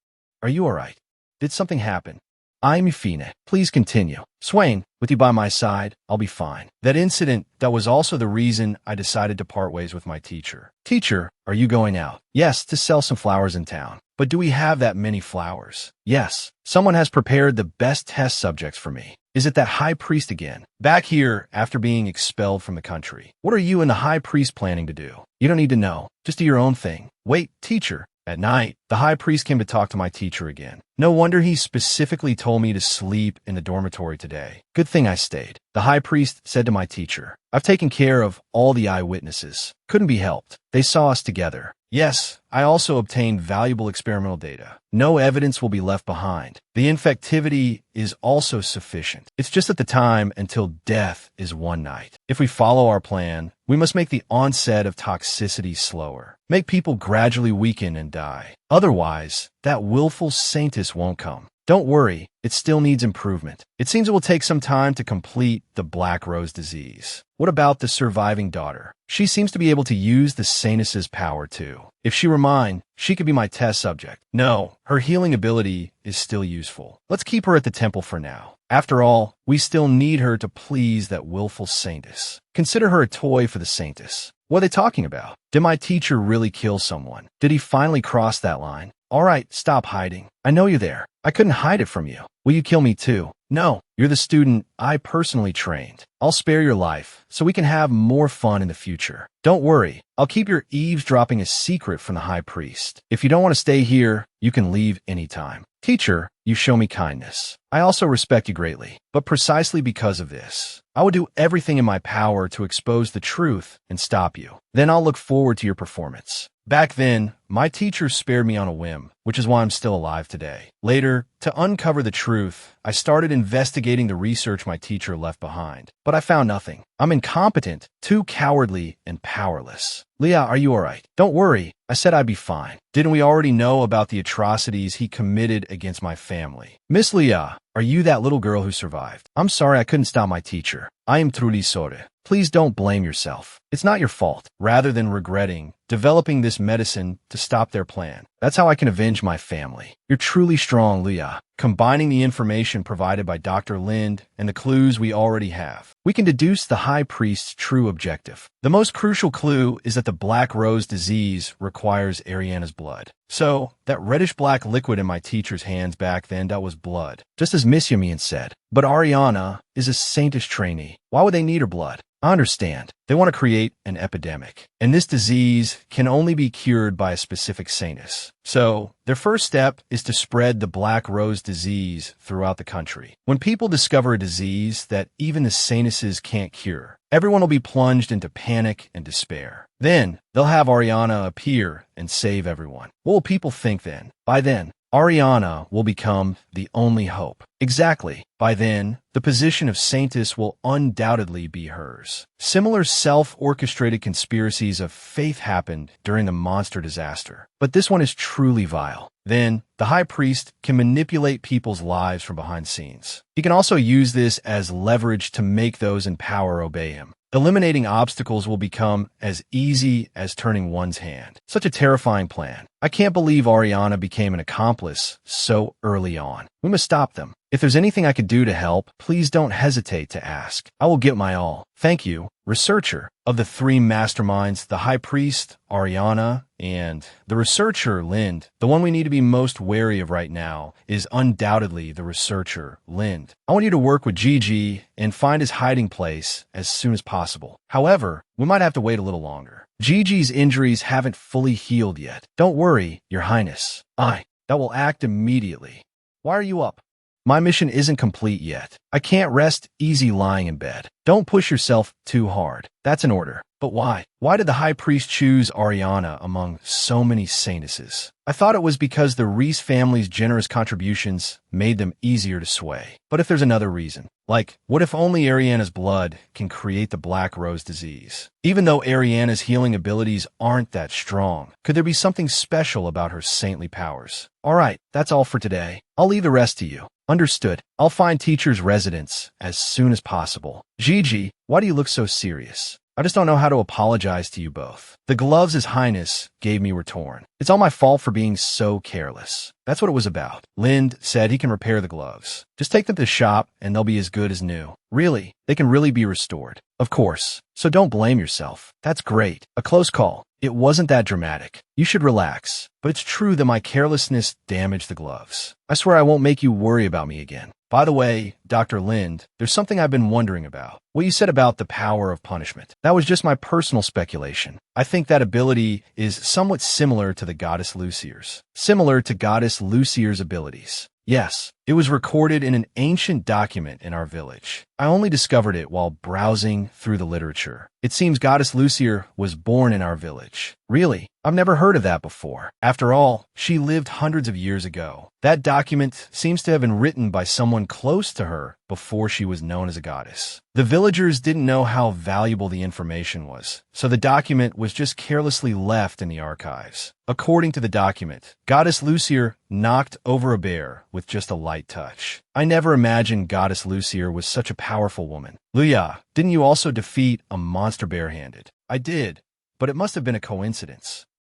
Are you all right? Did something happen? I'm Euphina. Please continue. Swain, with you by my side, I'll be fine. That incident, that was also the reason I decided to part ways with my teacher. Teacher, are you going out? Yes, to sell some flowers in town. But do we have that many flowers? Yes. Someone has prepared the best test subjects for me. Is it that high priest again? Back here after being expelled from the country. What are you and the high priest planning to do? You don't need to know. Just do your own thing. Wait, teacher. At night, the high priest came to talk to my teacher again. No wonder he specifically told me to sleep in the dormitory today. Good thing I stayed. The high priest said to my teacher, I've taken care of all the eyewitnesses. Couldn't be helped. They saw us together. Yes, I also obtained valuable experimental data. No evidence will be left behind. The infectivity is also sufficient. It's just at the time until death is one night. If we follow our plan, we must make the onset of toxicity slower. Make people gradually weaken and die. Otherwise, that willful saintess won't come. Don't worry, it still needs improvement. It seems it will take some time to complete the Black Rose disease. What about the surviving daughter? She seems to be able to use the Sanus's power too. If she were mine, she could be my test subject. No, her healing ability is still useful. Let's keep her at the temple for now. After all, we still need her to please that willful Saintess. Consider her a toy for the Saintess. What are they talking about? Did my teacher really kill someone? Did he finally cross that line? All right, stop hiding. I know you're there. I couldn't hide it from you. Will you kill me too? No, you're the student I personally trained. I'll spare your life so we can have more fun in the future. Don't worry, I'll keep your eavesdropping a secret from the high priest. If you don't want to stay here, you can leave anytime. Teacher, you show me kindness. I also respect you greatly, but precisely because of this, I will do everything in my power to expose the truth and stop you. Then I'll look forward to your performance. Back then, my teacher spared me on a whim, which is why I'm still alive today. Later, to uncover the truth, I started investigating the research my teacher left behind. But I found nothing. I'm incompetent, too cowardly, and powerless. Leah, are you alright? Don't worry, I said I'd be fine. Didn't we already know about the atrocities he committed against my family? Miss Leah, are you that little girl who survived? I'm sorry I couldn't stop my teacher. I am truly sorry. Please don't blame yourself. It's not your fault. Rather than regretting developing this medicine to stop their plan, that's how I can avenge my family. You're truly strong, Leah. Combining the information provided by Dr. Lind and the clues we already have, we can deduce the High Priest's true objective. The most crucial clue is that the Black Rose disease requires Ariana's blood. So, that reddish-black liquid in my teacher's hands back then, that was blood, just as Miss Yamin said. But Ariana is a saintish trainee. Why would they need her blood? I understand. They want to create an epidemic, and this disease can only be cured by a specific saintess. So, their first step is to spread the Black Rose disease throughout the country. When people discover a disease that even the saintesses can't cure, everyone will be plunged into panic and despair. Then, they'll have Ariana appear and save everyone. What will people think then? By then, Ariana will become the only hope. Exactly. By then, the position of Saintess will undoubtedly be hers. Similar self-orchestrated conspiracies of faith happened during the monster disaster, but this one is truly vile. Then, the High Priest can manipulate people's lives from behind scenes. He can also use this as leverage to make those in power obey him. Eliminating obstacles will become as easy as turning one's hand. Such a terrifying plan. I can't believe Ariana became an accomplice so early on. We must stop them. If there's anything I could do to help, please don't hesitate to ask. I will give my all. Thank you, researcher. Of the three masterminds, the High Priest, Ariana, and the researcher, Lind, the one we need to be most wary of right now is undoubtedly the researcher, Lind. I want you to work with Gigi and find his hiding place as soon as possible. However, we might have to wait a little longer. Gigi's injuries haven't fully healed yet. Don't worry, Your Highness. That will act immediately. Why are you up? My mission isn't complete yet. I can't rest easy lying in bed. Don't push yourself too hard. That's an order. But why? Why did the High Priest choose Ariana among so many saintesses? I thought it was because the Reese family's generous contributions made them easier to sway. But if there's another reason, like, what if only Ariana's blood can create the Black Rose disease? Even though Ariana's healing abilities aren't that strong, could there be something special about her saintly powers? All right, that's all for today. I'll leave the rest to you. Understood. I'll find teacher's residence as soon as possible. Gigi, why do you look so serious? I just don't know how to apologize to you both. The gloves His Highness gave me were torn. It's all my fault for being so careless. That's what it was about. Lind said he can repair the gloves. Just take them to the shop and they'll be as good as new. Really, they can really be restored. Of course. So don't blame yourself. That's great. A close call. It wasn't that dramatic. You should relax. But it's true that my carelessness damaged the gloves. I swear I won't make you worry about me again. By the way, Dr. Lind, there's something I've been wondering about. What you said about the power of punishment. That was just my personal speculation. I think that ability is somewhat similar to the Goddess Lucier's. Similar to Goddess Lucier's abilities. Yes, it was recorded in an ancient document in our village. I only discovered it while browsing through the literature. It seems Goddess Lucier was born in our village. Really? I've never heard of that before. After all, she lived hundreds of years ago. That document seems to have been written by someone close to her before she was known as a goddess. The villagers didn't know how valuable the information was, so the document was just carelessly left in the archives. According to the document, Goddess Lucier knocked over a bear with just a light light touch. I never imagined Goddess Lucier was such a powerful woman. Luya, didn't you also defeat a monster barehanded? I did, but it must have been a coincidence.